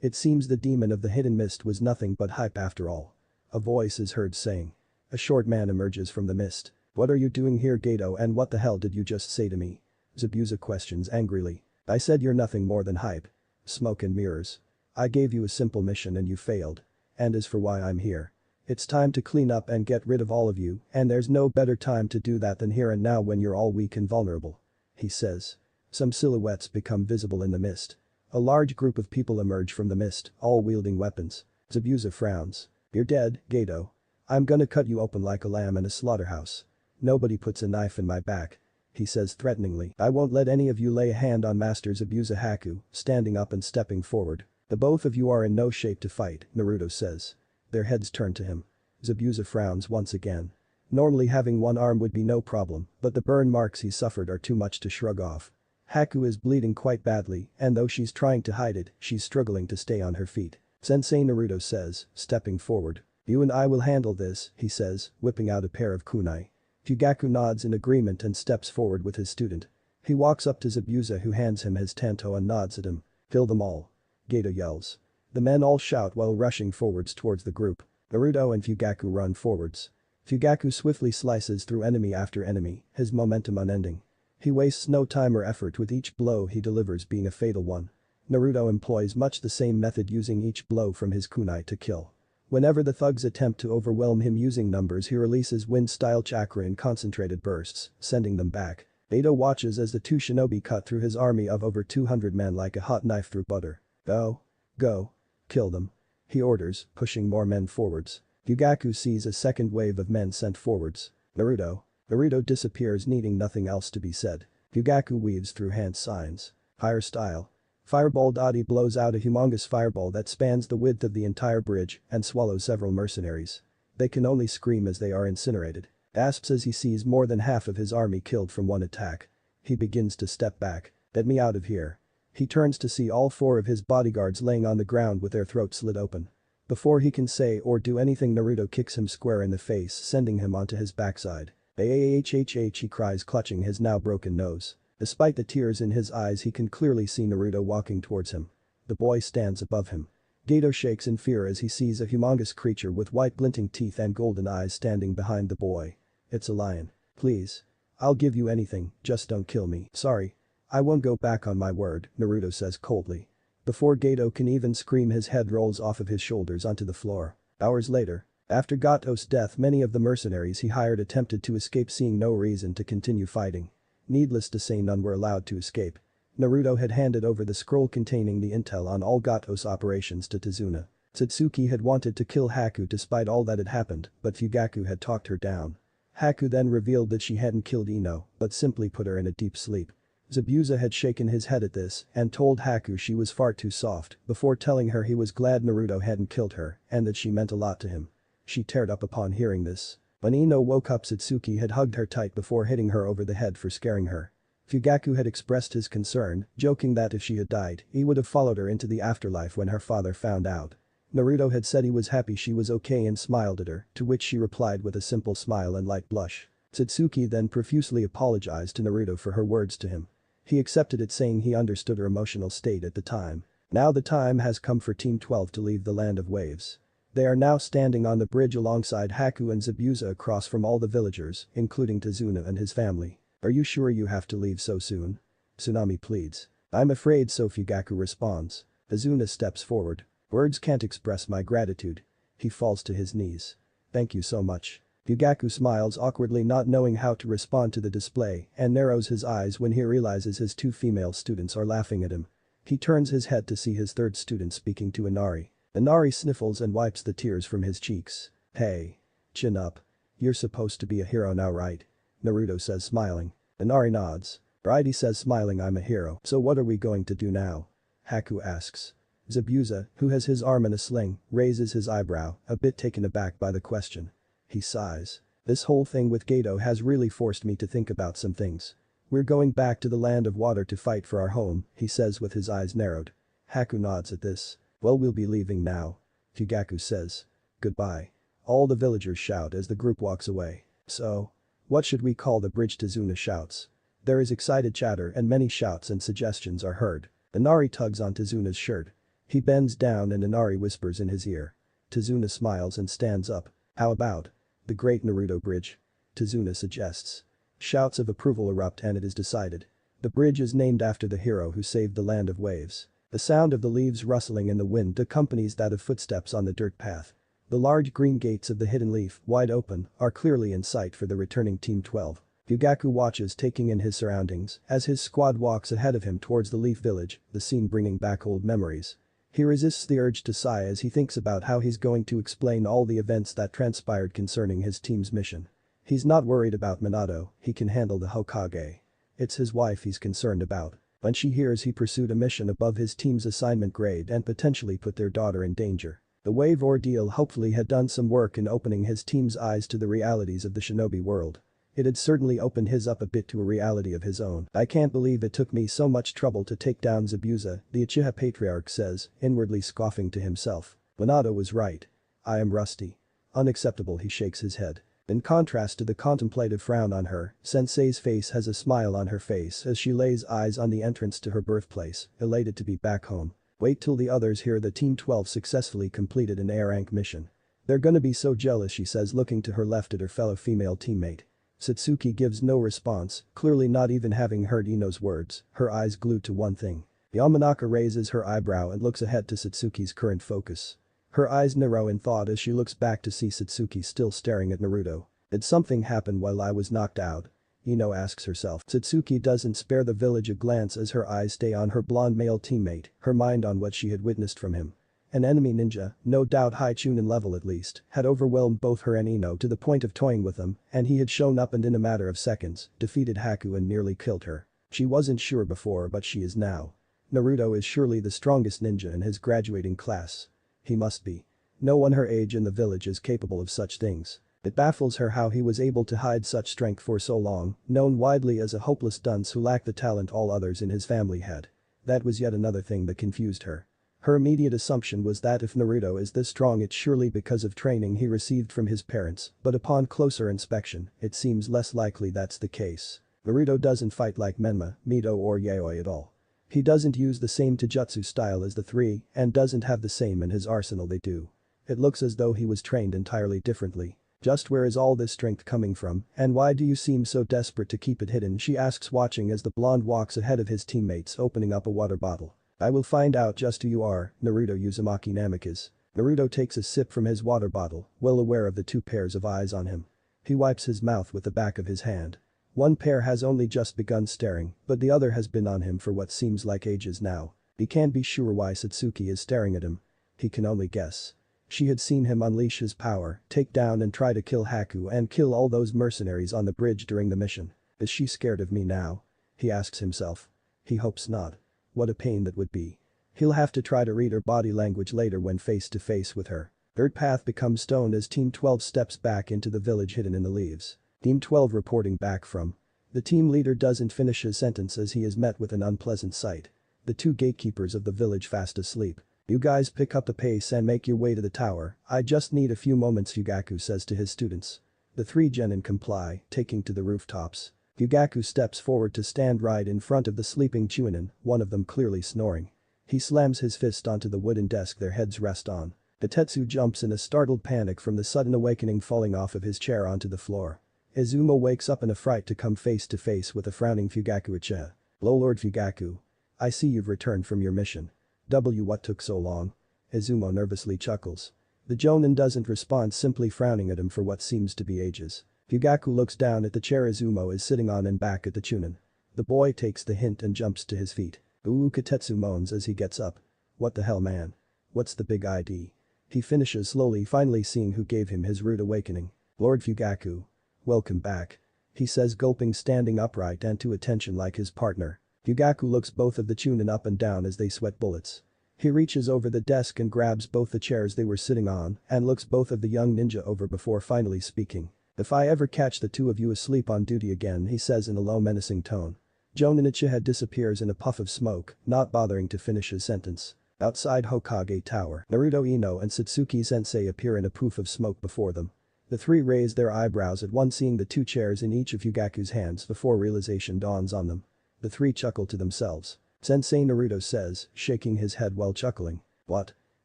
A: It seems the demon of the hidden mist was nothing but hype after all. A voice is heard saying. A short man emerges from the mist. What are you doing here, Gato, and what the hell did you just say to me? Zabuza questions angrily. I said you're nothing more than hype. Smoke and mirrors. I gave you a simple mission and you failed. And as for why I'm here. It's time to clean up and get rid of all of you, and there's no better time to do that than here and now when you're all weak and vulnerable. He says. Some silhouettes become visible in the mist. A large group of people emerge from the mist, all wielding weapons. Zabuza frowns. You're dead, Gato. I'm gonna cut you open like a lamb in a slaughterhouse. Nobody puts a knife in my back. He says threateningly. I won't let any of you lay a hand on Master Zabuza. Haku, standing up and stepping forward. The both of you are in no shape to fight, Naruto says. Their heads turn to him. Zabuza frowns once again. Normally having one arm would be no problem, but the burn marks he suffered are too much to shrug off. Haku is bleeding quite badly, and though she's trying to hide it, she's struggling to stay on her feet. Sensei, Naruto says, stepping forward. You and I will handle this, he says, whipping out a pair of kunai. Fugaku nods in agreement and steps forward with his student. He walks up to Zabuza who hands him his tanto and nods at him. Kill them all. Gato yells. The men all shout while rushing forwards towards the group. Naruto and Fugaku run forwards. Fugaku swiftly slices through enemy after enemy, his momentum unending. He wastes no time or effort with each blow he delivers being a fatal one. Naruto employs much the same method using each blow from his kunai to kill. Whenever the thugs attempt to overwhelm him using numbers he releases wind-style chakra in concentrated bursts, sending them back. Gato watches as the two shinobi cut through his army of over 200 men like a hot knife through butter. Go. Kill them. He orders, pushing more men forwards. Fugaku sees a second wave of men sent forwards. Naruto disappears needing nothing else to be said. Fugaku weaves through hand signs. Fire style. Fireball Dottie blows out a humongous fireball that spans the width of the entire bridge and swallows several mercenaries. They can only scream as they are incinerated. Gasps as he sees more than half of his army killed from one attack. He begins to step back. Get me out of here. He turns to see all four of his bodyguards laying on the ground with their throats slit open. Before he can say or do anything Naruto kicks him square in the face sending him onto his backside. Ahhhh he cries clutching his now broken nose. Despite the tears in his eyes he can clearly see Naruto walking towards him. The boy stands above him. Gato shakes in fear as he sees a humongous creature with white glinting teeth and golden eyes standing behind the boy. It's a lion. Please. I'll give you anything, just don't kill me. Sorry. I won't go back on my word, Naruto says coldly. Before Gato can even scream his head rolls off of his shoulders onto the floor. Hours later. After Gato's death many of the mercenaries he hired attempted to escape seeing no reason to continue fighting. Needless to say none were allowed to escape. Naruto had handed over the scroll containing the intel on all Gato's operations to Tazuna. Satsuki had wanted to kill Haku despite all that had happened, but Fugaku had talked her down. Haku then revealed that she hadn't killed Ino, but simply put her in a deep sleep. Zabuza had shaken his head at this and told Haku she was far too soft before telling her he was glad Naruto hadn't killed her and that she meant a lot to him. She teared up upon hearing this. When Ino woke up Satsuki had hugged her tight before hitting her over the head for scaring her. Fugaku had expressed his concern, joking that if she had died, he would have followed her into the afterlife when her father found out. Naruto had said he was happy she was okay and smiled at her, to which she replied with a simple smile and light blush. Satsuki then profusely apologized to Naruto for her words to him. He accepted it saying he understood her emotional state at the time. Now the time has come for Team 12 to leave the Land of Waves. They are now standing on the bridge alongside Haku and Zabuza across from all the villagers, including Tazuna and his family. "Are you sure you have to leave so soon?" Tsunami pleads. "I'm afraid so," Fugaku responds. Azuna steps forward. "Words can't express my gratitude." He falls to his knees. "Thank you so much." Fugaku smiles awkwardly, not knowing how to respond to the display, and narrows his eyes when he realizes his two female students are laughing at him. He turns his head to see his third student speaking to Inari. Inari sniffles and wipes the tears from his cheeks. "Hey. Chin up. You're supposed to be a hero now, right?" Naruto says, smiling. Inari nods. "Right," he says, smiling. "I'm a hero. So what are we going to do now?" Haku asks. Zabuza, who has his arm in a sling, raises his eyebrow, a bit taken aback by the question. He sighs. "This whole thing with Gato has really forced me to think about some things. We're going back to the land of water to fight for our home," he says with his eyes narrowed. Haku nods at this. "Well, we'll be leaving now." Fugaku says. "Goodbye." All the villagers shout as the group walks away. "So? What should we call the bridge?" Tazuna shouts. There is excited chatter and many shouts and suggestions are heard. Inari tugs on Tazuna's shirt. He bends down and Inari whispers in his ear. Tazuna smiles and stands up. "How about the Great Naruto Bridge?" Tazuna suggests. Shouts of approval erupt and it is decided. The bridge is named after the hero who saved the land of waves. The sound of the leaves rustling in the wind accompanies that of footsteps on the dirt path. The large green gates of the Hidden Leaf, wide open, are clearly in sight for the returning Team 12. Fugaku watches, taking in his surroundings, as his squad walks ahead of him towards the Leaf Village, the scene bringing back old memories. He resists the urge to sigh as he thinks about how he's going to explain all the events that transpired concerning his team's mission. He's not worried about Minato, he can handle the Hokage. It's his wife he's concerned about. When she hears he pursued a mission above his team's assignment grade and potentially put their daughter in danger. The wave ordeal hopefully had done some work in opening his team's eyes to the realities of the shinobi world. It had certainly opened his up a bit to a reality of his own. "I can't believe it took me so much trouble to take down Zabuza," the Uchiha patriarch says, inwardly scoffing to himself. Minato was right. "I am rusty." "Unacceptable," he shakes his head. In contrast to the contemplative frown on her, Sensei's face has a smile on her face as she lays eyes on the entrance to her birthplace, elated to be back home. "Wait till the others hear that Team 12 successfully completed an A-rank mission. They're gonna be so jealous," she says, looking to her left at her fellow female teammate. Satsuki gives no response, clearly not even having heard Ino's words, her eyes glued to one thing. Yamanaka raises her eyebrow and looks ahead to Satsuki's current focus. Her eyes narrow in thought as she looks back to see Satsuki still staring at Naruto. "Did something happen while I was knocked out?" Ino asks herself. Satsuki doesn't spare the village a glance as her eyes stay on her blonde male teammate, her mind on what she had witnessed from him. An enemy ninja, no doubt high Chunin level at least, had overwhelmed both her and Ino to the point of toying with them, and he had shown up and in a matter of seconds, defeated Haku and nearly killed her. She wasn't sure before but she is now. Naruto is surely the strongest ninja in his graduating class. He must be. No one her age in the village is capable of such things. It baffles her how he was able to hide such strength for so long, known widely as a hopeless dunce who lacked the talent all others in his family had. That was yet another thing that confused her. Her immediate assumption was that if Naruto is this strong it's surely because of training he received from his parents, but upon closer inspection, it seems less likely that's the case. Naruto doesn't fight like Menma, Mito or Yaoi at all. He doesn't use the same taijutsu style as the three and doesn't have the same in his arsenal they do. It looks as though he was trained entirely differently. "Just where is all this strength coming from, and why do you seem so desperate to keep it hidden?" she asks, watching as the blonde walks ahead of his teammates, opening up a water bottle. "I will find out just who you are, Naruto Uzumaki Namikaze." Naruto takes a sip from his water bottle, well aware of the two pairs of eyes on him. He wipes his mouth with the back of his hand. One pair has only just begun staring, but the other has been on him for what seems like ages now. He can't be sure why Satsuki is staring at him. He can only guess. She had seen him unleash his power, take down and try to kill Haku and kill all those mercenaries on the bridge during the mission. Is she scared of me now? He asks himself. He hopes not. What a pain that would be. He'll have to try to read her body language later when face to face with her. Dirt path becomes stone as Team 12 steps back into the village hidden in the leaves. Team 12 reporting back from. The team leader doesn't finish his sentence as he is met with an unpleasant sight. The two gatekeepers of the village fast asleep. "You guys pick up the pace and make your way to the tower, I just need a few moments," Fugaku says to his students. The three genin comply, taking to the rooftops. Fugaku steps forward to stand right in front of the sleeping Chunin, one of them clearly snoring. He slams his fist onto the wooden desk their heads rest on. The Tetsu jumps in a startled panic from the sudden awakening, falling off of his chair onto the floor. Izumo wakes up in a fright to come face to face with a frowning Fugaku-icha. "Lo Lord Fugaku. I see you've returned from your mission. What took so long?" Izumo nervously chuckles. The Jonin doesn't respond, simply frowning at him for what seems to be ages. Fugaku looks down at the chair Izumo is sitting on and back at the Chunin. The boy takes the hint and jumps to his feet. Katetsu moans as he gets up. "What the hell, man? What's the big idea?" He finishes slowly, finally seeing who gave him his rude awakening. "Lord Fugaku. Welcome back," he says, gulping, standing upright and to attention like his partner. Fugaku looks both of the Chunin up and down as they sweat bullets. He reaches over the desk and grabs both the chairs they were sitting on and looks both of the young ninja over before finally speaking. "If I ever catch the two of you asleep on duty again," he says in a low, menacing tone. Jonin head disappears in a puff of smoke, not bothering to finish his sentence. Outside Hokage Tower, Naruto, Ino and Satsuki-sensei appear in a poof of smoke before them. The three raise their eyebrows at once, seeing the two chairs in each of Fugaku's hands before realization dawns on them. The three chuckle to themselves. "Sensei," Naruto says, shaking his head while chuckling. "What?"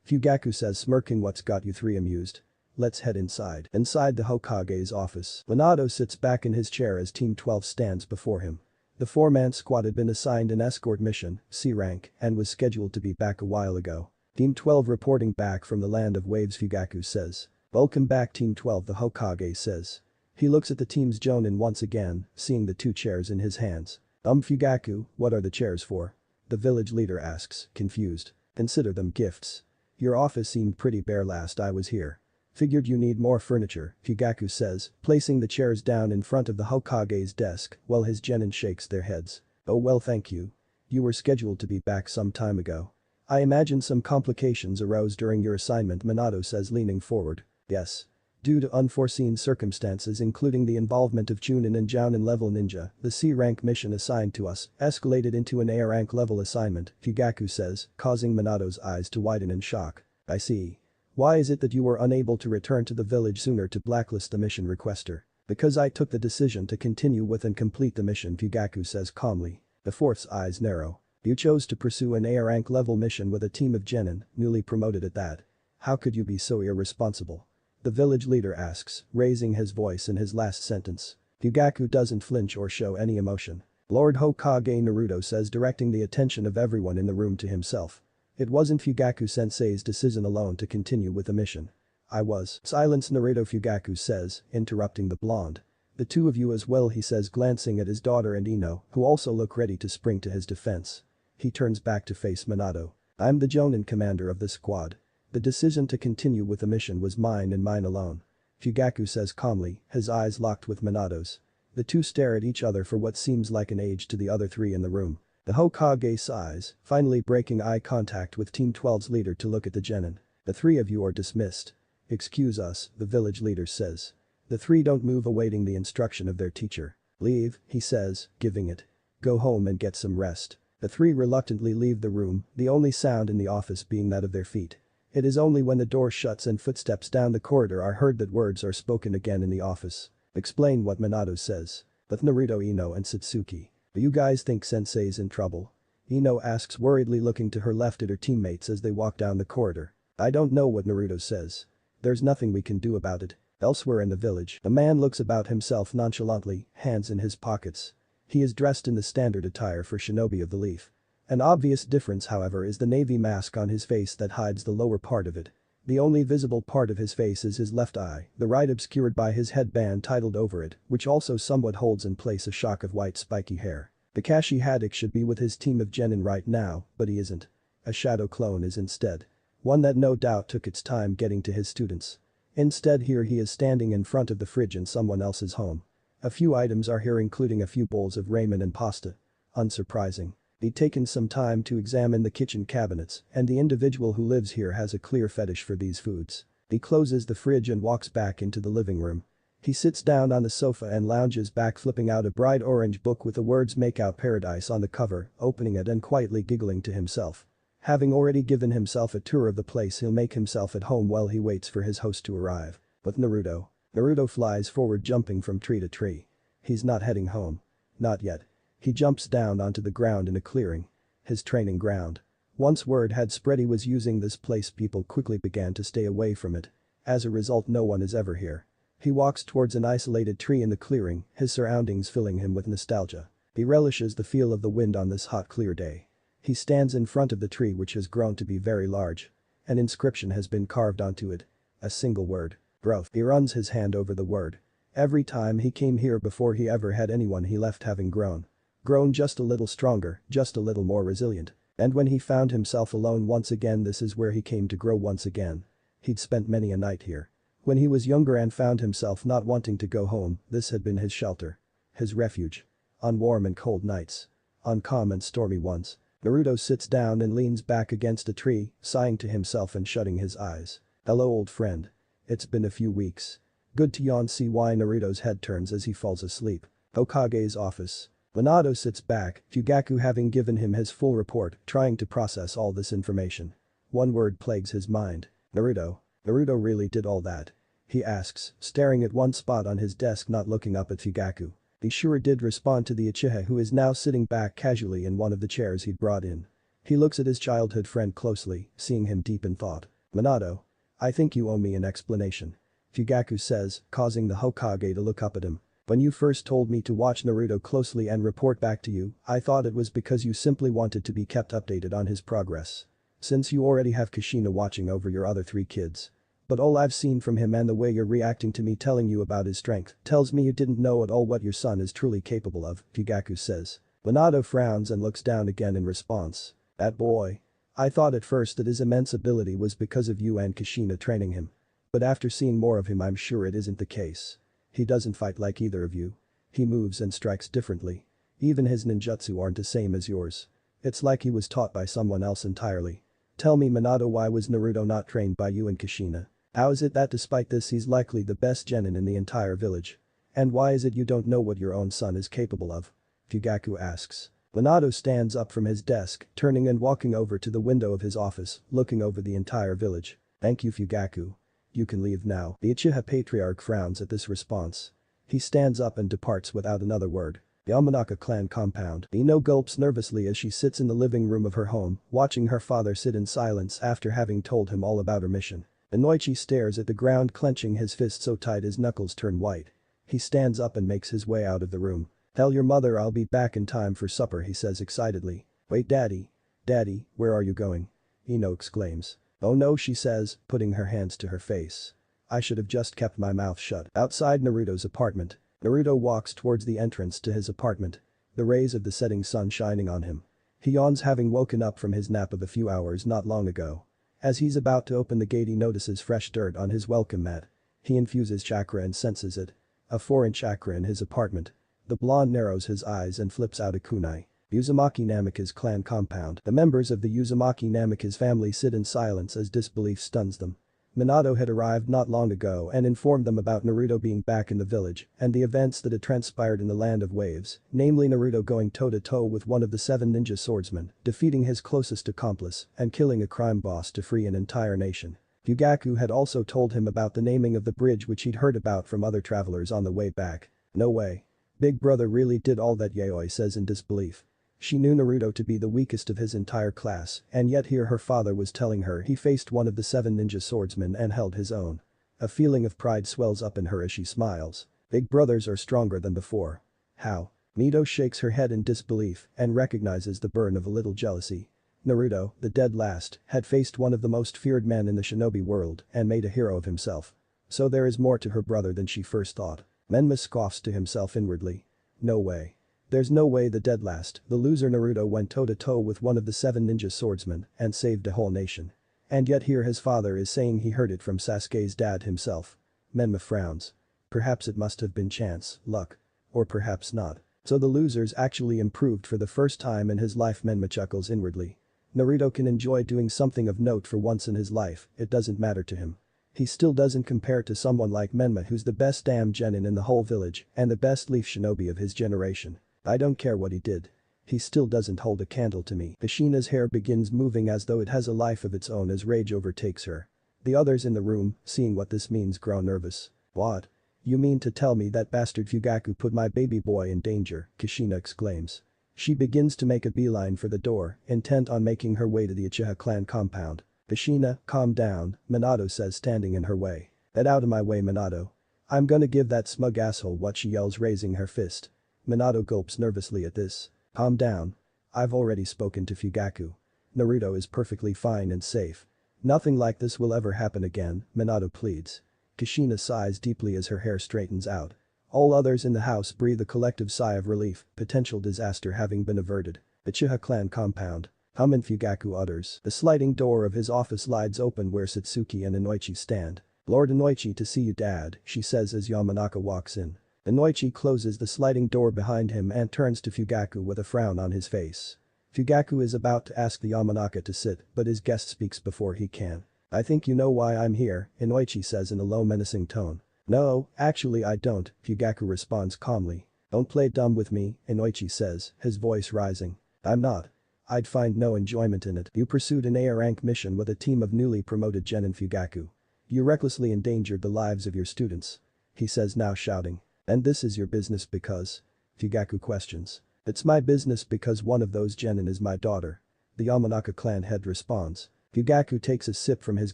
A: Fugaku says, smirking. "What's got you three amused? Let's head inside." Inside the Hokage's office, Minato sits back in his chair as Team 12 stands before him. The four-man squad had been assigned an escort mission, C rank, and was scheduled to be back a while ago. Team 12 reporting back from the land of waves, Fugaku says. "Welcome back, Team 12," the Hokage says. He looks at the team's Jonin once again, seeing the two chairs in his hands. Fugaku, what are the chairs for?" the village leader asks, confused. "Consider them gifts. Your office seemed pretty bare last I was here. Figured you need more furniture," Fugaku says, placing the chairs down in front of the Hokage's desk while his genin shakes their heads. "Oh well, thank you. You were scheduled to be back some time ago. I imagine some complications arose during your assignment," Minato says, leaning forward. "Yes. Due to unforeseen circumstances including the involvement of Chunin and Jounin level ninja, the C-rank mission assigned to us escalated into an A-rank level assignment," Fugaku says, causing Minato's eyes to widen in shock. "I see. Why is it that you were unable to return to the village sooner to blacklist the mission requester?" "Because I took the decision to continue with and complete the mission," Fugaku says calmly. The fourth's eyes narrow. "You chose to pursue an A-rank level mission with a team of genin, newly promoted at that. How could you be so irresponsible?" the village leader asks, raising his voice in his last sentence. Fugaku doesn't flinch or show any emotion. "Lord Hokage," Naruto says, directing the attention of everyone in the room to himself. "It wasn't Fugaku-sensei's decision alone to continue with the mission. I was." "Silence, Naruto," Fugaku says, interrupting the blonde. "The two of you as well," he says, glancing at his daughter and Ino, who also look ready to spring to his defense. He turns back to face Minato. "I'm the Jonin commander of this squad. The decision to continue with the mission was mine and mine alone," Fugaku says calmly, his eyes locked with Minato's. The two stare at each other for what seems like an age to the other three in the room. The Hokage sighs, finally breaking eye contact with Team 12's leader to look at the genin. "The three of you are dismissed." "Excuse us," the village leader says. The three don't move, awaiting the instruction of their teacher. "Leave," he says, giving it. "Go home and get some rest." The three reluctantly leave the room, the only sound in the office being that of their feet. It is only when the door shuts and footsteps down the corridor are heard that words are spoken again in the office. "Explain what," Minato says. With Naruto, Ino and Satsuki. "Do you guys think sensei's in trouble?" Ino asks, worriedly looking to her left at her teammates as they walk down the corridor. "I don't know," what Naruto says. "There's nothing we can do about it." Elsewhere in the village, the man looks about himself nonchalantly, hands in his pockets. He is dressed in the standard attire for shinobi of the leaf. An obvious difference, however, is the navy mask on his face that hides the lower part of it. The only visible part of his face is his left eye, the right obscured by his headband titled over it, which also somewhat holds in place a shock of white spiky hair. Kakashi Haddock should be with his team of genin right now, but he isn't. A shadow clone is instead. One that no doubt took its time getting to his students. Instead, here he is standing in front of the fridge in someone else's home. A few items are here, including a few bowls of ramen and pasta. Unsurprising. He'd taken some time to examine the kitchen cabinets, and the individual who lives here has a clear fetish for these foods. He closes the fridge and walks back into the living room. He sits down on the sofa and lounges back, flipping out a bright orange book with the words "Make Out Paradise" on the cover, opening it and quietly giggling to himself. Having already given himself a tour of the place, he'll make himself at home while he waits for his host to arrive. With Naruto. Naruto flies forward, jumping from tree to tree. He's not heading home. Not yet. He jumps down onto the ground in a clearing. His training ground. Once word had spread he was using this place, people quickly began to stay away from it. As a result, no one is ever here. He walks towards an isolated tree in the clearing, his surroundings filling him with nostalgia. He relishes the feel of the wind on this hot clear day. He stands in front of the tree, which has grown to be very large. An inscription has been carved onto it. A single word. Growth. He runs his hand over the word. Every time he came here before, he ever had anyone, he left having grown. Grown just a little stronger, just a little more resilient. And when he found himself alone once again, this is where he came to grow once again. He'd spent many a night here. When he was younger and found himself not wanting to go home, this had been his shelter. His refuge. On warm and cold nights. On calm and stormy ones. Naruto sits down and leans back against a tree, sighing to himself and shutting his eyes. Hello, old friend. It's been a few weeks. Good to yawn. See why Naruto's head turns as he falls asleep. Hokage's office. Minato sits back, Fugaku having given him his full report, trying to process all this information. One word plagues his mind. Naruto. Naruto really did all that? He asks, staring at one spot on his desk, not looking up at Fugaku. He sure did respond to the Uchiha, who is now sitting back casually in one of the chairs he'd brought in. He looks at his childhood friend closely, seeing him deep in thought. Minato. I think you owe me an explanation. Fugaku says, causing the Hokage to look up at him. When you first told me to watch Naruto closely and report back to you, I thought it was because you simply wanted to be kept updated on his progress. Since you already have Kushina watching over your other 3 kids. But all I've seen from him and the way you're reacting to me telling you about his strength tells me you didn't know at all what your son is truly capable of, Fugaku says. Minato frowns and looks down again in response. That boy. I thought at first that his immense ability was because of you and Kushina training him. But after seeing more of him, I'm sure it isn't the case. He doesn't fight like either of you. He moves and strikes differently. Even his ninjutsu aren't the same as yours. It's like he was taught by someone else entirely. Tell me, Minato, why was Naruto not trained by you and Kushina? How is it that despite this he's likely the best genin in the entire village? And why is it you don't know what your own son is capable of? Fugaku asks. Minato stands up from his desk, turning and walking over to the window of his office, looking over the entire village. Thank you, Fugaku. You can leave now. The Uchiha patriarch frowns at this response. He stands up and departs without another word. The Yamanaka clan compound. Ino gulps nervously as she sits in the living room of her home, watching her father sit in silence after having told him all about her mission. Inoichi stares at the ground, clenching his fist so tight his knuckles turn white. He stands up and makes his way out of the room. Tell your mother I'll be back in time for supper, he says excitedly. Wait, Daddy. Daddy, where are you going? Ino exclaims. Oh no, she says, putting her hands to her face. I should have just kept my mouth shut. Outside Naruto's apartment. Naruto walks towards the entrance to his apartment. The rays of the setting sun shining on him. He yawns, having woken up from his nap of a few hours not long ago. As he's about to open the gate, he notices fresh dirt on his welcome mat. He infuses chakra and senses it. A foreign chakra in his apartment. The blonde narrows his eyes and flips out a kunai. Uzumaki Namika's clan compound. The members of the Uzumaki Namika's family sit in silence as disbelief stuns them. Minato had arrived not long ago and informed them about Naruto being back in the village and the events that had transpired in the Land of Waves, namely Naruto going toe-to-toe with one of the 7 ninja swordsmen, defeating his closest accomplice, and killing a crime boss to free an entire nation. Fugaku had also told him about the naming of the bridge, which he'd heard about from other travelers on the way back. No way. Big brother really did all that, Yayoi says in disbelief. She knew Naruto to be the weakest of his entire class, and yet here her father was telling her he faced one of the 7 ninja swordsmen and held his own. A feeling of pride swells up in her as she smiles. Big brothers are stronger than before. How? Nito shakes her head in disbelief and recognizes the burn of a little jealousy. Naruto, the dead last, had faced one of the most feared men in the shinobi world and made a hero of himself. So there is more to her brother than she first thought. Menma scoffs to himself inwardly. No way. There's no way the dead last, the loser Naruto, went toe-to-toe with one of the 7 ninja swordsmen and saved a whole nation. And yet here his father is saying he heard it from Sasuke's dad himself. Menma frowns. Perhaps it must have been chance, luck. Or perhaps not. So the loser's actually improved for the first time in his life. Menma chuckles inwardly. Naruto can enjoy doing something of note for once in his life, it doesn't matter to him. He still doesn't compare to someone like Menma, who's the best damn genin in the whole village and the best leaf shinobi of his generation. I don't care what he did. He still doesn't hold a candle to me. Kushina's hair begins moving as though it has a life of its own as rage overtakes her. The others in the room, seeing what this means, grow nervous. What? You mean to tell me that bastard Fugaku put my baby boy in danger? Kushina exclaims. She begins to make a beeline for the door, intent on making her way to the Uchiha clan compound. Kushina, calm down, Minato says, standing in her way. Get out of my way, Minato. I'm gonna give that smug asshole what, she yells, raising her fist. Minato gulps nervously at this. Calm down. I've already spoken to Fugaku. Naruto is perfectly fine and safe. Nothing like this will ever happen again, Minato pleads. Kushina sighs deeply as her hair straightens out. All others in the house breathe a collective sigh of relief, potential disaster having been averted. The Uchiha clan compound. Hum and Fugaku utters. The sliding door of his office slides open where Satsuki and Inoichi stand. Lord Inoichi, to see you, Dad, she says as Yamanaka walks in. Inoichi closes the sliding door behind him and turns to Fugaku with a frown on his face. Fugaku is about to ask the Yamanaka to sit, but his guest speaks before he can. I think you know why I'm here, Inoichi says in a low menacing tone. No, actually I don't, Fugaku responds calmly. Don't play dumb with me, Inoichi says, his voice rising. I'm not. I'd find no enjoyment in it. You pursued an A rank mission with a team of newly promoted genin, Fugaku. You recklessly endangered the lives of your students. He says, now shouting. And this is your business because? Fugaku questions. It's my business because one of those genin is my daughter. The Yamanaka clan head responds. Fugaku takes a sip from his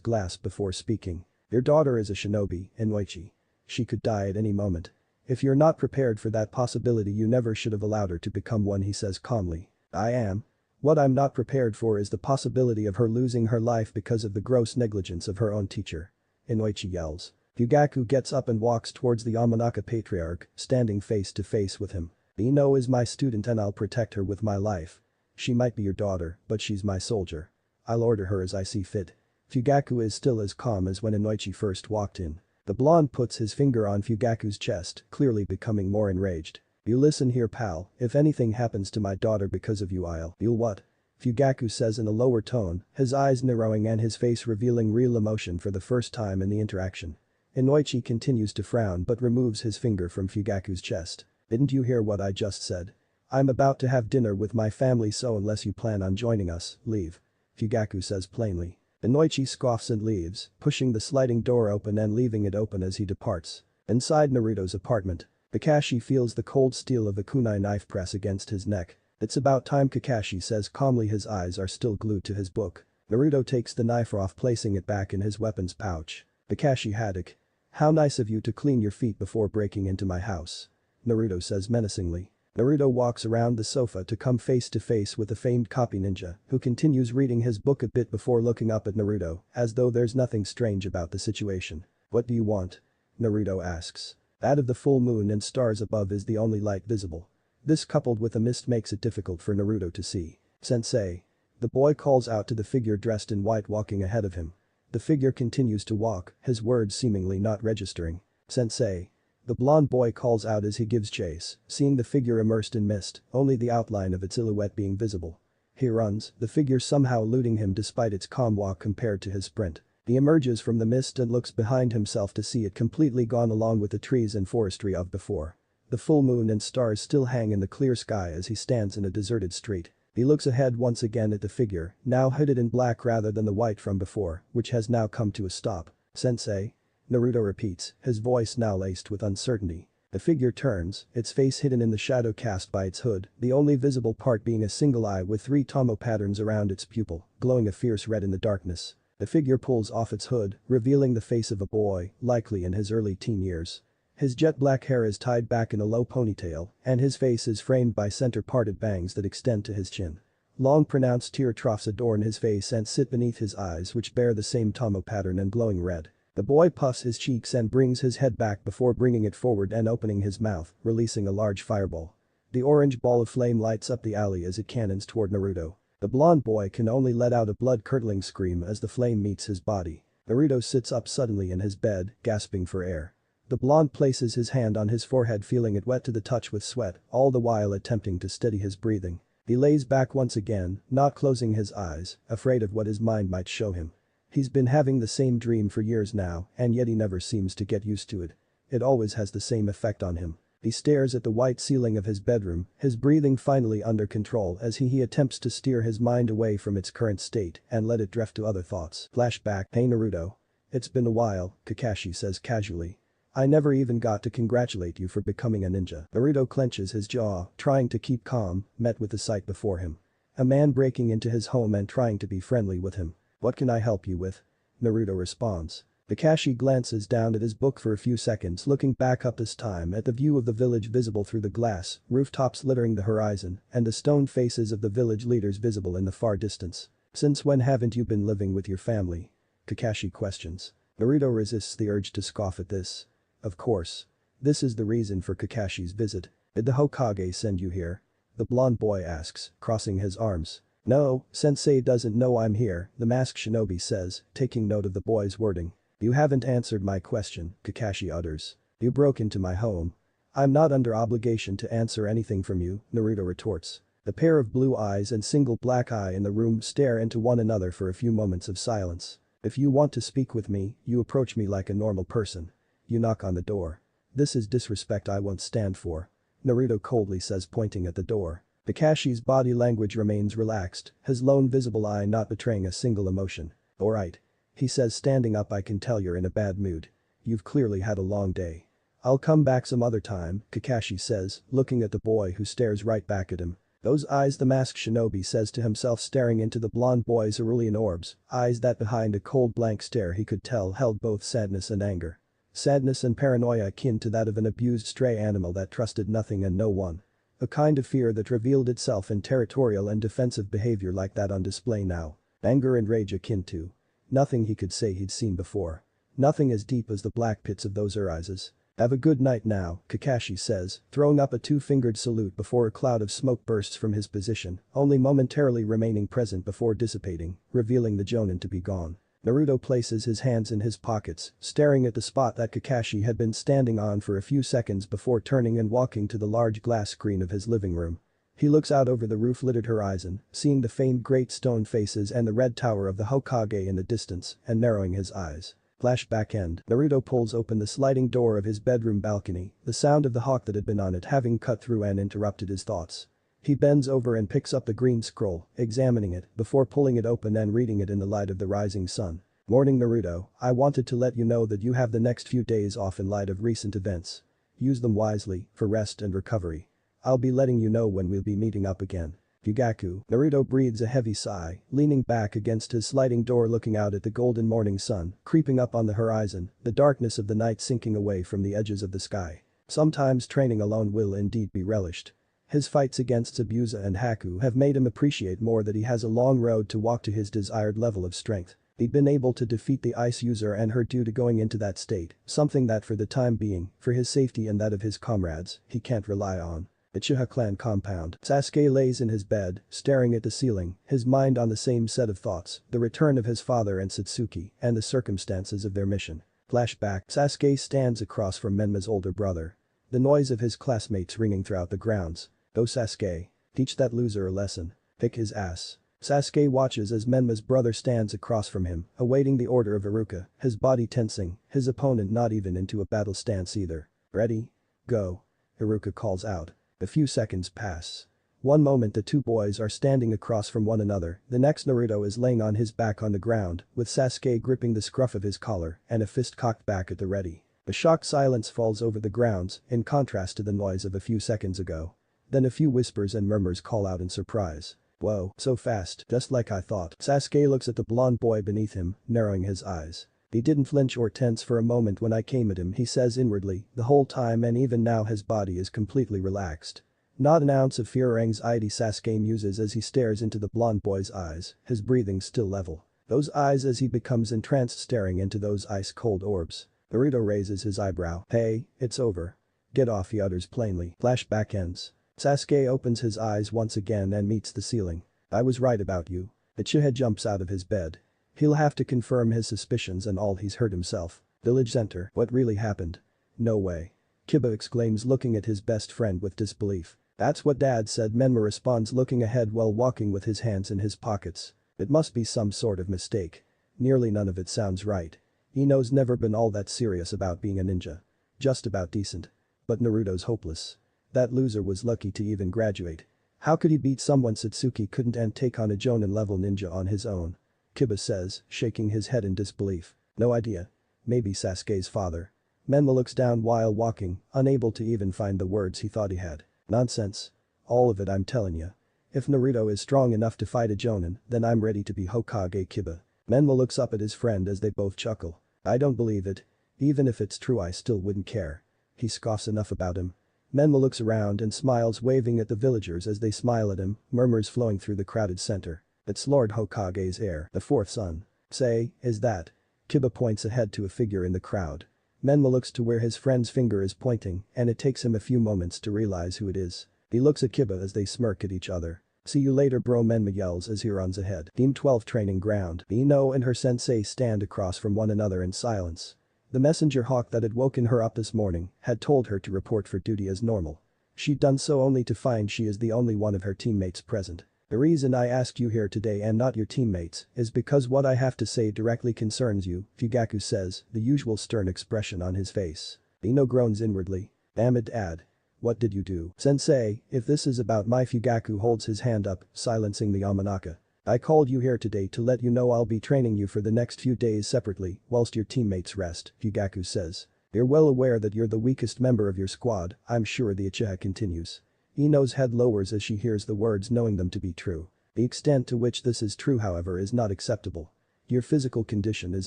A: glass before speaking. Your daughter is a shinobi, Inoichi. She could die at any moment. If you're not prepared for that possibility, you never should have allowed her to become one, he says calmly. I am. What I'm not prepared for is the possibility of her losing her life because of the gross negligence of her own teacher. Inoichi yells. Fugaku gets up and walks towards the Yamanaka patriarch, standing face to face with him. Ino is my student and I'll protect her with my life. She might be your daughter, but she's my soldier. I'll order her as I see fit. Fugaku is still as calm as when Inoichi first walked in. The blonde puts his finger on Fugaku's chest, clearly becoming more enraged. You listen here, pal, if anything happens to my daughter because of you, you'll what? Fugaku says in a lower tone, his eyes narrowing and his face revealing real emotion for the first time in the interaction. Inoichi continues to frown but removes his finger from Fugaku's chest. Didn't you hear what I just said? I'm about to have dinner with my family, so unless you plan on joining us, leave. Fugaku says plainly. Inoichi scoffs and leaves, pushing the sliding door open and leaving it open as he departs. Inside Naruto's apartment, Kakashi feels the cold steel of a kunai knife press against his neck. It's about time, Kakashi says calmly, his eyes are still glued to his book. Naruto takes the knife off, placing it back in his weapons pouch. Kakashi Haddock. How nice of you to clean your feet before breaking into my house. Naruto says menacingly. Naruto walks around the sofa to come face to face with the famed copy ninja, who continues reading his book a bit before looking up at Naruto, as though there's nothing strange about the situation. What do you want? Naruto asks. That of the full moon and stars above is the only light visible. This coupled with a mist makes it difficult for Naruto to see. Sensei. The boy calls out to the figure dressed in white walking ahead of him. The figure continues to walk, his words seemingly not registering. Sensei. The blonde boy calls out as he gives chase, seeing the figure immersed in mist, only the outline of its silhouette being visible. He runs, the figure somehow eluding him despite its calm walk compared to his sprint. He emerges from the mist and looks behind himself to see it completely gone along with the trees and forestry of before. The full moon and stars still hang in the clear sky as he stands in a deserted street. He looks ahead once again at the figure, now hooded in black rather than the white from before, which has now come to a stop. Sensei? Naruto repeats, his voice now laced with uncertainty. The figure turns, its face hidden in the shadow cast by its hood, the only visible part being a single eye with 3 tomo patterns around its pupil, glowing a fierce red in the darkness. The figure pulls off its hood, revealing the face of a boy, likely in his early teen years. His jet black hair is tied back in a low ponytail, and his face is framed by center-parted bangs that extend to his chin. Long pronounced tear troughs adorn his face and sit beneath his eyes, which bear the same tomo pattern and glowing red. The boy puffs his cheeks and brings his head back before bringing it forward and opening his mouth, releasing a large fireball. The orange ball of flame lights up the alley as it cannons toward Naruto. The blonde boy can only let out a blood-curdling scream as the flame meets his body. Naruto sits up suddenly in his bed, gasping for air. The blonde places his hand on his forehead, feeling it wet to the touch with sweat, all the while attempting to steady his breathing. He lays back once again, not closing his eyes, afraid of what his mind might show him. He's been having the same dream for years now, and yet he never seems to get used to it. It always has the same effect on him. He stares at the white ceiling of his bedroom, his breathing finally under control as he attempts to steer his mind away from its current state and let it drift to other thoughts. Flashback. Hey Naruto. It's been a while, Kakashi says casually. I never even got to congratulate you for becoming a ninja. Naruto clenches his jaw, trying to keep calm, met with the sight before him. A man breaking into his home and trying to be friendly with him. What can I help you with? Naruto responds. Kakashi glances down at his book for a few seconds, looking back up this time at the view of the village visible through the glass, rooftops littering the horizon, and the stone faces of the village leaders visible in the far distance. Since when haven't you been living with your family? Kakashi questions. Naruto resists the urge to scoff at this. Of course. This is the reason for Kakashi's visit. Did the Hokage send you here? The blonde boy asks, crossing his arms. No, sensei doesn't know I'm here, the masked shinobi says, taking note of the boy's wording. You haven't answered my question, Kakashi utters. You broke into my home. I'm not under obligation to answer anything from you, Naruto retorts. The pair of blue eyes and single black eye in the room stare into one another for a few moments of silence. If you want to speak with me, you approach me like a normal person. You knock on the door. This is disrespect I won't stand for. Naruto coldly says, pointing at the door. Kakashi's body language remains relaxed, his lone visible eye not betraying a single emotion. Alright. He says, standing up. I can tell you're in a bad mood. You've clearly had a long day. I'll come back some other time, Kakashi says, looking at the boy who stares right back at him. Those eyes, the masked shinobi says to himself, staring into the blonde boy's cerulean orbs, eyes that behind a cold blank stare he could tell held both sadness and anger. Sadness and paranoia akin to that of an abused stray animal that trusted nothing and no one. A kind of fear that revealed itself in territorial and defensive behavior like that on display now. Anger and rage akin to nothing he could say he'd seen before. Nothing as deep as the black pits of those eyes. Have a good night now, Kakashi says, throwing up a two-fingered salute before a cloud of smoke bursts from his position, only momentarily remaining present before dissipating, revealing the Jonin to be gone. Naruto places his hands in his pockets, staring at the spot that Kakashi had been standing on for a few seconds before turning and walking to the large glass screen of his living room. He looks out over the roof-littered horizon, seeing the famed great stone faces and the red tower of the Hokage in the distance, and narrowing his eyes. Flashback end. Naruto pulls open the sliding door of his bedroom balcony, the sound of the hawk that had been on it having cut through and interrupted his thoughts. He bends over and picks up the green scroll, examining it before pulling it open and reading it in the light of the rising sun. Morning Naruto, I wanted to let you know that you have the next few days off in light of recent events. Use them wisely, for rest and recovery. I'll be letting you know when we'll be meeting up again. Yugaku. Naruto breathes a heavy sigh, leaning back against his sliding door looking out at the golden morning sun, creeping up on the horizon, the darkness of the night sinking away from the edges of the sky. Sometimes training alone will indeed be relished. His fights against Zabuza and Haku have made him appreciate more that he has a long road to walk to his desired level of strength. He'd been able to defeat the ice user and her due to going into that state, something that for the time being, for his safety and that of his comrades, he can't rely on. Uchiha clan compound. Sasuke lays in his bed, staring at the ceiling, his mind on the same set of thoughts, the return of his father and Satsuki, and the circumstances of their mission. Flashback. Sasuke stands across from Menma's older brother. The noise of his classmates ringing throughout the grounds. Go Sasuke. Teach that loser a lesson. Kick his ass. Sasuke watches as Menma's brother stands across from him, awaiting the order of Iruka, his body tensing, his opponent not even into a battle stance either. Ready? Go. Iruka calls out. A few seconds pass. One moment the two boys are standing across from one another, the next Naruto is laying on his back on the ground, with Sasuke gripping the scruff of his collar and a fist cocked back at the ready. A shocked silence falls over the grounds, in contrast to the noise of a few seconds ago. Then a few whispers and murmurs call out in surprise. Whoa, so fast, just like I thought. Sasuke looks at the blonde boy beneath him, narrowing his eyes. He didn't flinch or tense for a moment when I came at him, he says inwardly, the whole time, and even now his body is completely relaxed. Not an ounce of fear or anxiety, Sasuke muses as he stares into the blonde boy's eyes, his breathing still level. Those eyes as he becomes entranced staring into those ice-cold orbs. Naruto raises his eyebrow. Hey, it's over. Get off, he utters plainly. Flashback ends. Sasuke opens his eyes once again and meets the ceiling. I was right about you. Uchiha jumps out of his bed. He'll have to confirm his suspicions and all he's heard himself. Village center. What really happened? No way. Kiba exclaims, looking at his best friend with disbelief. That's what Dad said, Menma responds, looking ahead while walking with his hands in his pockets. It must be some sort of mistake. Nearly none of it sounds right. Ino's never been all that serious about being a ninja. Just about decent. But Naruto's hopeless. That loser was lucky to even graduate. How could he beat someone Satsuki couldn't and take on a Jonin-level ninja on his own? Kiba says, shaking his head in disbelief. No idea. Maybe Sasuke's father. Menma looks down while walking, unable to even find the words he thought he had. Nonsense. All of it, I'm telling ya. If Naruto is strong enough to fight a Jonin, then I'm ready to be Hokage Kiba. Menma looks up at his friend as they both chuckle. I don't believe it. Even if it's true I still wouldn't care. He scoffs. Enough about him. Menma looks around and smiles, waving at the villagers as they smile at him, murmurs flowing through the crowded center. It's Lord Hokage's heir, the fourth son. Say, is that? Kiba points ahead to a figure in the crowd. Menma looks to where his friend's finger is pointing, and it takes him a few moments to realize who it is. He looks at Kiba as they smirk at each other. See you later bro, Menma yells as he runs ahead. Team 12 training ground. Ino and her sensei stand across from one another in silence. The messenger hawk that had woken her up this morning had told her to report for duty as normal. She'd done so only to find she is the only one of her teammates present. The reason I asked you here today and not your teammates is because what I have to say directly concerns you, Fugaku says, the usual stern expression on his face. Ino groans inwardly. Damn it, Dad. What did you do? Sensei, if this is about my Fugaku holds his hand up, silencing the Yamanaka. I called you here today to let you know I'll be training you for the next few days separately whilst your teammates rest, Fugaku says. You're well aware that you're the weakest member of your squad, I'm sure, the Uchiha continues. Ino's head lowers as she hears the words, knowing them to be true. The extent to which this is true, however, is not acceptable. Your physical condition is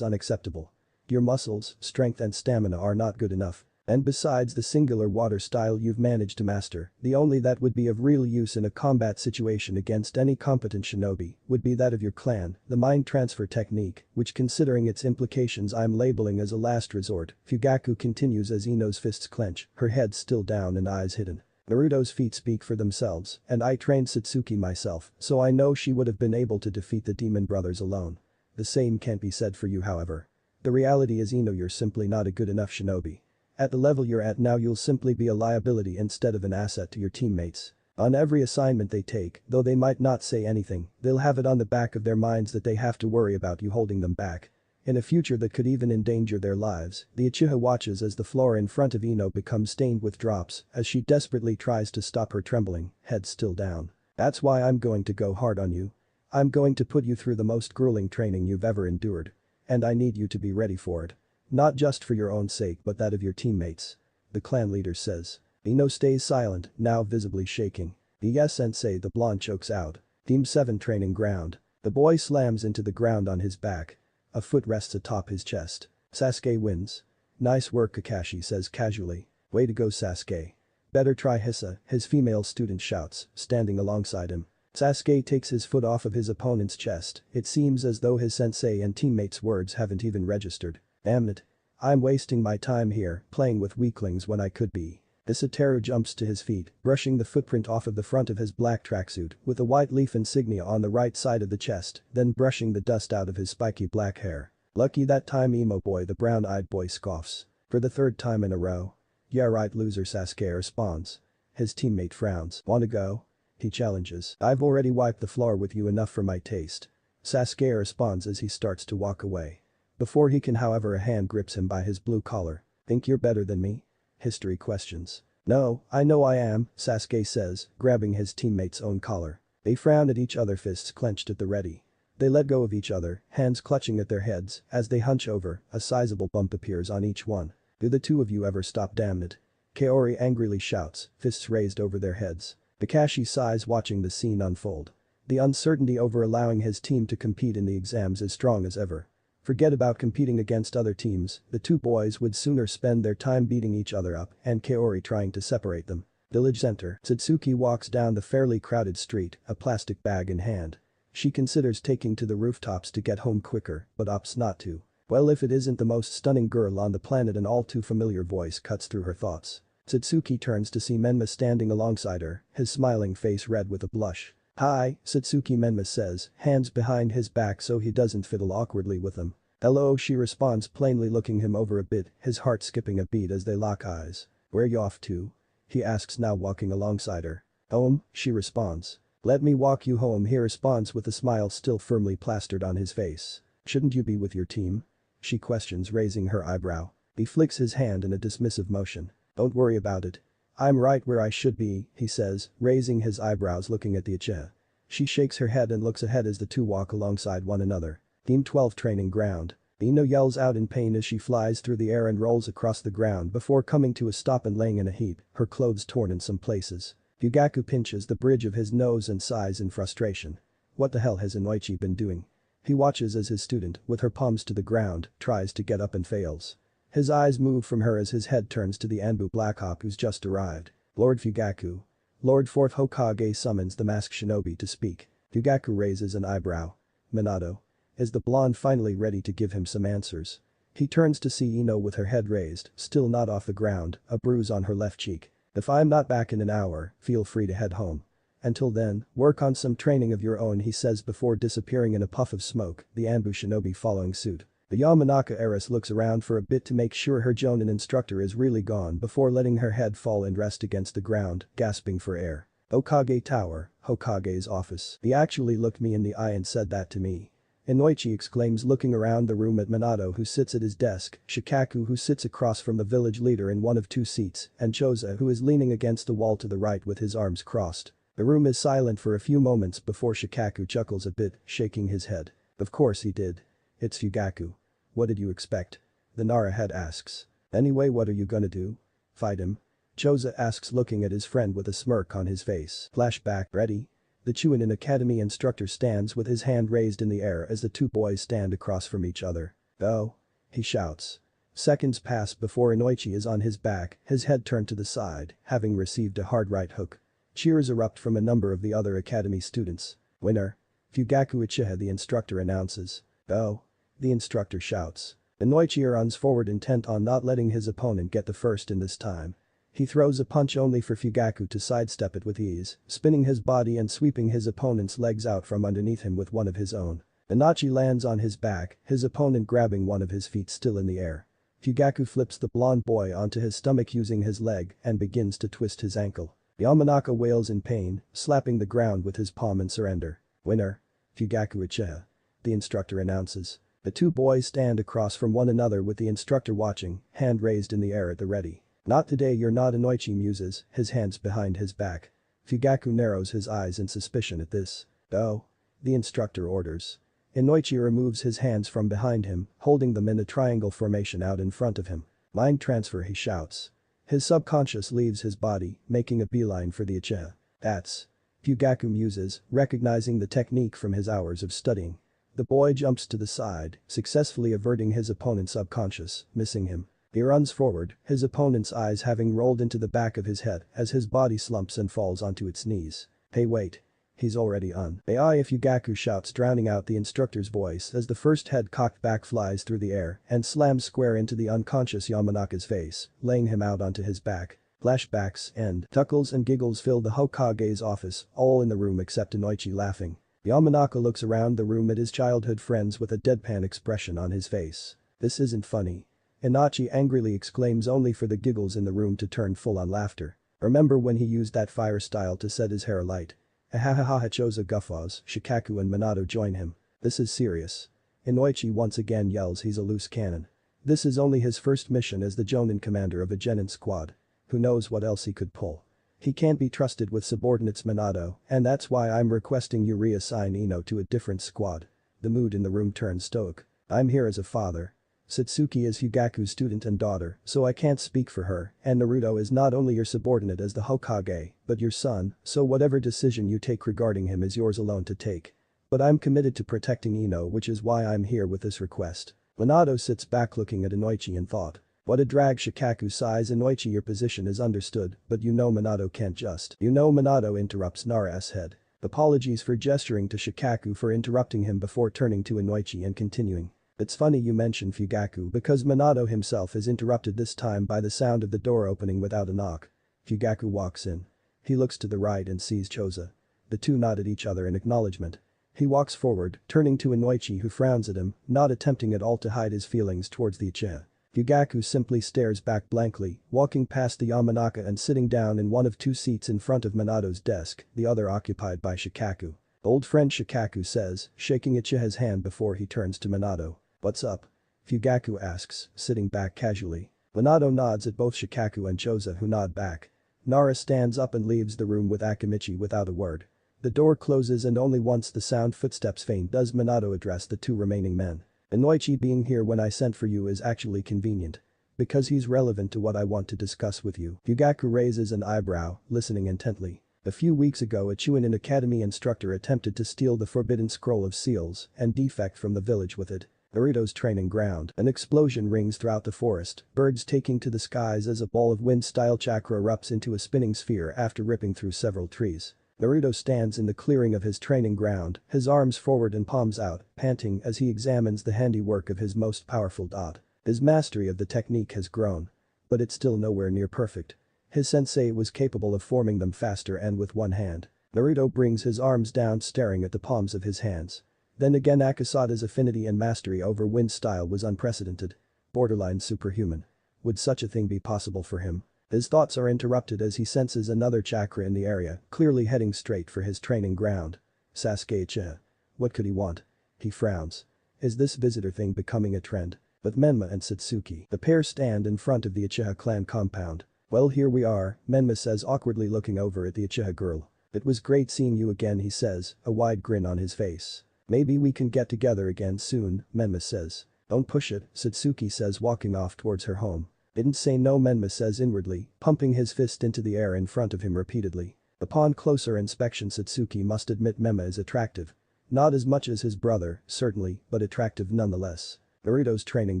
A: unacceptable. Your muscles, strength and stamina are not good enough. And besides the singular water style you've managed to master, the only that would be of real use in a combat situation against any competent shinobi would be that of your clan, the mind transfer technique, which considering its implications I'm labeling as a last resort, Fugaku continues as Ino's fists clench, her head still down and eyes hidden. Naruto's feet speak for themselves, and I trained Satsuki myself, so I know she would have been able to defeat the demon brothers alone. The same can't be said for you, however. The reality is, Ino, you're simply not a good enough shinobi. At the level you're at now, you'll simply be a liability instead of an asset to your teammates. On every assignment they take, though they might not say anything, they'll have it on the back of their minds that they have to worry about you holding them back. In a future that could even endanger their lives, the Uchiha watches as the floor in front of Ino becomes stained with drops as she desperately tries to stop her trembling, head still down. That's why I'm going to go hard on you. I'm going to put you through the most grueling training you've ever endured. And I need you to be ready for it. Not just for your own sake but that of your teammates. The clan leader says. Ino stays silent, now visibly shaking. Yes sensei, the blonde chokes out. Team 7 training ground. The boy slams into the ground on his back. A foot rests atop his chest. Sasuke wins. Nice work, Kakashi says casually. Way to go, Sasuke. Better try, Hisa, his female student shouts, standing alongside him. Sasuke takes his foot off of his opponent's chest. It seems as though his sensei and teammates' words haven't even registered. Damn it. I'm wasting my time here, playing with weaklings when I could be. Isatoru jumps to his feet, brushing the footprint off of the front of his black tracksuit with a white leaf insignia on the right side of the chest, then brushing the dust out of his spiky black hair. Lucky that time, emo boy, the brown-eyed boy scoffs. For the third time in a row. Yeah right, loser, Sasuke responds. His teammate frowns. Wanna go? He challenges. I've already wiped the floor with you enough for my taste. Sasuke responds as he starts to walk away. Before he can, however, a hand grips him by his blue collar. Think you're better than me? History questions. No, I know I am, Sasuke says, grabbing his teammate's own collar. They frown at each other, fists clenched at the ready. They let go of each other, hands clutching at their heads, as they hunch over, a sizable bump appears on each one. Do the two of you ever stop, damn it? Kaori angrily shouts, fists raised over their heads. Kakashi sighs watching the scene unfold. The uncertainty over allowing his team to compete in the exams is strong as ever. Forget about competing against other teams, the two boys would sooner spend their time beating each other up and Kaori trying to separate them. Village center. Satsuki walks down the fairly crowded street, a plastic bag in hand. She considers taking to the rooftops to get home quicker, but opts not to. Well, if it isn't the most stunning girl on the planet, an all too familiar voice cuts through her thoughts. Satsuki turns to see Menma standing alongside her, his smiling face red with a blush. Hi, Satsuki, Menma says, hands behind his back so he doesn't fiddle awkwardly with them. Hello, she responds, plainly looking him over a bit, his heart skipping a beat as they lock eyes. Where you off to? He asks, now walking alongside her. Home, she responds. Let me walk you home, he responds with a smile still firmly plastered on his face. Shouldn't you be with your team? She questions, raising her eyebrow. He flicks his hand in a dismissive motion. Don't worry about it. I'm right where I should be, he says, raising his eyebrows looking at the Uchiha. She shakes her head and looks ahead as the two walk alongside one another. Team 12 training ground. Ino yells out in pain as she flies through the air and rolls across the ground before coming to a stop and laying in a heap, her clothes torn in some places. Fugaku pinches the bridge of his nose and sighs in frustration. What the hell has Inoichi been doing? He watches as his student, with her palms to the ground, tries to get up and fails. His eyes move from her as his head turns to the Anbu Blackhawk who's just arrived. Lord Fugaku. Lord 4th Hokage summons the masked shinobi to speak. Fugaku raises an eyebrow. Minato. Is the blonde finally ready to give him some answers? He turns to see Ino with her head raised, still not off the ground, a bruise on her left cheek. If I'm not back in an hour, feel free to head home. Until then, work on some training of your own, he says before disappearing in a puff of smoke, the Anbu shinobi following suit. The Yamanaka heiress looks around for a bit to make sure her Jonin instructor is really gone before letting her head fall and rest against the ground, gasping for air. Okage Tower, Hokage's office. He actually looked me in the eye and said that to me. Inoichi exclaims looking around the room at Minato who sits at his desk, Shikaku who sits across from the village leader in one of two seats, and Choza who is leaning against the wall to the right with his arms crossed. The room is silent for a few moments before Shikaku chuckles a bit, shaking his head. Of course he did. It's Fugaku. What did you expect? The Nara head asks. Anyway, what are you gonna do? Fight him? Choza asks looking at his friend with a smirk on his face. Flashback, ready? The Chunin Academy instructor stands with his hand raised in the air as the two boys stand across from each other. Go. He shouts. Seconds pass before Inoichi is on his back, his head turned to the side, having received a hard right hook. Cheers erupt from a number of the other academy students. Winner. Fugaku Uchiha, the instructor announces. Go. The instructor shouts. Inoichi runs forward intent on not letting his opponent get the first in this time. He throws a punch only for Fugaku to sidestep it with ease, spinning his body and sweeping his opponent's legs out from underneath him with one of his own. Inoichi lands on his back, his opponent grabbing one of his feet still in the air. Fugaku flips the blonde boy onto his stomach using his leg and begins to twist his ankle. Yamanaka wails in pain, slapping the ground with his palm in surrender. Winner. Fugaku Uchiha. The instructor announces. The two boys stand across from one another with the instructor watching, hand raised in the air at the ready. Not today, you're not, Inoichi muses, his hands behind his back. Fugaku narrows his eyes in suspicion at this. Go. The instructor orders. Inoichi removes his hands from behind him, holding them in a triangle formation out in front of him. Mind transfer, he shouts. His subconscious leaves his body, making a beeline for the Uchiha. That's. Fugaku muses, recognizing the technique from his hours of studying. The boy jumps to the side, successfully averting his opponent's subconscious, missing him. He runs forward, his opponent's eyes having rolled into the back of his head as his body slumps and falls onto its knees. Hey, wait. He's already on. Ai, Fugaku shouts, drowning out the instructor's voice as the first head cocked back flies through the air and slams square into the unconscious Yamanaka's face, laying him out onto his back. Flashbacks and chuckles and giggles fill the Hokage's office, all in the room except Inoichi laughing. Yamanaka looks around the room at his childhood friends with a deadpan expression on his face. This isn't funny. Inoichi angrily exclaims only for the giggles in the room to turn full on laughter. Remember when he used that fire style to set his hair alight? Ahahaha, Choza guffaws, Shikaku and Minato join him. This is serious. Inoichi once again yells he's a loose cannon. This is only his first mission as the Jonin commander of a Genin squad. Who knows what else he could pull. He can't be trusted with subordinates, Minato, and that's why I'm requesting you reassign Ino to a different squad. The mood in the room turns stoic. I'm here as a father. Satsuki is Fugaku's student and daughter, so I can't speak for her, and Naruto is not only your subordinate as the Hokage, but your son, so whatever decision you take regarding him is yours alone to take. But I'm committed to protecting Ino, which is why I'm here with this request. Minato sits back looking at Inoichi in thought. What a drag, Shikaku sighs. Inoichi, your position is understood, but you know Minato can't just. You know, Minato interrupts Nara's head. Apologies for gesturing to Shikaku for interrupting him before turning to Inoichi and continuing. It's funny you mention Fugaku because Minato himself is interrupted this time by the sound of the door opening without a knock. Fugaku walks in. He looks to the right and sees Choza. The two nod at each other in acknowledgement. He walks forward, turning to Inoichi who frowns at him, not attempting at all to hide his feelings towards the Uchiha. Fugaku simply stares back blankly, walking past the Yamanaka and sitting down in one of two seats in front of Minato's desk, the other occupied by Shikaku. Old friend, Shikaku says, shaking Uchiha's hand before he turns to Minato. What's up? Fugaku asks, sitting back casually. Minato nods at both Shikaku and Choza who nod back. Nara stands up and leaves the room with Akimichi without a word. The door closes and only once the sound footsteps faint does Minato address the two remaining men. Inoichi being here when I sent for you is actually convenient. Because he's relevant to what I want to discuss with you. Fugaku raises an eyebrow, listening intently. A few weeks ago a Chunin Academy instructor attempted to steal the forbidden scroll of seals and defect from the village with it. Naruto's training ground. An explosion rings throughout the forest, birds taking to the skies as a ball of wind-style chakra erupts into a spinning sphere after ripping through several trees. Naruto stands in the clearing of his training ground, his arms forward and palms out, panting as he examines the handiwork of his most powerful dot. His mastery of the technique has grown. But it's still nowhere near perfect. His sensei was capable of forming them faster and with one hand. Naruto brings his arms down staring at the palms of his hands. Then again Akasada's affinity and mastery over wind style was unprecedented. Borderline superhuman. Would such a thing be possible for him? His thoughts are interrupted as he senses another chakra in the area, clearly heading straight for his training ground. Sasuke Uchiha. What could he want? He frowns. Is this visitor thing becoming a trend? But Menma and Satsuki, the pair stand in front of the Uchiha clan compound. Well, here we are, Menma says awkwardly looking over at the Uchiha girl. It was great seeing you again, he says, a wide grin on his face. Maybe we can get together again soon, Menma says. Don't push it, Satsuki says walking off towards her home. Didn't say no, Menma says inwardly, pumping his fist into the air in front of him repeatedly. Upon closer inspection Satsuki must admit Menma is attractive. Not as much as his brother, certainly, but attractive nonetheless. Naruto's training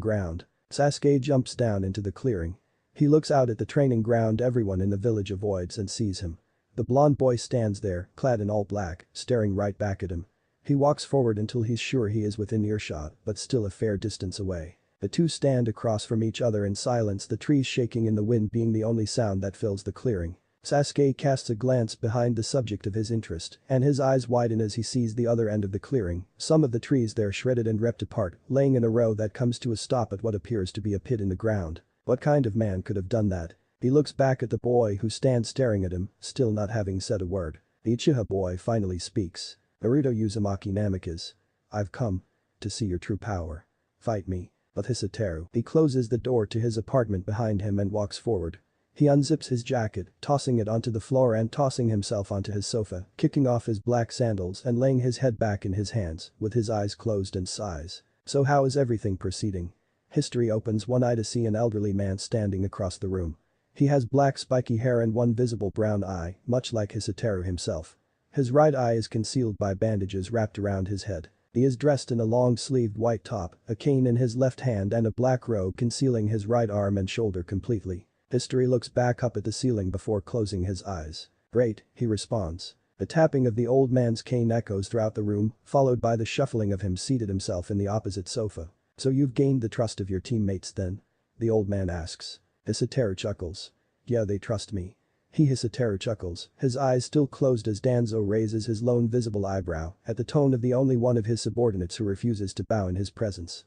A: ground. Sasuke jumps down into the clearing. He looks out at the training ground everyone in the village avoids and sees him. The blonde boy stands there, clad in all black, staring right back at him. He walks forward until he's sure he is within earshot, but still a fair distance away. The two stand across from each other in silence, the trees shaking in the wind being the only sound that fills the clearing. Sasuke casts a glance behind the subject of his interest, and his eyes widen as he sees the other end of the clearing, some of the trees there shredded and ripped apart, laying in a row that comes to a stop at what appears to be a pit in the ground. What kind of man could have done that? He looks back at the boy who stands staring at him, still not having said a word. The Uchiha boy finally speaks. Naruto Uzumaki Namikaze. I've come to see your true power. Fight me. But Hisateru. He closes the door to his apartment behind him and walks forward. He unzips his jacket, tossing it onto the floor and tossing himself onto his sofa, kicking off his black sandals and laying his head back in his hands, with his eyes closed and sighs. So how is everything proceeding? History opens one eye to see an elderly man standing across the room. He has black spiky hair and one visible brown eye, much like Hisateru himself. His right eye is concealed by bandages wrapped around his head. He is dressed in a long-sleeved white top, a cane in his left hand and a black robe concealing his right arm and shoulder completely. History looks back up at the ceiling before closing his eyes. Great, he responds. The tapping of the old man's cane echoes throughout the room, followed by the shuffling of him seated himself in the opposite sofa. So you've gained the trust of your teammates then? The old man asks. Hisateru chuckles. Yeah, they trust me. Hisateru chuckles, his eyes still closed as Danzo raises his lone visible eyebrow at the tone of the only one of his subordinates who refuses to bow in his presence.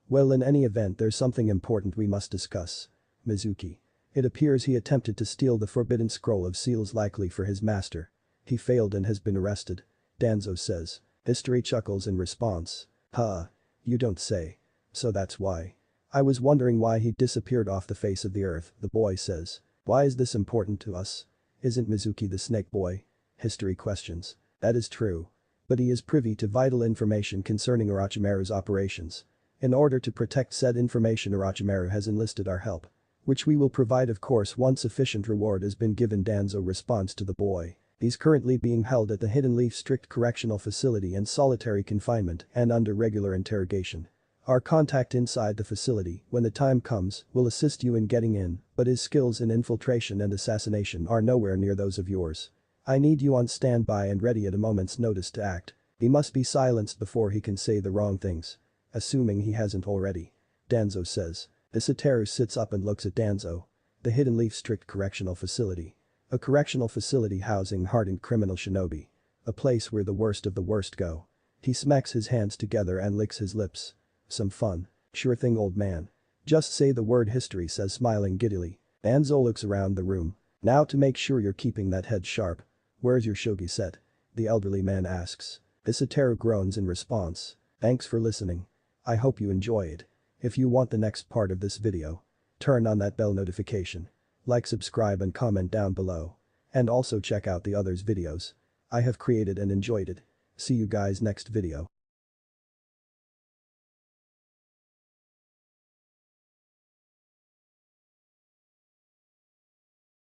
A: Well, in any event, there's something important we must discuss. Mizuki. It appears he attempted to steal the forbidden scroll of seals likely for his master. He failed and has been arrested. Danzo says. History chuckles in response. Huh. You don't say. So that's why. I was wondering why he disappeared off the face of the earth, the boy says. Why is this important to us? Isn't Mizuki the snake boy? History questions. That is true. But he is privy to vital information concerning Orochimaru's operations. In order to protect said information, Orochimaru has enlisted our help. Which we will provide, of course, once sufficient reward has been given. Danzo responds to the boy. He's currently being held at the Hidden Leaf Strict Correctional Facility in solitary confinement and under regular interrogation. Our contact inside the facility, when the time comes, will assist you in getting in, but his skills in infiltration and assassination are nowhere near those of yours. I need you on standby and ready at a moment's notice to act. He must be silenced before he can say the wrong things. Assuming he hasn't already. Danzo says. Hisateru sits up and looks at Danzo. The Hidden Leaf Strict Correctional Facility. A correctional facility housing hardened criminal shinobi. A place where the worst of the worst go. He smacks his hands together and licks his lips. Some fun. Sure thing, old man. Just say the word, History says, smiling giddily. Danzo looks around the room. Now to make sure you're keeping that head sharp. Where's your shogi set? The elderly man asks. Hisateru groans in response. Thanks for listening. I hope you enjoy it. If you want the next part of this video, turn on that bell notification. Like, subscribe and comment down below. And also check out the others videos I have created and enjoyed it. See you guys next video.